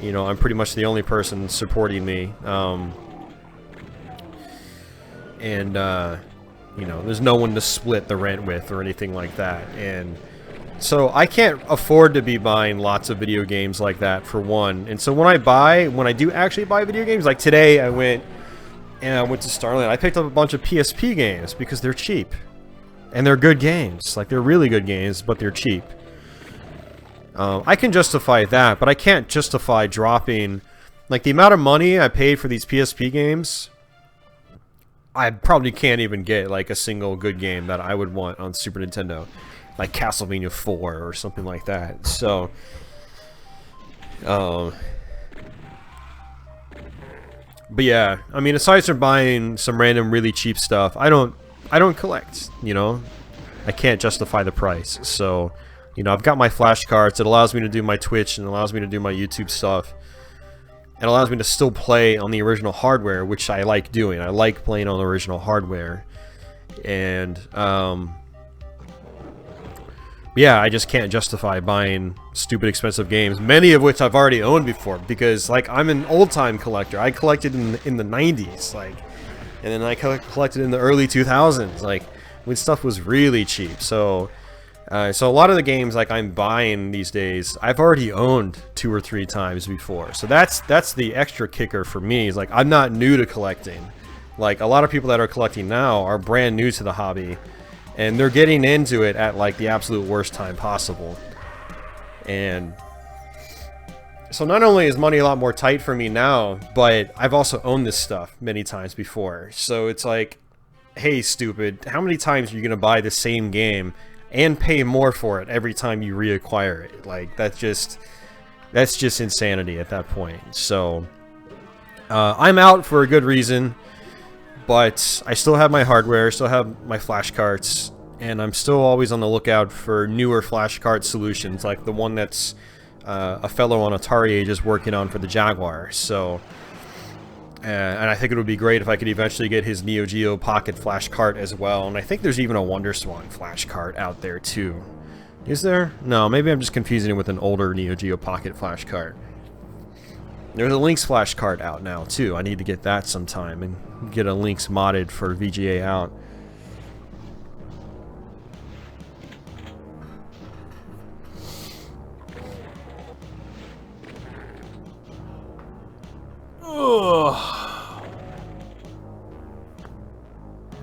You know, I'm pretty much the only person supporting me. You know, there's no one to split the rent with or anything like that. And so I can't afford to be buying lots of video games like that, for one. And so when I do actually buy video games, like today I went to Starland. I picked up a bunch of PSP games because they're cheap. And they're good games. Like, they're really good games, but they're cheap. I can justify that, but I can't justify dropping... Like, the amount of money I paid for these PSP games... I probably can't even get, like, a single good game that I would want on Super Nintendo. Like Castlevania 4 or something like that. So... But yeah, I mean, aside from buying some random really cheap stuff, I don't collect, you know? I can't justify the price. So, you know, I've got my flashcards. It allows me to do my Twitch and allows me to do my YouTube stuff. It allows me to still play on the original hardware, which I like doing. I like playing on the original hardware. And, yeah, I just can't justify buying stupid expensive games, many of which I've already owned before, because, like, I'm an old-time collector. I collected in the 90s, like, and then I collected in the early 2000s, like, when stuff was really cheap. So a lot of the games, like, I'm buying these days, I've already owned 2 or 3 times before. So that's the extra kicker for me, is, like, I'm not new to collecting. Like, a lot of people that are collecting now are brand new to the hobby, and they're getting into it at, like, the absolute worst time possible. And So not only is money a lot more tight for me now, but I've also owned this stuff many times before. So it's like, hey, stupid, how many times are you going to buy the same game and pay more for it every time you reacquire it? Like, that's just insanity at that point. So I'm out for a good reason, but I still have my hardware, still have my flash cards, and I'm still always on the lookout for newer flash card solutions, like the one that's a fellow on Atari Age is working on for the Jaguar. So, and I think it would be great if I could eventually get his Neo Geo Pocket flash cart as well. And I think there's even a WonderSwan flash cart out there too. Is there? No, maybe I'm just confusing it with an older Neo Geo Pocket flash cart. There's a Lynx flash cart out now too. I need to get that sometime and get a Lynx modded for VGA out.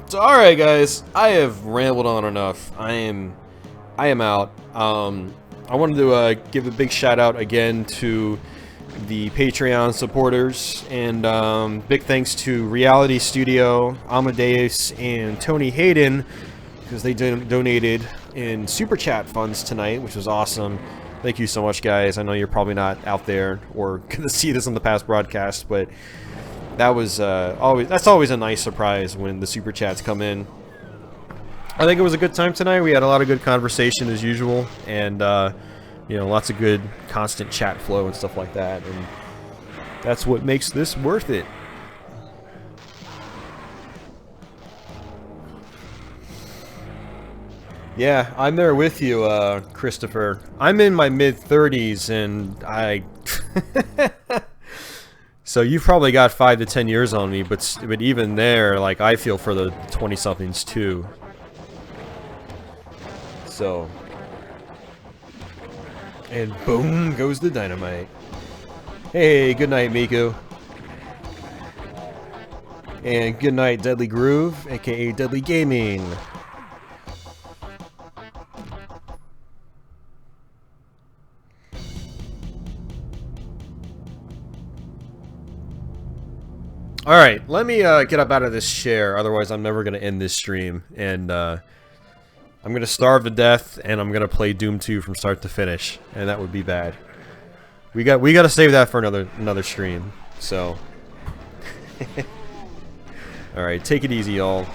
So alright guys, I have rambled on enough. I am out. I wanted to give a big shout out again to the Patreon supporters, and big thanks to Reality Studio, Amadeus, and Tony Hayden, because they donated in super chat funds tonight, which was awesome. Thank you so much, guys. I know you're probably not out there or gonna see this on the past broadcast, but that was that's always a nice surprise when the super chats come in. I think it was a good time tonight. We had a lot of good conversation as usual, and you know, lots of good constant chat flow and stuff like that, and that's what makes this worth it. Yeah, I'm there with you, Christopher. I'm in my mid-30s, and I... So you've probably got 5 to 10 years on me, but even there, like, I feel for the 20-somethings too. So... And boom goes the dynamite. Hey, good night, Miku. And good night, Deadly Groove, aka Deadly Gaming. Alright, let me get up out of this chair, otherwise I'm never going to end this stream. And I'm going to starve to death, and I'm going to play Doom 2 from start to finish. And that would be bad. We got to save that for another stream. So, alright, take it easy, y'all.